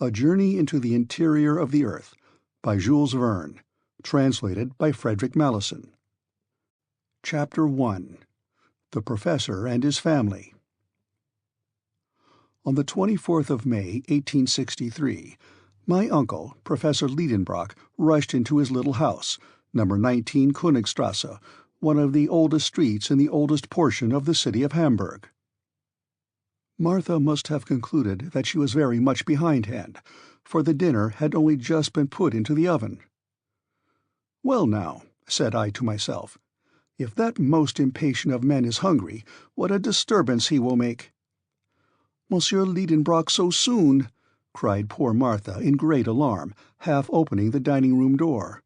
A Journey into the Interior of the Earth, by Jules Verne, translated by Frederick Malleson. Chapter 1. The Professor and His Family. On the 24th of May, 1863, my uncle, Professor Lidenbrock, rushed into his little house, number 19 Königstrasse, one of the oldest streets in the oldest portion of the city of Hamburg. Martha must have concluded that she was very much behindhand, for the dinner had only just been put into the oven. "Well now," said I to myself, "if that most impatient of men is hungry, what a disturbance he will make!" "Monsieur Lidenbrock so soon!" cried poor Martha in great alarm, half opening the dining-room door.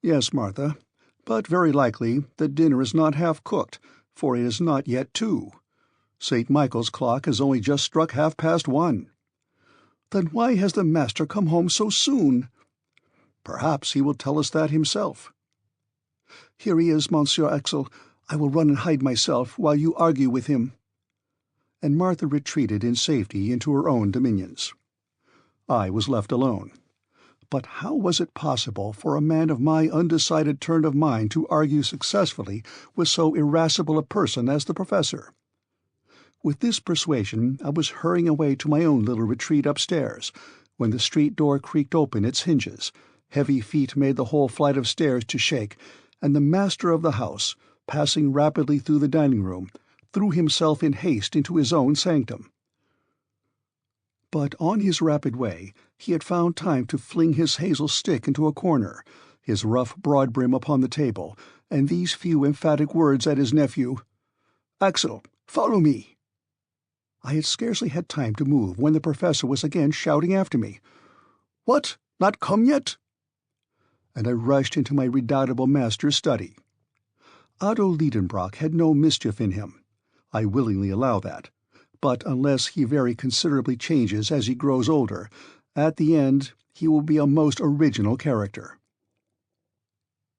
"Yes, Martha, but very likely the dinner is not half cooked, for it is not yet 2. St. Michael's clock has only just struck 1:30. "Then why has the master come home so soon?" "Perhaps he will tell us that himself." "Here he is, Monsieur Axel. I will run and hide myself while you argue with him." And Martha retreated in safety into her own dominions. I was left alone. But how was it possible for a man of my undecided turn of mind to argue successfully with so irascible a person as the Professor? With this persuasion I was hurrying away to my own little retreat upstairs, when the street door creaked open its hinges, heavy feet made the whole flight of stairs to shake, and the master of the house, passing rapidly through the dining-room, threw himself in haste into his own sanctum. But on his rapid way he had found time to fling his hazel stick into a corner, his rough broad-brim upon the table, and these few emphatic words at his nephew, "Axel, follow me." I had scarcely had time to move when the Professor was again shouting after me, "What, not come yet?" And I rushed into my redoubtable master's study. Otto Lidenbrock had no mischief in him. I willingly allow that, but unless he very considerably changes as he grows older, at the end he will be a most original character.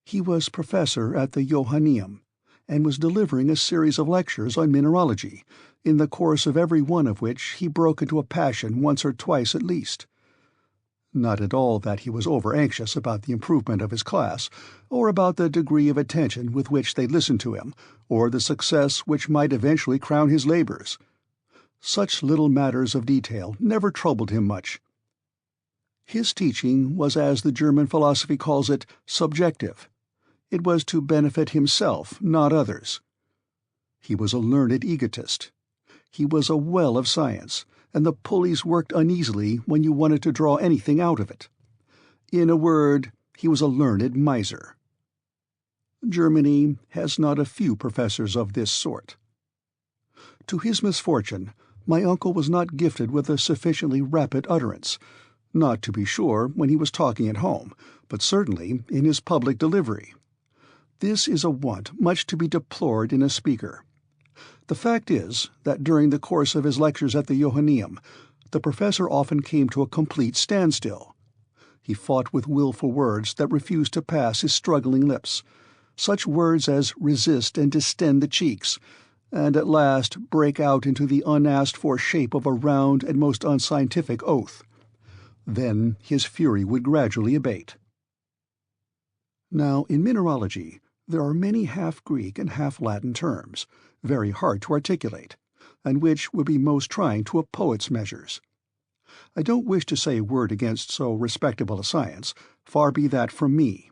He was professor at the Johanneum, and was delivering a series of lectures on mineralogy, in the course of every one of which he broke into a passion once or twice at least. Not at all that he was over-anxious about the improvement of his class, or about the degree of attention with which they listened to him, or the success which might eventually crown his labors. Such little matters of detail never troubled him much. His teaching was, as the German philosophy calls it, subjective. It was to benefit himself, not others. He was a learned egotist. He was a well of science, and the pulleys worked uneasily when you wanted to draw anything out of it. In a word, he was a learned miser. Germany has not a few professors of this sort. To his misfortune, my uncle was not gifted with a sufficiently rapid utterance, not, to be sure, when he was talking at home, but certainly in his public delivery. This is a want much to be deplored in a speaker. The fact is that during the course of his lectures at the Johanneum, the Professor often came to a complete standstill. He fought with wilful words that refused to pass his struggling lips, such words as resist and distend the cheeks, and at last break out into the unasked-for shape of a round and most unscientific oath. Then his fury would gradually abate. Now, in mineralogy, there are many half-Greek and half-Latin terms, very hard to articulate, and which would be most trying to a poet's measures. I don't wish to say a word against so respectable a science, far be that from me.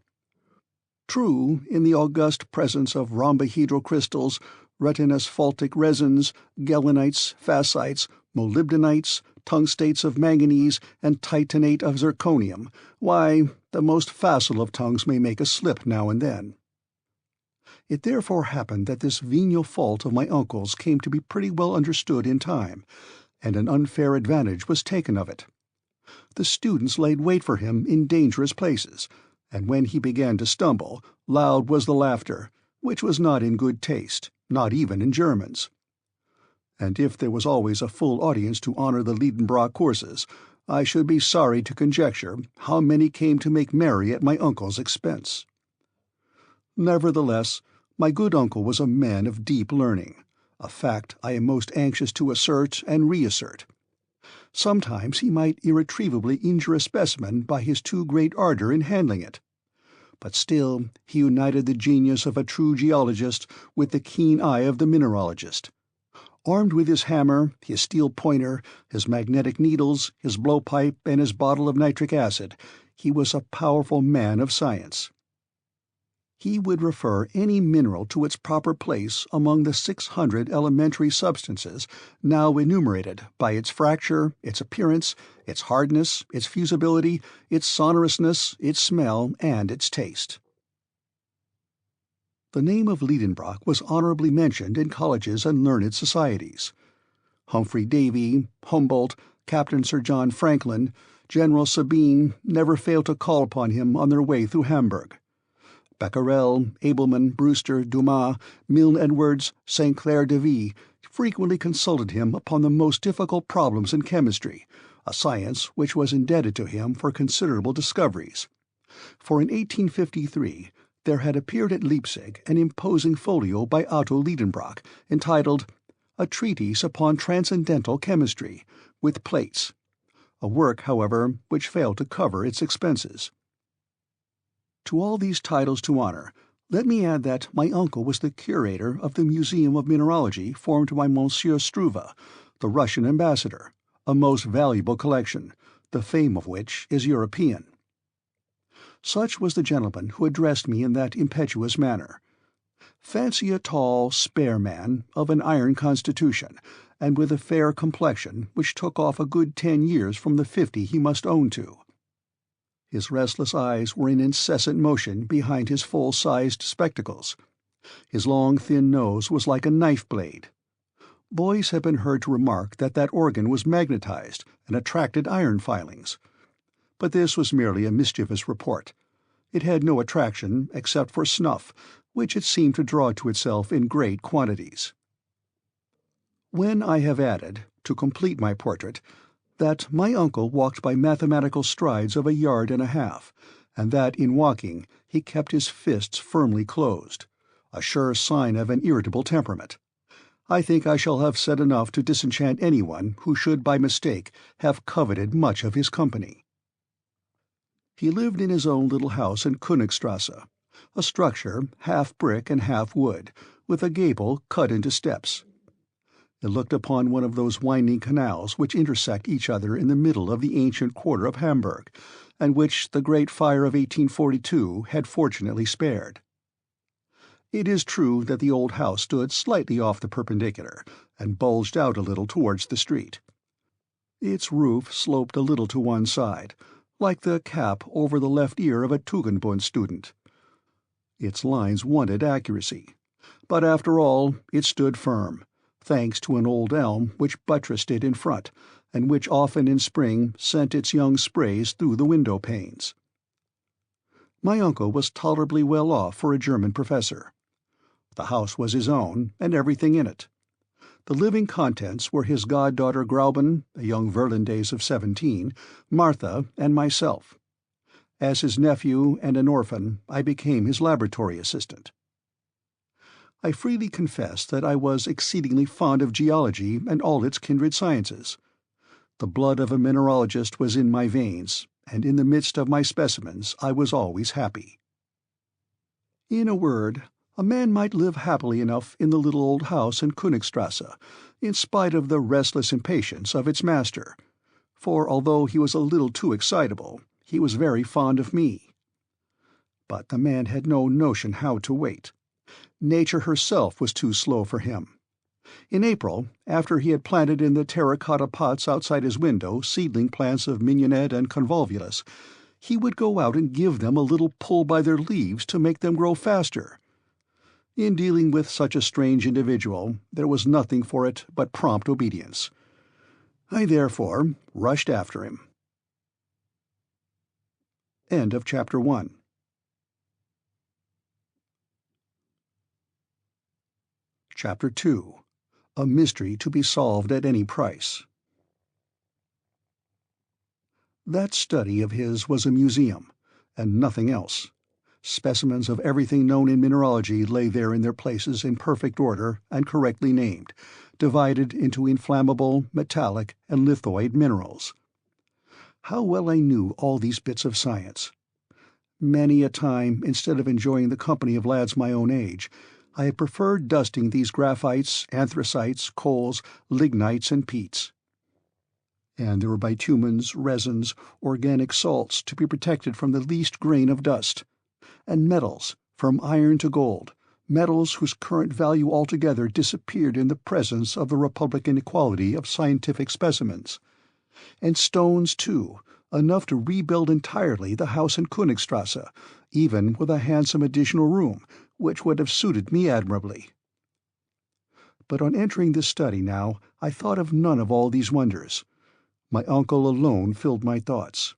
True, in the august presence of rhombohedral crystals, retinasphaltic resins, galenites, fascites, molybdenites, tungstates of manganese, and titanate of zirconium, why, the most facile of tongues may make a slip now and then. It therefore happened that this venial fault of my uncle's came to be pretty well understood in time, and an unfair advantage was taken of it. The students laid wait for him in dangerous places, and when he began to stumble, loud was the laughter, which was not in good taste, not even in Germans. And if there was always a full audience to honor the Lidenbrock courses, I should be sorry to conjecture how many came to make merry at my uncle's expense. Nevertheless, my good uncle was a man of deep learning, a fact I am most anxious to assert and reassert. Sometimes he might irretrievably injure a specimen by his too great ardor in handling it. But still he united the genius of a true geologist with the keen eye of the mineralogist. Armed with his hammer, his steel pointer, his magnetic needles, his blowpipe, and his bottle of nitric acid, he was a powerful man of science. He would refer any mineral to its proper place among the 600 elementary substances now enumerated by its fracture, its appearance, its hardness, its fusibility, its sonorousness, its smell, and its taste. The name of Lidenbrock was honorably mentioned in colleges and learned societies. Humphrey Davy, Humboldt, Captain Sir John Franklin, General Sabine never failed to call upon him on their way through Hamburg. Becquerel, Abelman, Brewster, Dumas, Milne Edwards, St. Clair de Vie frequently consulted him upon the most difficult problems in chemistry, a science which was indebted to him for considerable discoveries. For in 1853 there had appeared at Leipzig an imposing folio by Otto Lidenbrock, entitled A Treatise upon Transcendental Chemistry, with plates, a work, however, which failed to cover its expenses. To all these titles to honor, let me add that my uncle was the curator of the Museum of Mineralogy formed by Monsieur Struve, the Russian ambassador, a most valuable collection, the fame of which is European. Such was the gentleman who addressed me in that impetuous manner. Fancy a tall, spare man, of an iron constitution, and with a fair complexion which took off a good 10 years from the 50 he must own to. His restless eyes were in incessant motion behind his full-sized spectacles. His long, thin nose was like a knife-blade. Boys have been heard to remark that that organ was magnetized and attracted iron filings. But this was merely a mischievous report. It had no attraction except for snuff, which it seemed to draw to itself in great quantities. When I have added, to complete my portrait, that my uncle walked by mathematical strides of 1.5 yards, and that in walking he kept his fists firmly closed, a sure sign of an irritable temperament, I think I shall have said enough to disenchant anyone who should by mistake have coveted much of his company. He lived in his own little house in Königstrasse, a structure half brick and half wood, with a gable cut into steps. It looked upon one of those winding canals which intersect each other in the middle of the ancient quarter of Hamburg, and which the great fire of 1842 had fortunately spared. It is true that the old house stood slightly off the perpendicular, and bulged out a little towards the street. Its roof sloped a little to one side, like the cap over the left ear of a Tugendbund student. Its lines wanted accuracy, but after all it stood firm, thanks to an old elm which buttressed it in front, and which often in spring sent its young sprays through the window-panes. My uncle was tolerably well off for a German professor. The house was his own, and everything in it. The living contents were his goddaughter Grauben, a young Virlandaise of 17, Martha, and myself. As his nephew and an orphan, I became his laboratory assistant. I freely confess that I was exceedingly fond of geology and all its kindred sciences. The blood of a mineralogist was in my veins, and in the midst of my specimens I was always happy. In a word, a man might live happily enough in the little old house in Königstrasse, in spite of the restless impatience of its master, for although he was a little too excitable, he was very fond of me. But the man had no notion how to wait. Nature herself was too slow for him. In April, after he had planted in the terracotta pots outside his window seedling plants of mignonette and convolvulus, he would go out and give them a little pull by their leaves to make them grow faster. In dealing with such a strange individual, there was nothing for it but prompt obedience. I therefore rushed after him. End of Chapter 1. Chapter 2. A Mystery to be Solved at Any Price. That study of his was a museum, and nothing else. Specimens of everything known in mineralogy lay there in their places in perfect order and correctly named, divided into inflammable, metallic, and lithoid minerals. How well I knew all these bits of science! Many a time, instead of enjoying the company of lads my own age, I had preferred dusting these graphites, anthracites, coals, lignites, and peats. And there were bitumens, resins, organic salts to be protected from the least grain of dust, and metals, from iron to gold, metals whose current value altogether disappeared in the presence of the republican equality of scientific specimens, and stones, too, enough to rebuild entirely the house in Königstrasse, even with a handsome additional room, which would have suited me admirably. But on entering this study now, I thought of none of all these wonders. My uncle alone filled my thoughts.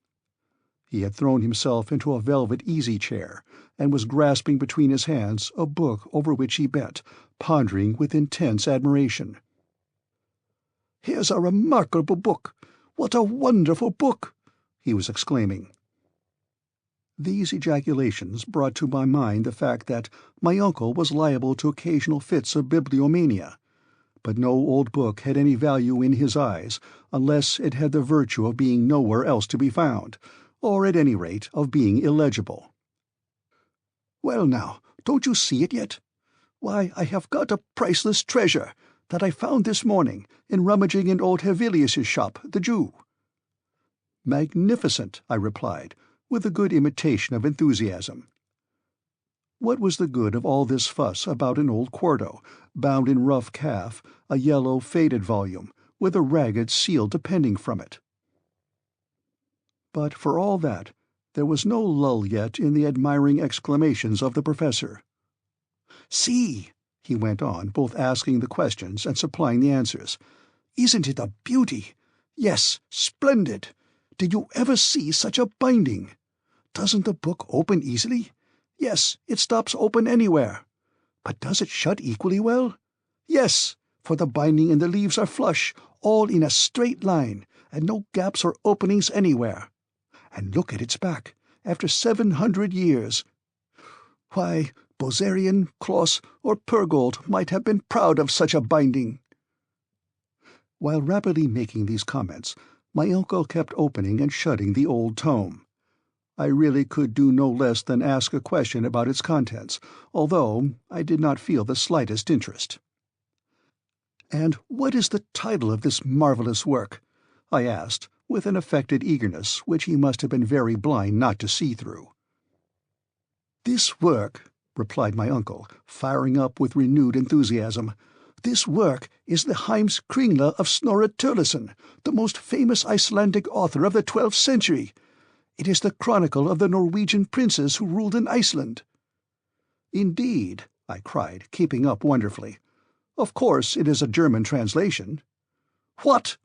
He had thrown himself into a velvet easy-chair, and was grasping between his hands a book over which he bent, pondering with intense admiration. "Here's a remarkable book! What a wonderful book!" he was exclaiming. These ejaculations brought to my mind the fact that my uncle was liable to occasional fits of bibliomania, but no old book had any value in his eyes unless it had the virtue of being nowhere else to be found, or at any rate of being illegible. "Well now, don't you see it yet? Why, I have got a priceless treasure that I found this morning in rummaging in old Hevelius's shop, the Jew." "Magnificent," I replied, with a good imitation of enthusiasm. What was the good of all this fuss about an old quarto, bound in rough calf, a yellow, faded volume, with a ragged seal depending from it? But for all that, there was no lull yet in the admiring exclamations of the professor. "See," he went on, both asking the questions and supplying the answers. "Isn't it a beauty? Yes, splendid! Did you ever see such a binding? Doesn't the book open easily? Yes, it stops open anywhere. But does it shut equally well? Yes, for the binding and the leaves are flush, all in a straight line, and no gaps or openings anywhere. And look at its back, after 700 years. Why, Bozerian, Kloss, or Purgold might have been proud of such a binding." While rapidly making these comments, my uncle kept opening and shutting the old tome. I really could do no less than ask a question about its contents, although I did not feel the slightest interest. "And what is the title of this marvelous work?" I asked, with an affected eagerness which he must have been very blind not to see through. "This work," replied my uncle, firing up with renewed enthusiasm, "this work is the Heimskringla of Snorre Turleson, the most famous Icelandic author of the 12th century. It is the chronicle of the Norwegian princes who ruled in Iceland." "Indeed," I cried, keeping up wonderfully. "Of course it is a German translation." "What?"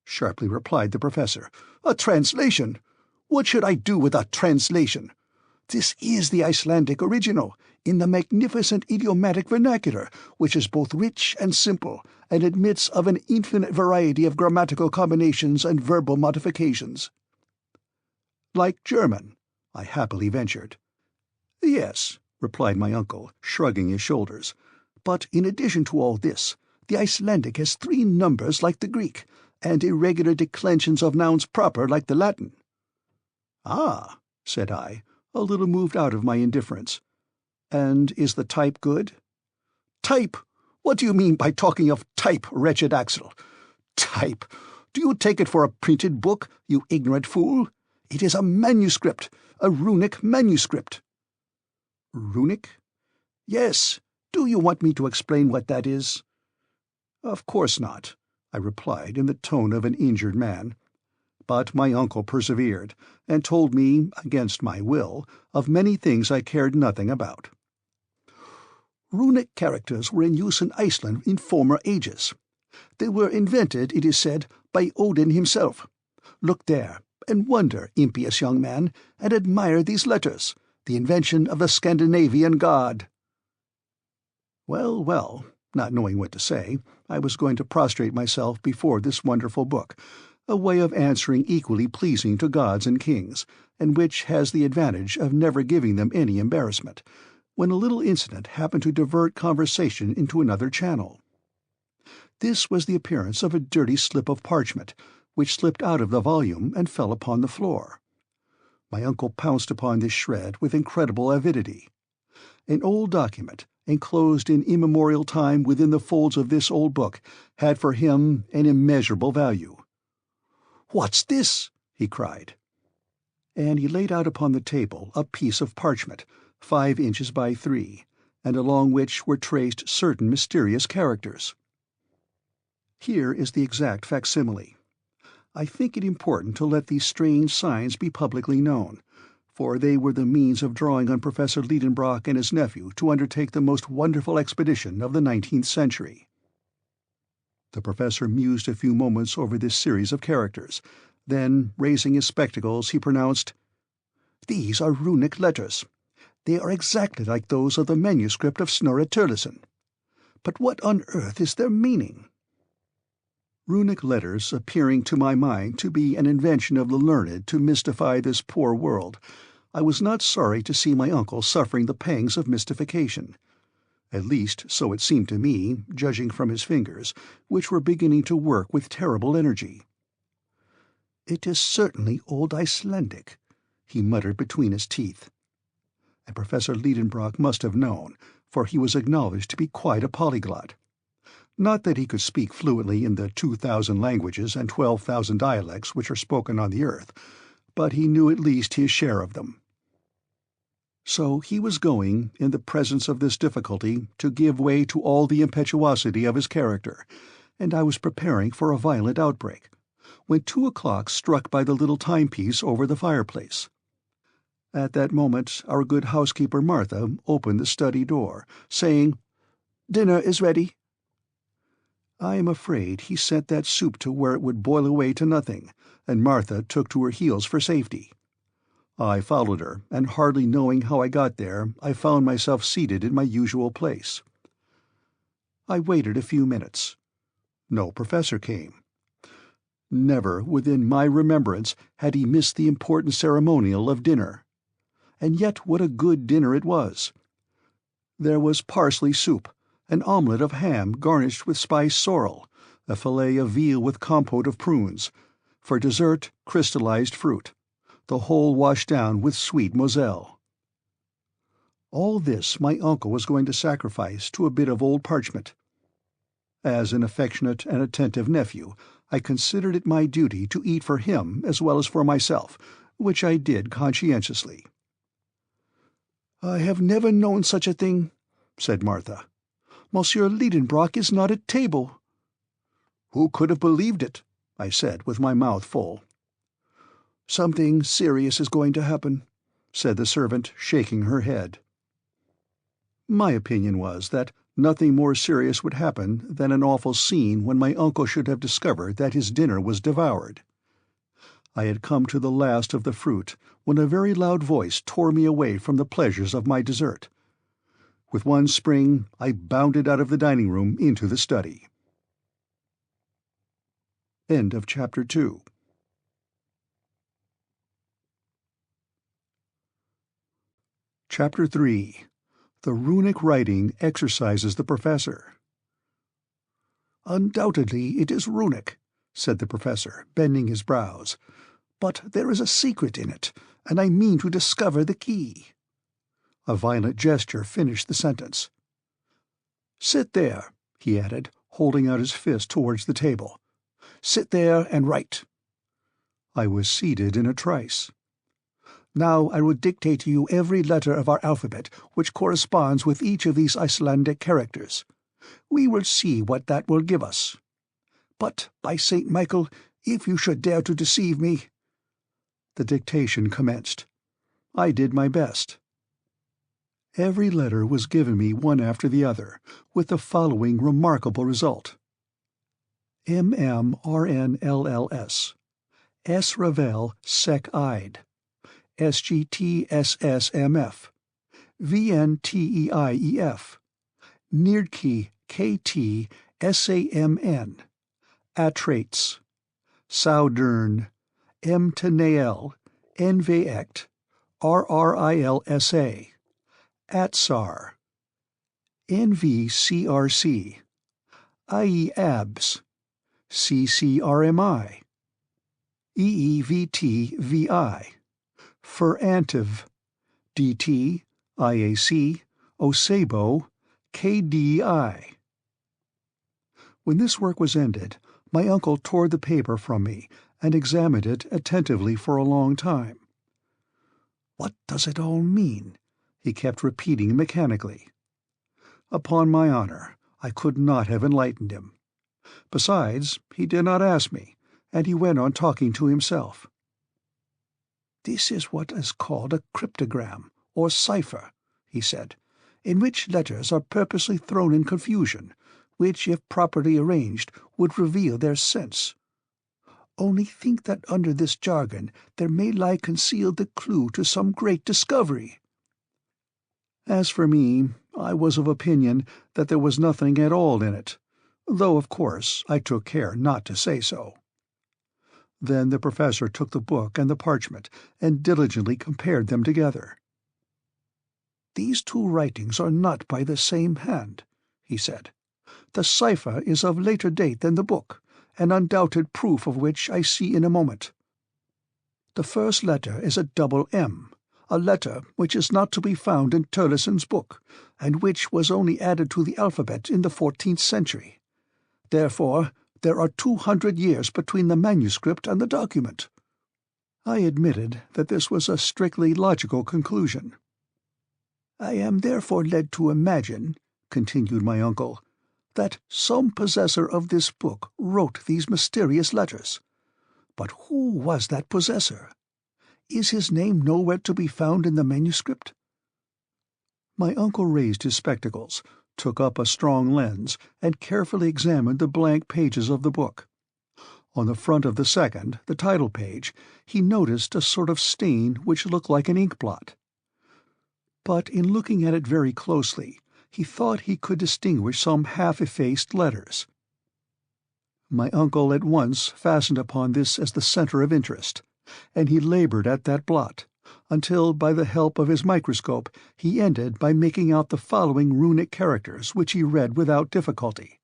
sharply replied the professor. "A translation? What should I do with a translation? This is the Icelandic original, in the magnificent idiomatic vernacular, which is both rich and simple, and admits of an infinite variety of grammatical combinations and verbal modifications." "Like German?" I happily ventured. "Yes," replied my uncle, shrugging his shoulders. "But in addition to all this, the Icelandic has 3 numbers like the Greek, and irregular declensions of nouns proper like the Latin." "Ah," said I, a little moved out of my indifference. "And is the type good?" "Type? What do you mean by talking of type, wretched Axel? Type? Do you take it for a printed book, you ignorant fool? It is a manuscript, a runic manuscript." "Runic?" "Yes. Do you want me to explain what that is?" "Of course not," I replied in the tone of an injured man. But my uncle persevered, and told me, against my will, of many things I cared nothing about. "Runic characters were in use in Iceland in former ages. They were invented, it is said, by Odin himself. Look there, and wonder, impious young man, and admire these letters, the invention of the Scandinavian god." Well, well, not knowing what to say, I was going to prostrate myself before this wonderful book, a way of answering equally pleasing to gods and kings, and which has the advantage of never giving them any embarrassment, when a little incident happened to divert conversation into another channel. This was the appearance of a dirty slip of parchment, which slipped out of the volume and fell upon the floor. My uncle pounced upon this shred with incredible avidity. An old document, enclosed in immemorial time within the folds of this old book, had for him an immeasurable value. "What's this?" he cried. And he laid out upon the table a piece of parchment, 5 inches by 3, and along which were traced certain mysterious characters. Here is the exact facsimile. I think it important to let these strange signs be publicly known, for they were the means of drawing on Professor Lidenbrock and his nephew to undertake the most wonderful expedition of the 19th century. The professor mused a few moments over this series of characters. Then, raising his spectacles, he pronounced, "These are runic letters. They are exactly like those of the manuscript of Snorre Turleson. But what on earth is their meaning?" Runic letters appearing to my mind to be an invention of the learned to mystify this poor world, I was not sorry to see my uncle suffering the pangs of mystification. At least, so it seemed to me, judging from his fingers, which were beginning to work with terrible energy. "It is certainly Old Icelandic," he muttered between his teeth. And Professor Lidenbrock must have known, for he was acknowledged to be quite a polyglot. Not that he could speak fluently in the 2,000 languages and 12,000 dialects which are spoken on the earth, but he knew at least his share of them. So he was going, in the presence of this difficulty, to give way to all the impetuosity of his character, and I was preparing for a violent outbreak, when 2 o'clock struck by the little timepiece over the fireplace. At that moment our good housekeeper Martha opened the study door, saying, "Dinner is ready." I am afraid he sent that soup to where it would boil away to nothing, and Martha took to her heels for safety. I followed her, and hardly knowing how I got there, I found myself seated in my usual place. I waited a few minutes. No professor came. Never within my remembrance had he missed the important ceremonial of dinner. And yet what a good dinner it was! There was parsley soup, an omelette of ham garnished with spiced sorrel, a fillet of veal with compote of prunes, for dessert crystallized fruit, the whole washed down with sweet Moselle. All this my uncle was going to sacrifice to a bit of old parchment. As an affectionate and attentive nephew, I considered it my duty to eat for him as well as for myself, which I did conscientiously. "I have never known such a thing," said Martha. "Monsieur Lidenbrock is not at table." "Who could have believed it?" I said, with my mouth full. "Something serious is going to happen," said the servant, shaking her head. My opinion was that nothing more serious would happen than an awful scene when my uncle should have discovered that his dinner was devoured. I had come to the last of the fruit when a very loud voice tore me away from the pleasures of my dessert. With one spring I bounded out of the dining room into the study. End of Chapter 2. Chapter 3. The Runic Writing Exercises the Professor. "Undoubtedly it is runic," said the professor, bending his brows. "But there is a secret in it, and I mean to discover the key." A violent gesture finished the sentence. "Sit there," he added, holding out his fist towards the table. "Sit there and write." I was seated in a trice. "Now I will dictate to you every letter of our alphabet which corresponds with each of these Icelandic characters. We will see what that will give us. But, by St. Michael, if you should dare to deceive me—" The dictation commenced. I did my best. Every letter was given me one after the other, with the following remarkable result: MMRNLLS, S Ravel Sec Ide, SGTSSMF, VNTEIEF, Nirdki KT SAMN, Atrates, Saudern, Mtenael, Nvect, Rrilsa, Atsar, NVCRC, IEABS, CCRMI, EEVTVI, Furantiv, DT, IAC, Osebo, KDI. When this work was ended, my uncle tore the paper from me and examined it attentively for a long time. "What does it all mean?" he kept repeating mechanically. Upon my honor, I could not have enlightened him. Besides, he did not ask me, and he went on talking to himself. "This is what is called a cryptogram, or cipher," he said, "in which letters are purposely thrown in confusion, which, if properly arranged, would reveal their sense. Only think that under this jargon there may lie concealed the clue to some great discovery." As for me, I was of opinion that there was nothing at all in it, though, of course, I took care not to say so. Then the professor took the book and the parchment and diligently compared them together. "These two writings are not by the same hand," he said. "The cipher is of later date than the book, an undoubted proof of which I see in a moment. The first letter is a double M, a letter which is not to be found in Turleson's book, and which was only added to the alphabet in the 14th century. Therefore, there are 200 years between the manuscript and the document." I admitted that this was a strictly logical conclusion. "I am therefore led to imagine," continued my uncle, "that some possessor of this book wrote these mysterious letters. But who was that possessor? Is his name nowhere to be found in the manuscript?" My uncle raised his spectacles, took up a strong lens, and carefully examined the blank pages of the book. On the front of the second, the title page, he noticed a sort of stain which looked like an ink blot. But in looking at it very closely, he thought he could distinguish some half-effaced letters. My uncle at once fastened upon this as the center of interest, and he labored at that blot, until by the help of his microscope he ended by making out the following runic characters, which he read without difficulty.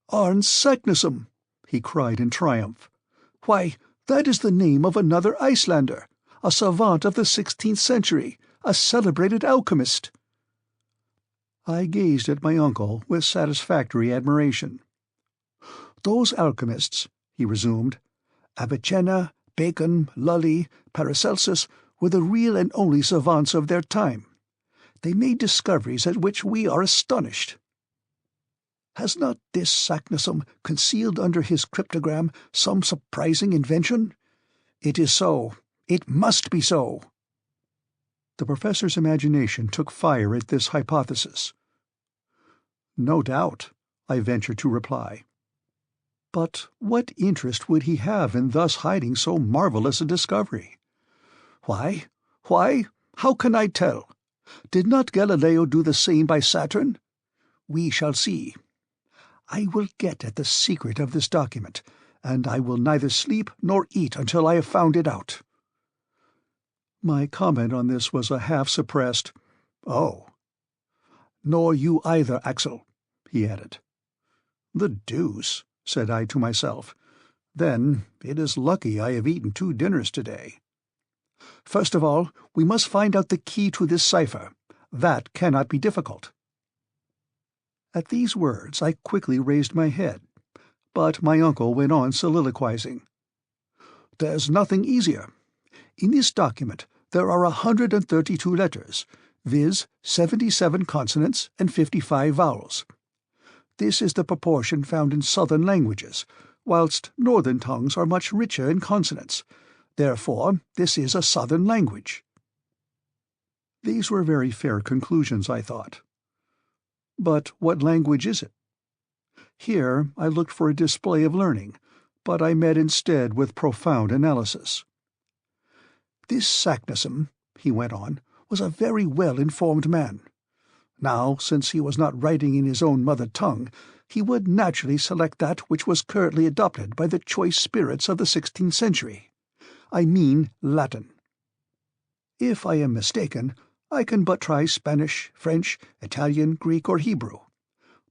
"Arn Saknussemm!" he cried in triumph. "Why, that is the name of another Icelander, a savant of the 16th century, a celebrated alchemist." I gazed at my uncle with satisfactory admiration. "Those alchemists," he resumed, "Avicenna, Bacon, Lully, Paracelsus, were the real and only savants of their time. They made discoveries at which we are astonished. Has not this Saknussemm concealed under his cryptogram some surprising invention? It is so. It must be so." The professor's imagination took fire at this hypothesis. "No doubt," I ventured to reply. "But what interest would he have in thus hiding so marvelous a discovery?" Why, how can I tell? Did not Galileo do the same by Saturn? We shall see. I will get at the secret of this document, and I will neither sleep nor eat until I have found it out." My comment on this was a half-suppressed, "Oh." "Nor you either, Axel," he added. "The deuce," said I to myself. "Then it is lucky I have eaten 2 dinners today. First of all, we must find out the key to this cipher. That cannot be difficult." At these words I quickly raised my head, but my uncle went on soliloquizing. "There's nothing easier. In this document there are 132 letters, viz. 77 consonants and 55 vowels. This is the proportion found in southern languages, whilst northern tongues are much richer in consonants. Therefore, this is a southern language." These were very fair conclusions, I thought. But what language is it? Here I looked for a display of learning, but I met instead with profound analysis. "This Saknussemm," he went on, "was a very well-informed man. Now, since he was not writing in his own mother tongue, he would naturally select that which was currently adopted by the choice spirits of the 16th century. I mean Latin. If I am mistaken, I can but try Spanish, French, Italian, Greek, or Hebrew.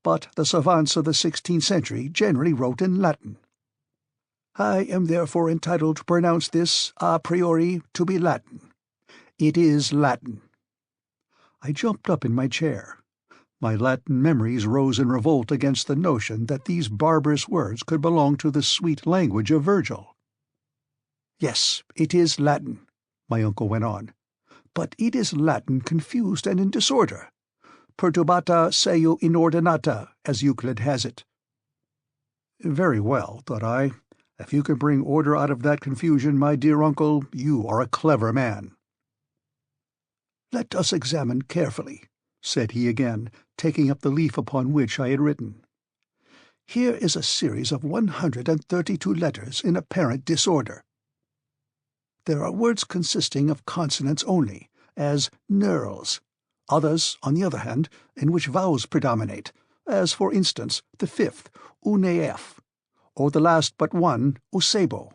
But the savants of the 16th century generally wrote in Latin. I am therefore entitled to pronounce this a priori to be Latin. It is Latin." I jumped up in my chair. My Latin memories rose in revolt against the notion that these barbarous words could belong to the sweet language of Virgil. "Yes, it is Latin," my uncle went on, "but it is Latin confused and in disorder. Perturbata seu inordinata, as Euclid has it." Very well, thought I. If you can bring order out of that confusion, my dear uncle, you are a clever man. "Let us examine carefully," said he again, taking up the leaf upon which I had written. "Here is a series of 132 letters in apparent disorder. There are words consisting of consonants only, as knurls; others, on the other hand, in which vowels predominate, as, for instance, the fifth, unef, or the last but one, usebo.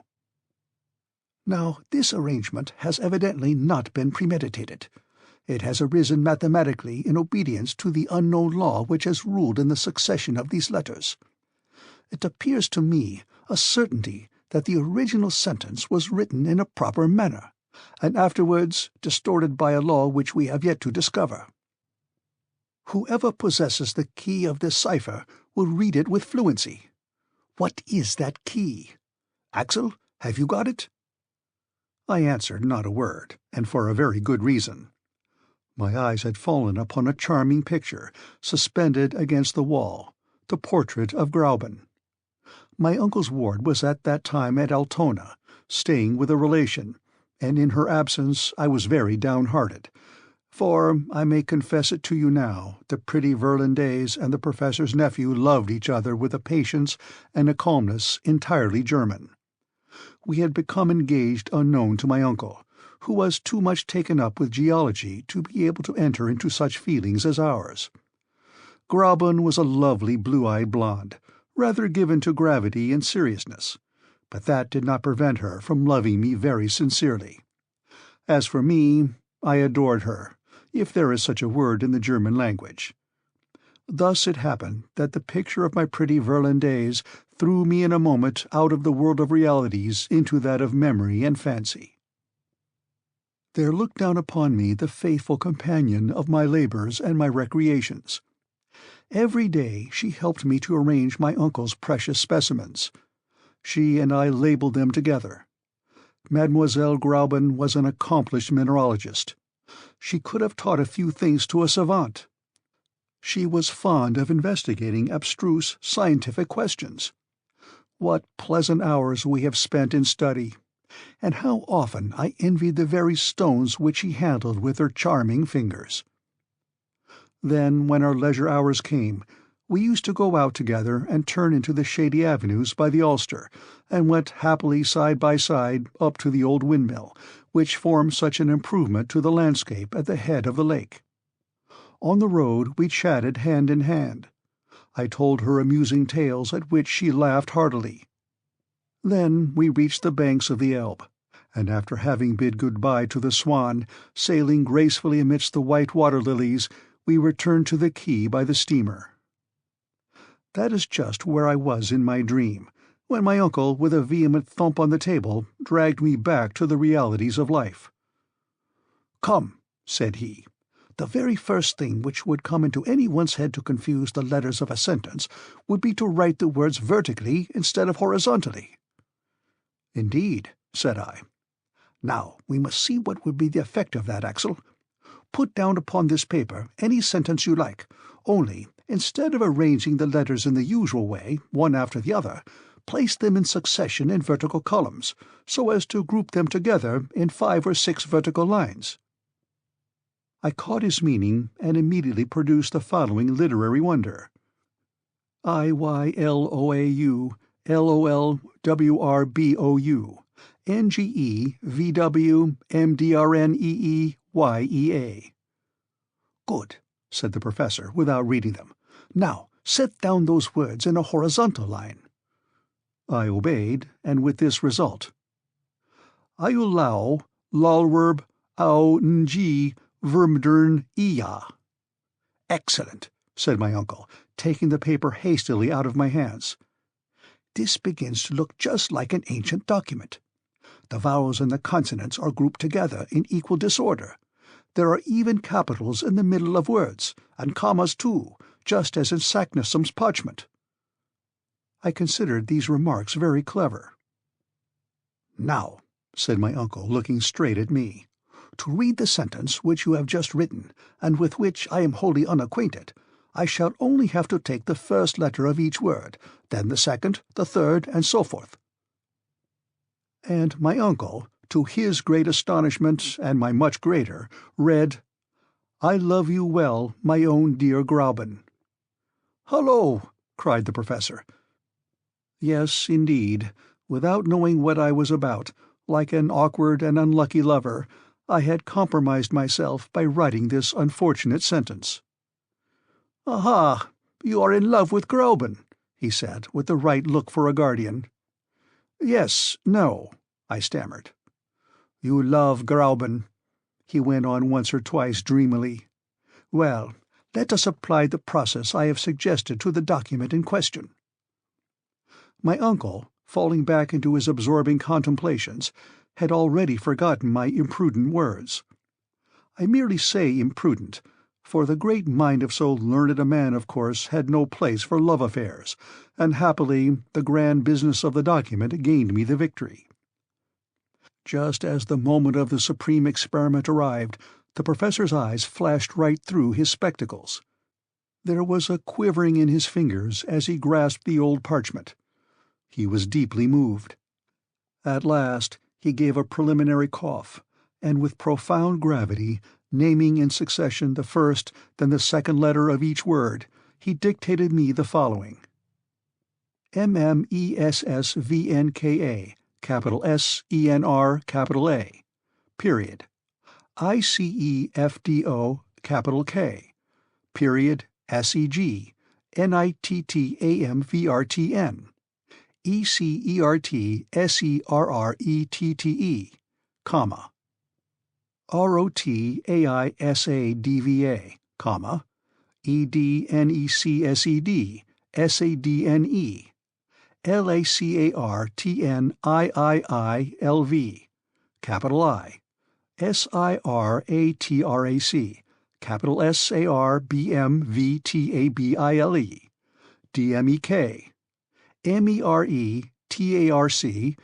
Now, this arrangement has evidently not been premeditated. It has arisen mathematically in obedience to the unknown law which has ruled in the succession of these letters. It appears to me a certainty that the original sentence was written in a proper manner, and afterwards distorted by a law which we have yet to discover. Whoever possesses the key of this cipher will read it with fluency. What is that key? Axel, have you got it?" I answered not a word, and for a very good reason. My eyes had fallen upon a charming picture, suspended against the wall, the portrait of Grauben. My uncle's ward was at that time at Altona, staying with a relation, and in her absence I was very downhearted, for, I may confess it to you now, the pretty Virlandaise and the professor's nephew loved each other with a patience and a calmness entirely German. We had become engaged unknown to my uncle, who was too much taken up with geology to be able to enter into such feelings as ours. Grauben was a lovely blue-eyed blonde, rather given to gravity and seriousness, but that did not prevent her from loving me very sincerely. As for me, I adored her, if there is such a word in the German language. Thus it happened that the picture of my pretty Virlandaise threw me in a moment out of the world of realities into that of memory and fancy. There looked down upon me the faithful companion of my labours and my recreations. Every day she helped me to arrange my uncle's precious specimens. She and I labelled them together. Mademoiselle Grauben was an accomplished mineralogist. She could have taught a few things to a savant. She was fond of investigating abstruse scientific questions. What pleasant hours we have spent in study, and how often I envied the very stones which she handled with her charming fingers. Then, when our leisure hours came, we used to go out together and turn into the shady avenues by the Ulster, and went happily side by side up to the old windmill, which formed such an improvement to the landscape at the head of the lake. On the road we chatted hand in hand. I told her amusing tales at which she laughed heartily. Then we reached the banks of the Elbe, and after having bid good-bye to the Swan, sailing gracefully amidst the white water-lilies, we returned to the quay by the steamer. That is just where I was in my dream, when my uncle, with a vehement thump on the table, dragged me back to the realities of life. "Come," said he, "the very first thing which would come into anyone's head to confuse the letters of a sentence would be to write the words vertically instead of horizontally." "Indeed," said I. "Now we must see what would be the effect of that, Axel. Put down upon this paper any sentence you like, only, instead of arranging the letters in the usual way, one after the other, place them in succession in vertical columns, so as to group them together in 5 or 6 vertical lines." I caught his meaning, and immediately produced the following literary wonder: IYLOAU LOLWRBOU NGE VW MDRNEEYEA. "Good," said the professor, without reading them. "Now, Set down those words in a horizontal line." I obeyed, and with this result: "Iulau, lalwerb, au nji, vermdern iya." "Excellent," said my uncle, taking the paper hastily out of my hands. "This begins to look just like an ancient document. The vowels and the consonants are grouped together in equal disorder. There are even capitals in the middle of words, and commas too, just as in Saknussemm's parchment." I considered these remarks very clever. "Now," said my uncle, looking straight at me, "to read the sentence which you have just written, and with which I am wholly unacquainted, I shall only have to take the first letter of each word, then the second, the third, and so forth." And my uncle, to his great astonishment and my much greater, read, "I love you well, my own dear Grauben." "Hullo!" cried the professor. Yes, indeed, without knowing what I was about, like an awkward and unlucky lover, I had compromised myself by writing this unfortunate sentence. "Aha! You are in love with Grauben," he said, with the right look for a guardian. "Yes, no," I stammered. "You love Grauben," he went on once or twice dreamily. "Well, let us apply the process I have suggested to the document in question." My uncle, falling back into his absorbing contemplations, had already forgotten my imprudent words. I merely say imprudent, for the great mind of so learned a man of course had no place for love affairs, and happily the grand business of the document gained me the victory. Just as the moment of the supreme experiment arrived, the professor's eyes flashed right through his spectacles. There was a quivering in his fingers as he grasped the old parchment. He was deeply moved. At last he gave a preliminary cough, and with profound gravity, naming in succession the first, then the second letter of each word, he dictated me the following: MMESSVNKA, capital SENR, capital A, period. ICEFDO, capital K, period SEG, NITTAMVRTN, ECERTSERRETTE, comma, ROTAISADVA, comma, EDNECSED, SADNE, LACARTNIIILV, capital I, SIRATRAC, capital SARBMVTABILE, DMEK, MERETARC,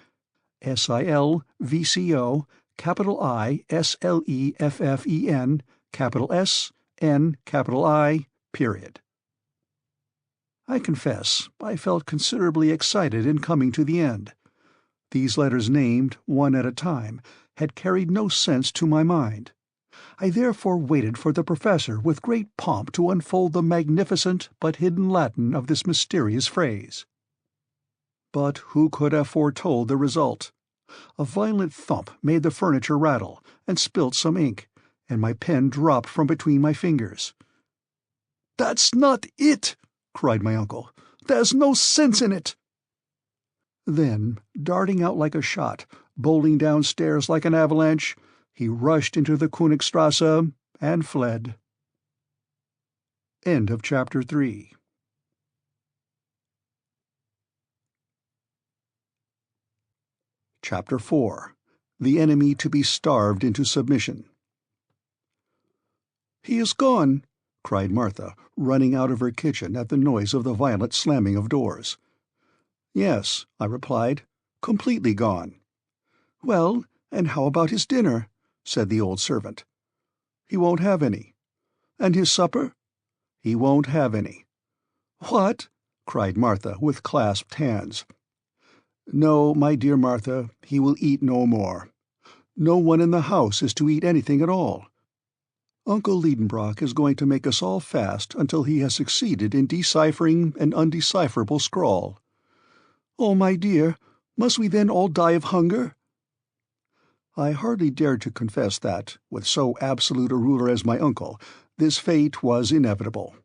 SILVCO, capital I SLEFFEN, capital S N, capital I, period. I confess I felt considerably excited in coming to the end. These letters named, one at a time, had carried no sense to my mind. I therefore waited for the professor with great pomp to unfold the magnificent but hidden Latin of this mysterious phrase. But who could have foretold the result? A violent thump made the furniture rattle, and spilt some ink, and my pen dropped from between my fingers. "That's not it!" cried my uncle. "There's no sense in it!" Then, darting out like a shot, bowling downstairs like an avalanche, he rushed into the Königstrasse and fled. End of Chapter 3. Chapter 4. The Enemy to be Starved into Submission. "He is gone!" cried Martha, running out of her kitchen at the noise of the violent slamming of doors. "Yes," I replied, "completely gone." "Well, and how about his dinner?" said the old servant. "He won't have any." "And his supper?" "He won't have any." "What?" cried Martha, with clasped hands. "No, my dear Martha, he will eat no more. No one in the house is to eat anything at all. Uncle Lidenbrock is going to make us all fast until he has succeeded in deciphering an undecipherable scrawl." "Oh, my dear, must we then all die of hunger?" I hardly dared to confess that, with so absolute a ruler as my uncle, this fate was inevitable.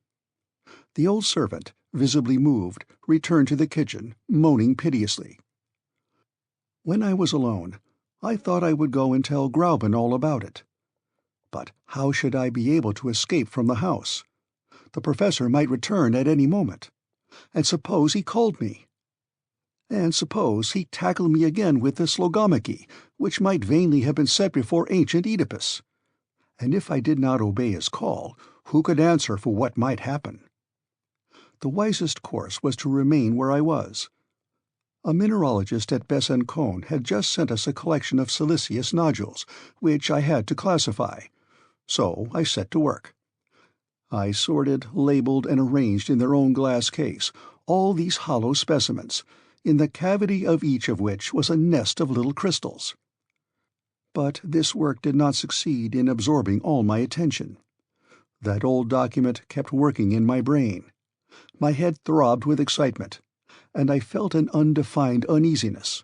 The old servant, visibly moved, returned to the kitchen, moaning piteously. When I was alone, I thought I would go and tell Gräuben all about it. But how should I be able to escape from the house? The professor might return at any moment. And suppose he called me? And suppose he tackled me again with the Slogomachy, which might vainly have been set before ancient Oedipus? And if I did not obey his call, who could answer for what might happen? The wisest course was to remain where I was. A mineralogist at Besançon had just sent us a collection of siliceous nodules, which I had to classify. So I set to work. I sorted, labeled, and arranged in their own glass case all these hollow specimens, in the cavity of each of which was a nest of little crystals. But this work did not succeed in absorbing all my attention. That old document kept working in my brain. My head throbbed with excitement, and I felt an undefined uneasiness.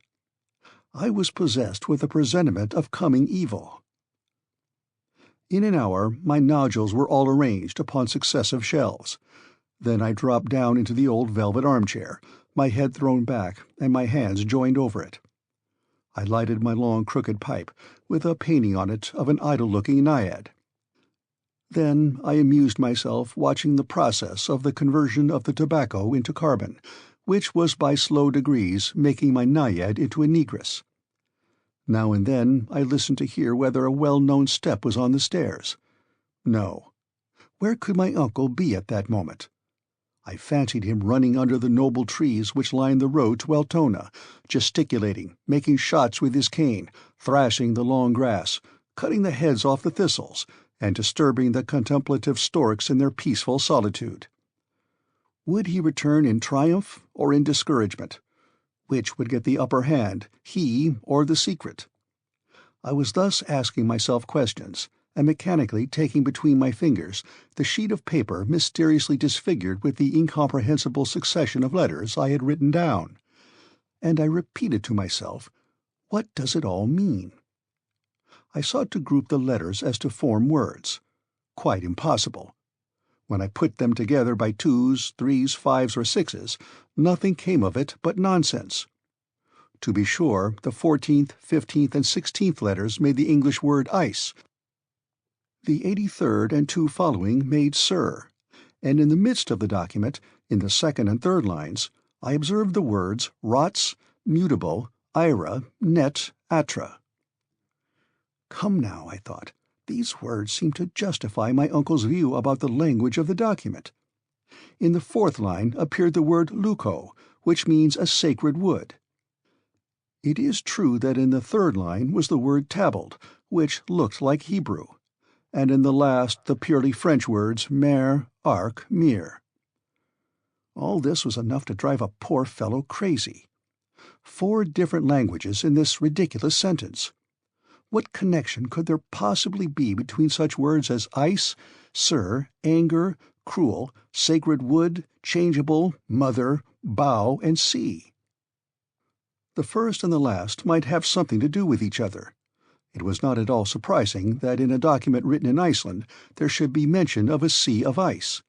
I was possessed with a presentiment of coming evil. In an hour my nodules were all arranged upon successive shelves. Then I dropped down into the old velvet armchair, my head thrown back and my hands joined over it. I lighted my long crooked pipe, with a painting on it of an idle-looking naiad. Then I amused myself watching the process of the conversion of the tobacco into carbon, which was by slow degrees making my naiad into a negress. Now and then I listened to hear whether a well-known step was on the stairs. No. Where could my uncle be at that moment? I fancied him running under the noble trees which lined the road to Altona, gesticulating, making shots with his cane, thrashing the long grass, cutting the heads off the thistles, and disturbing the contemplative storks in their peaceful solitude. Would he return in triumph or in discouragement? Which would get the upper hand, he or the secret? I was thus asking myself questions, and mechanically taking between my fingers the sheet of paper mysteriously disfigured with the incomprehensible succession of letters I had written down. And I repeated to myself, what does it all mean? I sought to group the letters as to form words. Quite impossible. When I put them together by 2s, 3s, 5s, or 6s, nothing came of it but nonsense. To be sure, the 14th, 15th, and 16th letters made the English word ice. The 83rd and 2 following made sir, and in the midst of the document, in the 2nd and 3rd lines, I observed the words rots, mutable, ira, net, atra. Come now, I thought. These words seem to justify my uncle's view about the language of the document. In the 4th line appeared the word leuco, which means a sacred wood. It is true that in the 3rd line was the word tabled, which looked like Hebrew, and in the last the purely French words mer, arc, mir. All this was enough to drive a poor fellow crazy. 4 different languages in this ridiculous sentence. What connection could there possibly be between such words as ice, sir, anger, cruel, sacred wood, changeable, mother, bow, and sea? The first and the last might have something to do with each other. It was not at all surprising that in a document written in Iceland there should be mention of a sea of ice.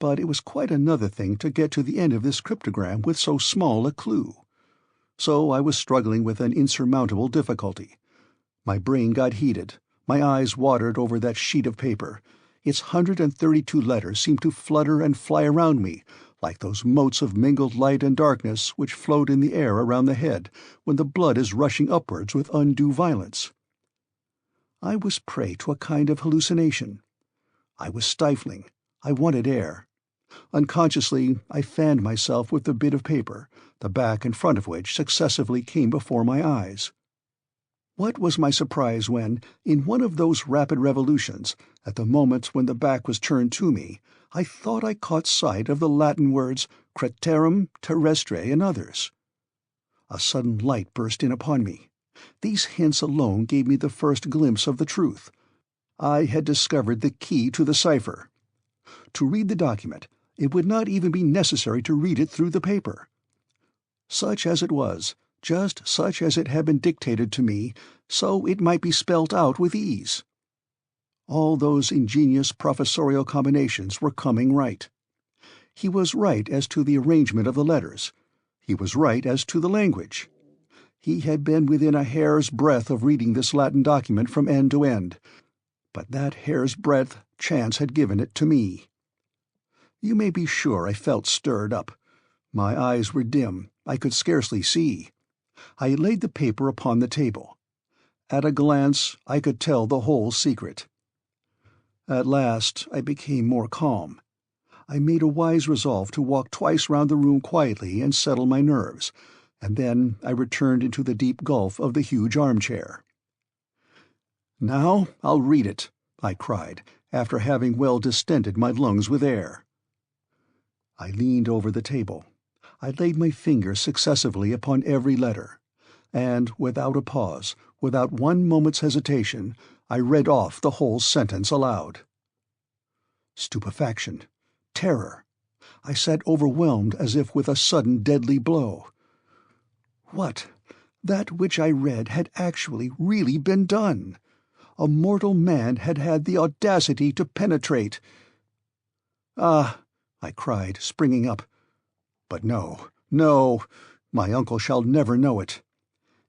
But it was quite another thing to get to the end of this cryptogram with so small a clue. So I was struggling with an insurmountable difficulty. My brain got heated, my eyes watered over that sheet of paper. Its 132 letters seemed to flutter and fly around me, like those motes of mingled light and darkness which float in the air around the head when the blood is rushing upwards with undue violence. I was prey to a kind of hallucination. I was stifling. I wanted air. Unconsciously, I fanned myself with the bit of paper, the back and front of which successively came before my eyes. What was my surprise when, in one of those rapid revolutions, at the moment when the back was turned to me, I thought I caught sight of the Latin words craterum, terrestre, and others. A sudden light burst in upon me. These hints alone gave me the first glimpse of the truth. I had discovered the key to the cipher. To read the document, it would not even be necessary to read it through the paper. Such as it was, just such as it had been dictated to me, so it might be spelt out with ease. All those ingenious professorial combinations were coming right. He was right as to the arrangement of the letters. He was right as to the language. He had been within a hair's breadth of reading this Latin document from end to end, but that hair's breadth chance had given it to me. You may be sure I felt stirred up. My eyes were dim. I could scarcely see. I laid the paper upon the table. At a glance I could tell the whole secret. At last I became more calm. I made a wise resolve to walk twice round the room quietly and settle my nerves, and then I returned into the deep gulf of the huge armchair. "Now I'll read it," I cried, after having well distended my lungs with air. I leaned over the table. I laid my fingers successively upon every letter, and, without a pause, without one moment's hesitation, I read off the whole sentence aloud. Stupefaction, terror. I sat overwhelmed as if with a sudden deadly blow. What? That which I read had actually, really been done. A mortal man had had the audacity to penetrate. "Ah!" I cried, springing up. But no, no, my uncle shall never know it.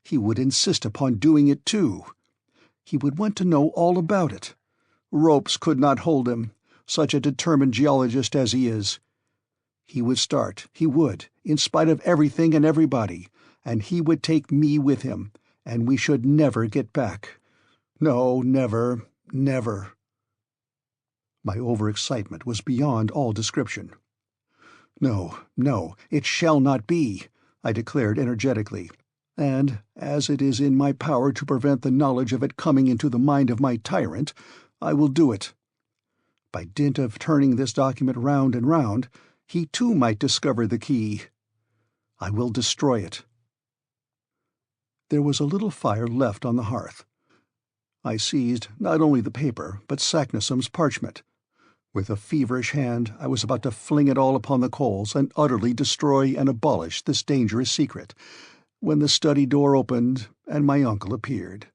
He would insist upon doing it too. He would want to know all about it. Ropes could not hold him, such a determined geologist as he is. He would start, he would, in spite of everything and everybody, and he would take me with him, and we should never get back. No, never, never. My overexcitement was beyond all description. "No, no, it shall not be," I declared energetically, "and, as it is in my power to prevent the knowledge of it coming into the mind of my tyrant, I will do it. By dint of turning this document round and round, he too might discover the key. I will destroy it." There was a little fire left on the hearth. I seized not only the paper, but Saknussemm's parchment. With a feverish hand I was about to fling it all upon the coals and utterly destroy and abolish this dangerous secret, when the study door opened and my uncle appeared.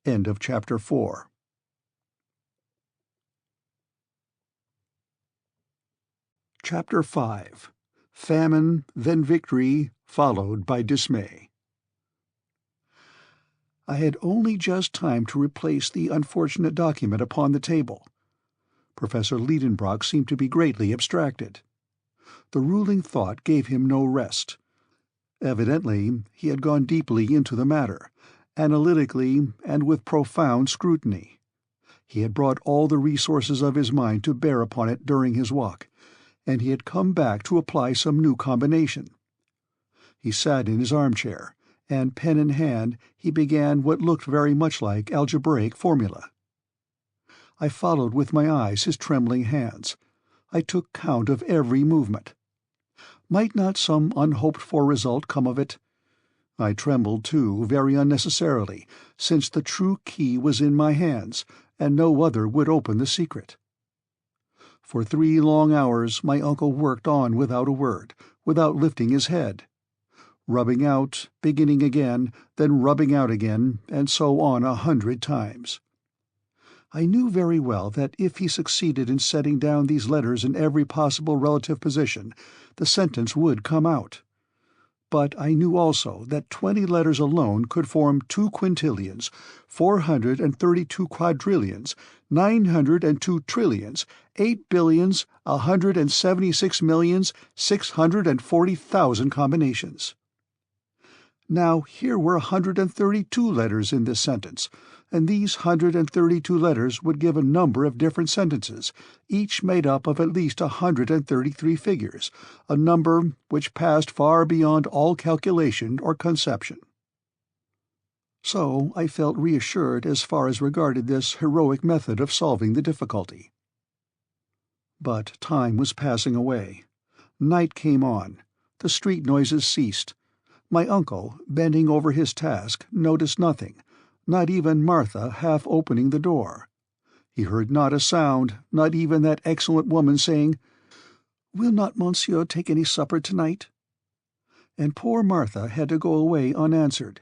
End of Chapter 4. Chapter 5. Famine, then Victory, followed by Dismay. I had only just time to replace the unfortunate document upon the table. Professor Lidenbrock seemed to be greatly abstracted. The ruling thought gave him no rest. Evidently he had gone deeply into the matter, analytically and with profound scrutiny. He had brought all the resources of his mind to bear upon it during his walk, and he had come back to apply some new combination. He sat in his armchair, and pen in hand he began what looked very much like algebraic formula. I followed with my eyes his trembling hands. I took count of every movement. Might not some unhoped-for result come of it? I trembled, too, very unnecessarily, since the true key was in my hands, and no other would open the secret. For 3 long hours my uncle worked on without a word, without lifting his head. Rubbing out, beginning again, then rubbing out again, and so on 100 times. I knew very well that if he succeeded in setting down these letters in every possible relative position, the sentence would come out. But I knew also that 20 letters alone could form 2 quintillions, 432 quadrillions, 902 trillions, 8 billions, 176,640,000 combinations. Now here were 132 letters in this sentence, and these 132 letters would give a number of different sentences, each made up of at least 133 figures, a number which passed far beyond all calculation or conception. So I felt reassured as far as regarded this heroic method of solving the difficulty. But time was passing away. Night came on. The street noises ceased. My uncle, bending over his task, noticed nothing, not even Martha half opening the door. He heard not a sound, not even that excellent woman saying, "Will not monsieur take any supper tonight?" And poor Martha had to go away unanswered.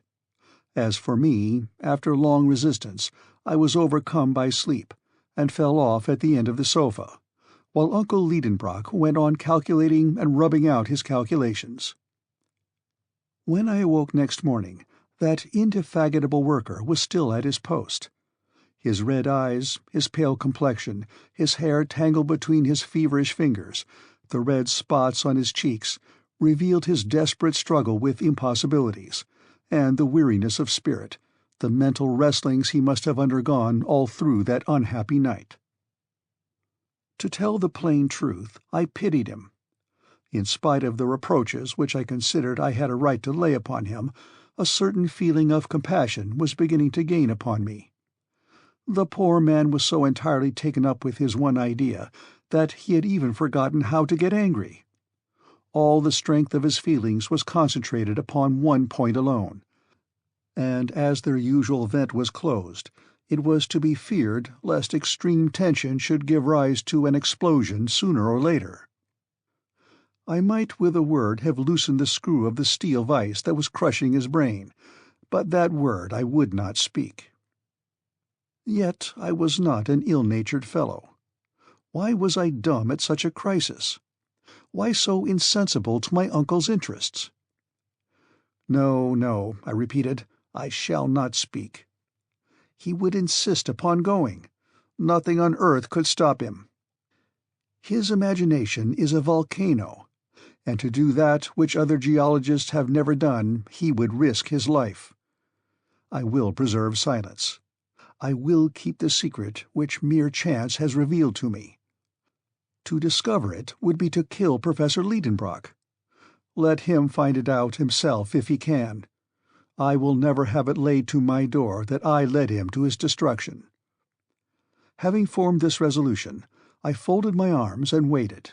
As for me, after long resistance, I was overcome by sleep, and fell off at the end of the sofa, while Uncle Lidenbrock went on calculating and rubbing out his calculations. When I awoke next morning, that indefatigable worker was still at his post. His red eyes, his pale complexion, his hair tangled between his feverish fingers, the red spots on his cheeks, revealed his desperate struggle with impossibilities, and the weariness of spirit, the mental wrestlings he must have undergone all through that unhappy night. To tell the plain truth, I pitied him. In spite of the reproaches which I considered I had a right to lay upon him, a certain feeling of compassion was beginning to gain upon me. The poor man was so entirely taken up with his one idea that he had even forgotten how to get angry. All the strength of his feelings was concentrated upon one point alone, and as their usual vent was closed, it was to be feared lest extreme tension should give rise to an explosion sooner or later. I might with a word have loosened the screw of the steel vice that was crushing his brain, but that word I would not speak. Yet I was not an ill-natured fellow. Why was I dumb at such a crisis? Why so insensible to my uncle's interests? No, no, I repeated, I shall not speak. He would insist upon going. Nothing on earth could stop him. His imagination is a volcano, and to do that which other geologists have never done, he would risk his life. I will preserve silence. I will keep the secret which mere chance has revealed to me. To discover it would be to kill Professor Lidenbrock. Let him find it out himself if he can. I will never have it laid to my door that I led him to his destruction. Having formed this resolution, I folded my arms and waited.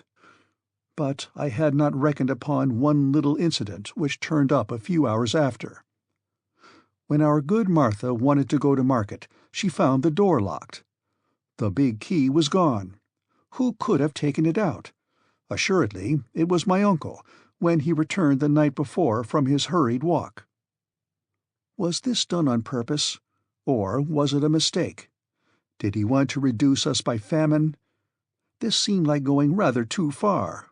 But I had not reckoned upon one little incident which turned up a few hours after. When our good Martha wanted to go to market, she found the door locked. The big key was gone. Who could have taken it out? Assuredly, it was my uncle, when he returned the night before from his hurried walk. Was this done on purpose, or was it a mistake? Did he want to reduce us by famine? This seemed like going rather too far.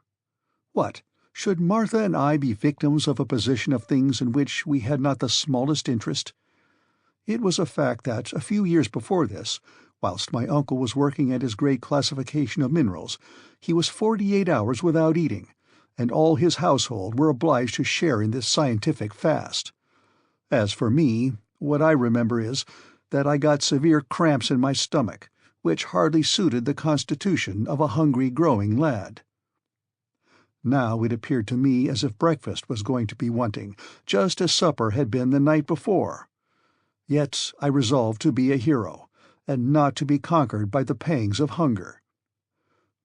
What, should Martha and I be victims of a position of things in which we had not the smallest interest? It was a fact that, a few years before this, whilst my uncle was working at his great classification of minerals, he was 48 hours without eating, and all his household were obliged to share in this scientific fast. As for me, what I remember is that I got severe cramps in my stomach, which hardly suited the constitution of a hungry growing lad. Now it appeared to me as if breakfast was going to be wanting, just as supper had been the night before. Yet I resolved to be a hero, and not to be conquered by the pangs of hunger.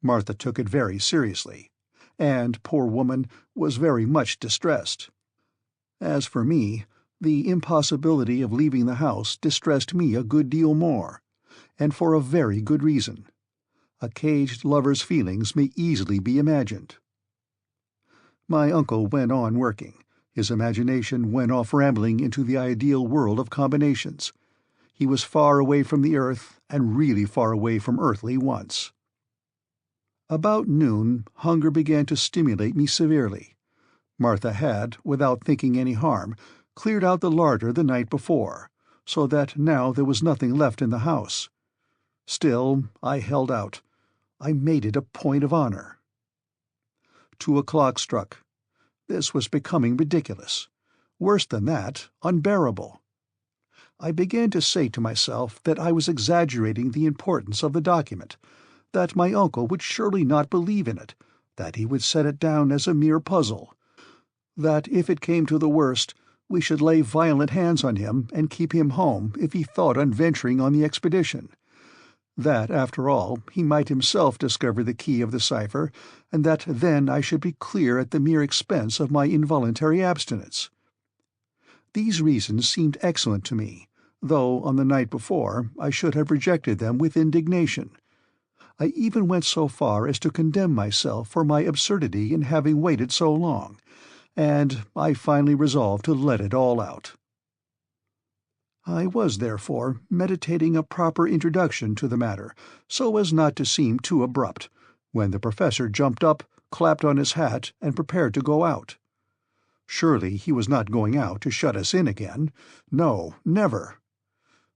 Martha took it very seriously, and, poor woman, was very much distressed. As for me, the impossibility of leaving the house distressed me a good deal more, and for a very good reason. A caged lover's feelings may easily be imagined. My uncle went on working. His imagination went off rambling into the ideal world of combinations. He was far away from the earth, and really far away from earthly wants. About noon, hunger began to stimulate me severely. Martha had, without thinking any harm, cleared out the larder the night before, so that now there was nothing left in the house. Still, I held out. I made it a point of honor. 2 o'clock struck. This was becoming ridiculous. Worse than that, unbearable. I began to say to myself that I was exaggerating the importance of the document, that my uncle would surely not believe in it, that he would set it down as a mere puzzle, that if it came to the worst, we should lay violent hands on him and keep him home if he thought on venturing on the expedition, that, after all, he might himself discover the key of the cipher, and that then I should be clear at the mere expense of my involuntary abstinence. These reasons seemed excellent to me, though on the night before I should have rejected them with indignation. I even went so far as to condemn myself for my absurdity in having waited so long, and I finally resolved to let it all out. I was, therefore, meditating a proper introduction to the matter, so as not to seem too abrupt, when the professor jumped up, clapped on his hat, and prepared to go out. Surely he was not going out to shut us in again. No, never.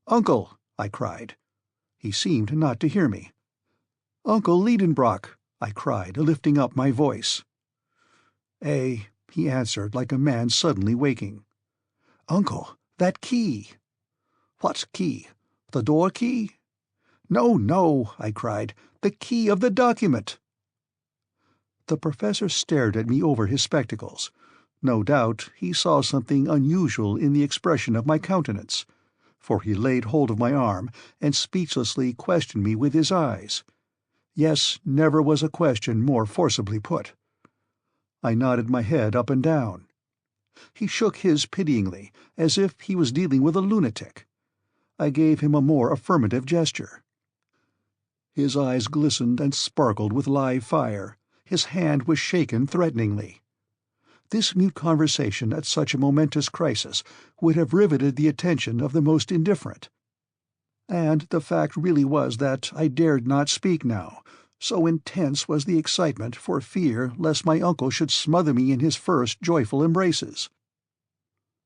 "Uncle!" I cried. He seemed not to hear me. "Uncle Lidenbrock!" I cried, lifting up my voice. "Eh," he answered like a man suddenly waking. "Uncle, that key!" "What key? The door key?" "No, no," I cried, "the key of the document!" The professor stared at me over his spectacles. No doubt he saw something unusual in the expression of my countenance, for he laid hold of my arm and speechlessly questioned me with his eyes. Yes, never was a question more forcibly put. I nodded my head up and down. He shook his pityingly, as if he was dealing with a lunatic. I gave him a more affirmative gesture. His eyes glistened and sparkled with live fire. His hand was shaken threateningly. This mute conversation at such a momentous crisis would have riveted the attention of the most indifferent. And the fact really was that I dared not speak now, so intense was the excitement for fear lest my uncle should smother me in his first joyful embraces.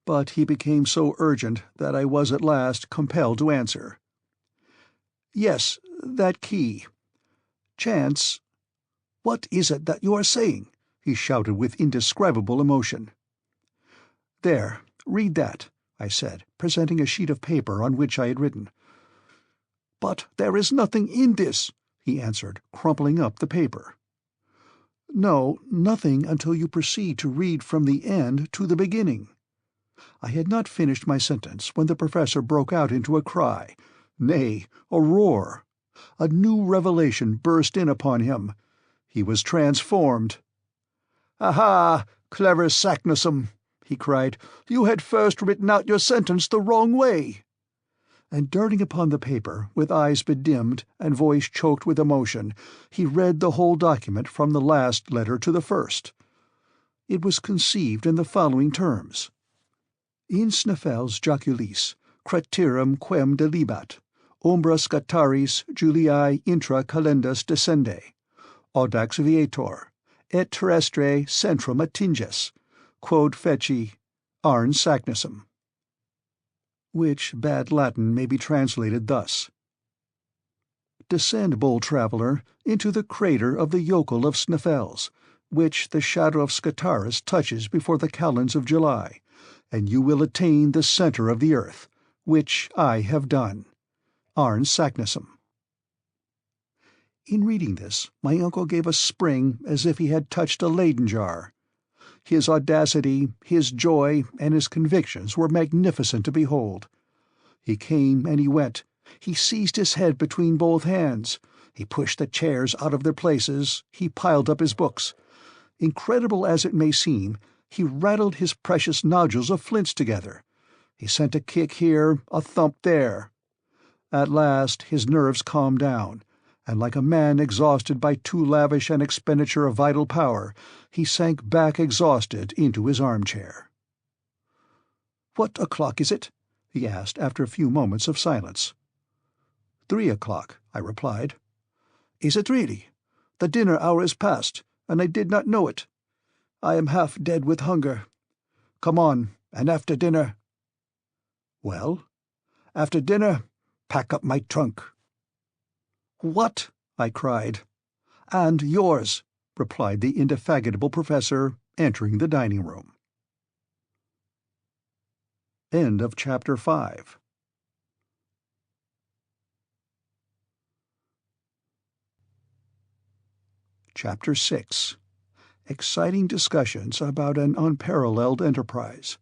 But he became so urgent that I was at last compelled to answer. "Yes, that key. Chance—" "What is it that you are saying?" he shouted with indescribable emotion. "There, read that," I said, presenting a sheet of paper on which I had written. "But there is nothing in this," he answered, crumpling up the paper. "No, nothing until you proceed to read from the end to the beginning." I had not finished my sentence when the professor broke out into a cry, nay, a roar. A new revelation burst in upon him. He was transformed. "Aha, clever Saknussemm!" he cried. "You had first written out your sentence the wrong way." And darting upon the paper, with eyes bedimmed and voice choked with emotion, he read the whole document from the last letter to the first. It was conceived in the following terms: "In Sneffels joculis, cretirum quem delibat, umbra scataris Juliae intra calendas descende, audax viator, et terrestre centrum attinges, quod feci Arn Saknussemm." Which bad Latin may be translated thus: "Descend, bold traveller, into the crater of the yokel of Sneffels, which the shadow of Scataris touches before the calends of July, and you will attain the centre of the earth, which I have done. Arn Saknussemm." In reading this, my uncle gave a spring as if he had touched a Leyden jar. His audacity, his joy, and his convictions were magnificent to behold. He came and he went. He seized his head between both hands. He pushed the chairs out of their places. He piled up his books. Incredible as it may seem, he rattled his precious nodules of flints together. He sent a kick here, a thump there. At last his nerves calmed down, and like a man exhausted by too lavish an expenditure of vital power, he sank back exhausted into his armchair. "What o'clock is it?" he asked after a few moments of silence. 3 o'clock, I replied. "Is it really? The dinner hour is past, and I did not know it. I am half dead with hunger. Come on, and after dinner—" "Well?" "After dinner, pack up my trunk." "What?" I cried. "And yours," replied the indefatigable professor, entering the dining room. End of Chapter 5. Chapter 6. Exciting discussions about an unparalleled enterprise.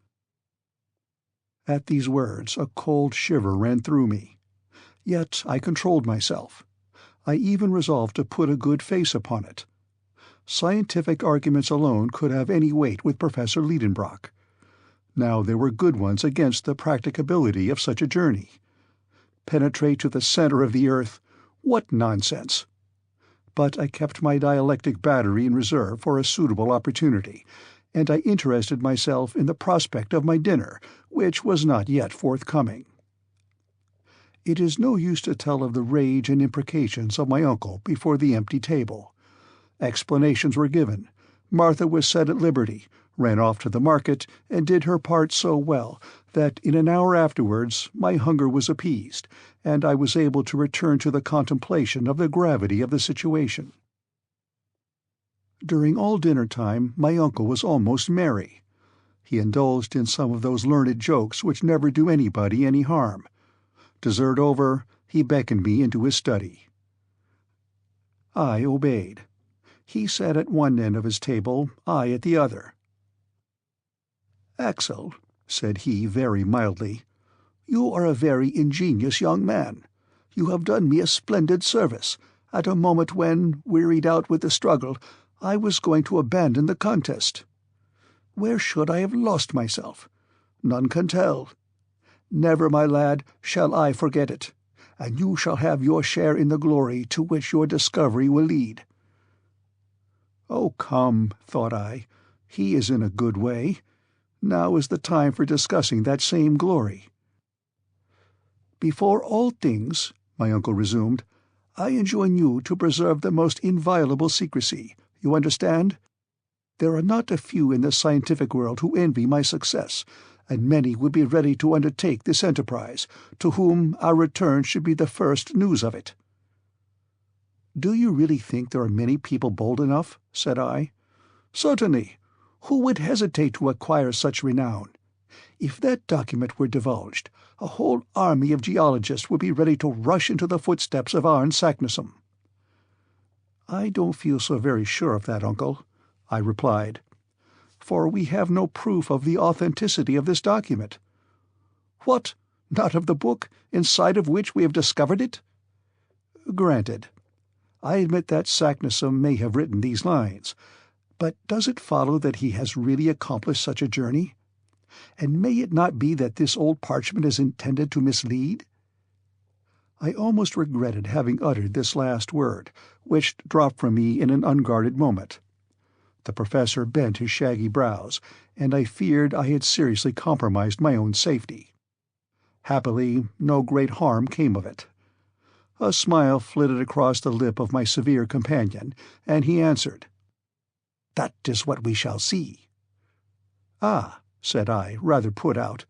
At these words a cold shiver ran through me. Yet I controlled myself. I even resolved to put a good face upon it. Scientific arguments alone could have any weight with Professor Lidenbrock. Now there were good ones against the practicability of such a journey. Penetrate to the centre of the earth? What nonsense! But I kept my dialectic battery in reserve for a suitable opportunity, and I interested myself in the prospect of my dinner, which was not yet forthcoming. It is no use to tell of the rage and imprecations of my uncle before the empty table. Explanations were given. Martha was set at liberty, ran off to the market, and did her part so well that in an hour afterwards my hunger was appeased, and I was able to return to the contemplation of the gravity of the situation. During all dinner-time my uncle was almost merry. He indulged in some of those learned jokes which never do anybody any harm. Dessert over, he beckoned me into his study. I obeyed. He sat at one end of his table, I at the other. "Axel," said he very mildly, "you are a very ingenious young man. You have done me a splendid service, at a moment when, wearied out with the struggle, I was going to abandon the contest. Where should I have lost myself? None can tell. Never, my lad, shall I forget it, and you shall have your share in the glory to which your discovery will lead." Oh, come, thought I, he is in a good way. Now is the time for discussing that same glory. "Before all things," my uncle resumed, "I enjoin you to preserve the most inviolable secrecy. You understand? There are not a few in the scientific world who envy my success, and many would be ready to undertake this enterprise, to whom our return should be the first news of it." "Do you really think there are many people bold enough?" said I. "Certainly. Who would hesitate to acquire such renown? If that document were divulged, a whole army of geologists would be ready to rush into the footsteps of Arne Saknussemm." "I don't feel so very sure of that, uncle," I replied, "for we have no proof of the authenticity of this document." "What? Not of the book, inside of which we have discovered it?" "Granted. I admit that Saknussemm may have written these lines, but does it follow that he has really accomplished such a journey? And may it not be that this old parchment is intended to mislead?" I almost regretted having uttered this last word, which dropped from me in an unguarded moment. The professor bent his shaggy brows, and I feared I had seriously compromised my own safety. Happily, no great harm came of it. A smile flitted across the lip of my severe companion, and he answered, "That is what we shall see." "Ah," said I, rather put out.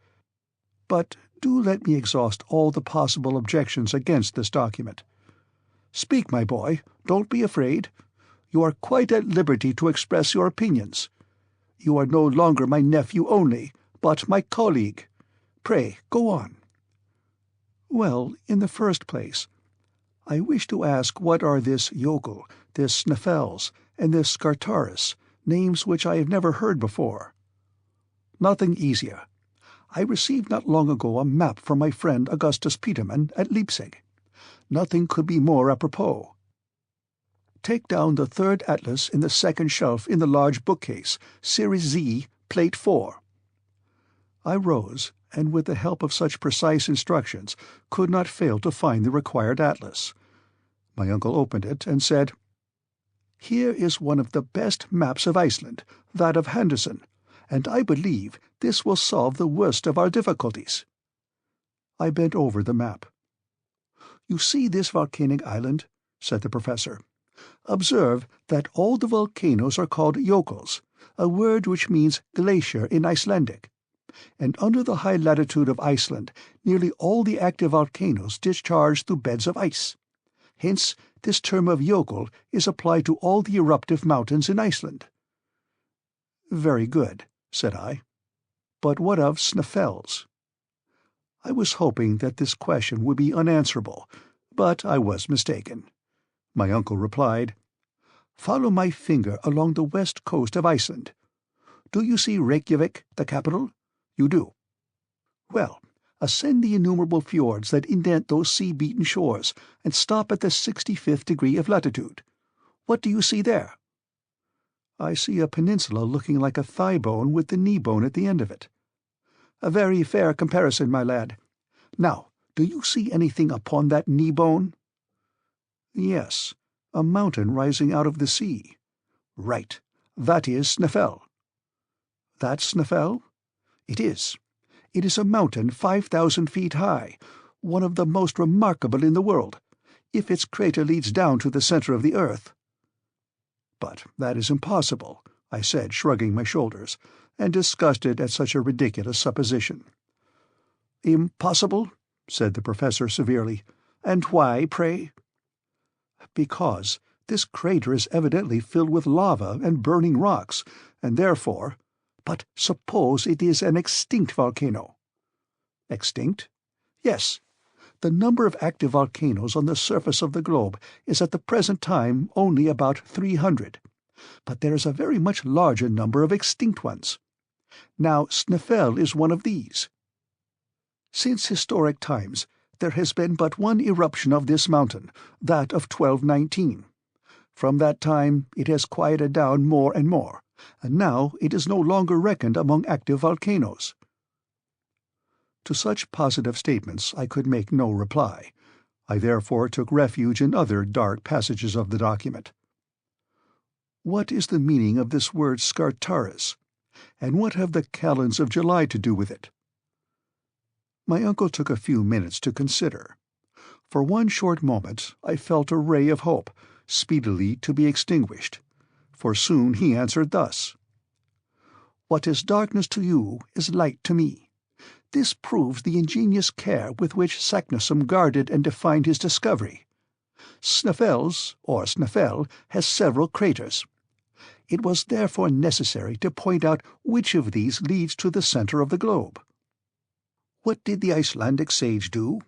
"But do let me exhaust all the possible objections against this document." "Speak, my boy, don't be afraid. You are quite at liberty to express your opinions. You are no longer my nephew only, but my colleague. Pray, go on." "Well, in the first place, I wish to ask what are this yokel, this Sneffels, and this Scartaris, names which I have never heard before?" "Nothing easier. I received not long ago a map from my friend Augustus Petermann at Leipzig. Nothing could be more apropos. Take down the third atlas in the second shelf in the large bookcase, Series Z, Plate 4. I rose, and with the help of such precise instructions could not fail to find the required atlas. My uncle opened it and said, "Here is one of the best maps of Iceland, that of Henderson, and I believe this will solve the worst of our difficulties." I bent over the map. "You see this volcanic island?" said the professor. "Observe that all the volcanoes are called jokels, a word which means glacier in Icelandic. And under the high latitude of Iceland nearly all the active volcanoes discharge through beds of ice. Hence this term of yokel is applied to all the eruptive mountains in Iceland." "Very good," said I. "But what of Sneffels?" I was hoping that this question would be unanswerable, but I was mistaken. My uncle replied, "Follow my finger along the west coast of Iceland. Do you see Reykjavik, the capital? You do. Well, ascend the innumerable fjords that indent those sea-beaten shores, and stop at the 65th degree of latitude. What do you see there?" "I see a peninsula looking like a thigh-bone with the knee-bone at the end of it." "A very fair comparison, my lad. Now, do you see anything upon that knee-bone?" "Yes, a mountain rising out of the sea." "Right. That is Sneffel." "That's Sneffel?" "It is. It is a mountain 5,000 feet high, one of the most remarkable in the world, if its crater leads down to the center of the earth." "But that is impossible," I said, shrugging my shoulders, and disgusted at such a ridiculous supposition. "Impossible?" said the professor severely. "And why, pray?" "Because this crater is evidently filled with lava and burning rocks, and therefore—" "But suppose it is an extinct volcano?" "Extinct?" "Yes. The number of active volcanoes on the surface of the globe is at the present time only about 300, but there is a very much larger number of extinct ones. Now Snaefell is one of these. Since historic times there has been but one eruption of this mountain, that of 1219. From that time it has quieted down more and more, and now it is no longer reckoned among active volcanoes." To such positive statements I could make no reply. I therefore took refuge in other dark passages of the document. "What is the meaning of this word Scartaris? And what have the calends of July to do with it?" My uncle took a few minutes to consider. For one short moment I felt a ray of hope, speedily to be extinguished, for soon he answered thus: "What is darkness to you is light to me. This proves the ingenious care with which Saknussemm guarded and defined his discovery. Snaeffels, or Snaefell, has several craters. It was therefore necessary to point out which of these leads to the center of the globe. What did the Icelandic sage do?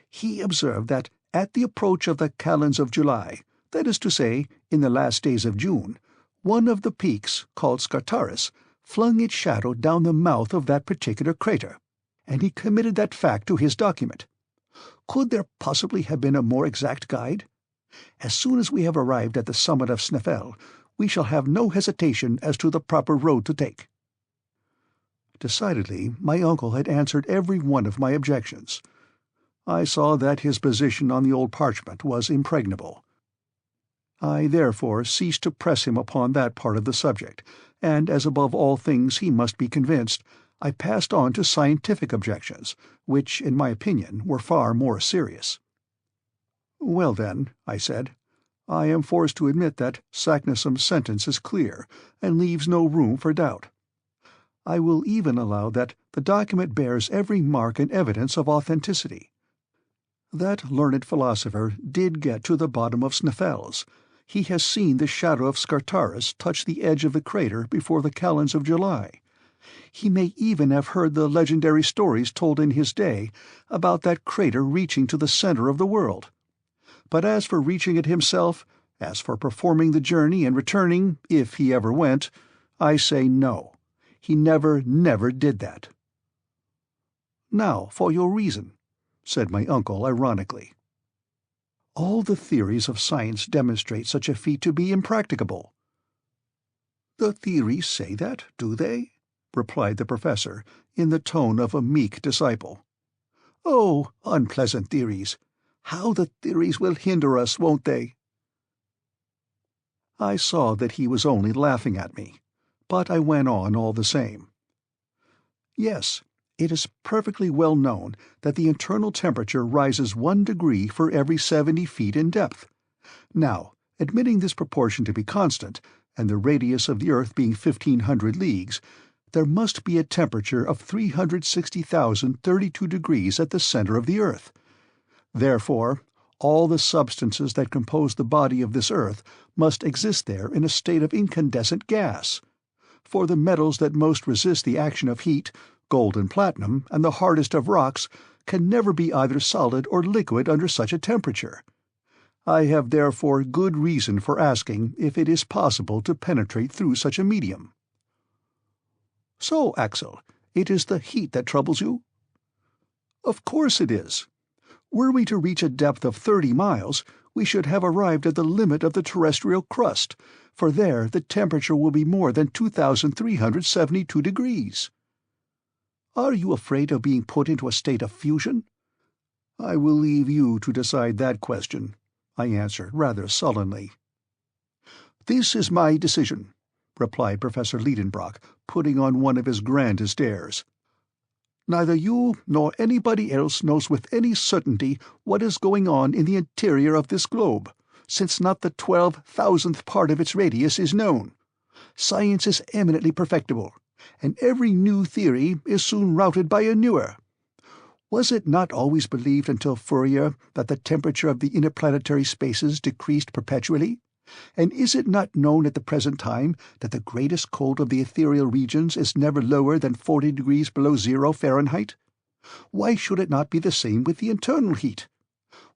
He observed that at the approach of the calends of July, that is to say, in the last days of June, one of the peaks, called Scartaris, flung its shadow down the mouth of that particular crater, and he committed that fact to his document. Could there possibly have been a more exact guide? As soon as we have arrived at the summit of Snaefell, we shall have no hesitation as to the proper road to take." Decidedly, my uncle had answered every one of my objections. I saw that his position on the old parchment was impregnable. I therefore ceased to press him upon that part of the subject, and as above all things he must be convinced, I passed on to scientific objections, which, in my opinion, were far more serious. "Well, then," I said, "I am forced to admit that Saknussemm's sentence is clear, and leaves no room for doubt. I will even allow that the document bears every mark and evidence of authenticity. That learned philosopher did get to the bottom of Snaeffels. He has seen the shadow of Scartaris touch the edge of the crater before the calends of July. He may even have heard the legendary stories told in his day about that crater reaching to the center of the world. But as for reaching it himself, as for performing the journey and returning, if he ever went, I say no. He never did that." "Now for your reason," said my uncle ironically. "All the theories of science demonstrate such a feat to be impracticable." "The theories say that, do they?" replied the professor, in the tone of a meek disciple. "Oh, unpleasant theories! How the theories will hinder us, won't they?" I saw that he was only laughing at me, but I went on all the same. "Yes, it is perfectly well known that the internal temperature rises 1 degree for every 70 feet in depth. Now, admitting this proportion to be constant, and the radius of the earth being 1,500 leagues, there must be a temperature of 360,032 degrees at the center of the earth. Therefore, all the substances that compose the body of this earth must exist there in a state of incandescent gas. For the metals that most resist the action of heat, gold and platinum, and the hardest of rocks, can never be either solid or liquid under such a temperature. I have therefore good reason for asking if it is possible to penetrate through such a medium." "So, Axel, it is the heat that troubles you?" "Of course it is. Were we to reach a depth of 30 miles, we should have arrived at the limit of the terrestrial crust, for there the temperature will be more than 2,372 degrees. Are you afraid of being put into a state of fusion?" "I will leave you to decide that question," I answered rather sullenly. "This is my decision," replied Professor Lidenbrock, putting on one of his grandest airs. "Neither you nor anybody else knows with any certainty what is going on in the interior of this globe, since not the 12,000th part of its radius is known. Science is eminently perfectible, and every new theory is soon routed by a newer. Was it not always believed until Fourier that the temperature of the interplanetary spaces decreased perpetually? And is it not known at the present time that the greatest cold of the ethereal regions is never lower than 40 degrees below 0 Fahrenheit? Why should it not be the same with the internal heat?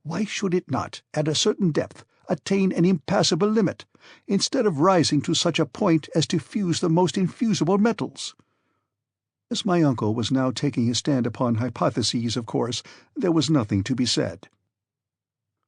Why should it not, at a certain depth, attain an impassable limit, instead of rising to such a point as to fuse the most infusible metals? As my uncle was now taking his stand upon hypotheses, of course, there was nothing to be said.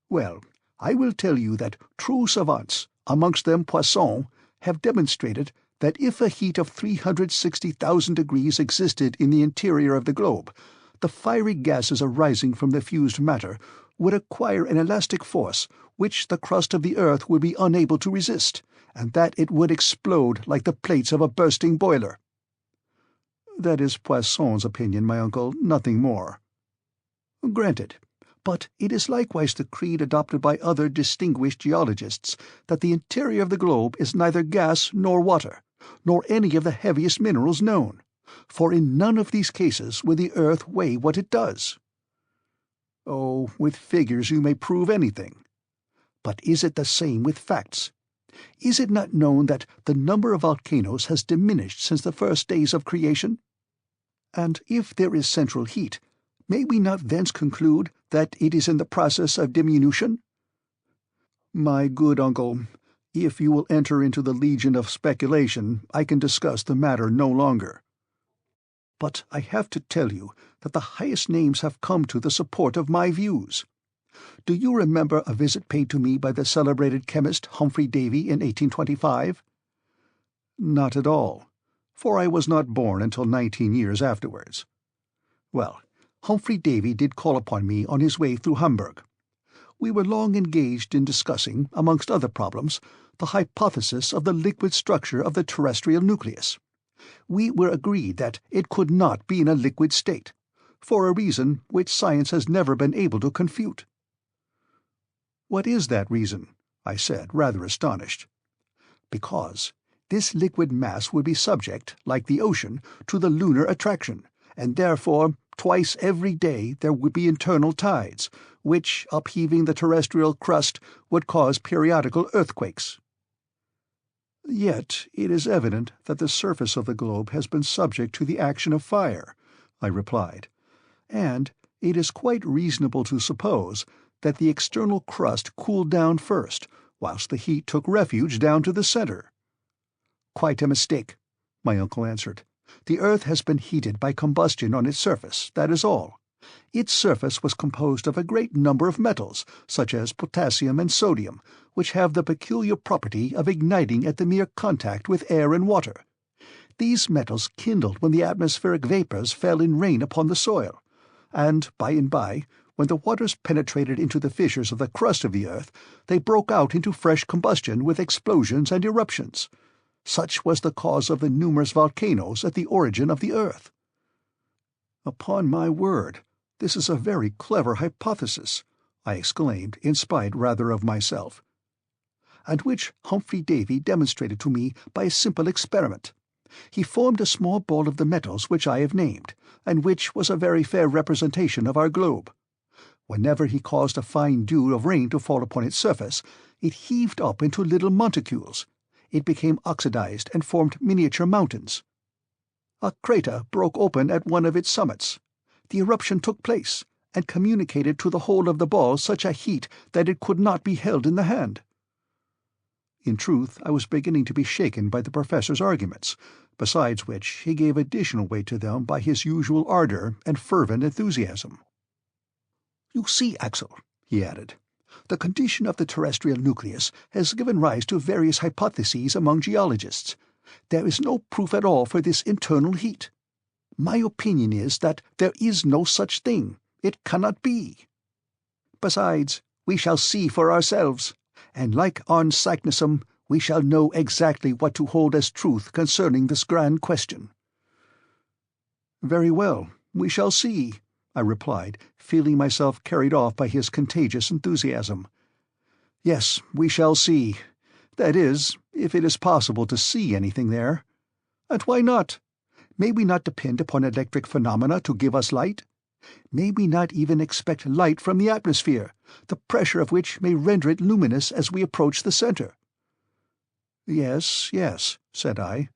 Well, I will tell you that true savants, amongst them Poisson, have demonstrated that if a heat of 360,000 degrees existed in the interior of the globe, the fiery gases arising from the fused matter would acquire an elastic force which the crust of the earth would be unable to resist, and that it would explode like the plates of a bursting boiler. That is Poisson's opinion, my uncle, nothing more. Granted. But it is likewise the creed adopted by other distinguished geologists that the interior of the globe is neither gas nor water, nor any of the heaviest minerals known, for in none of these cases will the earth weigh what it does. Oh, with figures you may prove anything. But is it the same with facts? Is it not known that the number of volcanoes has diminished since the first days of creation? And if there is central heat, may we not thence conclude that it is in the process of diminution? My good uncle, if you will enter into the legion of speculation, I can discuss the matter no longer. But I have to tell you that the highest names have come to the support of my views. Do you remember a visit paid to me by the celebrated chemist Humphrey Davy in 1825? Not at all, for I was not born until 19 years afterwards. Well, Humphrey Davy did call upon me on his way through Hamburg. We were long engaged in discussing, amongst other problems, the hypothesis of the liquid structure of the terrestrial nucleus. We were agreed that it could not be in a liquid state, for a reason which science has never been able to confute. What is that reason? I said, rather astonished. Because this liquid mass would be subject, like the ocean, to the lunar attraction, and therefore twice every day there would be internal tides, which, upheaving the terrestrial crust, would cause periodical earthquakes. Yet it is evident that the surface of the globe has been subject to the action of fire, I replied, and it is quite reasonable to suppose that the external crust cooled down first, whilst the heat took refuge down to the centre. Quite a mistake, my uncle answered. The earth has been heated by combustion on its surface, that is all. Its surface was composed of a great number of metals, such as potassium and sodium, which have the peculiar property of igniting at the mere contact with air and water. These metals kindled when the atmospheric vapours fell in rain upon the soil, and by, when the waters penetrated into the fissures of the crust of the earth, they broke out into fresh combustion with explosions and eruptions. Such was the cause of the numerous volcanoes at the origin of the earth. Upon my word, this is a very clever hypothesis, I exclaimed, in spite rather of myself, and which Humphrey Davy demonstrated to me by a simple experiment. He formed a small ball of the metals which I have named, and which was a very fair representation of our globe. Whenever he caused a fine dew of rain to fall upon its surface, it heaved up into little monticules. It became oxidized and formed miniature mountains. A crater broke open at one of its summits. The eruption took place, and communicated to the whole of the ball such a heat that it could not be held in the hand. In truth, I was beginning to be shaken by the professor's arguments, besides which he gave additional weight to them by his usual ardour and fervent enthusiasm. "You see, Axel," he added, "the condition of the terrestrial nucleus has given rise to various hypotheses among geologists. There is no proof at all for this internal heat. My opinion is that there is no such thing. It cannot be. Besides, we shall see for ourselves, and like Arne Saknussemm, we shall know exactly what to hold as truth concerning this grand question." "Very well, we shall see," I replied, feeling myself carried off by his contagious enthusiasm. Yes, we shall see. That is, if it is possible to see anything there. And why not? May we not depend upon electric phenomena to give us light? May we not even expect light from the atmosphere, the pressure of which may render it luminous as we approach the center? Yes, yes, said I.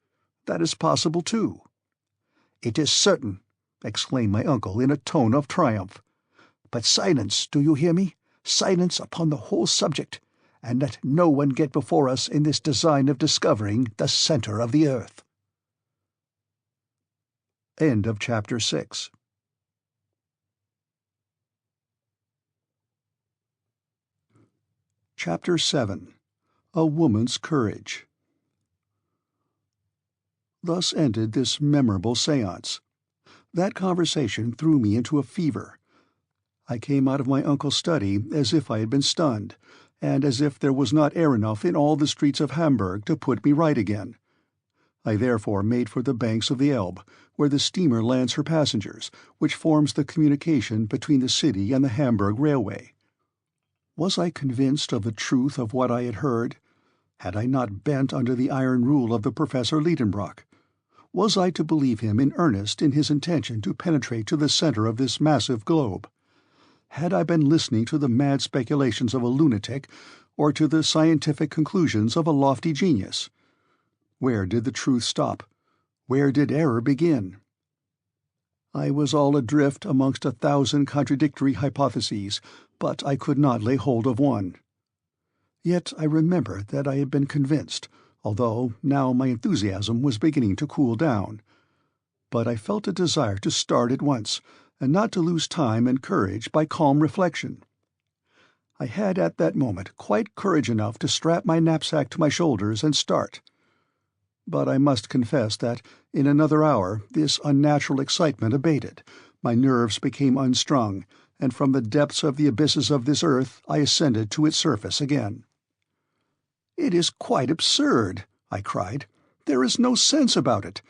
That is possible too. It is certain, exclaimed my uncle in a tone of triumph. But silence, do you hear me? Silence upon the whole subject, and let no one get before us in this design of discovering the center of the earth. End of Chapter 6. Chapter 7. A Woman's Courage. Thus ended this memorable séance. That conversation threw me into a fever. I came out of my uncle's study as if I had been stunned, and as if there was not air enough in all the streets of Hamburg to put me right again. I therefore made for the banks of the Elbe, where the steamer lands her passengers, which forms the communication between the city and the Hamburg railway. Was I convinced of the truth of what I had heard? Had I not bent under the iron rule of the Professor Lidenbrock? Was I to believe him in earnest in his intention to penetrate to the center of this massive globe? Had I been listening to the mad speculations of a lunatic, or to the scientific conclusions of a lofty genius? Where did the truth stop? Where did error begin? I was all adrift amongst 1,000 contradictory hypotheses, but I could not lay hold of one. Yet I remember that I had been convinced, although now my enthusiasm was beginning to cool down. But I felt a desire to start at once, and not to lose time and courage by calm reflection. I had at that moment quite courage enough to strap my knapsack to my shoulders and start. But I must confess that in another hour this unnatural excitement abated, my nerves became unstrung, and from the depths of the abysses of this earth I ascended to its surface again. "It is quite absurd," I cried. "There is no sense about it.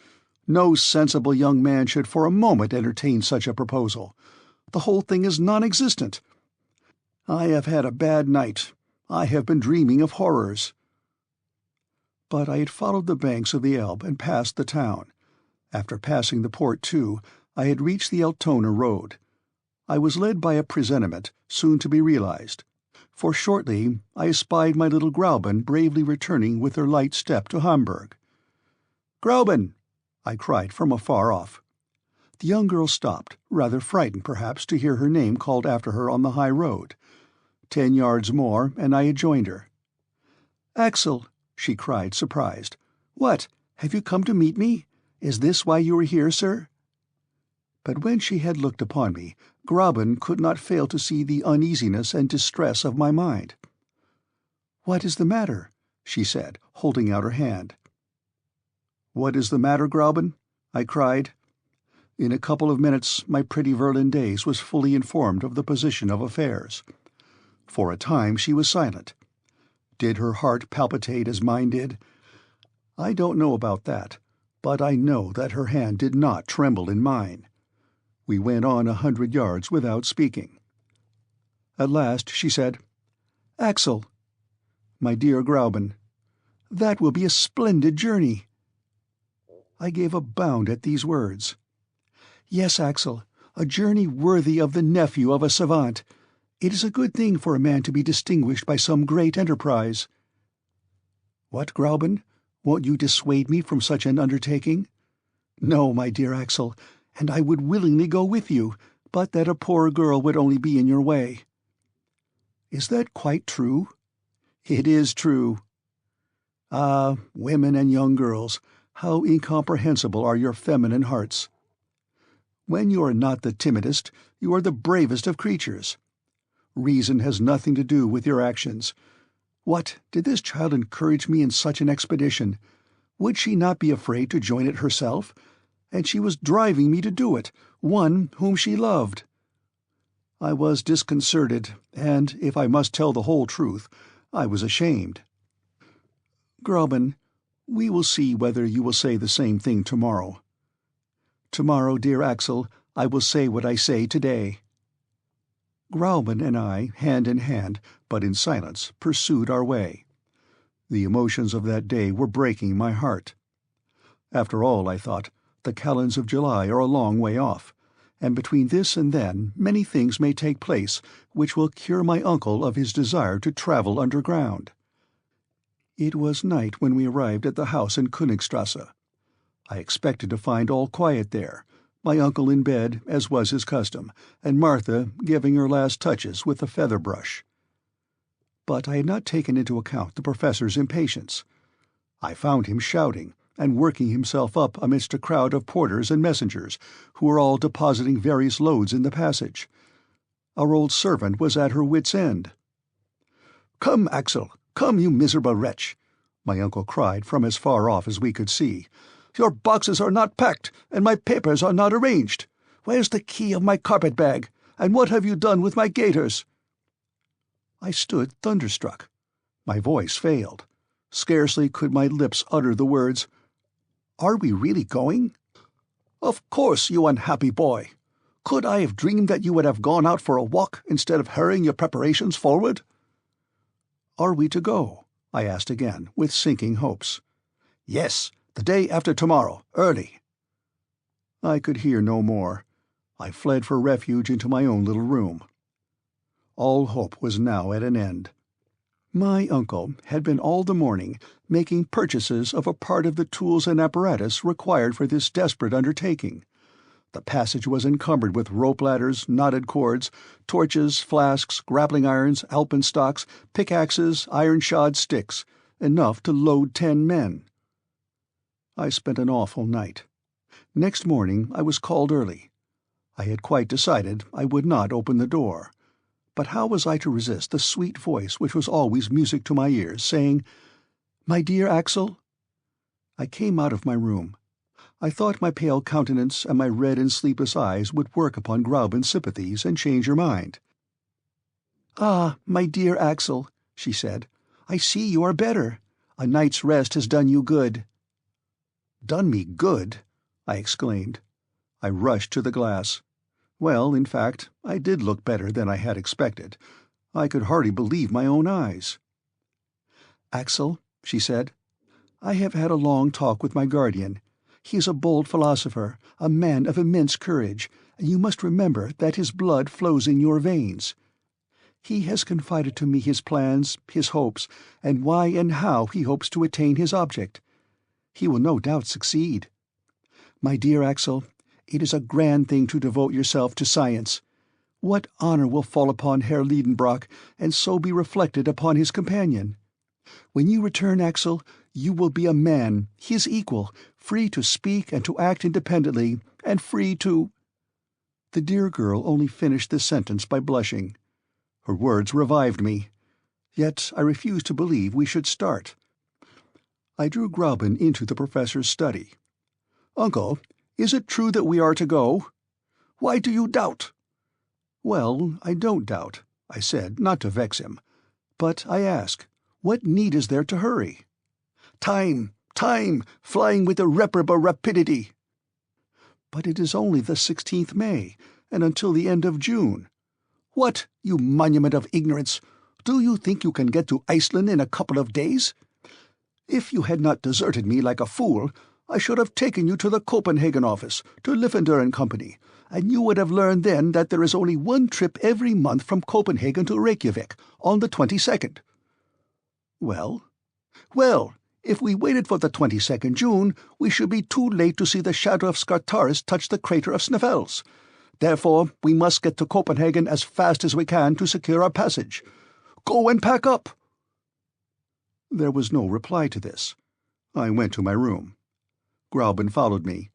No sensible young man should for a moment entertain such a proposal. The whole thing is non-existent. I have had a bad night. I have been dreaming of horrors." But I had followed the banks of the Elbe and passed the town. After passing the port, too, I had reached the Altona road. I was led by a presentiment, soon to be realized, for shortly I espied my little Grauben bravely returning with her light step to Hamburg. "Grauben!" I cried from afar off. The young girl stopped, rather frightened perhaps to hear her name called after her on the high road. 10 yards more, and I had joined her. "Axel!" she cried, surprised. "What, have you come to meet me? Is this why you are here, sir?" But when she had looked upon me, Grauben could not fail to see the uneasiness and distress of my mind. "What is the matter?" she said, holding out her hand. "What is the matter, Grauben?" I cried. In a couple of minutes my pretty Virlandaise was fully informed of the position of affairs. For a time she was silent. Did her heart palpitate as mine did? I don't know about that, but I know that her hand did not tremble in mine. We went on 100 yards without speaking. At last she said, "Axel." "My dear Grauben." "That will be a splendid journey." I gave a bound at these words. "Yes, Axel, a journey worthy of the nephew of a savant. It is a good thing for a man to be distinguished by some great enterprise." "What, Grauben? Won't you dissuade me from such an undertaking?" "No, my dear Axel, and I would willingly go with you, but that a poor girl would only be in your way." "Is that quite true?" "It is true." Ah, women and young girls, how incomprehensible are your feminine hearts! When you are not the timidest, you are the bravest of creatures. Reason has nothing to do with your actions. What, did this child encourage me in such an expedition? Would she not be afraid to join it herself? And she was driving me to do it, one whom she loved. I was disconcerted, and, if I must tell the whole truth, I was ashamed. "Grauben, we will see whether you will say the same thing tomorrow." "Tomorrow, dear Axel, I will say what I say today." Grauman and I, hand in hand, but in silence, pursued our way. The emotions of that day were breaking my heart. After all, I thought, the calends of July are a long way off, and between this and then many things may take place which will cure my uncle of his desire to travel underground. It was night when we arrived at the house in Königstrasse. I expected to find all quiet there, my uncle in bed, as was his custom, and Martha giving her last touches with the feather brush. But I had not taken into account the professor's impatience. I found him shouting and working himself up amidst a crowd of porters and messengers, who were all depositing various loads in the passage. Our old servant was at her wits' end. "Come, Axel, come, you miserable wretch!" my uncle cried from as far off as we could see. "Your boxes are not packed, and my papers are not arranged. Where's the key of my carpet-bag, and what have you done with my gaiters?" I stood thunderstruck. My voice failed. Scarcely could my lips utter the words, "Are we really going?" "Of course, you unhappy boy. Could I have dreamed that you would have gone out for a walk instead of hurrying your preparations forward?" "Are we to go?" I asked again, with sinking hopes. "Yes, the day after tomorrow, early." I could hear no more. I fled for refuge into my own little room. All hope was now at an end. My uncle had been all the morning making purchases of a part of the tools and apparatus required for this desperate undertaking. The passage was encumbered with rope-ladders, knotted cords, torches, flasks, grappling irons, alpenstocks, pickaxes, iron-shod sticks, enough to load 10 men. I spent an awful night. Next morning I was called early. I had quite decided I would not open the door. But how was I to resist the sweet voice which was always music to my ears, saying, "My dear Axel"? I came out of my room. I thought my pale countenance and my red and sleepless eyes would work upon Grauman's sympathies and change her mind. "Ah, my dear Axel," she said, "I see you are better. A night's rest has done you good." "Done me good?" I exclaimed. I rushed to the glass. Well, in fact, I did look better than I had expected. I could hardly believe my own eyes. "Axel," she said, "I have had a long talk with my guardian. He is a bold philosopher, a man of immense courage, and you must remember that his blood flows in your veins. He has confided to me his plans, his hopes, and why and how he hopes to attain his object. He will no doubt succeed. My dear Axel, it is a grand thing to devote yourself to science. What honor will fall upon Herr Lidenbrock, and so be reflected upon his companion? When you return, Axel, you will be a man, his equal, free to speak and to act independently, and free to—" The dear girl only finished this sentence by blushing. Her words revived me. Yet I refused to believe we should start. I drew Grauman into the professor's study. "Uncle, is it true that we are to go? Why do you doubt?" "Well, I don't doubt," I said, not to vex him. "But I ask, what need is there to hurry?" "Time, time, flying with irreparable rapidity." "But it is only the 16th May, and until the end of June." "What, you monument of ignorance! Do you think you can get to Iceland in a couple of days? If you had not deserted me like a fool, I should have taken you to the Copenhagen office, to Liffender and Company, and you would have learned then that there is only one trip every month from Copenhagen to Reykjavik, on the 22nd. "Well?" "Well, if we waited for the 22nd June, we should be too late to see the shadow of Scartaris touch the crater of Sneffels. Therefore, we must get to Copenhagen as fast as we can to secure our passage. Go and pack up." There was no reply to this. I went to my room. Grauman followed me.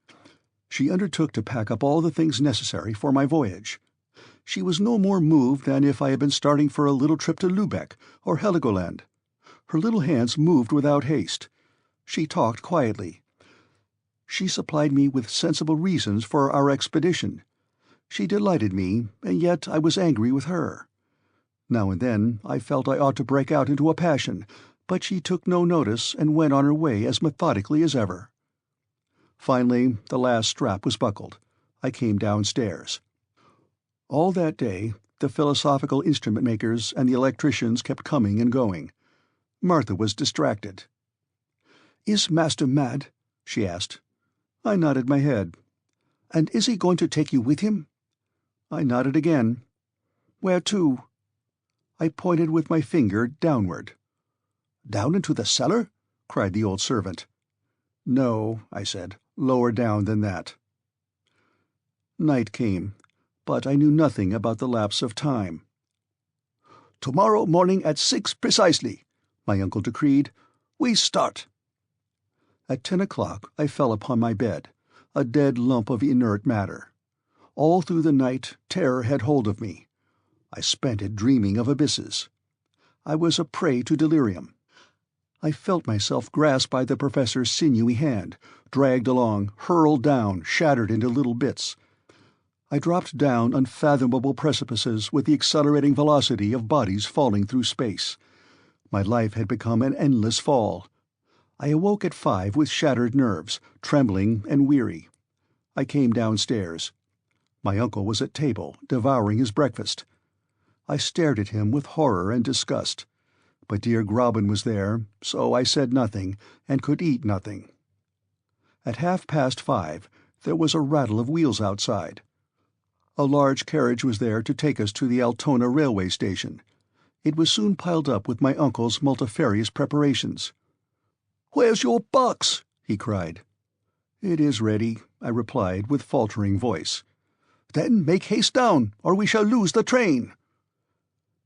She undertook to pack up all the things necessary for my voyage. She was no more moved than if I had been starting for a little trip to Lübeck or Heligoland. Her little hands moved without haste. She talked quietly. She supplied me with sensible reasons for our expedition. She delighted me, and yet I was angry with her. Now and then I felt I ought to break out into a passion, but she took no notice and went on her way as methodically as ever. Finally, the last strap was buckled. I came downstairs. All that day The philosophical instrument makers and the electricians kept coming and going. Martha was distracted. "Is Master mad?" she asked. I nodded my head. "And is he going to take you with him?" I nodded again. "Where to?" I pointed with my finger downward. "Down into the cellar?" cried the old servant. "No," I said, "lower down than that." Night came, but I knew nothing about the lapse of time. "Tomorrow morning at 6 precisely," my uncle decreed. "We start." At 10 o'clock I fell upon my bed, a dead lump of inert matter. All through the night terror had hold of me. I spent it dreaming of abysses. I was a prey to delirium. I felt myself grasped by the professor's sinewy hand, dragged along, hurled down, shattered into little bits. I dropped down unfathomable precipices with the accelerating velocity of bodies falling through space. My life had become an endless fall. I awoke at 5 with shattered nerves, trembling and weary. I came downstairs. My uncle was at table, devouring his breakfast. I stared at him with horror and disgust. But dear Gräuben was there, so I said nothing, and could eat nothing. At 5:30 there was a rattle of wheels outside. A large carriage was there to take us to the Altona railway station. It was soon piled up with my uncle's multifarious preparations. "Where's your box?" he cried. "It is ready," I replied with faltering voice. "Then make haste down, or we shall lose the train."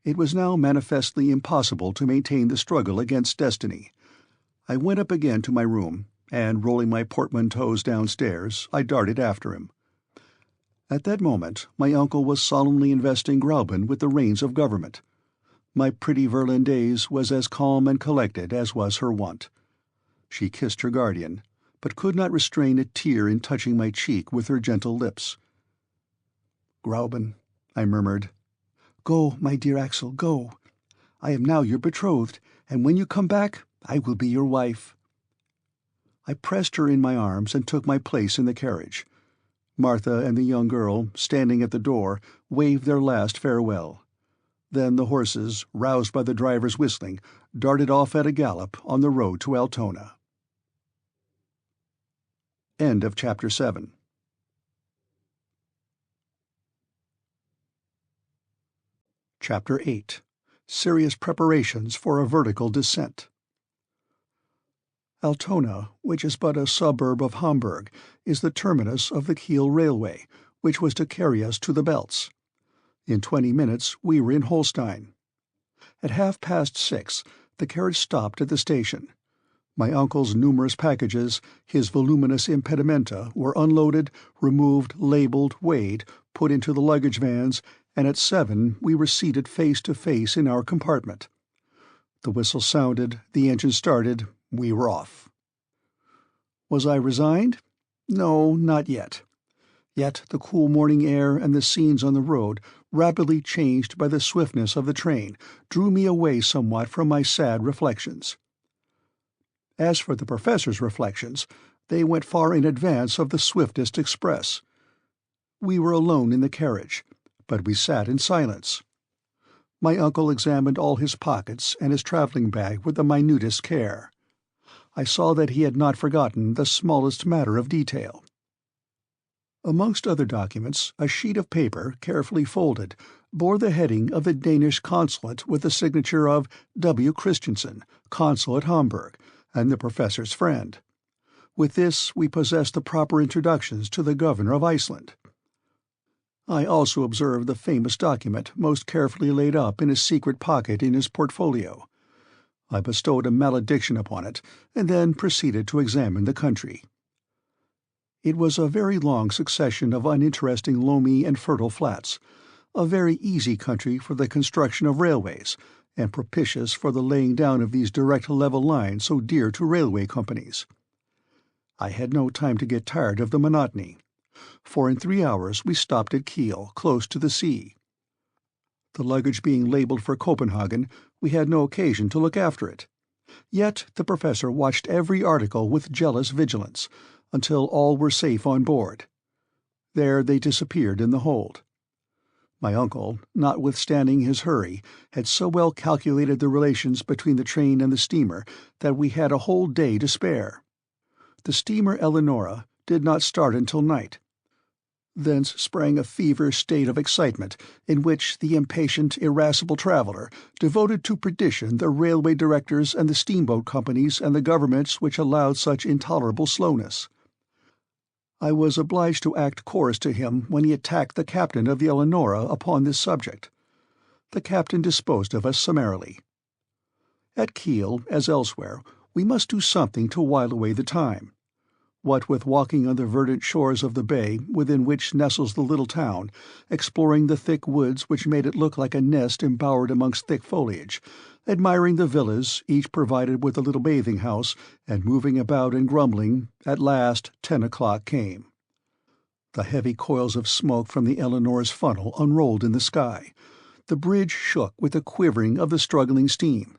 It was now manifestly impossible to maintain the struggle against destiny. I went up again to my room, and rolling my portmanteaus downstairs, I darted after him. At that moment my uncle was solemnly investing Gräuben with the reins of government. My pretty Virlandaise was as calm and collected as was her wont. She kissed her guardian, but could not restrain a tear in touching my cheek with her gentle lips. "Gräuben," I murmured. "Go, my dear Axel, go. I am now your betrothed, and when you come back I will be your wife." I pressed her in my arms and took my place in the carriage. Martha and the young girl, standing at the door, waved their last farewell. Then the horses, roused by the driver's whistling, darted off at a gallop on the road to Altona. End of Chapter 7. Chapter 8. Serious Preparations for a Vertical Descent. Altona, which is but a suburb of Hamburg, is the terminus of the Kiel Railway, which was to carry us to the Belts. In 20 minutes we were in Holstein. At 6:30 the carriage stopped at the station. My uncle's numerous packages, his voluminous impedimenta, were unloaded, removed, labelled, weighed, put into the luggage vans, and at 7 we were seated face to face in our compartment. The whistle sounded, the engine started, we were off. Was I resigned? No, not yet. Yet the cool morning air and the scenes on the road, rapidly changed by the swiftness of the train, drew me away somewhat from my sad reflections. As for the professor's reflections, they went far in advance of the swiftest express. We were alone in the carriage, but we sat in silence. My uncle examined all his pockets and his travelling bag with the minutest care. I saw that he had not forgotten the smallest matter of detail. Amongst other documents, a sheet of paper, carefully folded, bore the heading of the Danish consulate with the signature of W. Christensen, consul at Hamburg, and the professor's friend. With this we possessed the proper introductions to the governor of Iceland. I also observed the famous document most carefully laid up in a secret pocket in his portfolio. I bestowed a malediction upon it, and then proceeded to examine the country. It was a very long succession of uninteresting loamy and fertile flats, a very easy country for the construction of railways, and propitious for the laying down of these direct level lines so dear to railway companies. I had no time to get tired of the monotony, for in 3 hours we stopped at Kiel, close to the sea. The luggage being labelled for Copenhagen, we had no occasion to look after it. Yet the professor watched every article with jealous vigilance, until all were safe on board. There they disappeared in the hold. My uncle, notwithstanding his hurry, had so well calculated the relations between the train and the steamer that we had a whole day to spare. The steamer Eleonora did not start until night. Thence sprang a feverish state of excitement in which the impatient, irascible traveller devoted to perdition the railway directors and the steamboat companies and the governments which allowed such intolerable slowness. I was obliged to act chorus to him when he attacked the captain of the Eleonora upon this subject. The captain disposed of us summarily. At Kiel, as elsewhere, we must do something to while away the time. What with walking on the verdant shores of the bay within which nestles the little town, exploring the thick woods which made it look like a nest embowered amongst thick foliage, admiring the villas, each provided with a little bathing-house, and moving about and grumbling, at last 10 o'clock came. The heavy coils of smoke from the Eleanor's funnel unrolled in the sky. The bridge shook with the quivering of the struggling steam.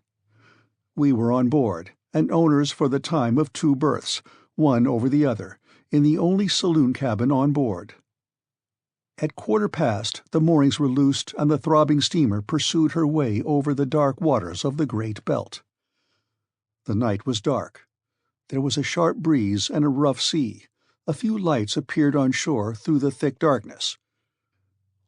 We were on board, and owners for the time of 2 berths, one over the other, in the only saloon cabin on board. At 1:15 the moorings were loosed and the throbbing steamer pursued her way over the dark waters of the Great Belt. The night was dark. There was a sharp breeze and a rough sea. A few lights appeared on shore through the thick darkness.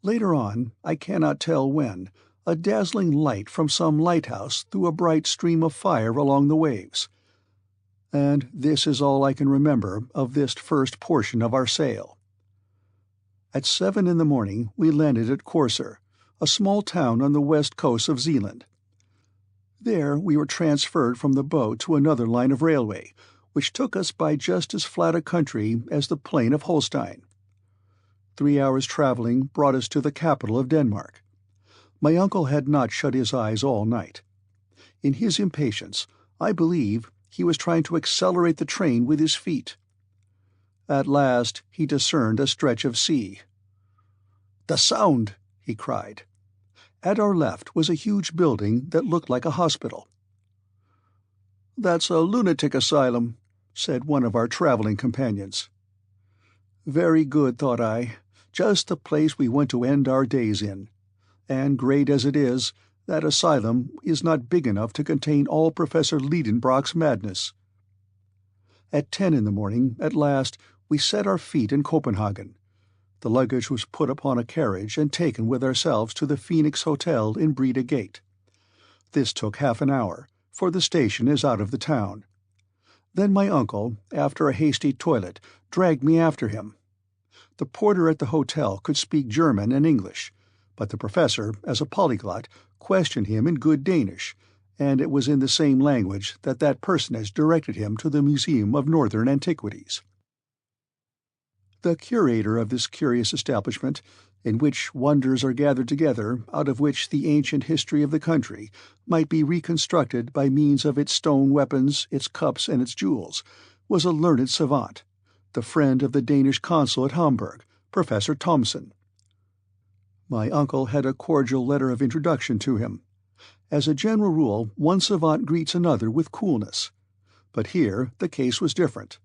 Later on, I cannot tell when, a dazzling light from some lighthouse threw a bright stream of fire along the waves. And this is all I can remember of this first portion of our sail. At 7 in the morning we landed at Corser, a small town on the west coast of Zealand. There we were transferred from the boat to another line of railway, which took us by just as flat a country as the plain of Holstein. 3 hours' travelling brought us to the capital of Denmark. My uncle had not shut his eyes all night. In his impatience, I believe, he was trying to accelerate the train with his feet. At last he discerned a stretch of sea. "The Sound!" he cried. At our left was a huge building that looked like a hospital. "That's a lunatic asylum," said one of our travelling companions. Very good, thought I, just the place we want to end our days in. And great as it is, that asylum is not big enough to contain all Professor Lidenbrock's madness. At 10 in the morning, at last, we set our feet in Copenhagen. The luggage was put upon a carriage and taken with ourselves to the Phoenix Hotel in Breda Gate. This took half an hour, for the station is out of the town. Then my uncle, after a hasty toilet, dragged me after him. The porter at the hotel could speak German and English, but the professor, as a polyglot, questioned him in good Danish, and it was in the same language that that personage directed him to the Museum of Northern Antiquities. The curator of this curious establishment, in which wonders are gathered together out of which the ancient history of the country might be reconstructed by means of its stone weapons, its cups, and its jewels, was a learned savant, the friend of the Danish consul at Hamburg, Professor Thomsen. My uncle had a cordial letter of introduction to him. As a general rule, one savant greets another with coolness. But here the case was different.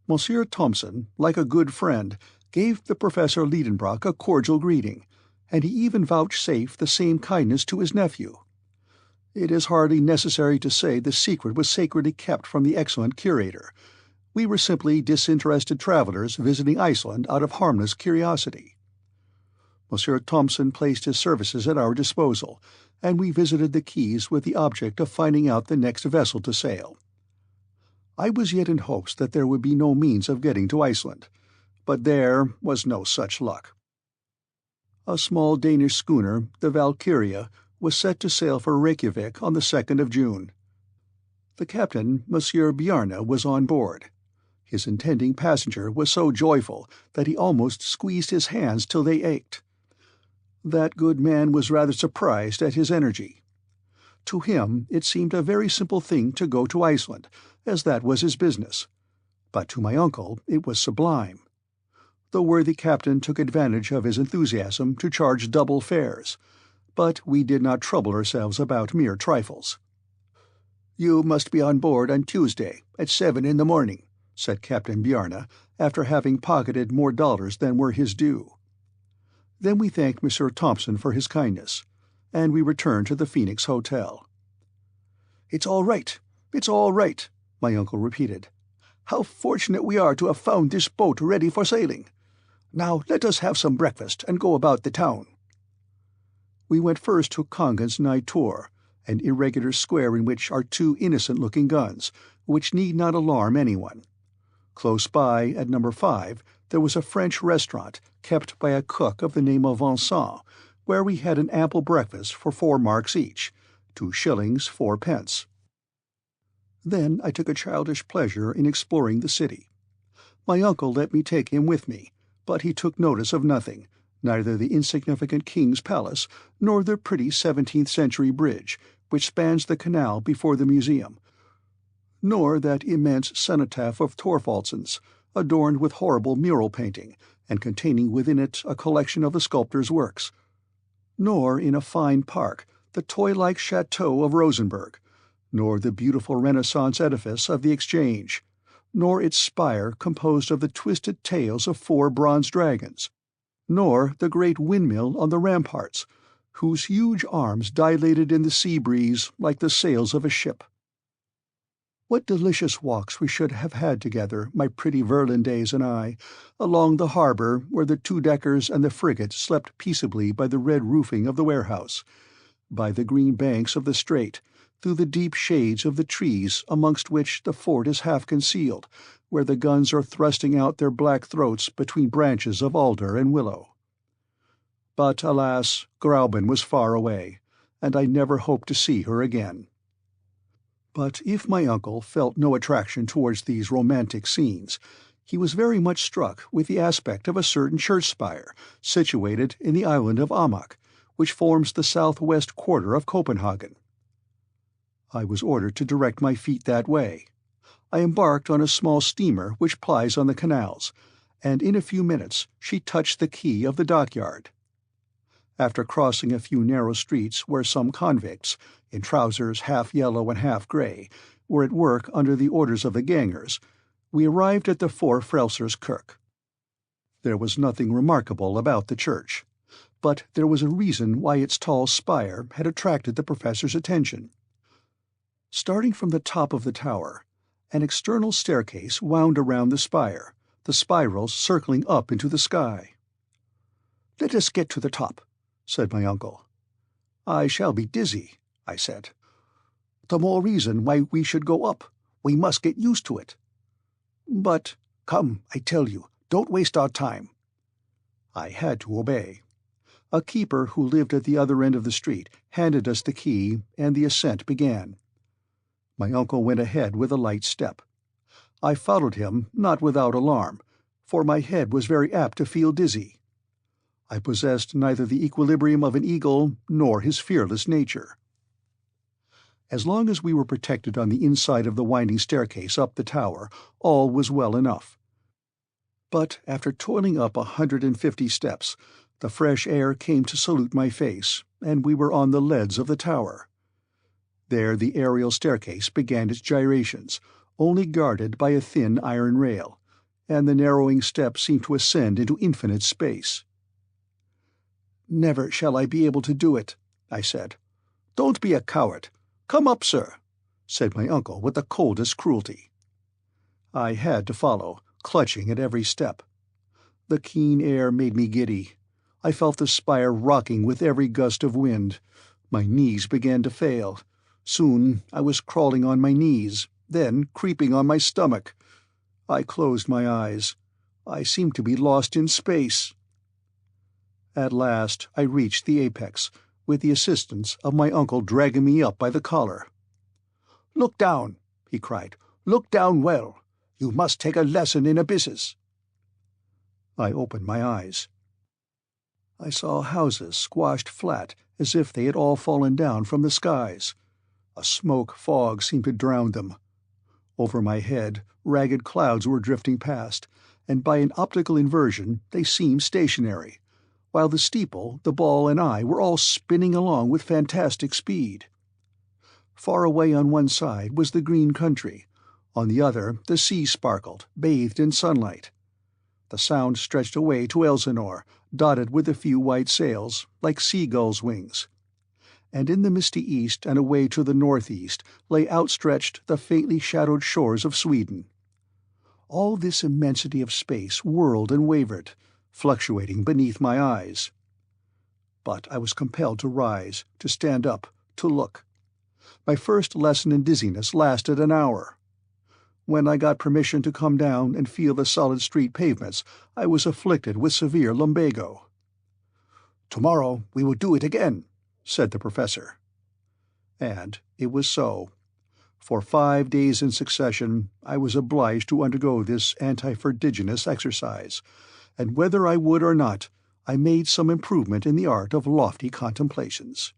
Monsieur Thomsen, like a good friend, gave the Professor Lidenbrock a cordial greeting, and he even vouchsafed the same kindness to his nephew. It is hardly necessary to say the secret was sacredly kept from the excellent curator. We were simply disinterested travellers visiting Iceland out of harmless curiosity. Monsieur Thomsen placed his services at our disposal, and we visited the quays with the object of finding out the next vessel to sail. I was yet in hopes that there would be no means of getting to Iceland, but there was no such luck. A small Danish schooner, the Valkyria, was set to sail for Reykjavik on the 2nd of June. The captain, Monsieur Bjarne, was on board. His intending passenger was so joyful that he almost squeezed his hands till they ached. That good man was rather surprised at his energy. To him it seemed a very simple thing to go to Iceland, as that was his business. But to my uncle it was sublime. The worthy captain took advantage of his enthusiasm to charge double fares, but we did not trouble ourselves about mere trifles. "You must be on board on Tuesday at 7 in the morning," said Captain Bjarne, after having pocketed more dollars than were his due. Then we thanked Monsieur Thompson for his kindness, and we returned to the Phoenix Hotel. "It's all right, it's all right," my uncle repeated. "How fortunate we are to have found this boat ready for sailing. Now let us have some breakfast and go about the town." We went first to Congan's night tour, an irregular square in which are two innocent-looking guns, which need not alarm anyone. Close by, at number 5, there was a French restaurant kept by a cook of the name of Vincent, where we had an ample breakfast for 4 marks each, 2 shillings 4 pence. Then I took a childish pleasure in exploring the city. My uncle let me take him with me, but he took notice of nothing, neither the insignificant King's Palace nor the pretty 17th-century bridge which spans the canal before the museum, nor that immense cenotaph of Thorwaldsen's, adorned with horrible mural painting, and containing within it a collection of the sculptor's works, nor, in a fine park, the toy-like chateau of Rosenberg, nor the beautiful Renaissance edifice of the Exchange, nor its spire composed of the twisted tails of 4 bronze dragons, nor the great windmill on the ramparts, whose huge arms dilated in the sea breeze like the sails of a ship. What delicious walks we should have had together, my pretty Virlandaise and I, along the harbour where the 2-deckers and the frigate slept peaceably by the red roofing of the warehouse, by the green banks of the strait, through the deep shades of the trees amongst which the fort is half concealed, where the guns are thrusting out their black throats between branches of alder and willow. But, alas, Gräuben was far away, and I never hoped to see her again. But if my uncle felt no attraction towards these romantic scenes, he was very much struck with the aspect of a certain church spire, situated in the island of Amak, which forms the southwest quarter of Copenhagen. I was ordered to direct my feet that way. I embarked on a small steamer which plies on the canals, and in a few minutes she touched the quay of the dockyard. After crossing a few narrow streets where some convicts, in trousers half yellow and half grey, were at work under the orders of the gangers, we arrived at the Four Frelsers Kirk. There was nothing remarkable about the church, but there was a reason why its tall spire had attracted the professor's attention. Starting from the top of the tower, an external staircase wound around the spire, the spirals circling up into the sky. "Let us get to the top," said my uncle. "I shall be dizzy," I said. "The more reason why we should go up. We must get used to it." "But, come, I tell you, don't waste our time." I had to obey. A keeper who lived at the other end of the street handed us the key, and the ascent began. My uncle went ahead with a light step. I followed him, not without alarm, for my head was very apt to feel dizzy. I possessed neither the equilibrium of an eagle nor his fearless nature. As long as we were protected on the inside of the winding staircase up the tower, all was well enough. But after toiling up 150 steps, the fresh air came to salute my face, and we were on the leads of the tower. There the aerial staircase began its gyrations, only guarded by a thin iron rail, and the narrowing steps seemed to ascend into infinite space. "Never shall I be able to do it," I said. "Don't be a coward. Come up, sir," said my uncle with the coldest cruelty. I had to follow, clutching at every step. The keen air made me giddy. I felt the spire rocking with every gust of wind. My knees began to fail. Soon I was crawling on my knees, then creeping on my stomach. I closed my eyes. I seemed to be lost in space. At last I reached the apex, with the assistance of my uncle dragging me up by the collar. "Look down," he cried. "Look down well. You must take a lesson in abysses." I opened my eyes. I saw houses squashed flat as if they had all fallen down from the skies. A smoke fog seemed to drown them. Over my head, ragged clouds were drifting past, and by an optical inversion they seemed stationary, while the steeple, the ball, and I were all spinning along with fantastic speed. Far away on one side was the green country, on the other the sea sparkled, bathed in sunlight. The Sound stretched away to Elsinore, dotted with a few white sails, like seagulls' wings. And in the misty east and away to the northeast lay outstretched the faintly shadowed shores of Sweden. All this immensity of space whirled and wavered, fluctuating beneath my eyes. But I was compelled to rise, to stand up, to look. My first lesson in dizziness lasted an hour. When I got permission to come down and feel the solid street pavements, I was afflicted with severe lumbago. "Tomorrow we will do it again," said the professor. And it was so. For 5 days in succession I was obliged to undergo this anti-vertiginous exercise, and whether I would or not, I made some improvement in the art of lofty contemplations.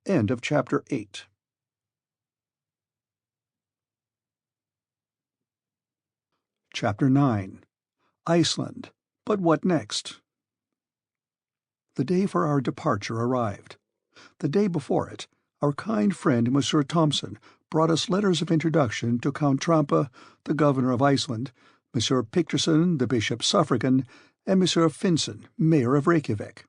End of Chapter 8. Chapter 9. Iceland. But what next? The day for our departure arrived. The day before it, our kind friend Monsieur Thomson brought us letters of introduction to Count Trampe, the governor of Iceland, Monsieur Picterson, the bishop suffragan, and Monsieur Finsen, mayor of Reykjavik.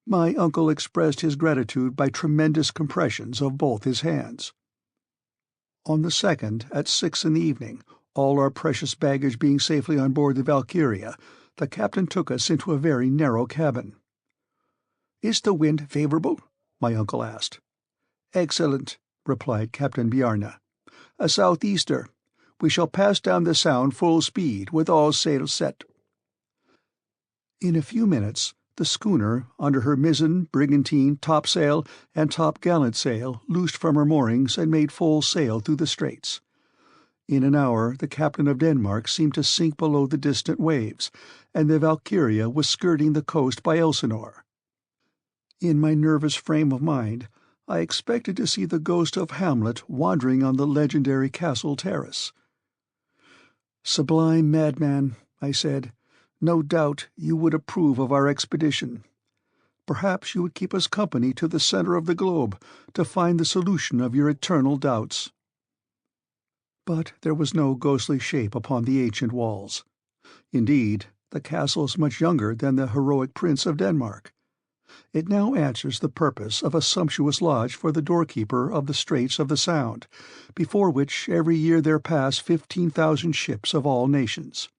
My uncle expressed his gratitude by tremendous compressions of both his hands. On the 2nd, at 6 in the evening, all our precious baggage being safely on board the Valkyria, the captain took us into a very narrow cabin. "Is the wind favourable?" my uncle asked. "Excellent," replied Captain Bjarne. "A southeaster. We shall pass down the Sound full speed, with all sails set." In a few minutes the schooner, under her mizzen, brigantine, topsail, and topgallant sail, loosed from her moorings and made full sail through the straits. In an hour the captain of Denmark seemed to sink below the distant waves, and the Valkyria was skirting the coast by Elsinore. In my nervous frame of mind, I expected to see the ghost of Hamlet wandering on the legendary castle terrace. "Sublime madman," I said, "no doubt you would approve of our expedition. Perhaps you would keep us company to the center of the globe to find the solution of your eternal doubts." But there was no ghostly shape upon the ancient walls. Indeed, the castle is much younger than the heroic Prince of Denmark. It now answers the purpose of a sumptuous lodge for the doorkeeper of the Straits of the Sound, before which every year there pass 15,000 ships of all nations.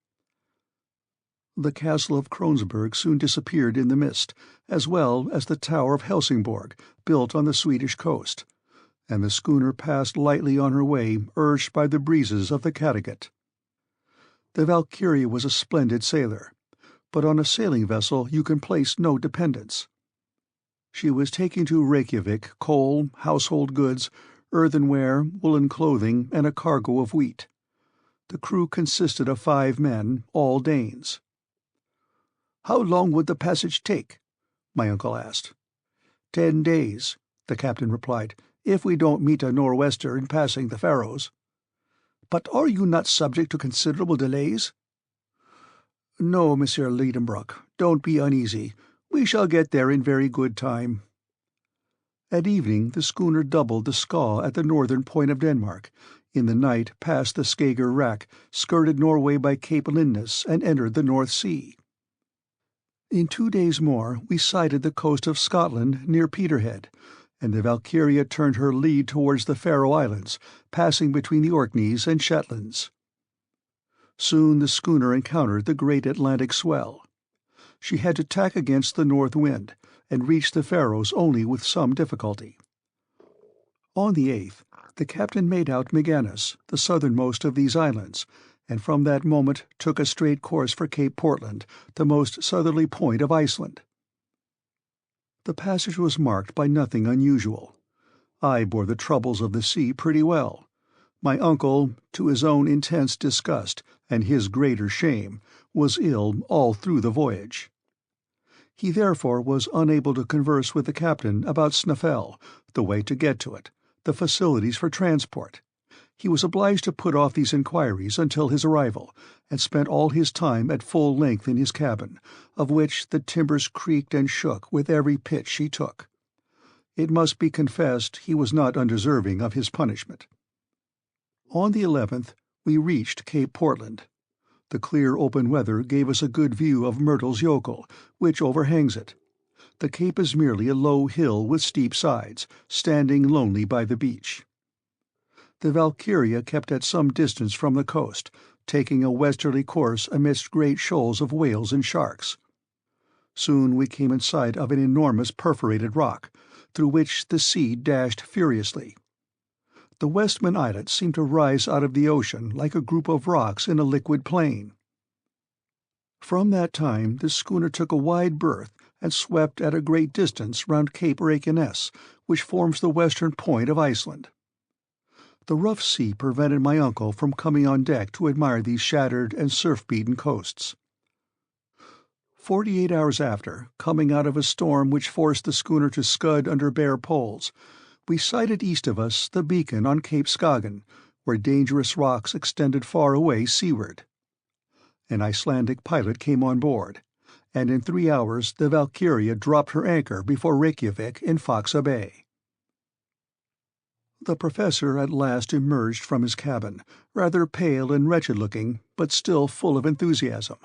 The castle of Kronsberg soon disappeared in the mist, as well as the tower of Helsingborg, built on the Swedish coast, and the schooner passed lightly on her way, urged by the breezes of the Kattegat. The Valkyria was a splendid sailor, but on a sailing vessel you can place no dependence. She was taking to Reykjavik coal, household goods, earthenware, woolen clothing, and a cargo of wheat. The crew consisted of 5 men, all Danes. "How long would the passage take?" my uncle asked. 10 days, the captain replied, "if we don't meet a nor'wester in passing the Faroes." "But are you not subject to considerable delays?" "No, Monsieur Lidenbrock, don't be uneasy. We shall get there in very good time." At evening the schooner doubled the Skaw at the northern point of Denmark, in the night passed the Skager Rack, skirted Norway by Cape Lindness, and entered the North Sea. In 2 days more we sighted the coast of Scotland near Peterhead, and the Valkyria turned her lead towards the Faroe Islands, passing between the Orkneys and Shetlands. Soon the schooner encountered the great Atlantic swell. She had to tack against the north wind, and reached the Faroes only with some difficulty. On the 8th, the captain made out Magennis, the southernmost of these islands, and from that moment took a straight course for Cape Portland, the most southerly point of Iceland. The passage was marked by nothing unusual. I bore the troubles of the sea pretty well. My uncle, to his own intense disgust and his greater shame, was ill all through the voyage. He therefore was unable to converse with the captain about Snaefell, the way to get to it, the facilities for transport. He was obliged to put off these inquiries until his arrival, and spent all his time at full length in his cabin, of which the timbers creaked and shook with every pitch he took. It must be confessed he was not undeserving of his punishment. On the 11th we reached Cape Portland, The clear open weather gave us a good view of Myrtle's yokel, which overhangs it. The cape is merely a low hill with steep sides, standing lonely by the beach. The Valkyria kept at some distance from the coast, taking a westerly course amidst great shoals of whales and sharks. Soon we came in sight of an enormous perforated rock, through which the sea dashed furiously. The Westman Islet seemed to rise out of the ocean like a group of rocks in a liquid plain. From that time the schooner took a wide berth and swept at a great distance round Cape Reykjanes, which forms the western point of Iceland. The rough sea prevented my uncle from coming on deck to admire these shattered and surf-beaten coasts. 48 hours after, coming out of a storm which forced the schooner to scud under bare poles, we sighted east of us the beacon on Cape Skagen, where dangerous rocks extended far away seaward. An Icelandic pilot came on board, and in 3 hours the Valkyria dropped her anchor before Reykjavik in Faxa Bay. The professor at last emerged from his cabin, rather pale and wretched-looking, but still full of enthusiasm,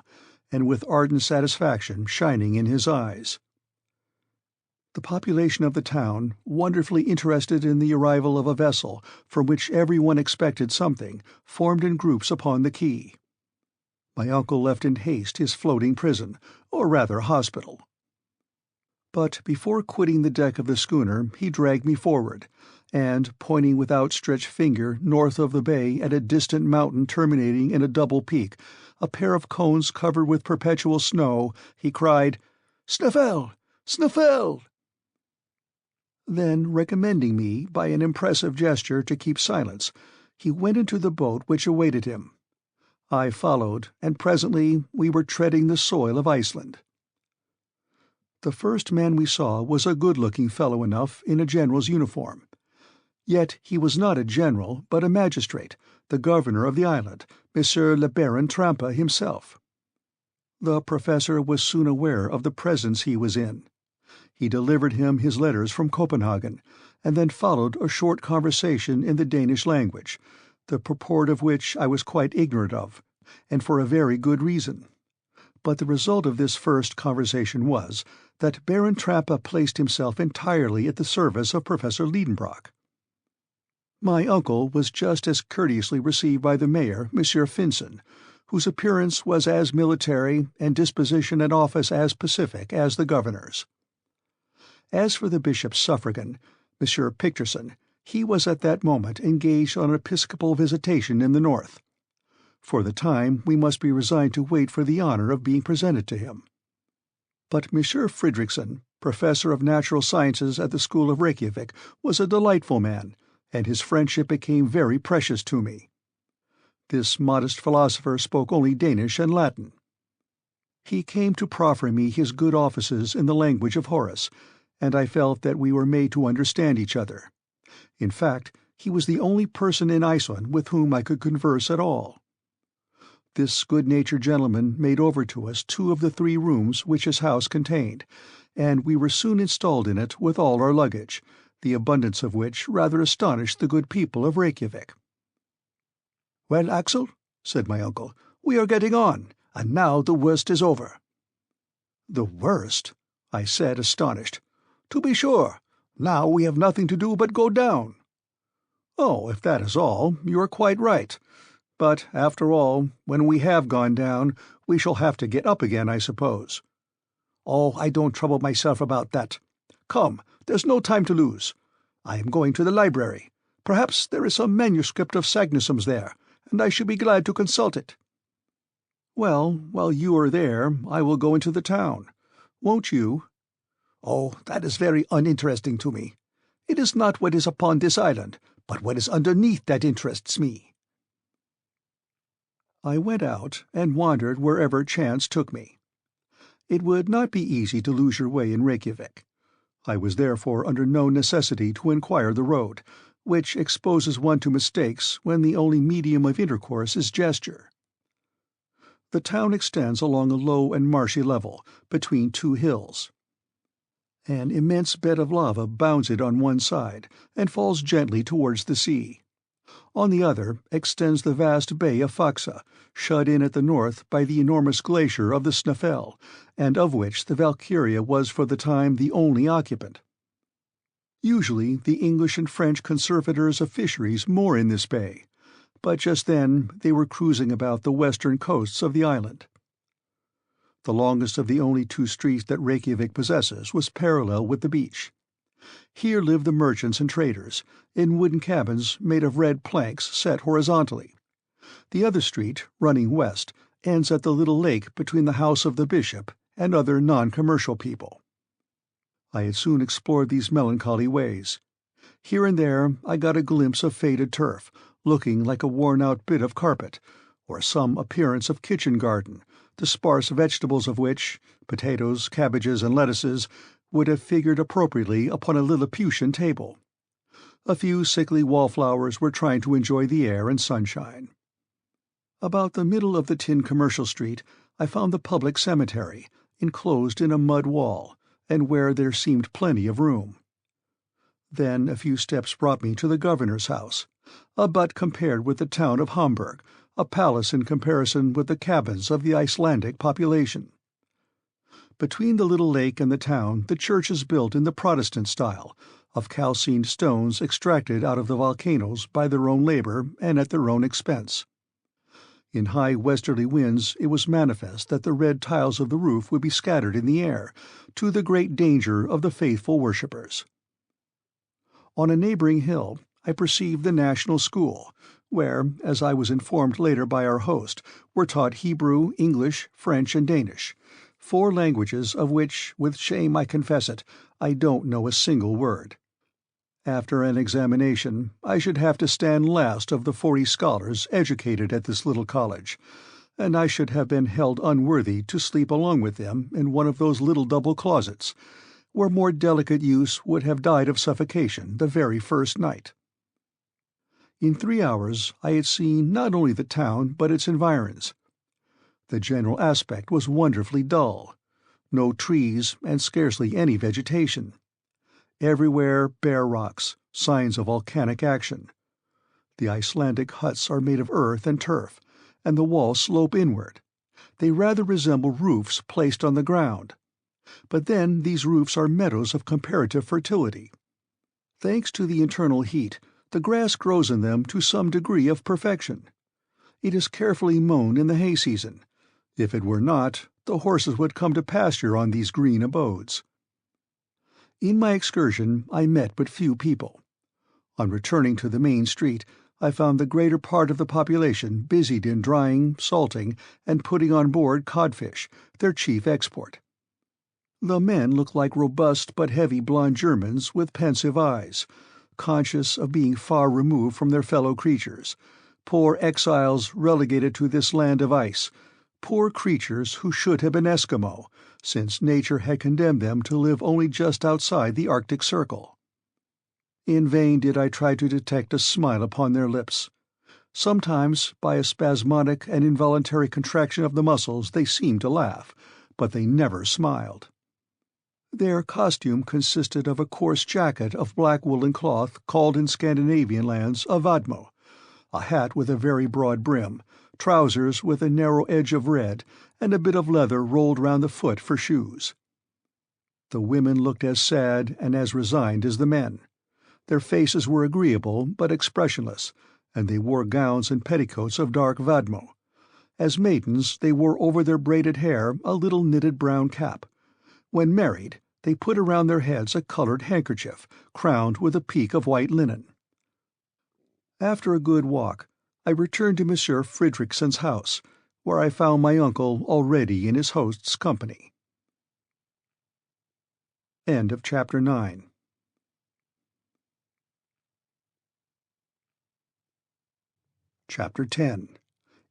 and with ardent satisfaction shining in his eyes. The population of the town, wonderfully interested in the arrival of a vessel from which everyone expected something, formed in groups upon the quay. My uncle left in haste his floating prison, or rather hospital. But before quitting the deck of the schooner he dragged me forward, and, pointing with outstretched finger north of the bay at a distant mountain terminating in a double peak, a pair of cones covered with perpetual snow, he cried, "Snæfell! Snæfell!" Then, recommending me by an impressive gesture to keep silence, he went into the boat which awaited him. I followed, and presently we were treading the soil of Iceland. The first man we saw was a good-looking fellow enough in a general's uniform. Yet he was not a general, but a magistrate, the governor of the island, Monsieur le Baron Trampa himself. The professor was soon aware of the presence he was in. He delivered him his letters from Copenhagen, and then followed a short conversation in the Danish language, the purport of which I was quite ignorant of, and for a very good reason. But the result of this first conversation was that Baron Trampa placed himself entirely at the service of Professor Lidenbrock. My uncle was just as courteously received by the mayor, Monsieur Finson, whose appearance was as military and disposition and office as pacific as the governor's. As for the bishop's suffragan, Monsieur Picterson, he was at that moment engaged on an episcopal visitation in the north. For the time we must be resigned to wait for the honor of being presented to him. But Monsieur Fridriksson, professor of natural sciences at the school of Reykjavik, was a delightful man, and his friendship became very precious to me. This modest philosopher spoke only Danish and Latin. He came to proffer me his good offices in the language of Horace, and I felt that we were made to understand each other. In fact, he was the only person in Iceland with whom I could converse at all. This good-natured gentleman made over to us 2 of the 3 rooms which his house contained, and we were soon installed in it with all our luggage, the abundance of which rather astonished the good people of Reykjavik. "Well, Axel," said my uncle, "we are getting on, and now the worst is over." "The worst?" I said, astonished. "To be sure. Now we have nothing to do but go down." "Oh, if that is all, you are quite right. But, after all, when we have gone down, we shall have to get up again, I suppose." "Oh, I don't trouble myself about that. Come, there's no time to lose. I am going to the library. Perhaps there is some manuscript of Sagnussum's there, and I should be glad to consult it." "Well, while you are there, I will go into the town. Won't you?" "Oh, that is very uninteresting to me. It is not what is upon this island, but what is underneath that interests me." I went out and wandered wherever chance took me. It would not be easy to lose your way in Reykjavik. I was therefore under no necessity to inquire the road, which exposes one to mistakes when the only medium of intercourse is gesture. The town extends along a low and marshy level, between 2 hills. An immense bed of lava bounds it on one side, and falls gently towards the sea. On the other extends the vast bay of Faxa, shut in at the north by the enormous glacier of the Snaefell, and of which the Valkyria was for the time the only occupant. Usually the English and French conservators of fisheries moor in this bay, but just then they were cruising about the western coasts of the island. The longest of the only two streets that Reykjavik possesses was parallel with the beach. Here lived the merchants and traders, in wooden cabins made of red planks set horizontally. The other street, running west, ends at the little lake between the house of the bishop and other non-commercial people. I had soon explored these melancholy ways. Here and there I got a glimpse of faded turf, looking like a worn-out bit of carpet, or some appearance of kitchen garden, the sparse vegetables of which, potatoes, cabbages, and lettuces, would have figured appropriately upon a Lilliputian table. A few sickly wallflowers were trying to enjoy the air and sunshine. About the middle of the tin commercial street I found the public cemetery, enclosed in a mud wall, and where there seemed plenty of room. Then a few steps brought me to the governor's house, a butt compared with the town of Hamburg, a palace in comparison with the cabins of the Icelandic population. Between the little lake and the town the church is built in the Protestant style, of calcined stones extracted out of the volcanoes by their own labor and at their own expense. In high westerly winds it was manifest that the red tiles of the roof would be scattered in the air, to the great danger of the faithful worshippers. On a neighboring hill I perceived the National School, where, as I was informed later by our host, were taught Hebrew, English, French, and Danish, 4 languages of which, with shame I confess it, I don't know a single word. After an examination, I should have to stand last of the 40 scholars educated at this little college, and I should have been held unworthy to sleep along with them in one of those little double closets, where more delicate use would have died of suffocation the very first night. In 3 hours I had seen not only the town but its environs. The general aspect was wonderfully dull. No trees and scarcely any vegetation. Everywhere bare rocks, signs of volcanic action. The Icelandic huts are made of earth and turf, and the walls slope inward. They rather resemble roofs placed on the ground. But then these roofs are meadows of comparative fertility. Thanks to the internal heat, the grass grows in them to some degree of perfection. It is carefully mown in the hay season. If it were not, the horses would come to pasture on these green abodes. In my excursion I met but few people. On returning to the main street, I found the greater part of the population busied in drying, salting, and putting on board codfish, their chief export. The men looked like robust but heavy blond Germans with pensive eyes, conscious of being far removed from their fellow creatures, poor exiles relegated to this land of ice, poor creatures who should have been Eskimo, since nature had condemned them to live only just outside the Arctic Circle. In vain did I try to detect a smile upon their lips. Sometimes, by a spasmodic and involuntary contraction of the muscles, they seemed to laugh, but they never smiled. Their costume consisted of a coarse jacket of black woolen cloth called in Scandinavian lands a vadmo, a hat with a very broad brim, trousers with a narrow edge of red, and a bit of leather rolled round the foot for shoes. The women looked as sad and as resigned as the men. Their faces were agreeable but expressionless, and they wore gowns and petticoats of dark vadmo. As maidens they wore over their braided hair a little knitted brown cap. When married, they put around their heads a coloured handkerchief, crowned with a peak of white linen. After a good walk, I returned to Monsieur Fridrikssen's house, where I found my uncle already in his host's company. End of Chapter 9. Chapter 10.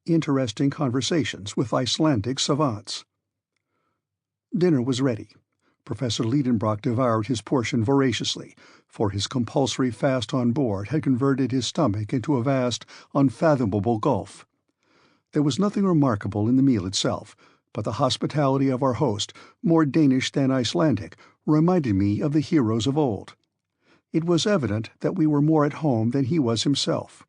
Interesting Conversations with Icelandic Savants. Dinner was ready. Professor Lidenbrock devoured his portion voraciously, for his compulsory fast on board had converted his stomach into a vast, unfathomable gulf. There was nothing remarkable in the meal itself, but the hospitality of our host, more Danish than Icelandic, reminded me of the heroes of old. It was evident that we were more at home than he was himself.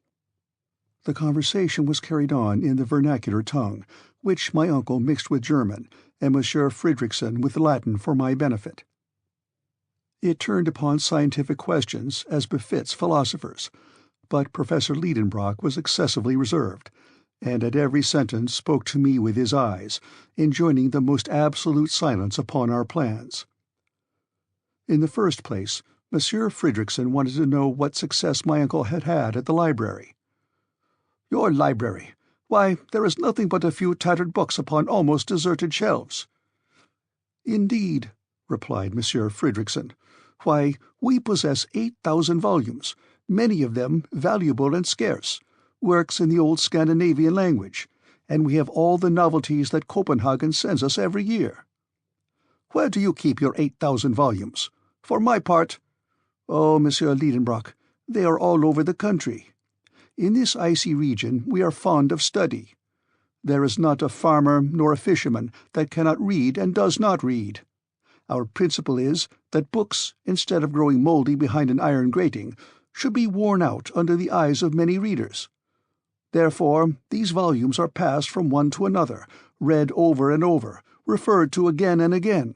The conversation was carried on in the vernacular tongue, which my uncle mixed with German, and Monsieur Fridriksson with Latin for my benefit. It turned upon scientific questions, as befits philosophers, but Professor Lidenbrock was excessively reserved, and at every sentence spoke to me with his eyes, enjoining the most absolute silence upon our plans. In the first place, Monsieur Fridriksson wanted to know what success my uncle had had at the library. "Your library? Why, there is nothing but a few tattered books upon almost deserted shelves." "Indeed," replied Monsieur Fridriksson. "Why, we possess 8,000 volumes, many of them valuable and scarce, works in the old Scandinavian language, and we have all the novelties that Copenhagen sends us every year." "Where do you keep your 8,000 volumes? For my part—" "Oh, Monsieur Lidenbrock, they are all over the country. In this icy region we are fond of study. There is not a farmer nor a fisherman that cannot read and does not read. Our principle is that books, instead of growing mouldy behind an iron grating, should be worn out under the eyes of many readers. Therefore these volumes are passed from one to another, read over and over, referred to again and again,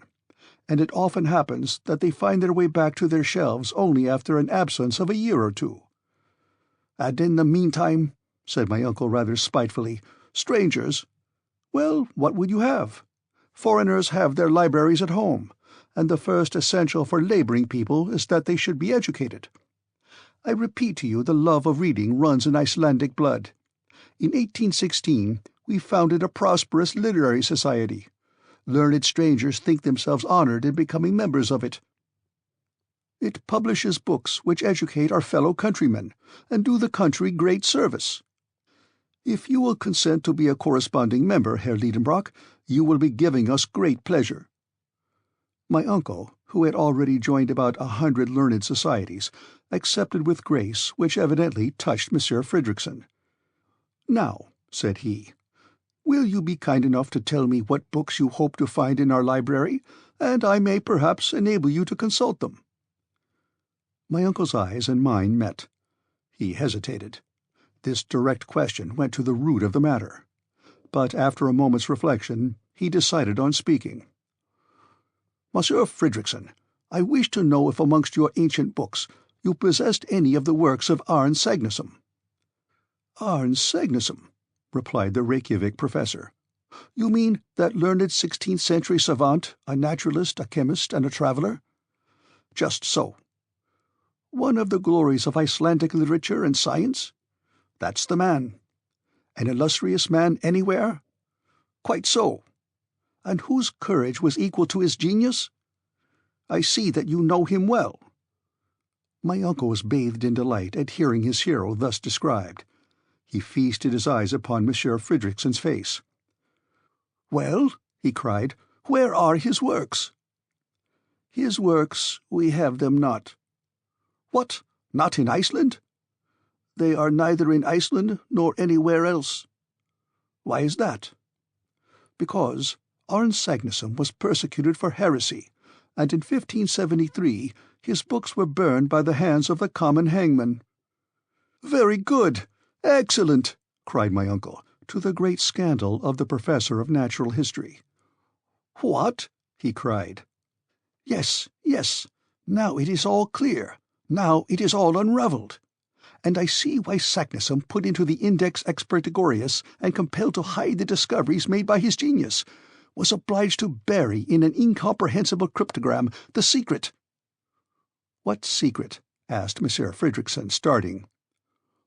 and it often happens that they find their way back to their shelves only after an absence of a year or two." "And in the meantime," said my uncle rather spitefully, "strangers— well, what would you have? Foreigners have their libraries at home, and the first essential for labouring people is that they should be educated. I repeat to you the love of reading runs in Icelandic blood. In 1816 we founded a prosperous literary society. Learned strangers think themselves honoured in becoming members of it. It publishes books which educate our fellow countrymen, and do the country great service. If you will consent to be a corresponding member, Herr Lidenbrock, you will be giving us great pleasure." My uncle, who had already joined about 100 learned societies, accepted with grace which evidently touched Monsieur Fridriksson. "Now," said he, "will you be kind enough to tell me what books you hope to find in our library, and I may perhaps enable you to consult them?" My uncle's eyes and mine met. He hesitated. This direct question went to the root of the matter. But after a moment's reflection, he decided on speaking. "Monsieur Fridriksson, I wish to know if amongst your ancient books you possessed any of the works of Arne Sagnason." "Arne Sagnason," replied the Reykjavik professor. "You mean that learned 16th-century savant, a naturalist, a chemist, and a traveller?" "Just so." "One of the glories of Icelandic literature and science?" "That's the man." "An illustrious man anywhere?" "Quite so." "And whose courage was equal to his genius?" "I see that you know him well." My uncle was bathed in delight at hearing his hero thus described. He feasted his eyes upon Monsieur Fridriksson's face. "Well," he cried, "where are his works?" "His works, we have them not." "What, not in Iceland?" "They are neither in Iceland nor anywhere else." "Why is that?" "Because Arne Sagnason was persecuted for heresy, and in 1573 his books were burned by the hands of the common hangman." "Very good! Excellent!" cried my uncle, to the great scandal of the professor of natural history. "What?" he cried. "Yes, yes. Now it is all clear. Now it is all unravelled. And I see why Sagnason, put into the Index Expurgatorius and compelled to hide the discoveries made by his genius, was obliged to bury in an incomprehensible cryptogram the secret." "What secret?" asked Monsieur Fridriksson, starting.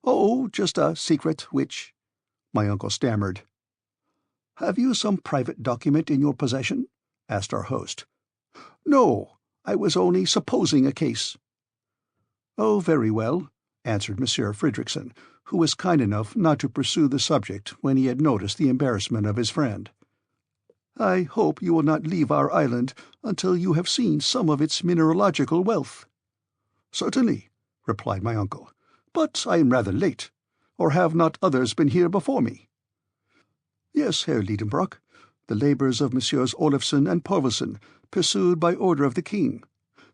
"Oh, just a secret which—" my uncle stammered. "Have you some private document in your possession?" asked our host. "No, I was only supposing a case." "Oh, very well," answered Monsieur Fridriksson, who was kind enough not to pursue the subject when he had noticed the embarrassment of his friend. "I hope you will not leave our island until you have seen some of its mineralogical wealth." "Certainly," replied my uncle, "but I am rather late. Or have not others been here before me?" "Yes, Herr Lidenbrock, the labours of Messrs. Olafsen and Povelsen, pursued by order of the king.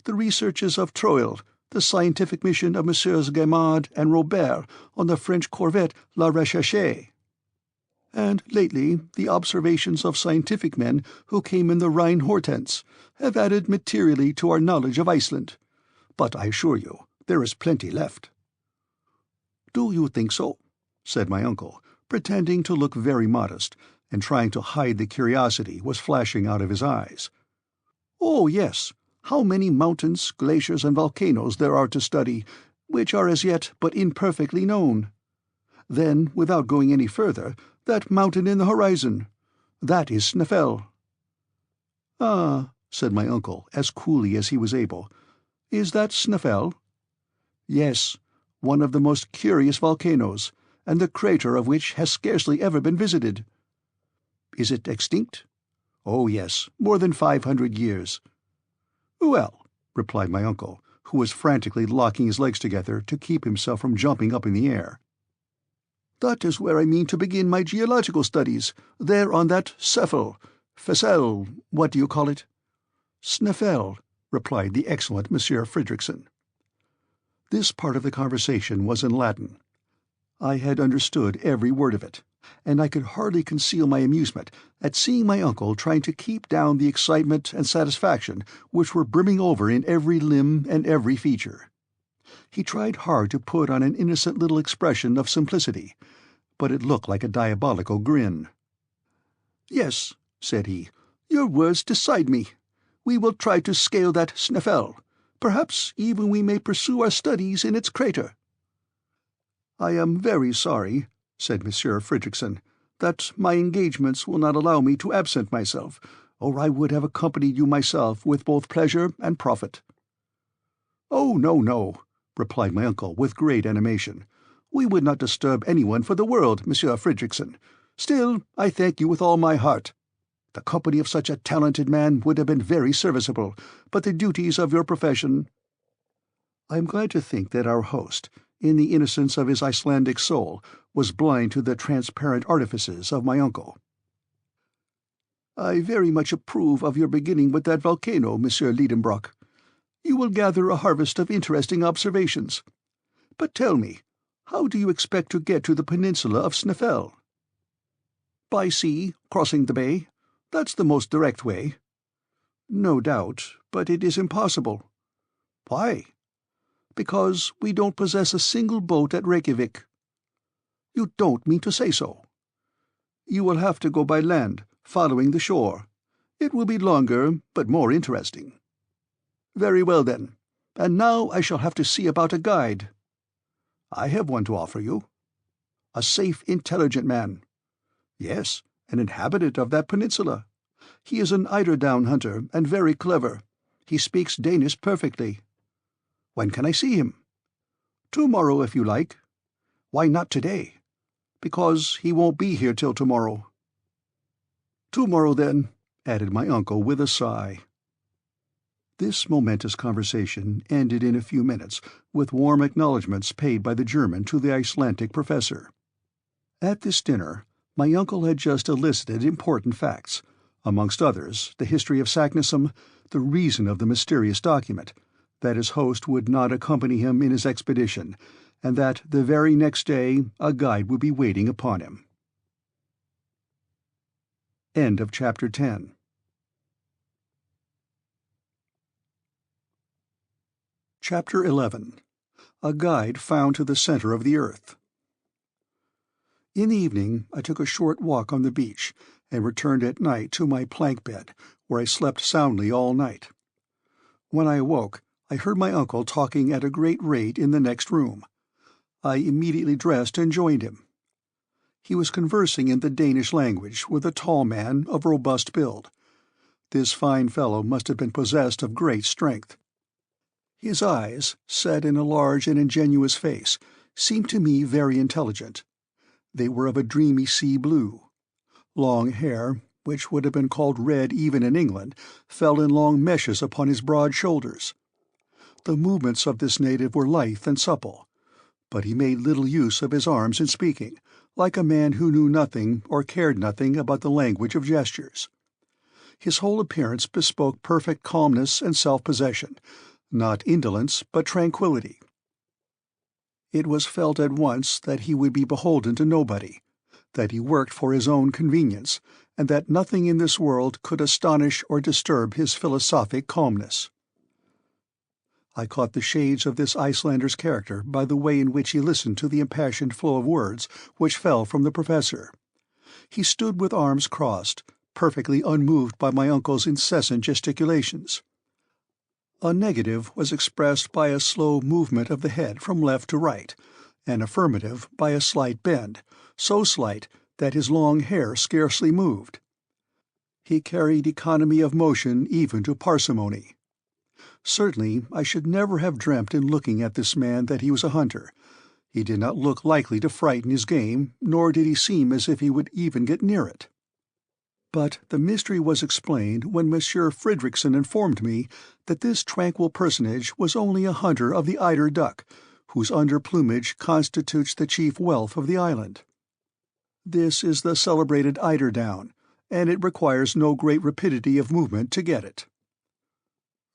The researches of Troil, the scientific mission of Messieurs Gaimard and Robert on the French corvette La Recherche. And lately the observations of scientific men who came in the Rhine Hortense have added materially to our knowledge of Iceland. But I assure you, there is plenty left." "Do you think so?" said my uncle, pretending to look very modest, and trying to hide the curiosity was flashing out of his eyes. "Oh, yes. How many mountains, glaciers, and volcanoes there are to study, which are as yet but imperfectly known. Then, without going any further, that mountain in the horizon. That is Snæfell." "Ah," said my uncle, as coolly as he was able. "Is that Snæfell?" "Yes, one of the most curious volcanoes, and the crater of which has scarcely ever been visited." "Is it extinct?" "Oh, yes, more than 500 years." "Well," replied my uncle, who was frantically locking his legs together to keep himself from jumping up in the air, "that is where I mean to begin my geological studies, there on that Fessel, what do you call it?" "Snæfell," replied the excellent Monsieur Fridriksson. This part of the conversation was in Latin. I had understood every word of it, and I could hardly conceal my amusement at seeing my uncle trying to keep down the excitement and satisfaction which were brimming over in every limb and every feature. He tried hard to put on an innocent little expression of simplicity, but it looked like a diabolical grin. "Yes," said he, "your words decide me. We will try to scale that Snæfell. Perhaps even we may pursue our studies in its crater." "I am very sorry," said Monsieur Fridriksson, "that my engagements will not allow me to absent myself, or I would have accompanied you myself with both pleasure and profit." "Oh, no, no," replied my uncle with great animation. "We would not disturb anyone for the world, Monsieur Fridriksson. Still, I thank you with all my heart. The company of such a talented man would have been very serviceable, but the duties of your profession—" I am glad to think that our host, in the innocence of his Icelandic soul, was blind to the transparent artifices of my uncle. "I very much approve of your beginning with that volcano, Monsieur Lidenbrock. You will gather a harvest of interesting observations. But tell me, how do you expect to get to the peninsula of Snæfell?" "By sea, crossing the bay. That's the most direct way." "No doubt, but it is impossible." "Why?" "Because we don't possess a single boat at Reykjavik." "You don't mean to say so?" "You will have to go by land, following the shore. It will be longer, but more interesting." "Very well, then. And now I shall have to see about a guide." "I have one to offer you." "A safe, intelligent man." "Yes, an inhabitant of that peninsula. He is an eiderdown hunter, and very clever. He speaks Danish perfectly." "When can I see him?" "Tomorrow, if you like." "Why not today?" "Because he won't be here till tomorrow." "Tomorrow, then," added my uncle with a sigh. This momentous conversation ended in a few minutes with warm acknowledgments paid by the German to the Icelandic professor. At this dinner my uncle had just elicited important facts, amongst others the history of Saknussemm, the reason of the mysterious document, that his host would not accompany him in his expedition, and that the very next day a guide would be waiting upon him. End of Chapter 10. Chapter 11. A Guide Found to the Center of the Earth. In the evening I took a short walk on the beach, and returned at night to my plank bed, where I slept soundly all night. When I awoke, I heard my uncle talking at a great rate in the next room. I immediately dressed and joined him. He was conversing in the Danish language with a tall man of robust build. This fine fellow must have been possessed of great strength. His eyes, set in a large and ingenuous face, seemed to me very intelligent. They were of a dreamy sea blue. Long hair, which would have been called red even in England, fell in long meshes upon his broad shoulders. The movements of this native were lithe and supple, but he made little use of his arms in speaking, like a man who knew nothing or cared nothing about the language of gestures. His whole appearance bespoke perfect calmness and self-possession, not indolence, but tranquillity. It was felt at once that he would be beholden to nobody, that he worked for his own convenience, and that nothing in this world could astonish or disturb his philosophic calmness. I caught the shades of this Icelander's character by the way in which he listened to the impassioned flow of words which fell from the professor. He stood with arms crossed, perfectly unmoved by my uncle's incessant gesticulations. A negative was expressed by a slow movement of the head from left to right, an affirmative by a slight bend, so slight that his long hair scarcely moved. He carried economy of motion even to parsimony. Certainly I should never have dreamt in looking at this man that he was a hunter. He did not look likely to frighten his game, nor did he seem as if he would even get near it. But the mystery was explained when Monsieur Fridriksson informed me that this tranquil personage was only a hunter of the eider duck, whose under plumage constitutes the chief wealth of the island. This is the celebrated eiderdown, and it requires no great rapidity of movement to get it.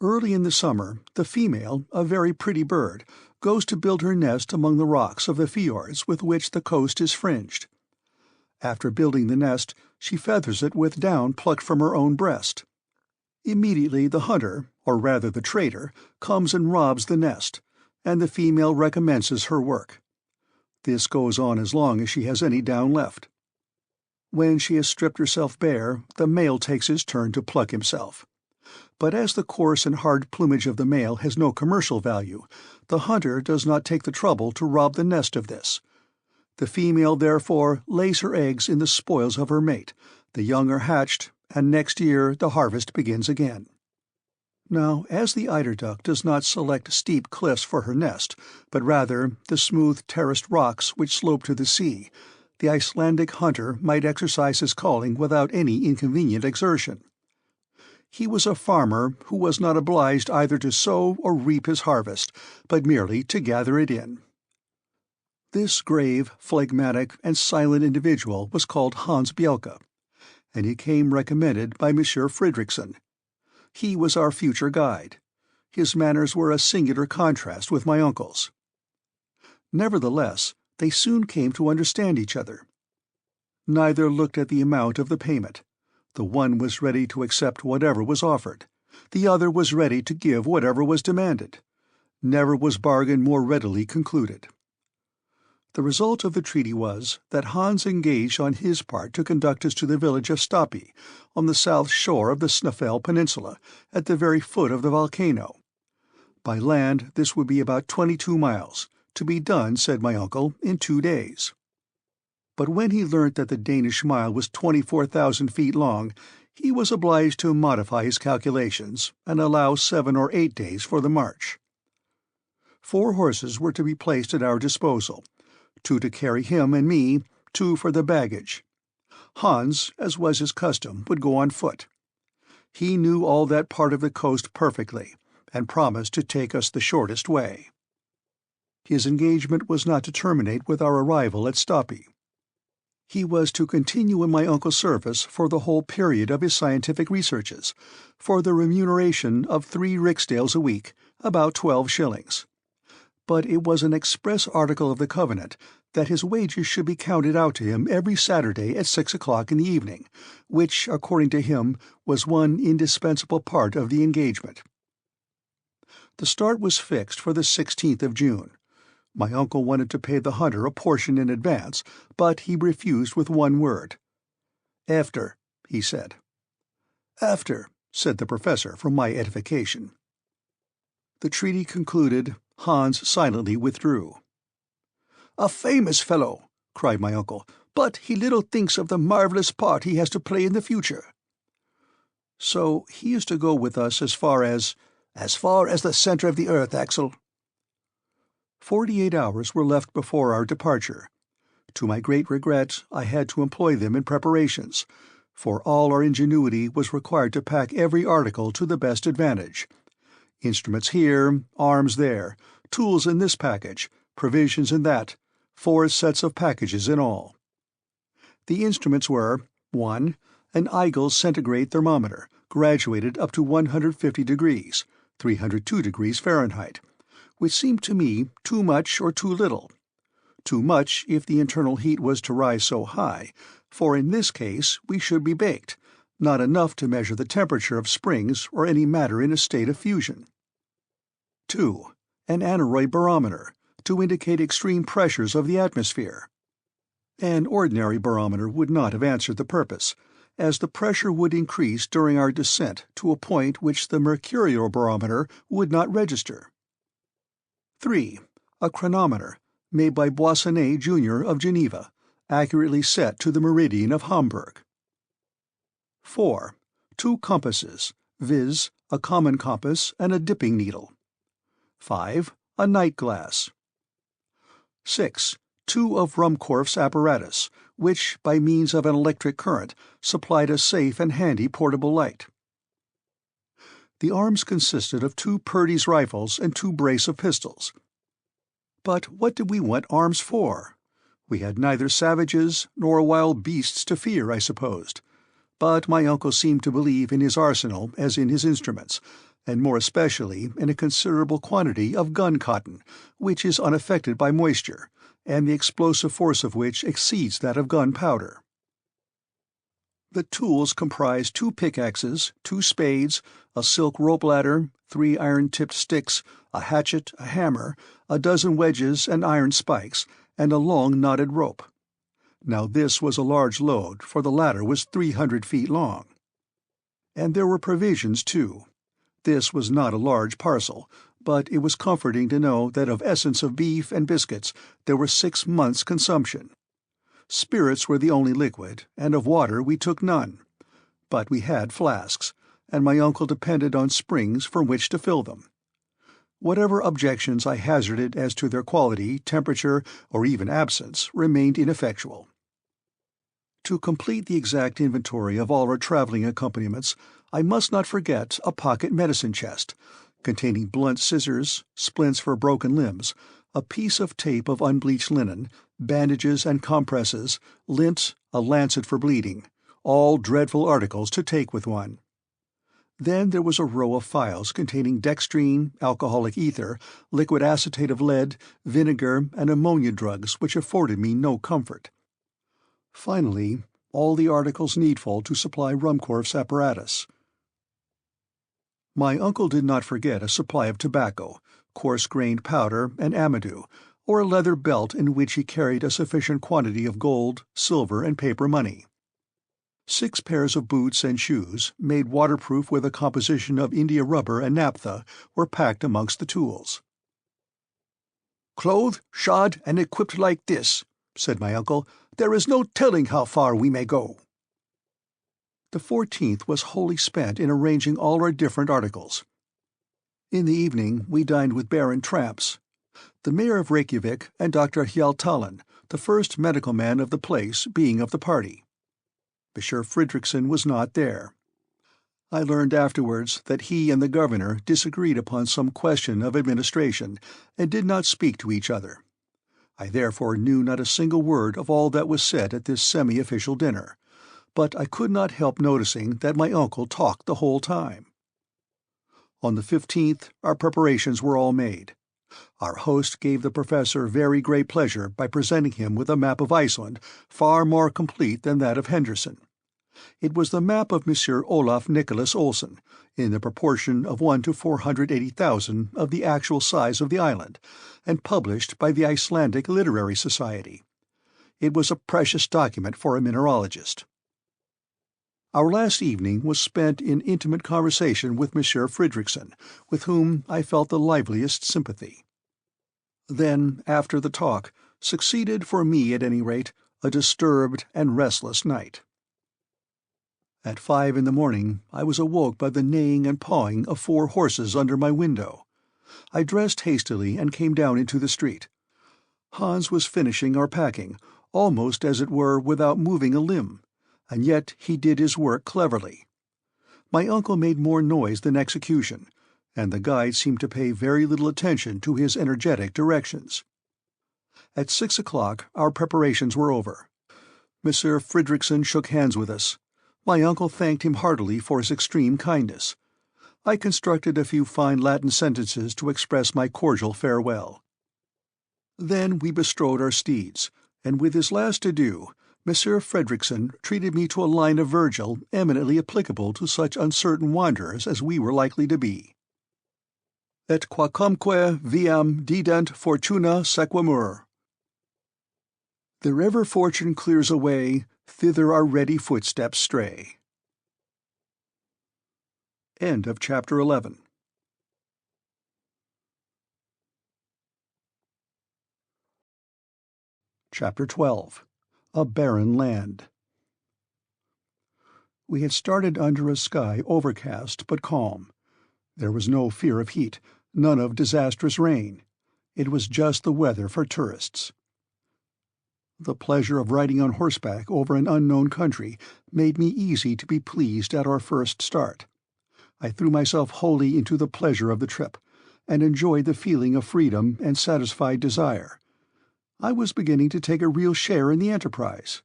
Early in the summer, the female, a very pretty bird, goes to build her nest among the rocks of the fjords with which the coast is fringed. After building the nest, she feathers it with down plucked from her own breast. Immediately the hunter, or rather the trader, comes and robs the nest, and the female recommences her work. This goes on as long as she has any down left. When she has stripped herself bare, the male takes his turn to pluck himself. But as the coarse and hard plumage of the male has no commercial value, the hunter does not take the trouble to rob the nest of this. The female, therefore, lays her eggs in the spoils of her mate, the young are hatched, and next year the harvest begins again. Now, as the eiderduck does not select steep cliffs for her nest, but rather the smooth terraced rocks which slope to the sea, the Icelandic hunter might exercise his calling without any inconvenient exertion. He was a farmer who was not obliged either to sow or reap his harvest, but merely to gather it in. This grave, phlegmatic, and silent individual was called Hans Bjelke, and he came recommended by Monsieur Fridriksson. He was our future guide. His manners were a singular contrast with my uncle's. Nevertheless, they soon came to understand each other. Neither looked at the amount of the payment. The one was ready to accept whatever was offered. The other was ready to give whatever was demanded. Never was bargain more readily concluded. The result of the treaty was that Hans engaged on his part to conduct us to the village of Stapi, on the south shore of the Snaefell Peninsula, at the very foot of the volcano. By land this would be about 22 miles, to be done, said my uncle, in 2 days. But when he learnt that the Danish mile was 24,000 feet long, he was obliged to modify his calculations and allow 7 or 8 days for the march. 4 horses were to be placed at our disposal, 2 to carry him and me, 2 for the baggage. Hans, as was his custom, would go on foot. He knew all that part of the coast perfectly, and promised to take us the shortest way. His engagement was not to terminate with our arrival at Stapi. He was to continue in my uncle's service for the whole period of his scientific researches, for the remuneration of 3 riksdales a week, about 12 shillings. But it was an express article of the covenant that his wages should be counted out to him every Saturday at 6 o'clock in the evening, which, according to him, was one indispensable part of the engagement. The start was fixed for the 16th of June. My uncle wanted to pay the hunter a portion in advance, but he refused with one word. "After," he said. "After," said the professor for my edification. The treaty concluded, Hans silently withdrew. "A famous fellow," cried my uncle, "but he little thinks of the marvellous part he has to play in the future." "So he is to go with us as far as—" "As far as the centre of the earth, Axel." 48 hours were left before our departure. To my great regret, I had to employ them in preparations, for all our ingenuity was required to pack every article to the best advantage. Instruments here, arms there, tools in this package, provisions in that, 4 sets of packages in all. The instruments were, 1. An Eigel centigrade thermometer, graduated up to 150 degrees, 302 degrees Fahrenheit, which seemed to me too much or too little. Too much if the internal heat was to rise so high, for in this case we should be baked, not enough to measure the temperature of springs or any matter in a state of fusion. 2. An aneroid barometer, to indicate extreme pressures of the atmosphere. An ordinary barometer would not have answered the purpose, as the pressure would increase during our descent to a point which the mercurial barometer would not register. 3. A chronometer, made by Boissonnet, Jr. of Geneva, accurately set to the meridian of Hamburg. 4. 2 compasses, viz., a common compass and a dipping needle. 5. A night glass. 6. 2 of Ruhmkorff's apparatus, which, by means of an electric current, supplied a safe and handy portable light. The arms consisted of 2 Purdy's rifles and 2 brace of pistols. But what did we want arms for? We had neither savages nor wild beasts to fear, I supposed. But my uncle seemed to believe in his arsenal as in his instruments, and more especially in a considerable quantity of gun-cotton, which is unaffected by moisture, and the explosive force of which exceeds that of gunpowder. The tools comprised 2 pickaxes, 2 spades, a silk rope ladder, 3 iron-tipped sticks, a hatchet, a hammer, a dozen wedges and iron spikes, and a long knotted rope. Now this was a large load, for the ladder was 300 feet long. And there were provisions, too. This was not a large parcel, but it was comforting to know that of essence of beef and biscuits there were 6 months' consumption. Spirits were the only liquid, and of water we took none. But we had flasks, and my uncle depended on springs from which to fill them. Whatever objections I hazarded as to their quality, temperature, or even absence remained ineffectual. To complete the exact inventory of all our traveling accompaniments, I must not forget a pocket medicine chest, containing blunt scissors, splints for broken limbs, a piece of tape of unbleached linen, bandages and compresses, lint, a lancet for bleeding, all dreadful articles to take with one. Then there was a row of phials containing dextrine, alcoholic ether, liquid acetate of lead, vinegar, and ammonia drugs which afforded me no comfort. Finally, all the articles needful to supply Ruhmkorff's apparatus. My uncle did not forget a supply of tobacco, coarse-grained powder, and amadou, or a leather belt in which he carried a sufficient quantity of gold, silver, and paper money. 6 pairs of boots and shoes, made waterproof with a composition of India rubber and naphtha, were packed amongst the tools. "Clothed, shod, and equipped like this," said my uncle, "there is no telling how far we may go." The 14th was wholly spent in arranging all our different articles. In the evening we dined with Baron Tramps, the mayor of Reykjavik, and Dr. Hjaltalin, the first medical man of the place, being of the party. Monsieur Fridriksson was not there. I learned afterwards that he and the governor disagreed upon some question of administration, and did not speak to each other. I therefore knew not a single word of all that was said at this semi-official dinner, but I could not help noticing that my uncle talked the whole time. On the 15th our preparations were all made. Our host gave the professor very great pleasure by presenting him with a map of Iceland, far more complete than that of Henderson. It was the map of Monsieur Olaf Nicholas Olsen, in the proportion of 1 to 480,000 of the actual size of the island, and published by the Icelandic Literary Society. It was a precious document for a mineralogist. Our last evening was spent in intimate conversation with Monsieur Fridriksson, with whom I felt the liveliest sympathy. Then, after the talk, succeeded, for me at any rate, a disturbed and restless night. At 5 in the morning I was awoke by the neighing and pawing of 4 horses under my window. I dressed hastily and came down into the street. Hans was finishing our packing, almost as it were without moving a limb, and yet he did his work cleverly. My uncle made more noise than execution, and the guide seemed to pay very little attention to his energetic directions. At 6 o'clock our preparations were over. Monsieur Fridriksson shook hands with us. My uncle thanked him heartily for his extreme kindness. I constructed a few fine Latin sentences to express my cordial farewell. Then we bestrode our steeds, and with his last adieu, Monsieur Frederickson treated me to a line of Virgil eminently applicable to such uncertain wanderers as we were likely to be. Et quacumque viam dident fortuna sequamur. Wherever fortune clears a way, thither our ready footsteps stray. End of Chapter 11. Chapter 12. A Barren Land. We had started under a sky overcast but calm. There was no fear of heat, none of disastrous rain. It was just the weather for tourists. The pleasure of riding on horseback over an unknown country made me easy to be pleased at our first start. I threw myself wholly into the pleasure of the trip, and enjoyed the feeling of freedom and satisfied desire. I was beginning to take a real share in the enterprise.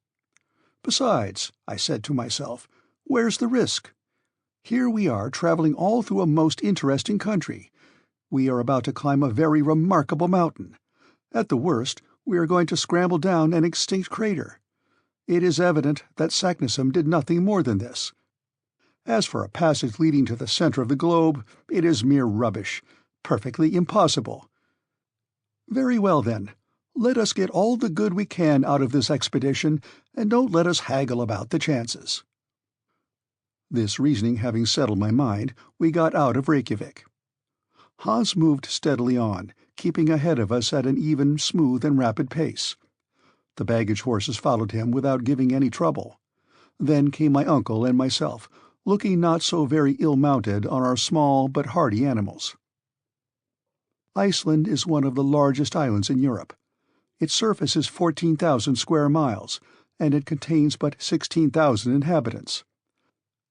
Besides, I said to myself, where's the risk? Here we are traveling all through a most interesting country. We are about to climb a very remarkable mountain. At the worst, we are going to scramble down an extinct crater. It is evident that Saknussemm did nothing more than this. As for a passage leading to the center of the globe, it is mere rubbish, perfectly impossible. Very well, then. Let us get all the good we can out of this expedition, and don't let us haggle about the chances. This reasoning having settled my mind, we got out of Reykjavik. Hans moved steadily on, keeping ahead of us at an even, smooth, and rapid pace. The baggage horses followed him without giving any trouble. Then came my uncle and myself, looking not so very ill-mounted on our small but hardy animals. Iceland is one of the largest islands in Europe. Its surface is 14,000 square miles, and it contains but 16,000 inhabitants.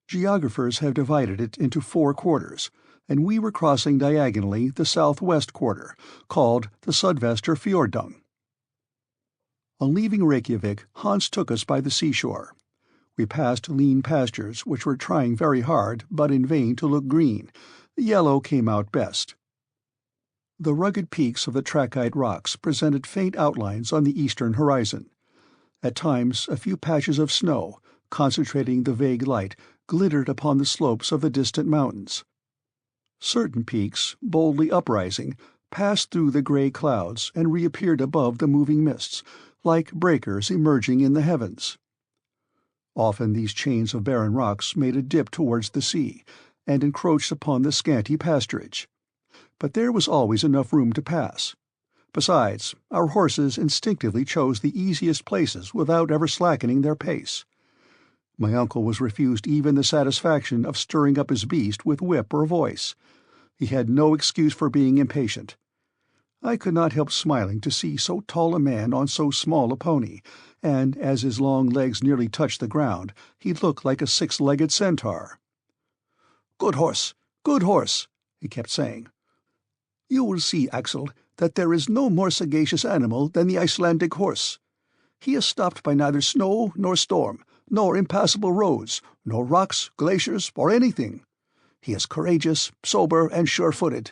Geographers have divided it into 4 quarters, and we were crossing diagonally the southwest quarter, called the Sudvester Fjorddung. On leaving Reykjavik, Hans took us by the seashore. We passed lean pastures which were trying very hard, but in vain, to look green. The yellow came out best. The rugged peaks of the trachyte rocks presented faint outlines on the eastern horizon. At times a few patches of snow, concentrating the vague light, glittered upon the slopes of the distant mountains. Certain peaks, boldly uprising, passed through the grey clouds and reappeared above the moving mists, like breakers emerging in the heavens. Often these chains of barren rocks made a dip towards the sea, and encroached upon the scanty pasturage. But there was always enough room to pass. Besides, our horses instinctively chose the easiest places without ever slackening their pace. My uncle was refused even the satisfaction of stirring up his beast with whip or voice. He had no excuse for being impatient. I could not help smiling to see so tall a man on so small a pony, and as his long legs nearly touched the ground, he looked like a 6-legged centaur. "Good horse, he kept saying. "You will see, Axel, that there is no more sagacious animal than the Icelandic horse. He is stopped by neither snow nor storm, nor impassable roads, nor rocks, glaciers, or anything. He is courageous, sober, and sure-footed.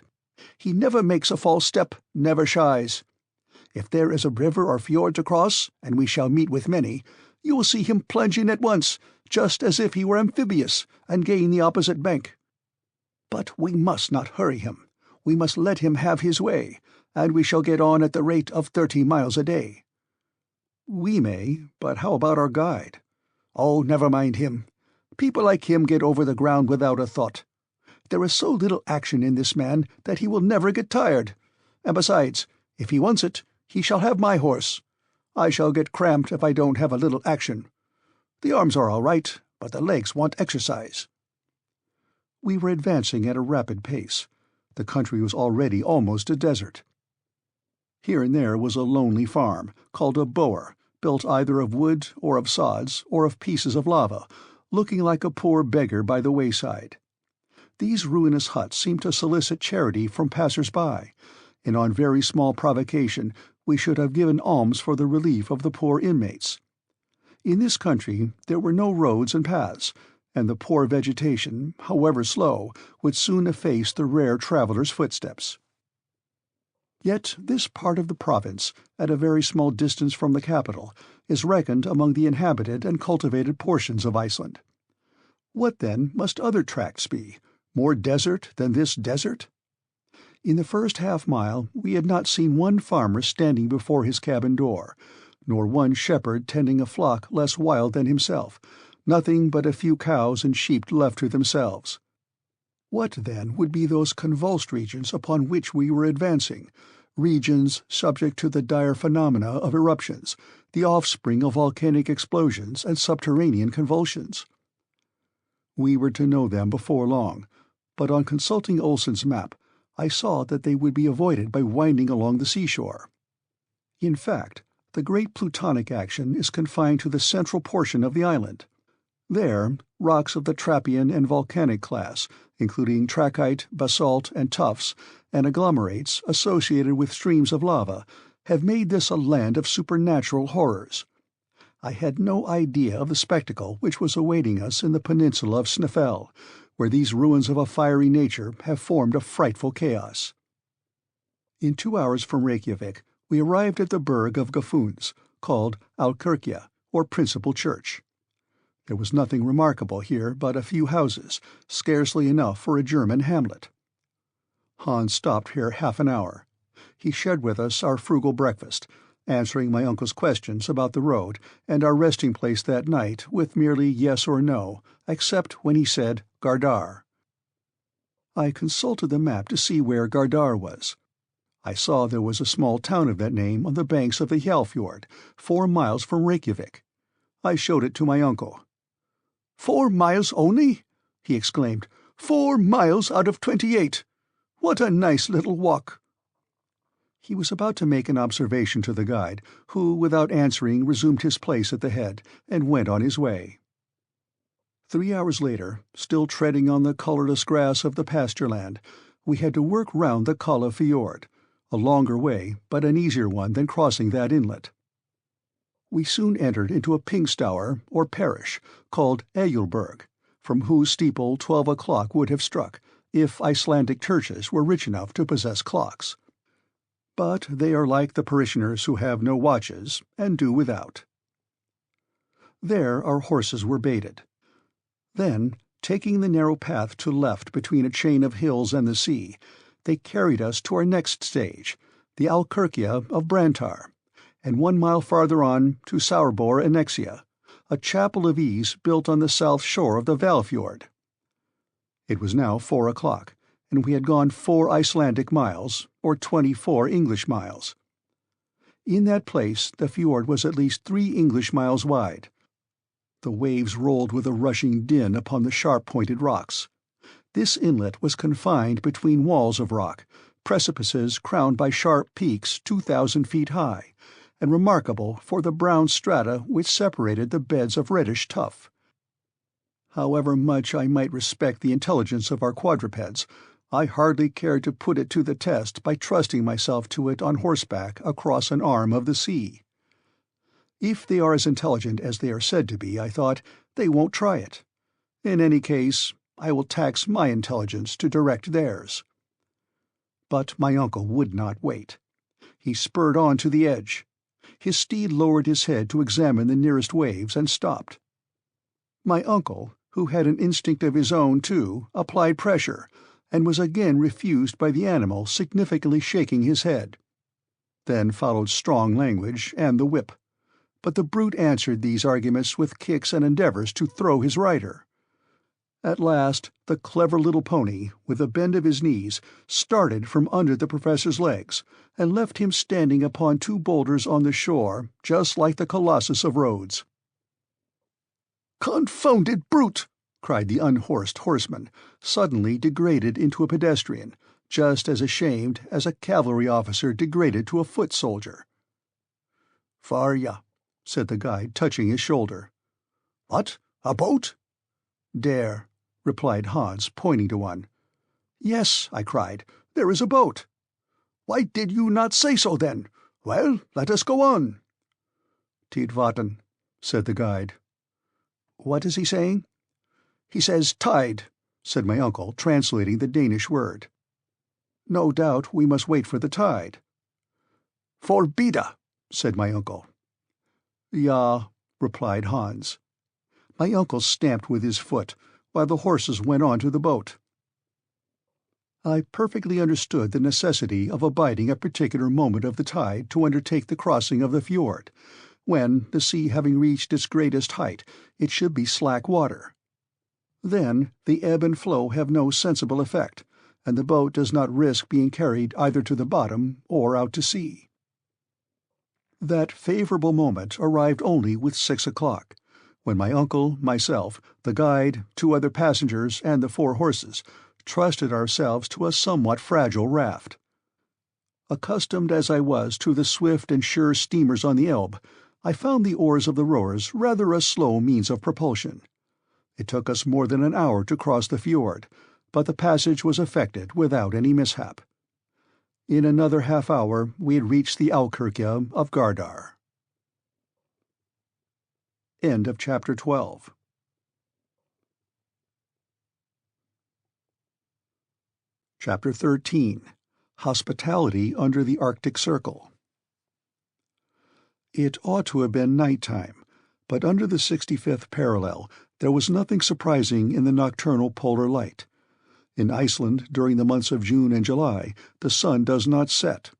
He never makes a false step, never shies. If there is a river or fjord to cross, and we shall meet with many, you will see him plunge in at once, just as if he were amphibious, and gain the opposite bank. But we must not hurry him. We must let him have his way, and we shall get on at the rate of 30 miles a day." "We may, but how about our guide?" "Oh, never mind him. People like him get over the ground without a thought. There is so little action in this man that he will never get tired. And besides, if he wants it, he shall have my horse. I shall get cramped if I don't have a little action. The arms are all right, but the legs want exercise." We were advancing at a rapid pace. The country was already almost a desert. Here and there was a lonely farm, called a boer, built either of wood or of sods or of pieces of lava, looking like a poor beggar by the wayside. These ruinous huts seemed to solicit charity from passers-by, and on very small provocation we should have given alms for the relief of the poor inmates. In this country there were no roads and paths, and the poor vegetation, however slow, would soon efface the rare traveller's footsteps. Yet this part of the province, at a very small distance from the capital, is reckoned among the inhabited and cultivated portions of Iceland. What, then, must other tracts be, more desert than this desert? In the first half-mile we had not seen one farmer standing before his cabin door, nor one shepherd tending a flock less wild than himself, nothing but a few cows and sheep left to themselves. What, then, would be those convulsed regions upon which we were advancing, regions subject to the dire phenomena of eruptions, the offspring of volcanic explosions and subterranean convulsions? We were to know them before long, but on consulting Olsen's map, I saw that they would be avoided by winding along the seashore. In fact, the great plutonic action is confined to the central portion of the island. There, rocks of the trappean and volcanic class, including trachyte, basalt, and tuffs, and agglomerates associated with streams of lava, have made this a land of supernatural horrors. I had no idea of the spectacle which was awaiting us in the peninsula of Snæfell, where these ruins of a fiery nature have formed a frightful chaos. In 2 hours from Reykjavik we arrived at the burgh of Gufunes, called Alkirkja, or principal church. There was nothing remarkable here but a few houses, scarcely enough for a German hamlet. Hans stopped here half an hour. He shared with us our frugal breakfast, answering my uncle's questions about the road and our resting place that night with merely yes or no, except when he said Gardar. I consulted the map to see where Gardar was. I saw there was a small town of that name on the banks of the Hjalfjord, 4 miles from Reykjavik. I showed it to my uncle. 4 miles only? He exclaimed. 4 miles out of 28! What a nice little walk! He was about to make an observation to the guide, who, without answering, resumed his place at the head, and went on his way. 3 hours later, still treading on the colourless grass of the pasture land, we had to work round the Kalla Fjord, a longer way, but an easier one than crossing that inlet. We soon entered into a Pingstour, or parish, called Ejulberg, from whose steeple 12 o'clock would have struck, if Icelandic churches were rich enough to possess clocks. But they are like the parishioners who have no watches, and do without. There our horses were baited. Then, taking the narrow path to left between a chain of hills and the sea, they carried us to our next stage, the Alkirkja of Brantar, and 1 mile farther on to Saurbor Annexia, a chapel of ease built on the south shore of the Hvalfjord. It was now 4 o'clock, and we had gone 4 Icelandic miles, or 24 English miles. In that place the fjord was at least 3 English miles wide. The waves rolled with a rushing din upon the sharp-pointed rocks. This inlet was confined between walls of rock, precipices crowned by sharp peaks 2,000 feet high, and remarkable for the brown strata which separated the beds of reddish tuff. However much I might respect the intelligence of our quadrupeds, I hardly cared to put it to the test by trusting myself to it on horseback across an arm of the sea. If they are as intelligent as they are said to be, I thought, they won't try it. In any case, I will tax my intelligence to direct theirs. But my uncle would not wait. He spurred on to the edge. His steed lowered his head to examine the nearest waves and stopped. My uncle, who had an instinct of his own too, applied pressure, and was again refused by the animal significantly shaking his head. Then followed strong language and the whip. But the brute answered these arguments with kicks and endeavours to throw his rider. At last the clever little pony, with a bend of his knees, started from under the Professor's legs, and left him standing upon 2 boulders on the shore, just like the Colossus of Rhodes. "Confounded brute!" cried the unhorsed horseman, suddenly degraded into a pedestrian, just as ashamed as a cavalry officer degraded to a foot soldier. "Farja," said the guide, touching his shoulder. "What? A boat?" "There," replied Hans, pointing to one. "Yes," I cried, "there is a boat." "Why did you not say so, then? Well, let us go on." "Tidvatten," said the guide. "What is he saying?" "He says tide," said my uncle, translating the Danish word. "No doubt we must wait for the tide." "Forbida," said my uncle. "Ja," replied Hans. My uncle stamped with his foot, while the horses went on to the boat. I perfectly understood the necessity of abiding a particular moment of the tide to undertake the crossing of the fjord, when, the sea having reached its greatest height, it should be slack water. Then the ebb and flow have no sensible effect, and the boat does not risk being carried either to the bottom or out to sea. That favourable moment arrived only with 6 o'clock, when my uncle, myself, the guide, 2 other passengers, and the 4 horses trusted ourselves to a somewhat fragile raft. Accustomed as I was to the swift and sure steamers on the Elbe, I found the oars of the rowers rather a slow means of propulsion. It took us more than an hour to cross the fjord, but the passage was effected without any mishap. In another half-hour we had reached the Alkirkja of Gardar. End of chapter 12. Chapter 13. Hospitality under the Arctic Circle. It ought to have been night-time, but under the 65th parallel there was nothing surprising in the nocturnal polar light. In Iceland, during the months of June and July, the sun does not set.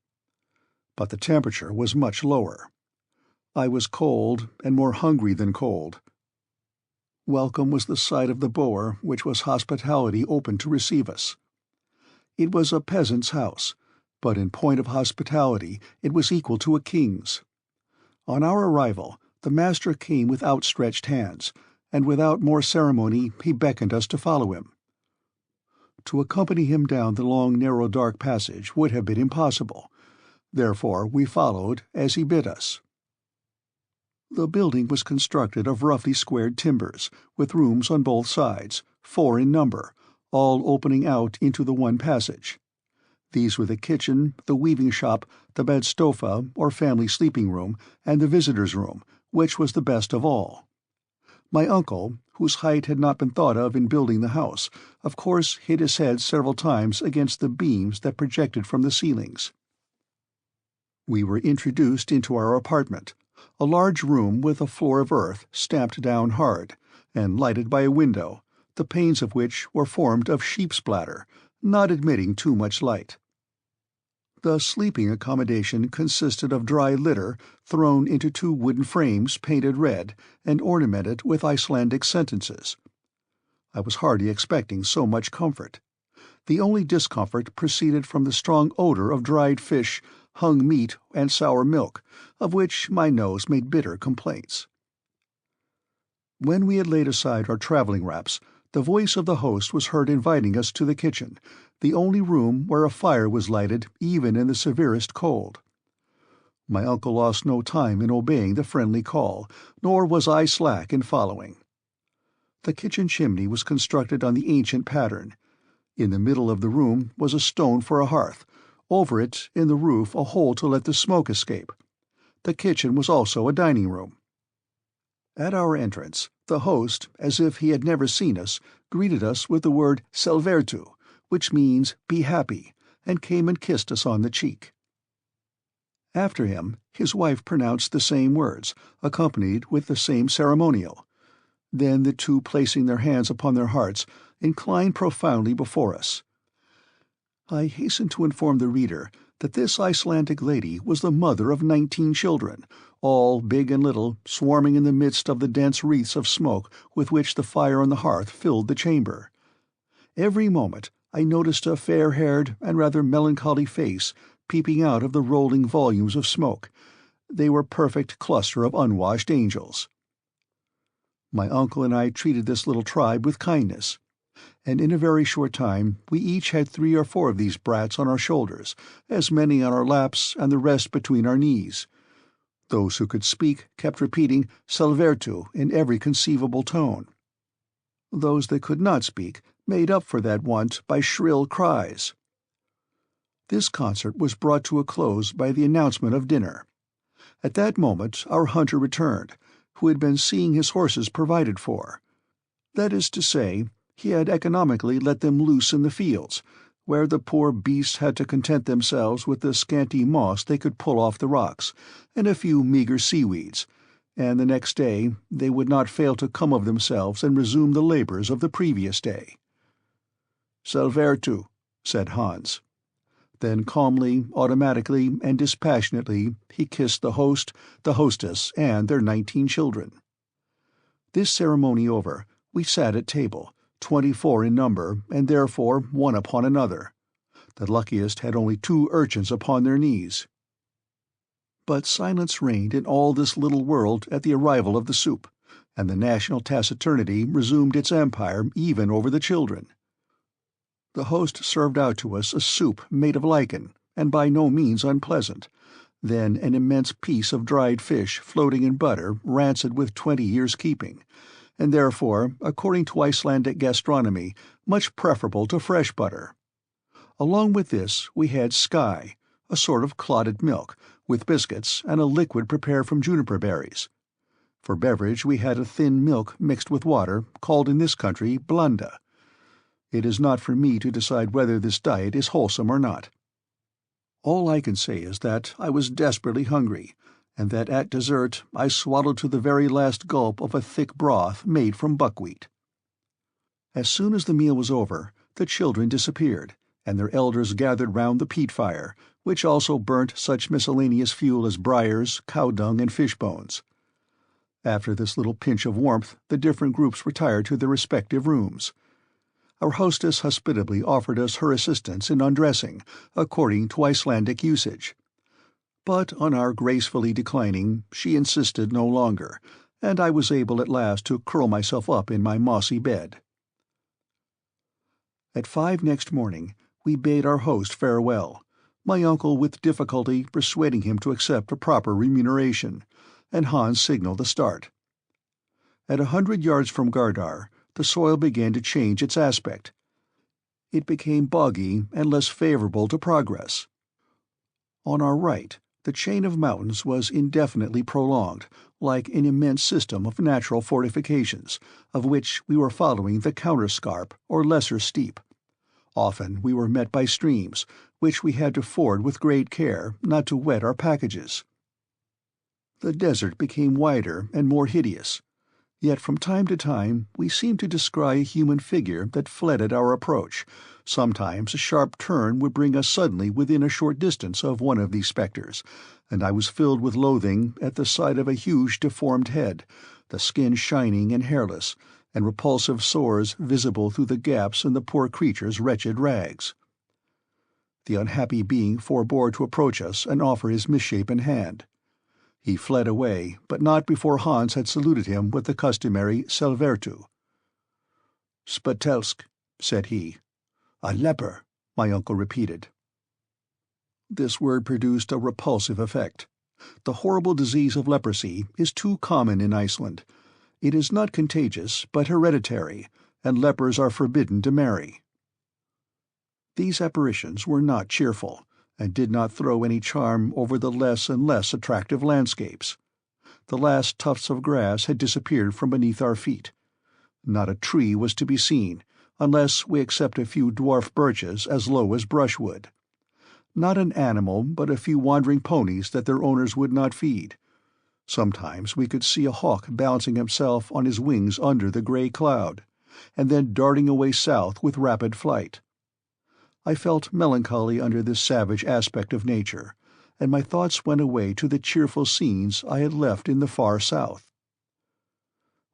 But the temperature was much lower. I was cold, and more hungry than cold. Welcome was the sight of the bower, which was hospitality open to receive us. It was a peasant's house, but in point of hospitality it was equal to a king's. On our arrival, the master came with outstretched hands, and without more ceremony he beckoned us to follow him. To accompany him down the long narrow dark passage would have been impossible. Therefore we followed as he bid us. The building was constructed of roughly squared timbers, with rooms on both sides, 4 in number, all opening out into the one passage. These were the kitchen, the weaving shop, the bedstofa, or family sleeping room, and the visitors' room, which was the best of all. My uncle, whose height had not been thought of in building the house, of course hit his head several times against the beams that projected from the ceilings. We were introduced into our apartment, a large room with a floor of earth stamped down hard, and lighted by a window, the panes of which were formed of sheep's bladder, not admitting too much light. The sleeping accommodation consisted of dry litter thrown into 2 wooden frames painted red and ornamented with Icelandic sentences. I was hardly expecting so much comfort. The only discomfort proceeded from the strong odor of dried fish, hung meat, and sour milk, of which my nose made bitter complaints. When we had laid aside our travelling wraps, the voice of the host was heard inviting us to the kitchen, the only room where a fire was lighted even in the severest cold. My uncle lost no time in obeying the friendly call, nor was I slack in following. The kitchen chimney was constructed on the ancient pattern. In the middle of the room was a stone for a hearth, over it in the roof a hole to let the smoke escape. The kitchen was also a dining room. At our entrance, the host, as if he had never seen us, greeted us with the word "Selvertu," which means "be happy," and came and kissed us on the cheek. After him, his wife pronounced the same words, accompanied with the same ceremonial. Then the 2, placing their hands upon their hearts, inclined profoundly before us. I hasten to inform the reader that this Icelandic lady was the mother of 19 children, all, big and little, swarming in the midst of the dense wreaths of smoke with which the fire on the hearth filled the chamber. Every moment I noticed a fair-haired and rather melancholy face peeping out of the rolling volumes of smoke. They were a perfect cluster of unwashed angels. My uncle and I treated this little tribe with kindness, and in a very short time we each had 3 or 4 of these brats on our shoulders, as many on our laps, and the rest between our knees. Those who could speak kept repeating "Selvertu" in every conceivable tone. Those that could not speak made up for that want by shrill cries. This concert was brought to a close by the announcement of dinner. At that moment our hunter returned, who had been seeing his horses provided for. That is to say, he had economically let them loose in the fields, where the poor beasts had to content themselves with the scanty moss they could pull off the rocks, and a few meagre seaweeds, and the next day they would not fail to come of themselves and resume the labors of the previous day. "Salvertu," said Hans. Then calmly, automatically, and dispassionately he kissed the host, the hostess, and their 19 children. This ceremony over, we sat at table, 24 in number, and therefore one upon another. The luckiest had only 2 urchins upon their knees. But silence reigned in all this little world at the arrival of the soup, and the national taciturnity resumed its empire even over the children. The host served out to us a soup made of lichen, and by no means unpleasant, then an immense piece of dried fish floating in butter rancid with 20 years' keeping, and therefore, according to Icelandic gastronomy, much preferable to fresh butter. Along with this we had sky, a sort of clotted milk, with biscuits, and a liquid prepared from juniper berries. For beverage we had a thin milk mixed with water, called in this country blanda. It is not for me to decide whether this diet is wholesome or not. All I can say is that I was desperately hungry, and that at dessert I swallowed to the very last gulp of a thick broth made from buckwheat. As soon as the meal was over, the children disappeared, and their elders gathered round the peat fire, which also burnt such miscellaneous fuel as briars, cow-dung, and fish-bones. After this little pinch of warmth, the different groups retired to their respective rooms. Our hostess hospitably offered us her assistance in undressing, according to Icelandic usage. But on our gracefully declining, she insisted no longer, and I was able at last to curl myself up in my mossy bed. At 5 next morning we bade our host farewell, my uncle with difficulty persuading him to accept a proper remuneration, and Hans signalled the start. At 100 yards from Gardar, the soil began to change its aspect. It became boggy and less favorable to progress. On our right, the chain of mountains was indefinitely prolonged, like an immense system of natural fortifications, of which we were following the counterscarp or lesser steep. Often we were met by streams, which we had to ford with great care, not to wet our packages. The desert became wider and more hideous. Yet from time to time we seemed to descry a human figure that fled at our approach. Sometimes a sharp turn would bring us suddenly within a short distance of one of these spectres, and I was filled with loathing at the sight of a huge deformed head, the skin shining and hairless, and repulsive sores visible through the gaps in the poor creature's wretched rags. The unhappy being forbore to approach us and offer his misshapen hand. He fled away, but not before Hans had saluted him with the customary Salvertu. "Spatelsk," said he. "A leper," my uncle repeated. This word produced a repulsive effect. The horrible disease of leprosy is too common in Iceland. It is not contagious, but hereditary, and lepers are forbidden to marry. These apparitions were not cheerful, and did not throw any charm over the less and less attractive landscapes. The last tufts of grass had disappeared from beneath our feet. Not a tree was to be seen, unless we except a few dwarf birches as low as brushwood. Not an animal but a few wandering ponies that their owners would not feed. Sometimes we could see a hawk balancing himself on his wings under the grey cloud, and then darting away south with rapid flight. I felt melancholy under this savage aspect of nature, and my thoughts went away to the cheerful scenes I had left in the far south.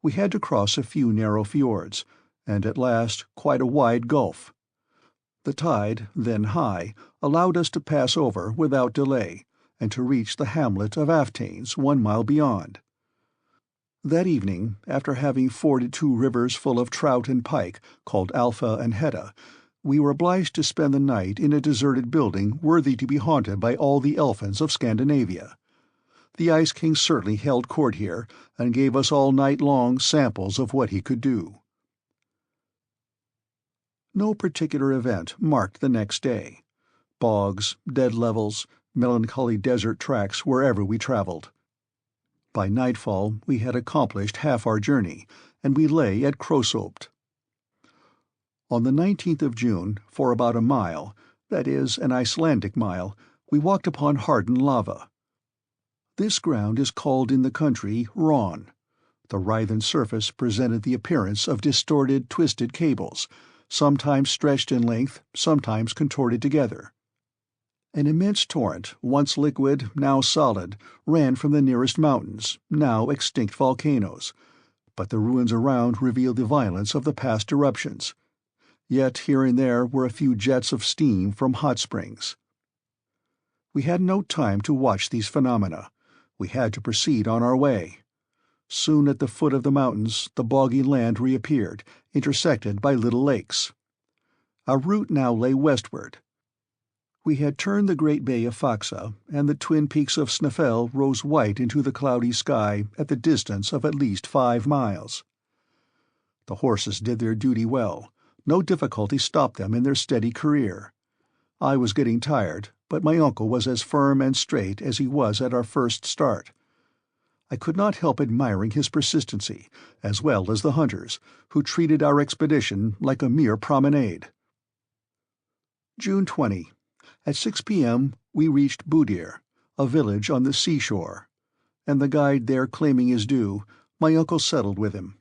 We had to cross a few narrow fjords, and at last quite a wide gulf. The tide, then high, allowed us to pass over without delay, and to reach the hamlet of Aftanes 1 mile beyond. That evening, after having forded 2 rivers full of trout and pike, called Alpha and Hedda, we were obliged to spend the night in a deserted building worthy to be haunted by all the elfins of Scandinavia. The Ice King certainly held court here, and gave us all night long samples of what he could do. No particular event marked the next day. Bogs, dead levels, melancholy desert tracks wherever we travelled. By nightfall we had accomplished half our journey, and we lay at Krossopt. On the 19th of June, for about a mile, that is, an Icelandic mile, we walked upon hardened lava. This ground is called in the country Ron. The writhen surface presented the appearance of distorted, twisted cables, sometimes stretched in length, sometimes contorted together. An immense torrent, once liquid, now solid, ran from the nearest mountains, now extinct volcanoes, but the ruins around revealed the violence of the past eruptions. Yet here and there were a few jets of steam from hot springs. We had no time to watch these phenomena. We had to proceed on our way. Soon at the foot of the mountains the boggy land reappeared, intersected by little lakes. Our route now lay westward. We had turned the great bay of Faxa, and the twin peaks of Snaefell rose white into the cloudy sky at the distance of at least 5 miles. The horses did their duty well. No difficulty stopped them in their steady career. I was getting tired, but my uncle was as firm and straight as he was at our first start. I could not help admiring his persistency, as well as the hunters, who treated our expedition like a mere promenade. June 20. At 6 p.m. we reached Budir, a village on the seashore, and the guide there claiming his due, my uncle settled with him.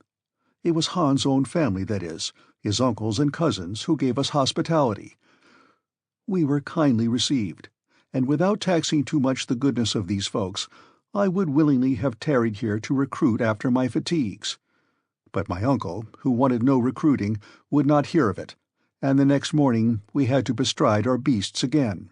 It was Hans' own family, that is, his uncles and cousins, who gave us hospitality. We were kindly received, and without taxing too much the goodness of these folks, I would willingly have tarried here to recruit after my fatigues. But my uncle, who wanted no recruiting, would not hear of it, and the next morning we had to bestride our beasts again.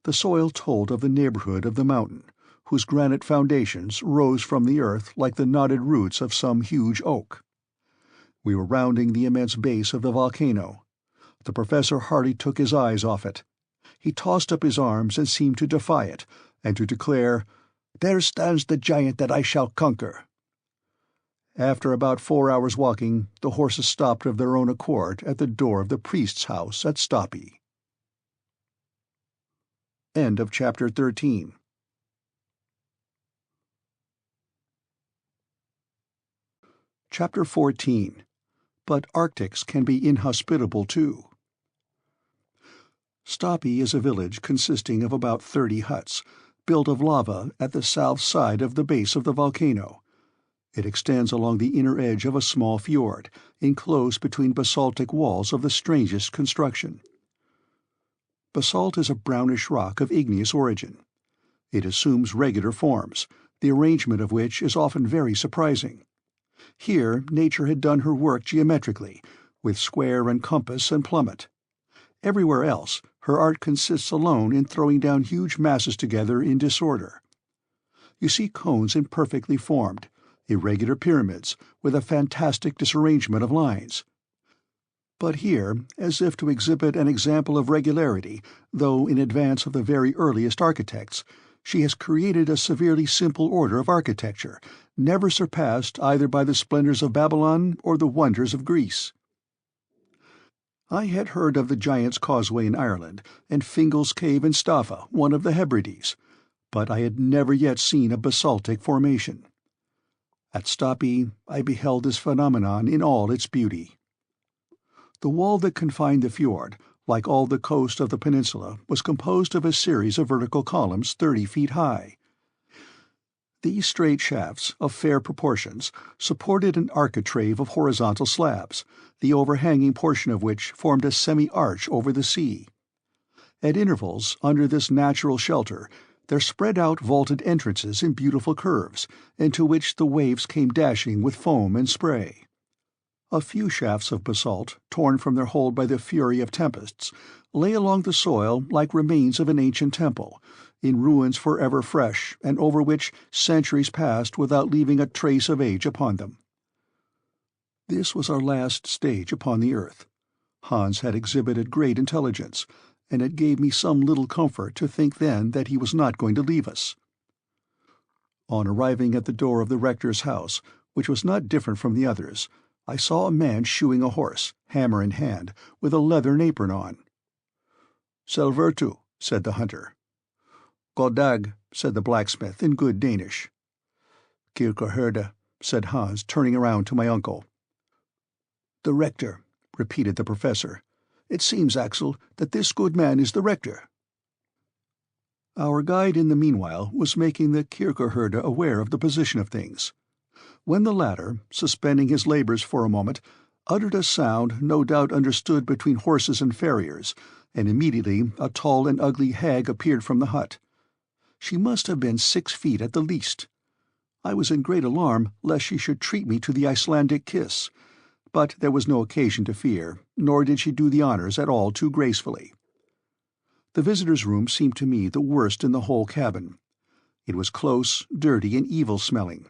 The soil told of the neighborhood of the mountain, whose granite foundations rose from the earth like the knotted roots of some huge oak. We were rounding the immense base of the volcano. The professor hardly took his eyes off it. He tossed up his arms and seemed to defy it, and to declare, "There stands the giant that I shall conquer." After about 4 hours' walking, the horses stopped of their own accord at the door of the priest's house at Stapi. End of chapter 13. Chapter 14. But Arctics can be inhospitable too. Stapi is a village consisting of about 30 huts, built of lava at the south side of the base of the volcano. It extends along the inner edge of a small fjord, enclosed between basaltic walls of the strangest construction. Basalt is a brownish rock of igneous origin. It assumes regular forms, the arrangement of which is often very surprising. Here nature had done her work geometrically, with square and compass and plummet. Everywhere else her art consists alone in throwing down huge masses together in disorder. You see cones imperfectly formed, irregular pyramids, with a fantastic disarrangement of lines. But here, as if to exhibit an example of regularity, though in advance of the very earliest architects, she has created a severely simple order of architecture, never surpassed either by the splendors of Babylon or the wonders of Greece. I had heard of the Giant's Causeway in Ireland, and Fingal's Cave in Staffa, one of the Hebrides, but I had never yet seen a basaltic formation. At Stapi I beheld this phenomenon in all its beauty. The wall that confined the fjord, like all the coast of the peninsula, was composed of a series of vertical columns 30 feet high. These straight shafts, of fair proportions, supported an architrave of horizontal slabs, the overhanging portion of which formed a semi-arch over the sea. At intervals, under this natural shelter, there spread out vaulted entrances in beautiful curves, into which the waves came dashing with foam and spray. A few shafts of basalt, torn from their hold by the fury of tempests, lay along the soil like remains of an ancient temple, in ruins forever fresh, and over which centuries passed without leaving a trace of age upon them. This was our last stage upon the earth. Hans had exhibited great intelligence, and it gave me some little comfort to think then that he was not going to leave us. On arriving at the door of the rector's house, which was not different from the others, I saw a man shoeing a horse, hammer in hand, with a leathern apron on. "Selvertu," said the hunter. "Goddag," said the blacksmith in good Danish. "Kirkeherde," said Hans, turning around to my uncle. "The rector," repeated the professor. "It seems, Axel, that this good man is the rector." Our guide in the meanwhile was making the Kirkeherde aware of the position of things. When the latter, suspending his labours for a moment, uttered a sound no doubt understood between horses and farriers, and immediately a tall and ugly hag appeared from the hut. She must have been 6 feet at the least. I was in great alarm lest she should treat me to the Icelandic kiss, but there was no occasion to fear, nor did she do the honours at all too gracefully. The visitors' room seemed to me the worst in the whole cabin. It was close, dirty, and evil-smelling.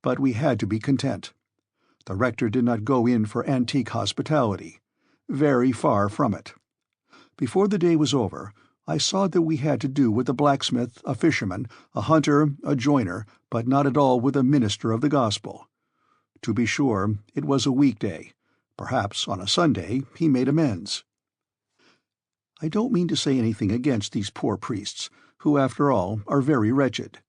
But we had to be content. The rector did not go in for antique hospitality. Very far from it. Before the day was over, I saw that we had to do with a blacksmith, a fisherman, a hunter, a joiner, but not at all with a minister of the gospel. To be sure, it was a weekday. Perhaps on a Sunday he made amends. I don't mean to say anything against these poor priests, who, after all, are very wretched.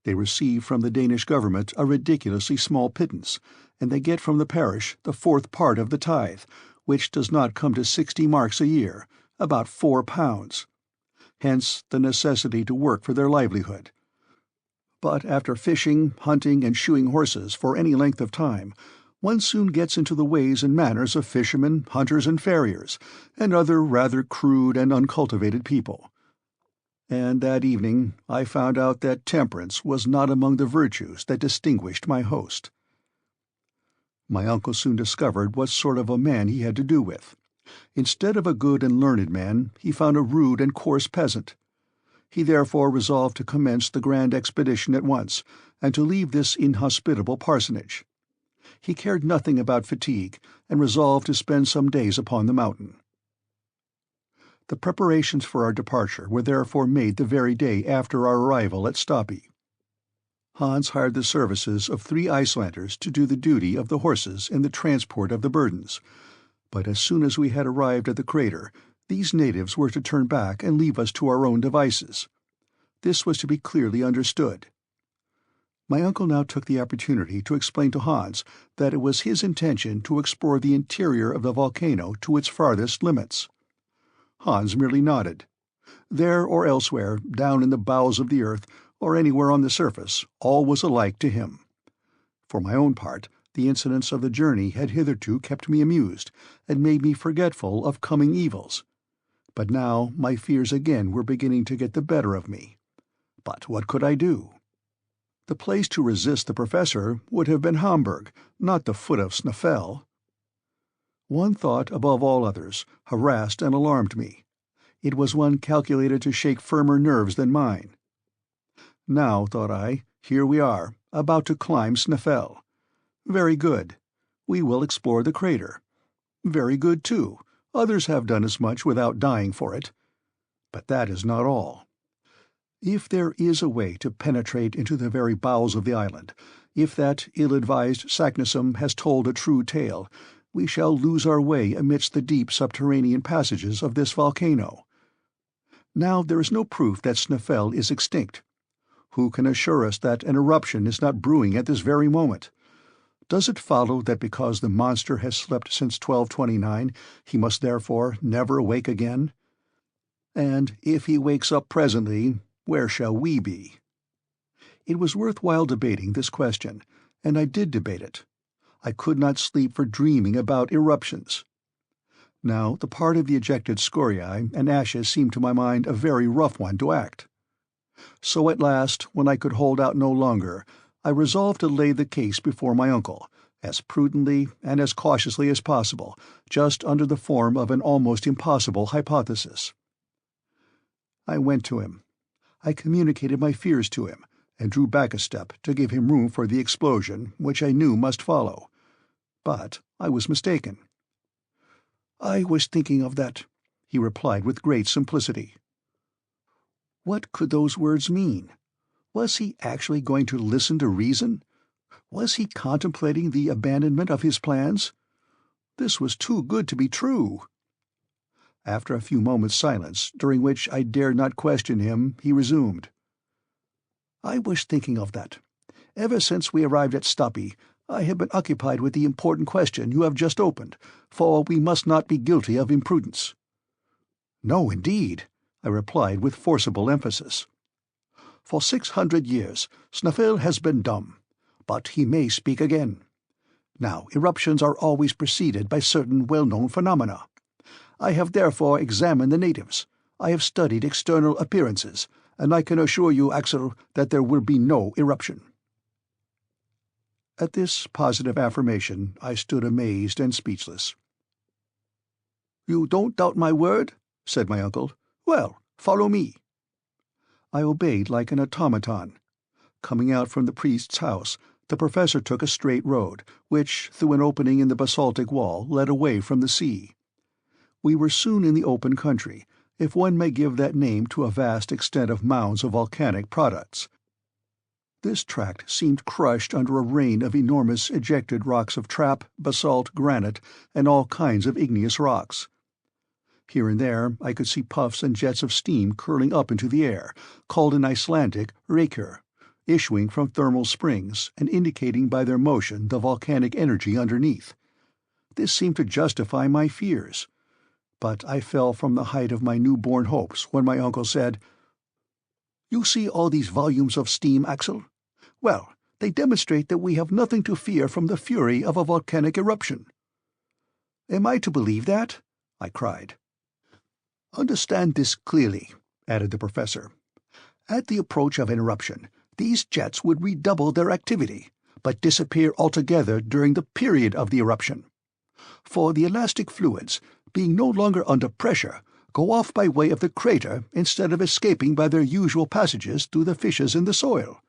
They receive from the Danish government a ridiculously small pittance, and they get from the parish the 4th part of the tithe, which does not come to 60 marks a year, about £4. Hence the necessity to work for their livelihood. But after fishing, hunting, and shoeing horses for any length of time, one soon gets into the ways and manners of fishermen, hunters, and farriers, and other rather crude and uncultivated people. And that evening I found out that temperance was not among the virtues that distinguished my host. My uncle soon discovered what sort of a man he had to do with. Instead of a good and learned man, he found a rude and coarse peasant. He therefore resolved to commence the grand expedition at once, and to leave this inhospitable parsonage. He cared nothing about fatigue, and resolved to spend some days upon the mountain. The preparations for our departure were therefore made the very day after our arrival at Stapi. Hans hired the services of 3 Icelanders to do the duty of the horses in the transport of the burdens, but as soon as we had arrived at the crater, these natives were to turn back and leave us to our own devices. This was to be clearly understood. My uncle now took the opportunity to explain to Hans that it was his intention to explore the interior of the volcano to its farthest limits. Hans merely nodded. There or elsewhere, down in the bowels of the earth, or anywhere on the surface, all was alike to him. For my own part, the incidents of the journey had hitherto kept me amused, and made me forgetful of coming evils. But now my fears again were beginning to get the better of me. But what could I do? The place to resist the professor would have been Hamburg, not the foot of Snaefell. One thought, above all others, harassed and alarmed me. It was one calculated to shake firmer nerves than mine. Now, thought I, here we are, about to climb Snaefell. Very good. We will explore the crater. Very good, too. Others have done as much without dying for it. But that is not all. If there is a way to penetrate into the very bowels of the island, if that ill-advised Saknussemm has told a true tale, we shall lose our way amidst the deep subterranean passages of this volcano. Now there is no proof that Snaefell is extinct. Who can assure us that an eruption is not brewing at this very moment? Does it follow that because the monster has slept since 1229, he must therefore never awake again? And if he wakes up presently, where shall we be? It was worth while debating this question, and I did debate it. I could not sleep for dreaming about eruptions. Now the part of the ejected scoriae and ashes seemed to my mind a very rough one to act. So at last, when I could hold out no longer, I resolved to lay the case before my uncle, as prudently and as cautiously as possible, just under the form of an almost impossible hypothesis. I went to him. I communicated my fears to him, and drew back a step to give him room for the explosion which I knew must follow. But I was mistaken. "I was thinking of that," he replied with great simplicity. What could those words mean? Was he actually going to listen to reason? Was he contemplating the abandonment of his plans? This was too good to be true. After a few moments' silence, during which I dared not question him, he resumed. "I was thinking of that. Ever since we arrived at Stapi, I have been occupied with the important question you have just opened, for we must not be guilty of imprudence." "No, indeed," I replied with forcible emphasis. "For 600 years Sneffels has been dumb, but he may speak again. Now, eruptions are always preceded by certain well-known phenomena. I have therefore examined the natives. I have studied external appearances, and I can assure you, Axel, that there will be no eruption." At this positive affirmation I stood amazed and speechless. "You don't doubt my word?" said my uncle. "Well, follow me." I obeyed like an automaton. Coming out from the priest's house, the professor took a straight road, which, through an opening in the basaltic wall, led away from the sea. We were soon in the open country, if one may give that name to a vast extent of mounds of volcanic products. This tract seemed crushed under a rain of enormous ejected rocks of trap, basalt, granite, and all kinds of igneous rocks. Here and there I could see puffs and jets of steam curling up into the air, called in Icelandic reykir, issuing from thermal springs, and indicating by their motion the volcanic energy underneath. This seemed to justify my fears. But I fell from the height of my new-born hopes when my uncle said, "You see all these volumes of steam, Axel? Well, they demonstrate that we have nothing to fear from the fury of a volcanic eruption." "Am I to believe that?" I cried. "Understand this clearly," added the professor. "At the approach of an eruption, these jets would redouble their activity, but disappear altogether during the period of the eruption. For the elastic fluids, being no longer under pressure, go off by way of the crater instead of escaping by their usual passages through the fissures in the soil.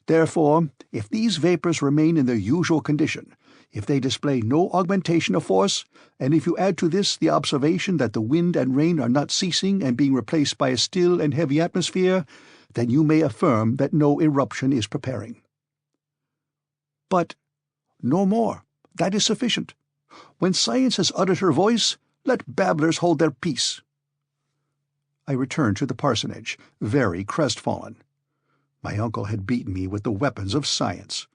Therefore, if these vapors remain in their usual condition, if they display no augmentation of force, and if you add to this the observation that the wind and rain are not ceasing and being replaced by a still and heavy atmosphere, then you may affirm that no eruption is preparing." "But—" "No more. That is sufficient. When science has uttered her voice, let babblers hold their peace." I returned to the parsonage, very crestfallen. My uncle had beaten me with the weapons of science.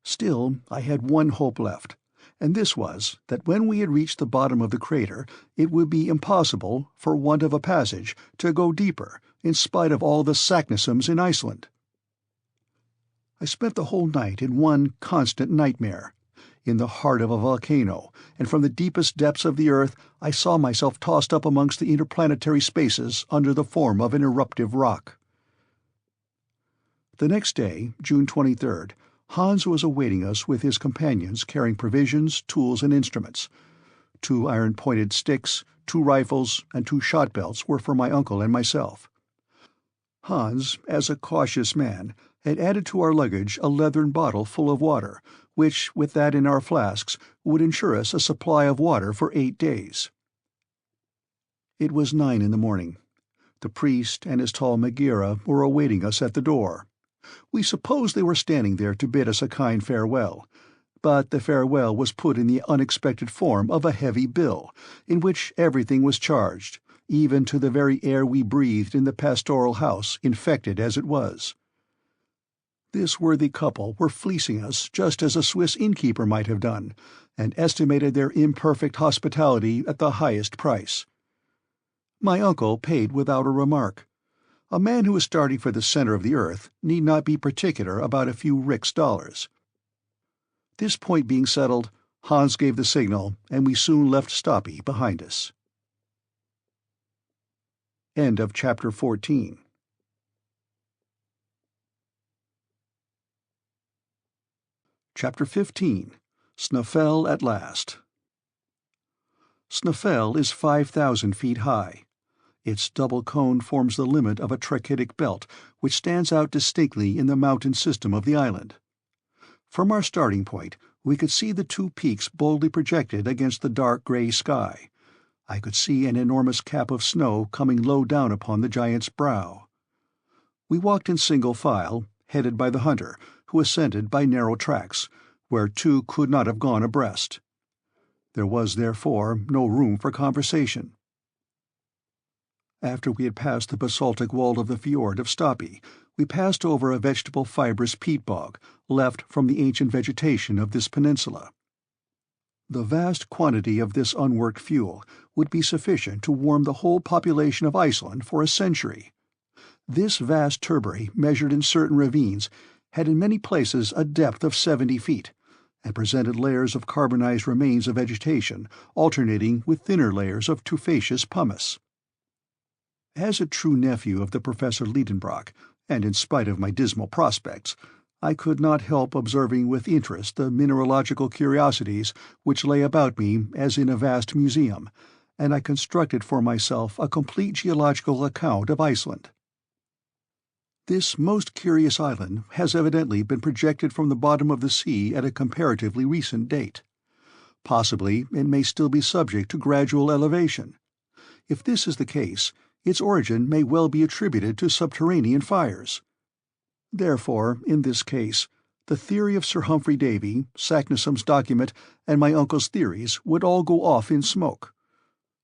Still, I had one hope left, and this was that when we had reached the bottom of the crater it would be impossible, for want of a passage, to go deeper, in spite of all the Saknussemms in Iceland. I spent the whole night in one constant nightmare. In the heart of a volcano, and from the deepest depths of the earth, I saw myself tossed up amongst the interplanetary spaces under the form of an eruptive rock. The next day, June 23rd, Hans was awaiting us with his companions carrying provisions, tools, and instruments. 2 iron-pointed sticks, 2 rifles, and 2 shot-belts were for my uncle and myself. Hans, as a cautious man, had added to our luggage a leathern bottle full of water, which, with that in our flasks, would ensure us a supply of water for 8 days. It was 9 in the morning. The priest and his tall Megara were awaiting us at the door. We supposed they were standing there to bid us a kind farewell, but the farewell was put in the unexpected form of a heavy bill, in which everything was charged, even to the very air we breathed in the pastoral house, infected as it was. This worthy couple were fleecing us just as a Swiss innkeeper might have done, and estimated their imperfect hospitality at the highest price. My uncle paid without a remark. A man who is starting for the center of the earth need not be particular about a few rix dollars. This point being settled, Hans gave the signal, and we soon left Stapi behind us. End of Chapter 14. Chapter 15. Sneffels at Last. Sneffels is 5,000 feet high. Its double cone forms the limit of a trachytic belt which stands out distinctly in the mountain system of the island. From our starting point, we could see the 2 peaks boldly projected against the dark grey sky. I could see an enormous cap of snow coming low down upon the giant's brow. We walked in single file, headed by the hunter, who ascended by narrow tracks, where 2 could not have gone abreast. There was, therefore, no room for conversation. After we had passed the basaltic wall of the fjord of Stapi, we passed over a vegetable fibrous peat bog, left from the ancient vegetation of this peninsula. The vast quantity of this unworked fuel would be sufficient to warm the whole population of Iceland for a century. This vast turbary, measured in certain ravines, had in many places a depth of 70 feet, and presented layers of carbonized remains of vegetation, alternating with thinner layers of tufaceous pumice. As a true nephew of the Professor Lidenbrock, and in spite of my dismal prospects, I could not help observing with interest the mineralogical curiosities which lay about me as in a vast museum, and I constructed for myself a complete geological account of Iceland. This most curious island has evidently been projected from the bottom of the sea at a comparatively recent date. Possibly it may still be subject to gradual elevation. If this is the case, its origin may well be attributed to subterranean fires. Therefore, in this case, the theory of Sir Humphrey Davy, Saknussemm's document, and my uncle's theories would all go off in smoke.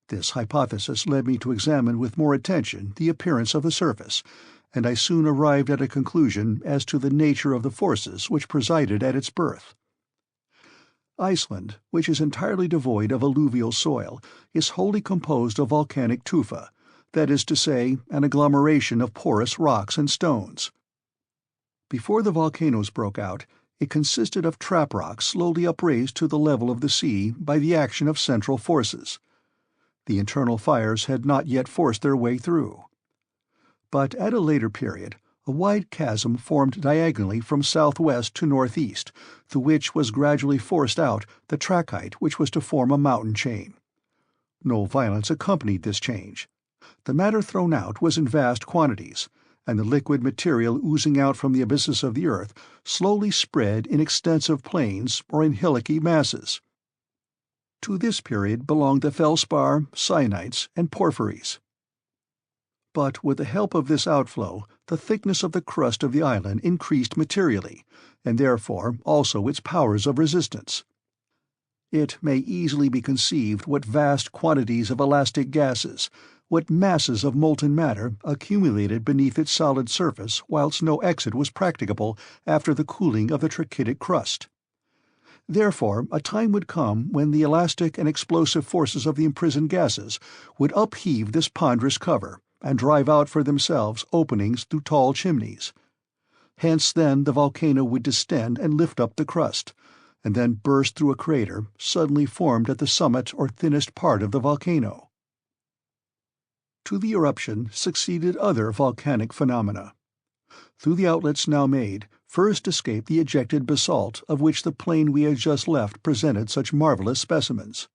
This hypothesis led me to examine with more attention the appearance of the surface, and I soon arrived at a conclusion as to the nature of the forces which presided at its birth. Iceland, which is entirely devoid of alluvial soil, is wholly composed of volcanic tufa, that is to say, an agglomeration of porous rocks and stones. Before the volcanoes broke out, it consisted of trap rocks slowly upraised to the level of the sea by the action of central forces. The internal fires had not yet forced their way through. But at a later period, a wide chasm formed diagonally from southwest to northeast, through which was gradually forced out the trachyte which was to form a mountain chain. No violence accompanied this change. The matter thrown out was in vast quantities, and the liquid material oozing out from the abysses of the earth slowly spread in extensive plains or in hillocky masses. To this period belonged the feldspar, syenites, and porphyries. But with the help of this outflow, the thickness of the crust of the island increased materially, and therefore also its powers of resistance. It may easily be conceived what vast quantities of elastic gases, what masses of molten matter accumulated beneath its solid surface whilst no exit was practicable after the cooling of the trachytic crust. Therefore a time would come when the elastic and explosive forces of the imprisoned gases would upheave this ponderous cover, and drive out for themselves openings through tall chimneys. Hence then the volcano would distend and lift up the crust, and then burst through a crater suddenly formed at the summit or thinnest part of the volcano. To the eruption succeeded other volcanic phenomena. Through the outlets now made, first escaped the ejected basalt of which the plain we had just left presented such marvelous specimens.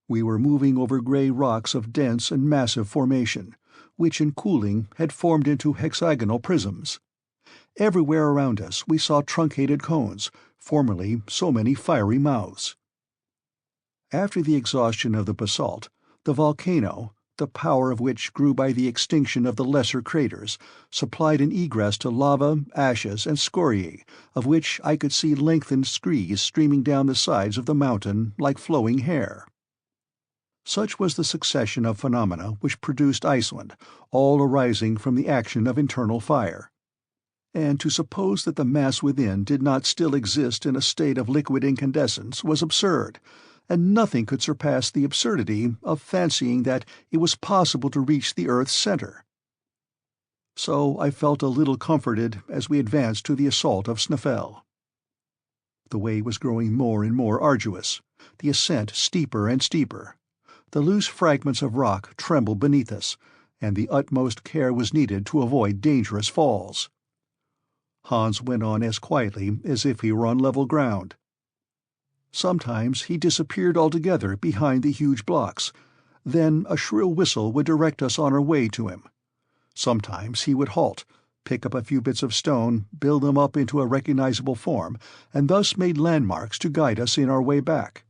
We were moving over grey rocks of dense and massive formation, which in cooling had formed into hexagonal prisms. Everywhere around us we saw truncated cones, formerly so many fiery mouths. After the exhaustion of the basalt, the volcano, the power of which grew by the extinction of the lesser craters, supplied an egress to lava, ashes, and scoriae, of which I could see lengthened screes streaming down the sides of the mountain like flowing hair. Such was the succession of phenomena which produced Iceland, all arising from the action of internal fire. And to suppose that the mass within did not still exist in a state of liquid incandescence was absurd, and nothing could surpass the absurdity of fancying that it was possible to reach the earth's centre. So I felt a little comforted as we advanced to the assault of Snæfell. The way was growing more and more arduous, the ascent steeper and steeper. The loose fragments of rock trembled beneath us, and the utmost care was needed to avoid dangerous falls. Hans went on as quietly as if he were on level ground. Sometimes he disappeared altogether behind the huge blocks. Then a shrill whistle would direct us on our way to him. Sometimes he would halt, pick up a few bits of stone, build them up into a recognizable form, and thus made landmarks to guide us in our way back.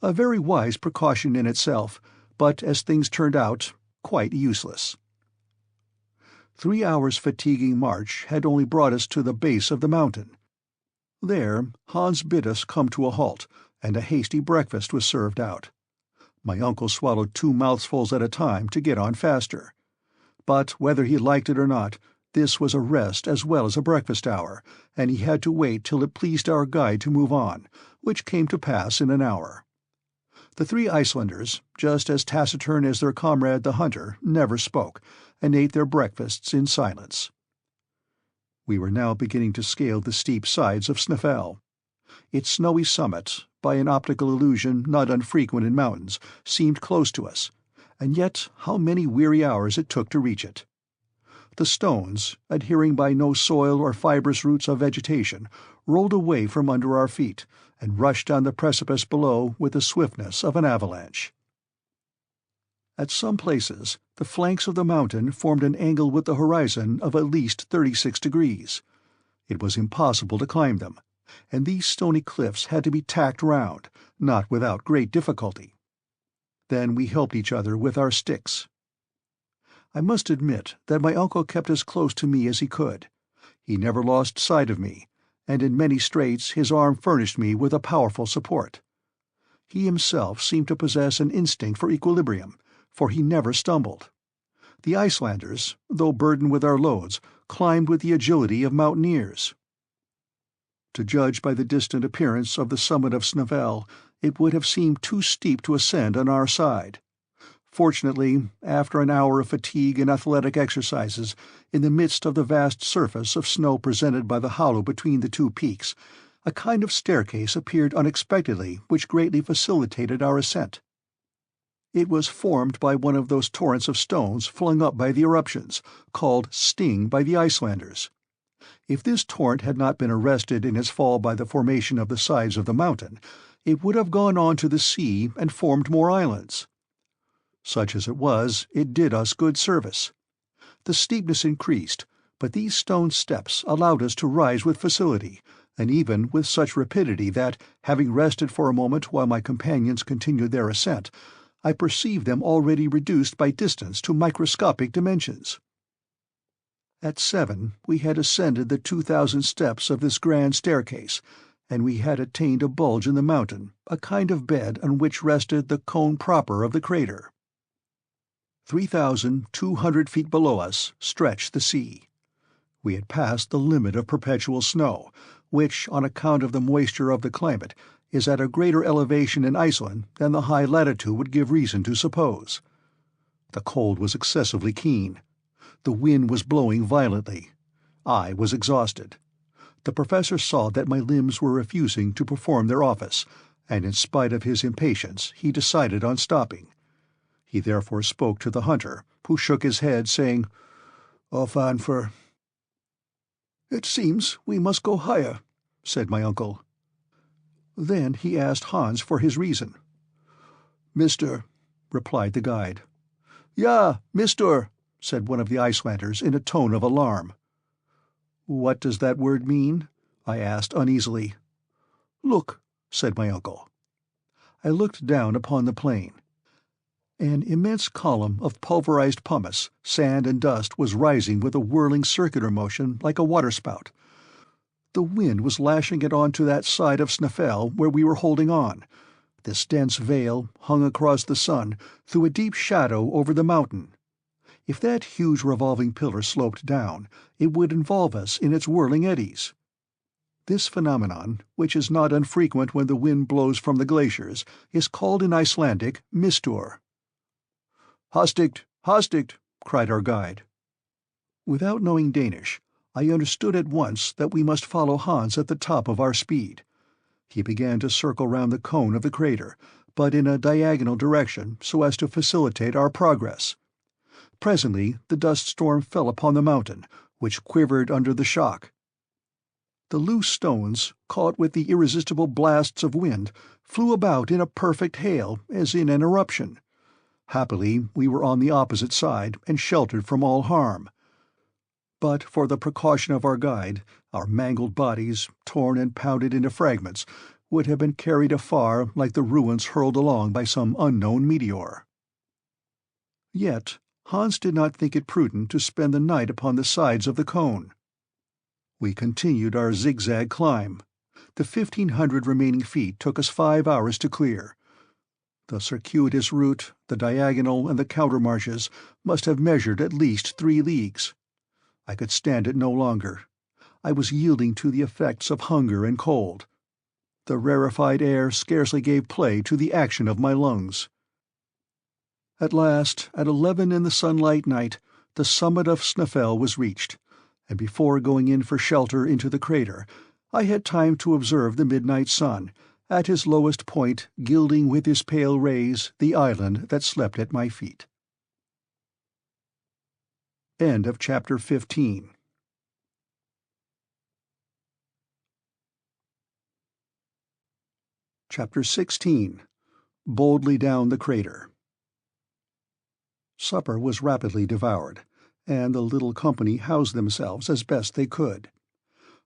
A very wise precaution in itself, but as things turned out, quite useless. 3 hours' fatiguing march had only brought us to the base of the mountain. There Hans bid us come to a halt, and a hasty breakfast was served out. My uncle swallowed 2 mouthfuls at a time to get on faster. But whether he liked it or not, this was a rest as well as a breakfast hour, and he had to wait till it pleased our guide to move on, which came to pass in an hour. The 3 Icelanders, just as taciturn as their comrade the hunter, never spoke, and ate their breakfasts in silence. We were now beginning to scale the steep sides of Snæfell. Its snowy summit, by an optical illusion not unfrequent in mountains, seemed close to us, and yet how many weary hours it took to reach it. The stones, adhering by no soil or fibrous roots of vegetation, rolled away from under our feet, and rushed down the precipice below with the swiftness of an avalanche. At some places, the flanks of the mountain formed an angle with the horizon of at least 36 degrees. It was impossible to climb them, and these stony cliffs had to be tacked round, not without great difficulty. Then we helped each other with our sticks. I must admit that my uncle kept as close to me as he could. He never lost sight of me, and in many straits his arm furnished me with a powerful support. He himself seemed to possess an instinct for equilibrium, for he never stumbled. The Icelanders, though burdened with our loads, climbed with the agility of mountaineers. To judge by the distant appearance of the summit of Snæfell, it would have seemed too steep to ascend on our side. Fortunately, after an hour of fatigue and athletic exercises, in the midst of the vast surface of snow presented by the hollow between the 2 peaks, a kind of staircase appeared unexpectedly which greatly facilitated our ascent. It was formed by one of those torrents of stones flung up by the eruptions, called Sting by the Icelanders. If this torrent had not been arrested in its fall by the formation of the sides of the mountain, it would have gone on to the sea and formed more islands. Such as it was, it did us good service. The steepness increased, but these stone steps allowed us to rise with facility, and even with such rapidity that, having rested for a moment while my companions continued their ascent, I perceived them already reduced by distance to microscopic dimensions. At 7 we had ascended the 2,000 steps of this grand staircase, and we had attained a bulge in the mountain, a kind of bed on which rested the cone proper of the crater. 3,200 feet below us stretched the sea. We had passed the limit of perpetual snow, which, on account of the moisture of the climate, is at a greater elevation in Iceland than the high latitude would give reason to suppose. The cold was excessively keen. The wind was blowing violently. I was exhausted. The professor saw that my limbs were refusing to perform their office, and in spite of his impatience he decided on stopping. He therefore spoke to the hunter, who shook his head, saying, "Off on for—" "It seems we must go higher," said my uncle. Then he asked Hans for his reason. "Mister," replied the guide. "Ja, mister," said one of the Icelanders in a tone of alarm. "What does that word mean?" I asked uneasily. "Look," said my uncle. I looked down upon the plain. An immense column of pulverized pumice, sand and dust was rising with a whirling circular motion like a waterspout. The wind was lashing it on to that side of Snæfell where we were holding on. This dense veil hung across the sun, threw a deep shadow over the mountain. If that huge revolving pillar sloped down, it would involve us in its whirling eddies. This phenomenon, which is not unfrequent when the wind blows from the glaciers, is called in Icelandic mistur. "Hastigt, hastigt," cried our guide. Without knowing Danish, I understood at once that we must follow Hans at the top of our speed. He began to circle round the cone of the crater, but in a diagonal direction so as to facilitate our progress. Presently the dust storm fell upon the mountain, which quivered under the shock. The loose stones, caught with the irresistible blasts of wind, flew about in a perfect hail, as in an eruption. Happily we were on the opposite side and sheltered from all harm. But for the precaution of our guide, our mangled bodies, torn and pounded into fragments, would have been carried afar like the ruins hurled along by some unknown meteor. Yet Hans did not think it prudent to spend the night upon the sides of the cone. We continued our zigzag climb. The 1,500 remaining feet took us 5 hours to clear. The circuitous route, the diagonal, and the countermarches must have measured at least 3 leagues. I could stand it no longer. I was yielding to the effects of hunger and cold. The rarefied air scarcely gave play to the action of my lungs. At last, at 11 in the sunlight night, the summit of Snaefell was reached, and before going in for shelter into the crater, I had time to observe the midnight sun, at his lowest point, gilding with his pale rays the island that slept at my feet. End of chapter 15. Chapter 16. Boldly Down the Crater. Supper was rapidly devoured, and the little company housed themselves as best they could.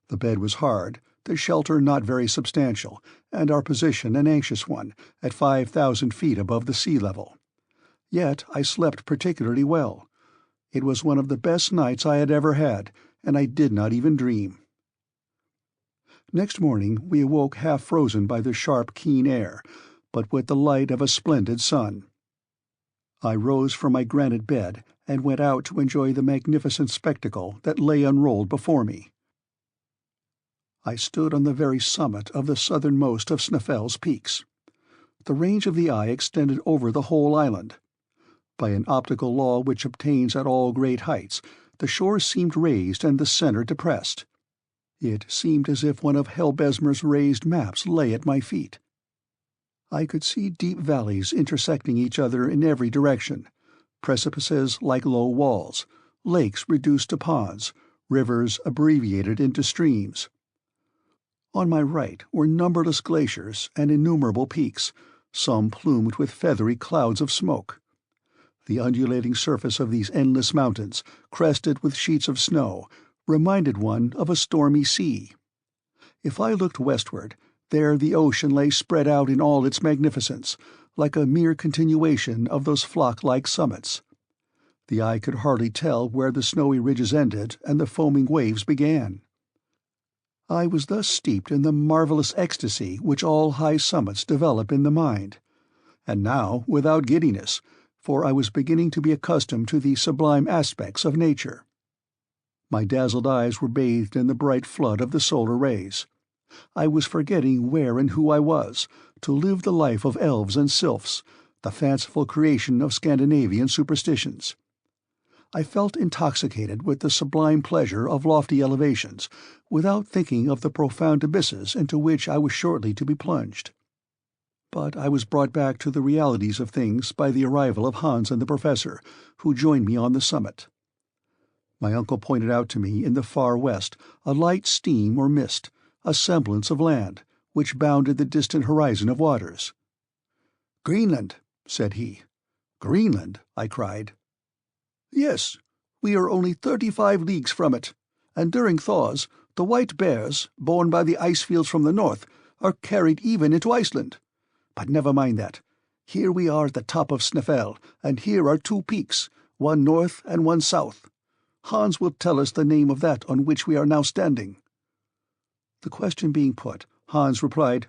The bed was hard, the shelter not very substantial, and our position an anxious one, at 5,000 feet above the sea level. Yet I slept particularly well. It was one of the best nights I had ever had, and I did not even dream. Next morning we awoke half frozen by the sharp, keen air, but with the light of a splendid sun. I rose from my granite bed and went out to enjoy the magnificent spectacle that lay unrolled before me. I stood on the very summit of the southernmost of Snaefell's peaks. The range of the eye extended over the whole island. By an optical law which obtains at all great heights, the shore seemed raised and the centre depressed. It seemed as if one of Helbesmer's raised maps lay at my feet. I could see deep valleys intersecting each other in every direction, precipices like low walls, lakes reduced to ponds, rivers abbreviated into streams. On my right were numberless glaciers and innumerable peaks, some plumed with feathery clouds of smoke. The undulating surface of these endless mountains, crested with sheets of snow, reminded one of a stormy sea. If I looked westward, there the ocean lay spread out in all its magnificence, like a mere continuation of those flock-like summits. The eye could hardly tell where the snowy ridges ended and the foaming waves began. I was thus steeped in the marvellous ecstasy which all high summits develop in the mind, and now without giddiness, for I was beginning to be accustomed to the sublime aspects of nature. My dazzled eyes were bathed in the bright flood of the solar rays. I was forgetting where and who I was, to live the life of elves and sylphs, the fanciful creation of Scandinavian superstitions. I felt intoxicated with the sublime pleasure of lofty elevations, without thinking of the profound abysses into which I was shortly to be plunged. But I was brought back to the realities of things by the arrival of Hans and the Professor, who joined me on the summit. My uncle pointed out to me in the far west a light steam or mist, a semblance of land, which bounded the distant horizon of waters. "Greenland," said he. "Greenland?" I cried. "Yes, we are only 35 leagues from it, and during thaws the white bears, borne by the ice-fields from the north, are carried even into Iceland. But never mind that. Here we are at the top of Snaefell, and here are 2 peaks, one north and one south. Hans will tell us the name of that on which we are now standing." The question being put, Hans replied,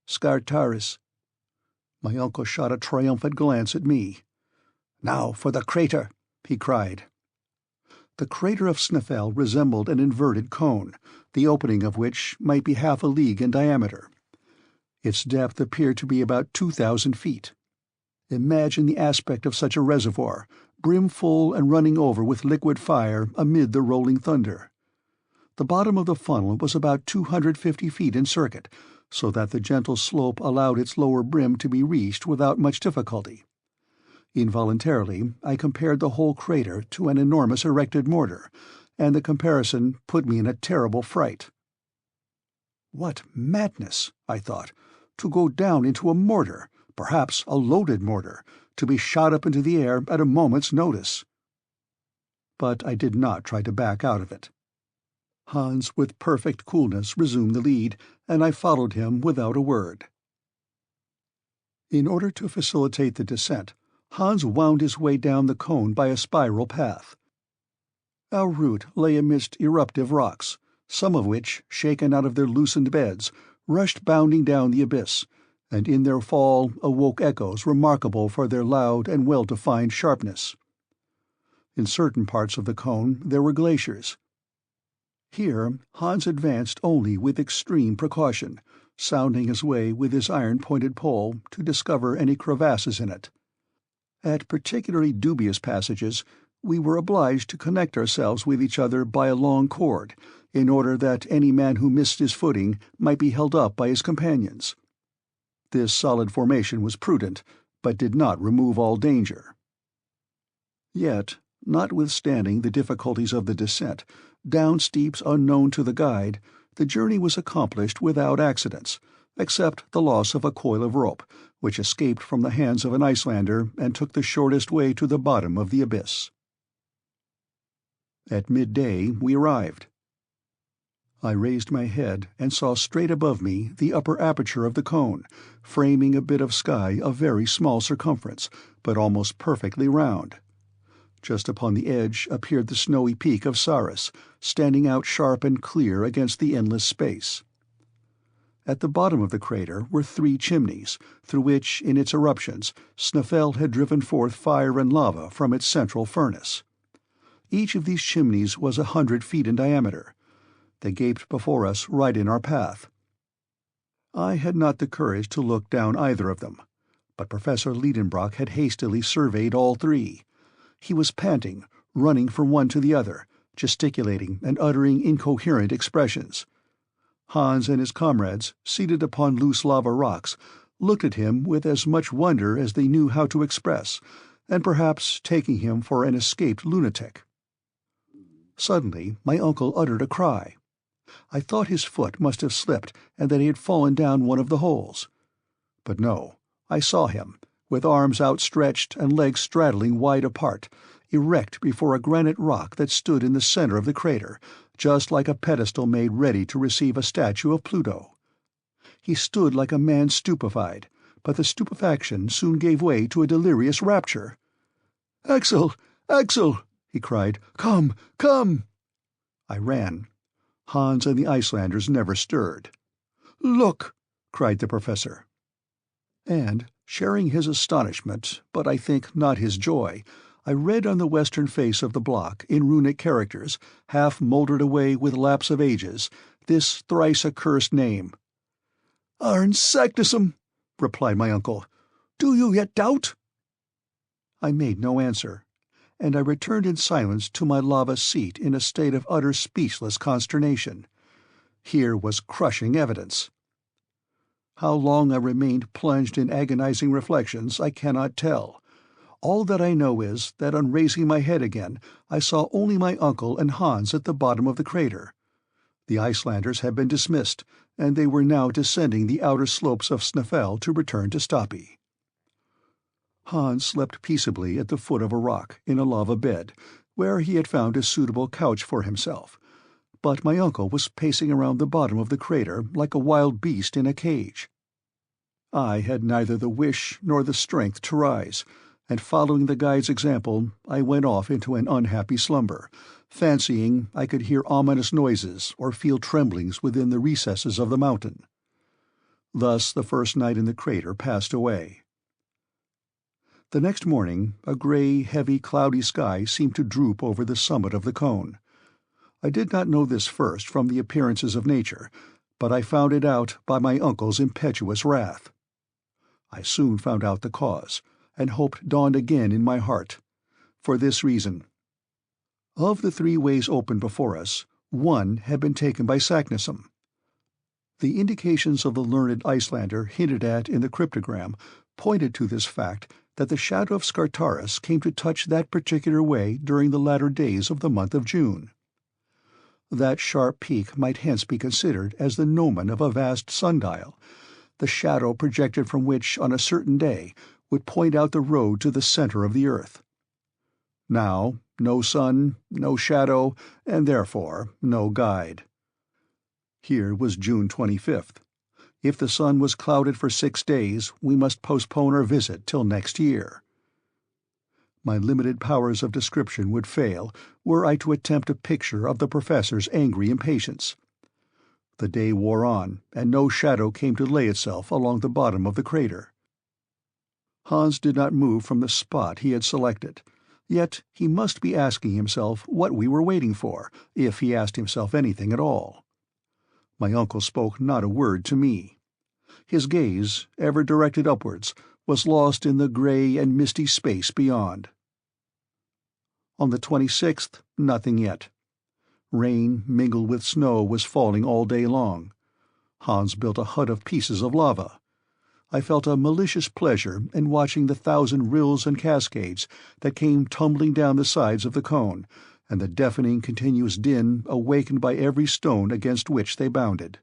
"Scartaris." My uncle shot a triumphant glance at me. "Now for the crater," he cried. The crater of Snaefell resembled an inverted cone, the opening of which might be half a league in diameter. Its depth appeared to be about 2,000 feet. Imagine the aspect of such a reservoir, brimful and running over with liquid fire amid the rolling thunder. The bottom of the funnel was about 250 feet in circuit, so that the gentle slope allowed its lower brim to be reached without much difficulty. Involuntarily I compared the whole crater to an enormous erected mortar, and the comparison put me in a terrible fright. What madness, I thought, to go down into a mortar, perhaps a loaded mortar, to be shot up into the air at a moment's notice. But I did not try to back out of it. Hans with perfect coolness resumed the lead, and I followed him without a word. In order to facilitate the descent, Hans wound his way down the cone by a spiral path. Our route lay amidst eruptive rocks, some of which, shaken out of their loosened beds, rushed bounding down the abyss, and in their fall awoke echoes remarkable for their loud and well-defined sharpness. In certain parts of the cone there were glaciers. Here Hans advanced only with extreme precaution, sounding his way with his iron-pointed pole to discover any crevasses in it. At particularly dubious passages we were obliged to connect ourselves with each other by a long cord, in order that any man who missed his footing might be held up by his companions. This solid formation was prudent, but did not remove all danger. Yet, notwithstanding the difficulties of the descent, down steeps unknown to the guide, the journey was accomplished without accidents, except the loss of a coil of rope, which escaped from the hands of an Icelander and took the shortest way to the bottom of the abyss. At midday we arrived. I raised my head and saw straight above me the upper aperture of the cone, framing a bit of sky of very small circumference, but almost perfectly round. Just upon the edge appeared the snowy peak of Saris, standing out sharp and clear against the endless space. At the bottom of the crater were 3 chimneys, through which, in its eruptions, Snæfell had driven forth fire and lava from its central furnace. Each of these chimneys was 100 feet in diameter. They gaped before us right in our path. I had not the courage to look down either of them, but Professor Lidenbrock had hastily surveyed all 3. He was panting, running from one to the other, gesticulating and uttering incoherent expressions. Hans and his comrades, seated upon loose lava rocks, looked at him with as much wonder as they knew how to express, and perhaps taking him for an escaped lunatic. Suddenly my uncle uttered a cry. I thought his foot must have slipped and that he had fallen down one of the holes. But no, I saw him, with arms outstretched and legs straddling wide apart, erect before a granite rock that stood in the center of the crater, just like a pedestal made ready to receive a statue of Pluto. He stood like a man stupefied, but the stupefaction soon gave way to a delirious rapture. "Axel! Axel!" he cried. "Come! Come!" I ran. Hans and the Icelanders never stirred. "Look!" cried the professor. And, sharing his astonishment, but I think not his joy, I read on the western face of the block, in runic characters, half mouldered away with lapse of ages, this thrice accursed name. "Arn Sanctusum," replied my uncle. "Do you yet doubt?" I made no answer, and I returned in silence to my lava seat in a state of utter speechless consternation. Here was crushing evidence. How long I remained plunged in agonizing reflections I cannot tell. All that I know is that on raising my head again I saw only my uncle and Hans at the bottom of the crater. The Icelanders had been dismissed, and they were now descending the outer slopes of Snæfell to return to Stapi. Hans slept peaceably at the foot of a rock, in a lava bed, where he had found a suitable couch for himself, but my uncle was pacing around the bottom of the crater like a wild beast in a cage. I had neither the wish nor the strength to rise, and following the guide's example, I went off into an unhappy slumber, fancying I could hear ominous noises or feel tremblings within the recesses of the mountain. Thus the first night in the crater passed away. The next morning a grey, heavy, cloudy sky seemed to droop over the summit of the cone. I did not know this first from the appearances of nature, but I found it out by my uncle's impetuous wrath. I soon found out the cause, and hope dawned again in my heart, for this reason. Of the 3 ways open before us, one had been taken by Saknussemm. The indications of the learned Icelander hinted at in the cryptogram pointed to this fact, that the shadow of Scartaris came to touch that particular way during the latter days of the month of June. That sharp peak might hence be considered as the gnomon of a vast sundial, the shadow projected from which on a certain day would point out the road to the center of the earth. Now, no sun, no shadow, and therefore no guide. Here was June 25th. If the sun was clouded for 6 days, we must postpone our visit till next year. My limited powers of description would fail were I to attempt a picture of the professor's angry impatience. The day wore on, and no shadow came to lay itself along the bottom of the crater. Hans did not move from the spot he had selected, yet he must be asking himself what we were waiting for, if he asked himself anything at all. My uncle spoke not a word to me. His gaze, ever directed upwards, was lost in the grey and misty space beyond. On the 26th, nothing yet. Rain mingled with snow was falling all day long. Hans built a hut of pieces of lava. I felt a malicious pleasure in watching the 1,000 rills and cascades that came tumbling down the sides of the cone, and the deafening continuous din awakened by every stone against which they bounded.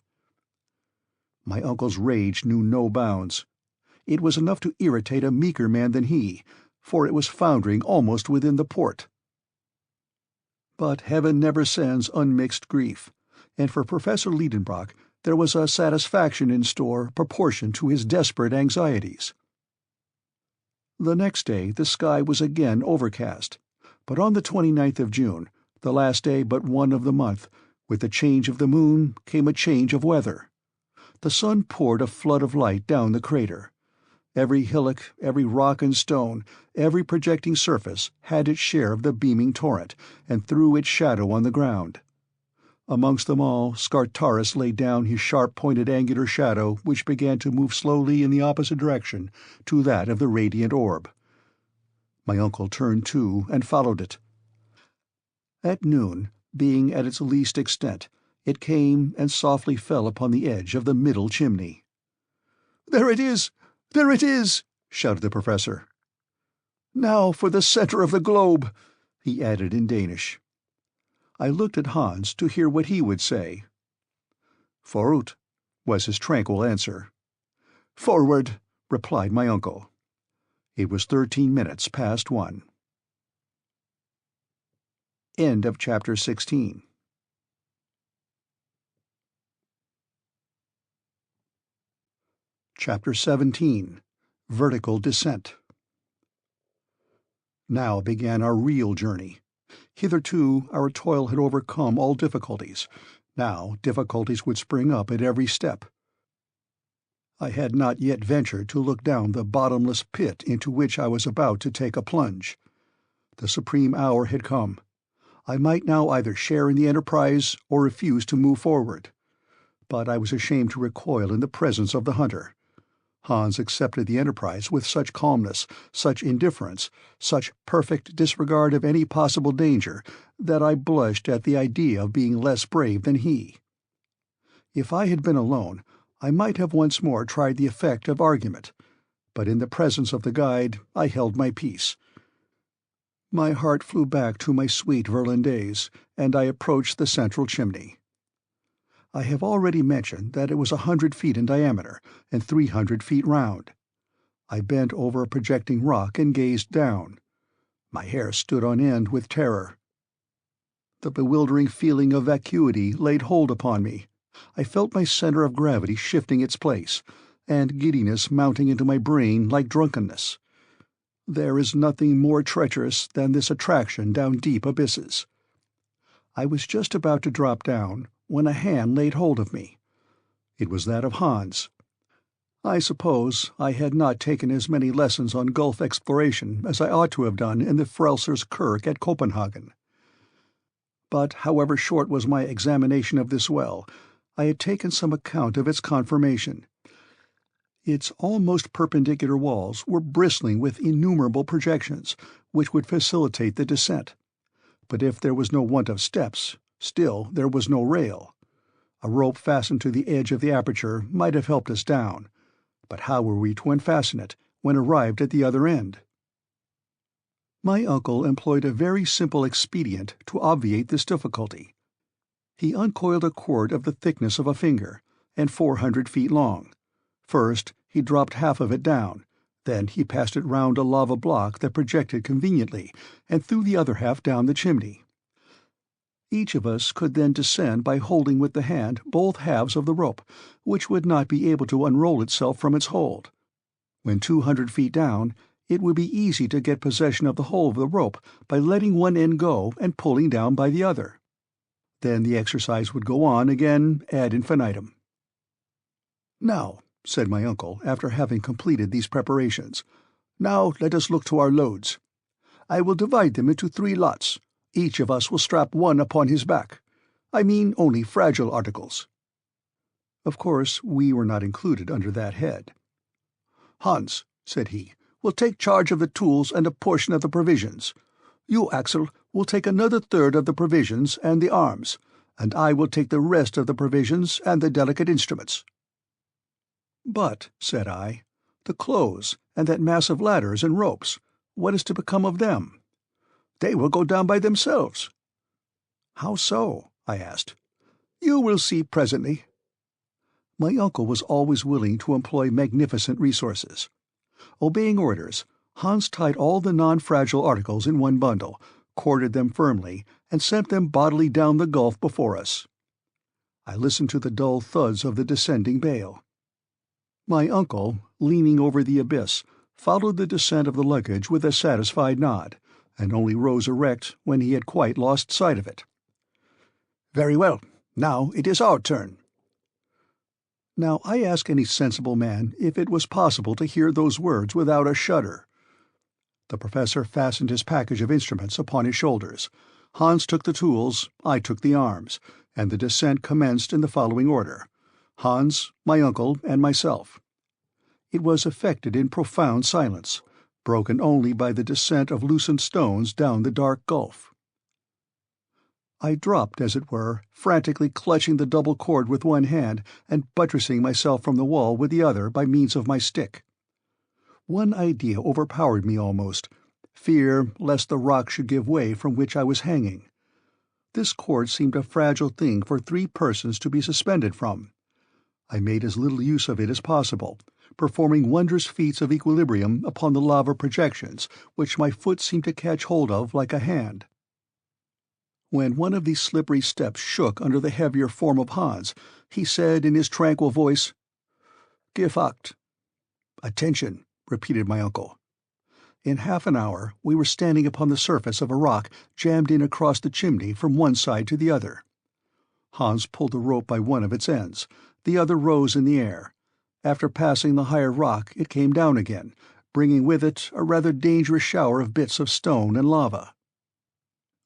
My uncle's rage knew no bounds. It was enough to irritate a meeker man than he, for it was foundering almost within the port. But heaven never sends unmixed grief, and for Professor Lidenbrock there was a satisfaction in store proportioned to his desperate anxieties. The next day the sky was again overcast, but on the 29th of June, the last day but one of the month, with the change of the moon came a change of weather. The sun poured a flood of light down the crater. Every hillock, every rock and stone, every projecting surface had its share of the beaming torrent, and threw its shadow on the ground. Amongst them all, Scartaris laid down his sharp-pointed angular shadow, which began to move slowly in the opposite direction to that of the radiant orb. My uncle turned too and followed it. At noon, being at its least extent, it came and softly fell upon the edge of the middle chimney. "There it is! There it is!" shouted the professor. "Now for the center of the globe," he added in Danish. I looked at Hans to hear what he would say. "Forut," was his tranquil answer. "Forward," replied my uncle. It was 13 minutes past 1. End of chapter 16. Chapter 17. Vertical Descent. Now began our real journey. Hitherto our toil had overcome all difficulties. Now difficulties would spring up at every step. I had not yet ventured to look down the bottomless pit into which I was about to take a plunge. The supreme hour had come. I might now either share in the enterprise or refuse to move forward. But I was ashamed to recoil in the presence of the hunter. Hans accepted the enterprise with such calmness, such indifference, such perfect disregard of any possible danger, that I blushed at the idea of being less brave than he. If I had been alone, I might have once more tried the effect of argument, but in the presence of the guide I held my peace. My heart flew back to my sweet Verlin days, and I approached the central chimney. I have already mentioned that it was 100 feet in diameter and 300 feet round. I bent over a projecting rock and gazed down. My hair stood on end with terror. The bewildering feeling of vacuity laid hold upon me. I felt my center of gravity shifting its place, and giddiness mounting into my brain like drunkenness. There is nothing more treacherous than this attraction down deep abysses. I was just about to drop down when a hand laid hold of me. It was that of Hans. I suppose I had not taken as many lessons on gulf exploration as I ought to have done in the Frelsers Kirk at Copenhagen. But however short was my examination of this well, I had taken some account of its conformation. Its almost perpendicular walls were bristling with innumerable projections, which would facilitate the descent. But if there was no want of steps, still there was no rail. A rope fastened to the edge of the aperture might have helped us down, but how were we to unfasten it when arrived at the other end? My uncle employed a very simple expedient to obviate this difficulty. He uncoiled a cord of the thickness of a finger, and 400 feet long. First he dropped half of it down, then he passed it round a lava block that projected conveniently, and threw the other half down the chimney. Each of us could then descend by holding with the hand both halves of the rope, which would not be able to unroll itself from its hold. When 200 feet down, it would be easy to get possession of the whole of the rope by letting one end go and pulling down by the other. Then the exercise would go on again ad infinitum. "Now," said my uncle, after having completed these preparations, "now let us look to our loads. I will divide them into 3 lots. Each of us will strap one upon his back. I mean only fragile articles." Of course, we were not included under that head. "Hans," said he, "will take charge of the tools and a portion of the provisions. You, Axel, will take another third of the provisions and the arms, and I will take the rest of the provisions and the delicate instruments." "But," said I, "the clothes, and that mass of ladders and ropes, what is to become of them?" "They will go down by themselves." "How so?" I asked. "You will see presently." My uncle was always willing to employ magnificent resources. Obeying orders, Hans tied all the non-fragile articles in one bundle, corded them firmly, and sent them bodily down the gulf before us. I listened to the dull thuds of the descending bale. My uncle, leaning over the abyss, followed the descent of the luggage with a satisfied nod, and only rose erect when he had quite lost sight of it. "Very well. Now it is our turn." Now I ask any sensible man if it was possible to hear those words without a shudder. The professor fastened his package of instruments upon his shoulders. Hans took the tools, I took the arms, and the descent commenced in the following order: Hans, my uncle, and myself. It was effected in profound silence, broken only by the descent of loosened stones down the dark gulf. I dropped, as it were, frantically clutching the double cord with one hand and buttressing myself from the wall with the other by means of my stick. One idea overpowered me almost: fear lest the rock should give way from which I was hanging. This cord seemed a fragile thing for 3 persons to be suspended from. I made as little use of it as possible, performing wondrous feats of equilibrium upon the lava projections, which my foot seemed to catch hold of like a hand. When one of these slippery steps shook under the heavier form of Hans, he said in his tranquil voice, "Give acht." "Attention," repeated my uncle. In half an hour we were standing upon the surface of a rock jammed in across the chimney from one side to the other. Hans pulled the rope by one of its ends. The other rose in the air. After passing the higher rock it came down again, bringing with it a rather dangerous shower of bits of stone and lava.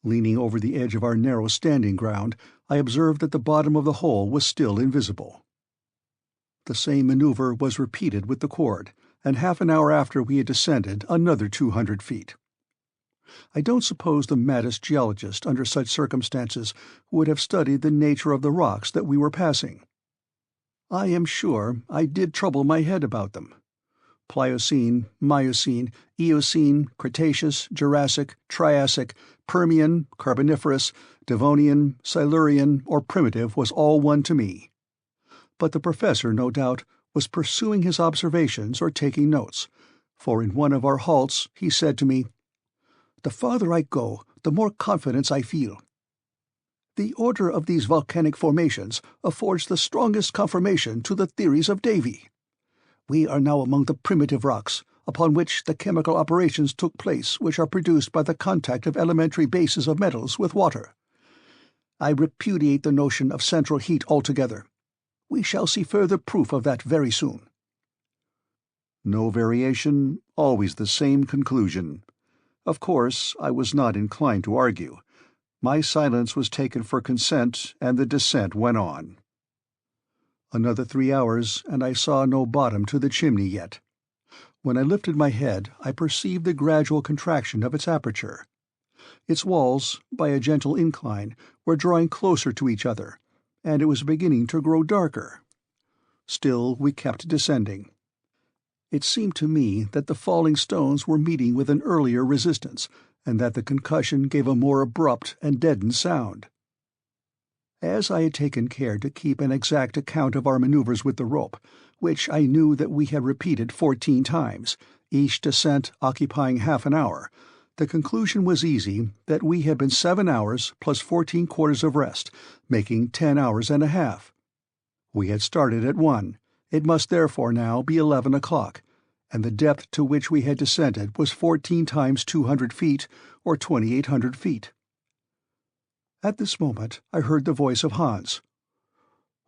Leaning over the edge of our narrow standing ground, I observed that the bottom of the hole was still invisible. The same maneuver was repeated with the cord, and half an hour after we had descended another 200 feet. I don't suppose the maddest geologist under such circumstances would have studied the nature of the rocks that we were passing. I am sure I did trouble my head about them. Pliocene, Miocene, Eocene, Cretaceous, Jurassic, Triassic, Permian, Carboniferous, Devonian, Silurian, or Primitive was all one to me. But the professor, no doubt, was pursuing his observations or taking notes, for in one of our halts he said to me, "The farther I go, the more confidence I feel. The order of these volcanic formations affords the strongest confirmation to the theories of Davy. We are now among the primitive rocks, upon which the chemical operations took place which are produced by the contact of elementary bases of metals with water. I repudiate the notion of central heat altogether. We shall see further proof of that very soon." No variation, always the same conclusion. Of course, I was not inclined to argue. My silence was taken for consent, and the descent went on. Another 3 hours, and I saw no bottom to the chimney yet. When I lifted my head, I perceived the gradual contraction of its aperture. Its walls, by a gentle incline, were drawing closer to each other, and it was beginning to grow darker. Still we kept descending. It seemed to me that the falling stones were meeting with an earlier resistance, and that the concussion gave a more abrupt and deadened sound. As I had taken care to keep an exact account of our maneuvers with the rope, which I knew that we had repeated 14 times, each descent occupying half an hour, the conclusion was easy that we had been 7 hours plus 14 quarters of rest, making 10 hours and a half. We had started at 1. It must therefore now be 11 o'clock, and the depth to which we had descended was 14 times 200 feet, or 2,800 feet. At this moment I heard the voice of Hans.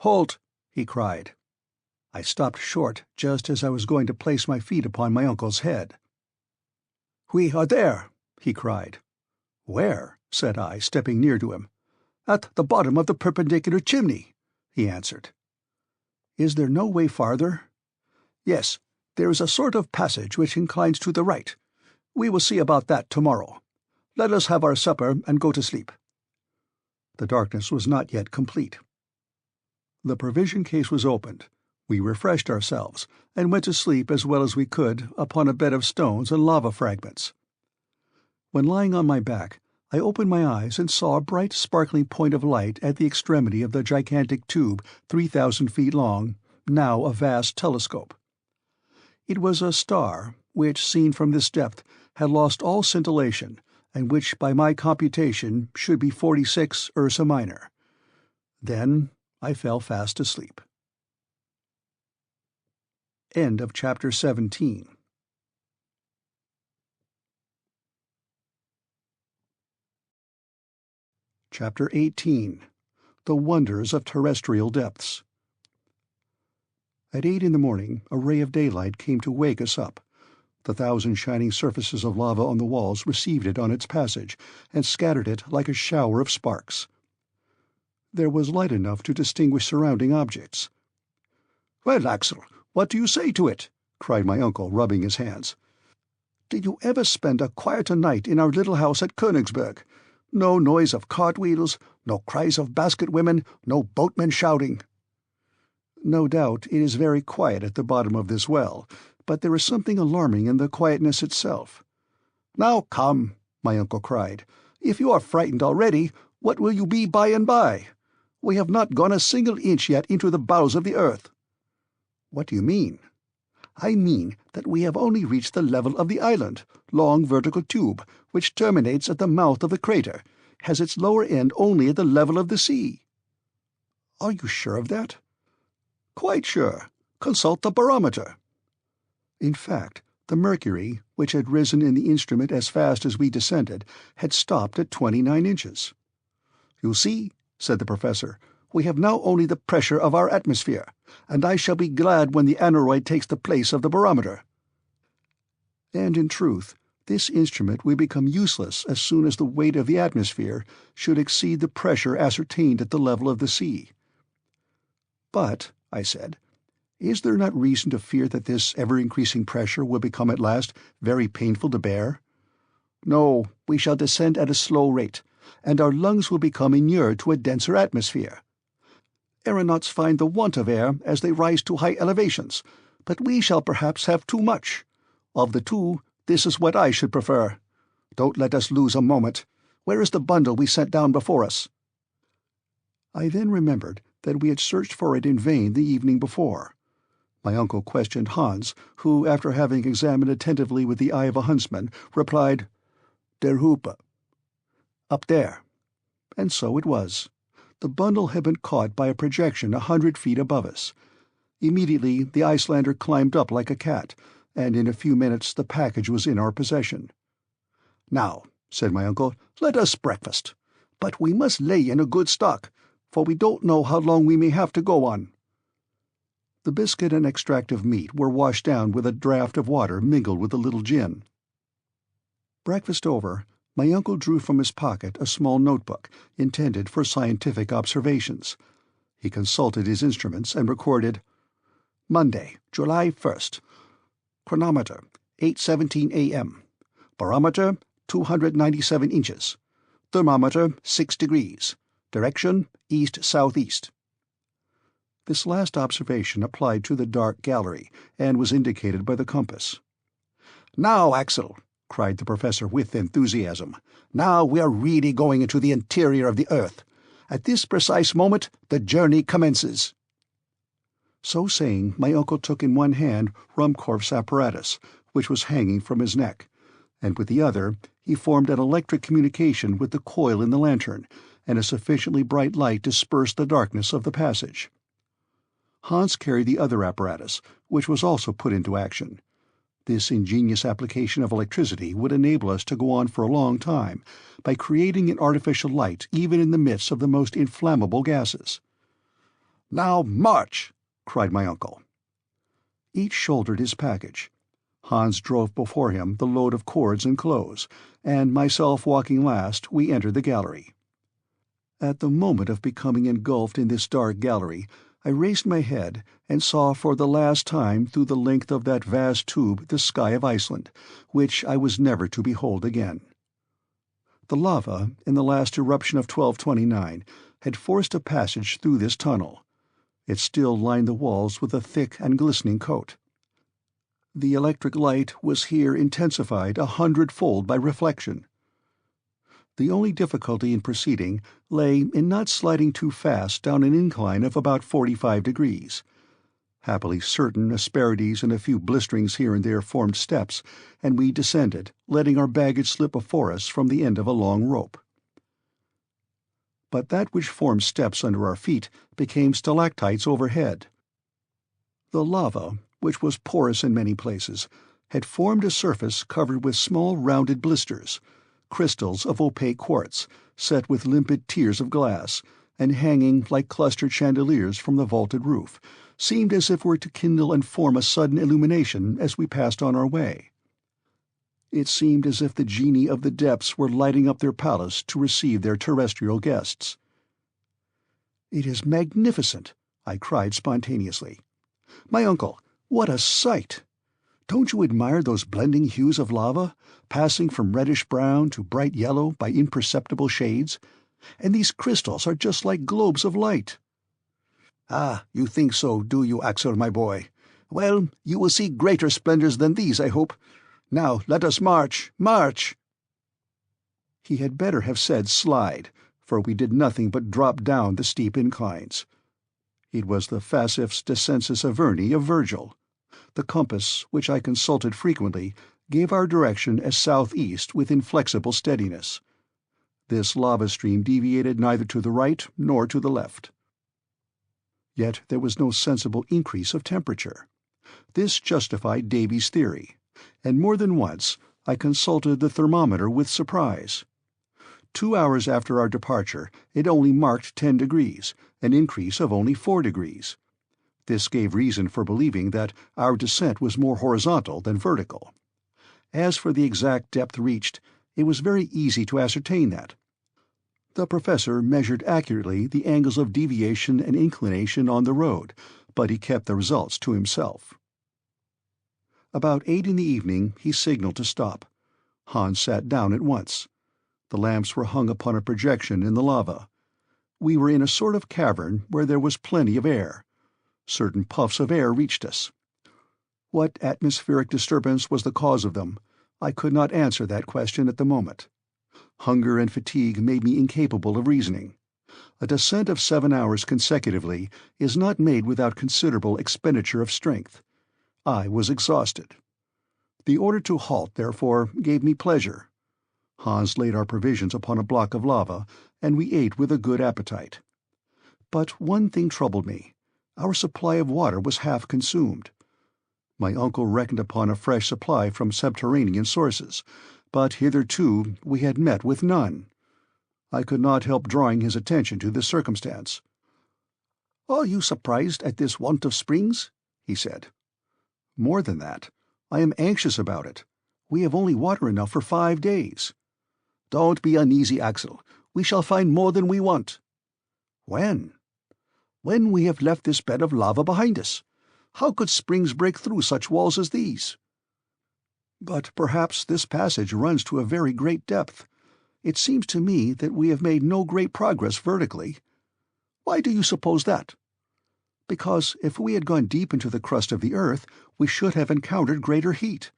"Halt!" he cried. I stopped short just as I was going to place my feet upon my uncle's head. "We are there!" he cried. "Where?" said I, stepping near to him. "At the bottom of the perpendicular chimney," he answered. "Is there no way farther?" "Yes, there is a sort of passage which inclines to the right. We will see about that tomorrow. Let us have our supper and go to sleep." The darkness was not yet complete. The provision case was opened. We refreshed ourselves, and went to sleep as well as we could upon a bed of stones and lava fragments. When lying on my back, I opened my eyes and saw a bright sparkling point of light at the extremity of the gigantic tube 3,000 feet long, now a vast telescope. It was a star which, seen from this depth, had lost all scintillation, and which by my computation should be 46 Ursa Minor. Then I fell fast asleep. End of chapter 17. Chapter 18. The Wonders of Terrestrial Depths. At 8 in the morning a ray of daylight came to wake us up. The 1,000 shining surfaces of lava on the walls received it on its passage, and scattered it like a shower of sparks. There was light enough to distinguish surrounding objects. "Well, Axel, what do you say to it?" cried my uncle, rubbing his hands. "Did you ever spend a quieter night in our little house at Königsberg? No noise of cartwheels, no cries of basket women, no boatmen shouting." "No doubt it is very quiet at the bottom of this well, but there is something alarming in the quietness itself." "Now come," my uncle cried. "If you are frightened already, what will you be by and by? We have not gone a single inch yet into the bowels of the earth." "What do you mean?" "I mean that we have only reached the level of the island, long vertical tube, which terminates at the mouth of the crater, has its lower end only at the level of the sea." "Are you sure of that?" "Quite sure. Consult the barometer." In fact, the mercury, which had risen in the instrument as fast as we descended, had stopped at 29 inches. "You see," said the professor, "we have now only the pressure of our atmosphere, and I shall be glad when the aneroid takes the place of the barometer." And in truth, this instrument would become useless as soon as the weight of the atmosphere should exceed the pressure ascertained at the level of the sea. "But," I said, "is there not reason to fear that this ever-increasing pressure will become at last very painful to bear?" "No, we shall descend at a slow rate, and our lungs will become inured to a denser atmosphere. Aeronauts find the want of air as they rise to high elevations, but we shall perhaps have too much. Of the two, this is what I should prefer. Don't let us lose a moment. Where is the bundle we sent down before us?" I then remembered that we had searched for it in vain the evening before. My uncle questioned Hans, who, after having examined attentively with the eye of a huntsman, replied, "Der Hupe." Up there. And so it was. The bundle had been caught by a projection 100 feet above us. Immediately the Icelander climbed up like a cat, and in a few minutes the package was in our possession. "Now," said my uncle, "let us breakfast. But we must lay in a good stock, for we don't know how long we may have to go on." The biscuit and extract of meat were washed down with a draught of water mingled with a little gin. Breakfast over, my uncle drew from his pocket a small notebook intended for scientific observations. He consulted his instruments and recorded, "Monday, July 1st. Chronometer, 8:17 a.m. Barometer, 297 inches. Thermometer, 6 degrees. Direction, east-southeast." This last observation applied to the dark gallery, and was indicated by the compass. "Now, Axel," cried the professor with enthusiasm, "now we are really going into the interior of the earth. At this precise moment the journey commences." So saying, my uncle took in one hand Ruhmkorff's apparatus, which was hanging from his neck, and with the other he formed an electric communication with the coil in the lantern, and a sufficiently bright light dispersed the darkness of the passage. Hans carried the other apparatus, which was also put into action. This ingenious application of electricity would enable us to go on for a long time, by creating an artificial light even in the midst of the most inflammable gases. "Now march!" cried my uncle. Each shouldered his package. Hans drove before him the load of cords and clothes, and myself walking last, we entered the gallery. At the moment of becoming engulfed in this dark gallery, I raised my head and saw for the last time through the length of that vast tube the sky of Iceland, which I was never to behold again. The lava, in the last eruption of 1229, had forced a passage through this tunnel. It still lined the walls with a thick and glistening coat. The electric light was here intensified 100-fold by reflection. The only difficulty in proceeding lay in not sliding too fast down an incline of about 45 degrees. Happily certain asperities and a few blisterings here and there formed steps, and we descended, letting our baggage slip before us from the end of a long rope. But that which formed steps under our feet became stalactites overhead. The lava, which was porous in many places, had formed a surface covered with small rounded blisters, crystals of opaque quartz, set with limpid tiers of glass, and hanging like clustered chandeliers from the vaulted roof, seemed as if were to kindle and form a sudden illumination as we passed on our way. It seemed as if the genii of the depths were lighting up their palace to receive their terrestrial guests. "It is magnificent!" I cried spontaneously. "My uncle, what a sight! Don't you admire those blending hues of lava, passing from reddish-brown to bright yellow by imperceptible shades? And these crystals are just like globes of light." "Ah, you think so, do you, Axel, my boy? Well, you will see greater splendors than these, I hope. Now let us march, march!" He had better have said slide, for we did nothing but drop down the steep inclines. It was the facifs descensus Averni of Virgil. The compass, which I consulted frequently, gave our direction as southeast with inflexible steadiness. This lava stream deviated neither to the right nor to the left. Yet there was no sensible increase of temperature. This justified Davy's theory, and more than once I consulted the thermometer with surprise. 2 hours after our departure it only marked 10 degrees, an increase of only 4 degrees. This gave reason for believing that our descent was more horizontal than vertical. As for the exact depth reached, it was very easy to ascertain that. The professor measured accurately the angles of deviation and inclination on the road, but he kept the results to himself. About 8 in the evening he signaled to stop. Hans sat down at once. The lamps were hung upon a projection in the lava. We were in a sort of cavern where there was plenty of air. Certain puffs of air reached us. What atmospheric disturbance was the cause of them? I could not answer that question at the moment. Hunger and fatigue made me incapable of reasoning. A descent of 7 hours consecutively is not made without considerable expenditure of strength. I was exhausted. The order to halt, therefore, gave me pleasure. Hans laid our provisions upon a block of lava, and we ate with a good appetite. But one thing troubled me. Our supply of water was half consumed. My uncle reckoned upon a fresh supply from subterranean sources, but hitherto we had met with none. I could not help drawing his attention to this circumstance. "Are you surprised at this want of springs?" he said. "More than that. I am anxious about it. We have only water enough for 5 days." "Don't be uneasy, Axel. We shall find more than we want." "When?" "When we have left this bed of lava behind us. How could springs break through such walls as these?" "But perhaps this passage runs to a very great depth. It seems to me that we have made no great progress vertically." "Why do you suppose that?" "Because if we had gone deep into the crust of the earth, we should have encountered greater heat."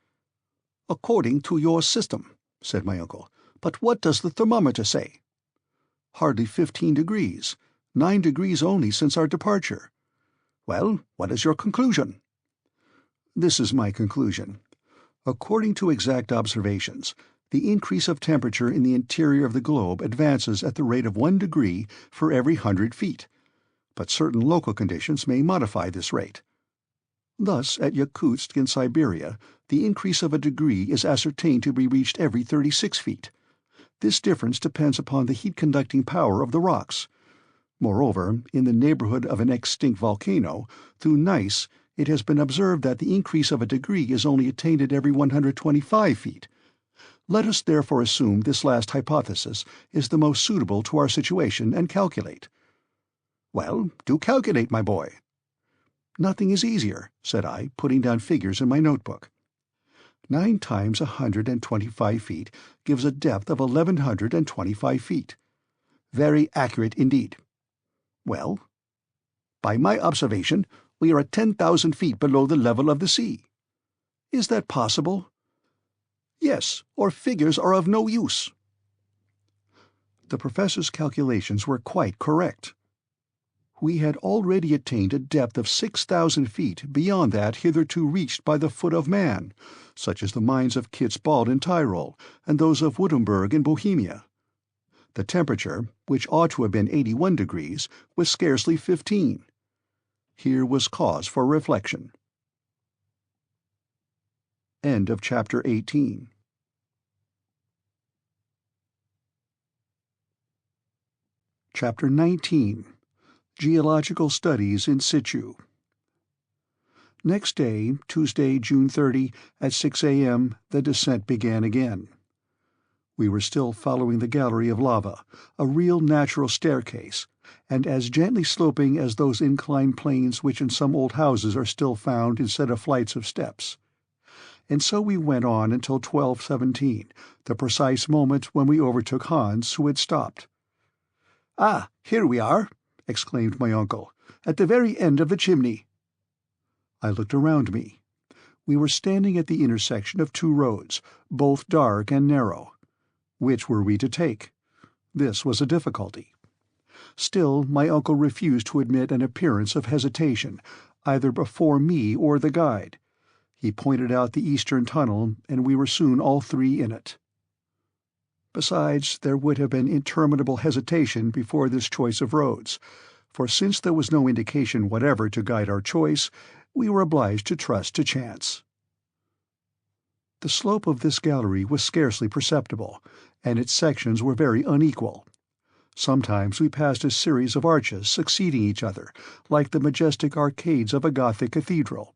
"According to your system," said my uncle. "But what does the thermometer say?" "Hardly 15 degrees. 9 degrees only since our departure." "Well, what is your conclusion?" "This is my conclusion. According to exact observations, the increase of temperature in the interior of the globe advances at the rate of 1 degree for every 100 feet, but certain local conditions may modify this rate." Thus, at Yakutsk in Siberia, the increase of a degree is ascertained to be reached every 36 feet. This difference depends upon the heat-conducting power of the rocks. Moreover, in the neighborhood of an extinct volcano, through gneiss, it has been observed that the increase of a degree is only attained at every 125 feet. Let us therefore assume this last hypothesis is the most suitable to our situation and calculate. Well, do calculate, my boy. Nothing is easier, said I, putting down figures in my notebook. 9 times 125 feet gives a depth of 1,125 feet. Very accurate indeed. Well, by my observation, we are at 10,000 feet below the level of the sea. Is that possible? Yes, or figures are of no use. The professor's calculations were quite correct. We had already attained a depth of 6,000 feet beyond that hitherto reached by the foot of man, such as the mines of Kitzbühel in Tyrol and those of Württemberg in Bohemia. The temperature, which ought to have been 81 degrees, was scarcely 15. Here was cause for reflection. End of chapter 18. Chapter 19. Geological Studies in Situ. Next day, Tuesday, June 30, at 6 a.m., the descent began again. We were still following the gallery of lava, a real natural staircase, and as gently sloping as those inclined planes which in some old houses are still found instead of flights of steps. And so we went on until 12:17, the precise moment when we overtook Hans, who had stopped. "Ah, here we are!" exclaimed my uncle, "at the very end of the chimney." I looked around me. We were standing at the intersection of 2 roads, both dark and narrow. Which were we to take? This was a difficulty. Still, my uncle refused to admit an appearance of hesitation, either before me or the guide. He pointed out the eastern tunnel, and we were soon all 3 in it. Besides, there would have been interminable hesitation before this choice of roads, for since there was no indication whatever to guide our choice, we were obliged to trust to chance. The slope of this gallery was scarcely perceptible, and its sections were very unequal. Sometimes we passed a series of arches succeeding each other, like the majestic arcades of a Gothic cathedral.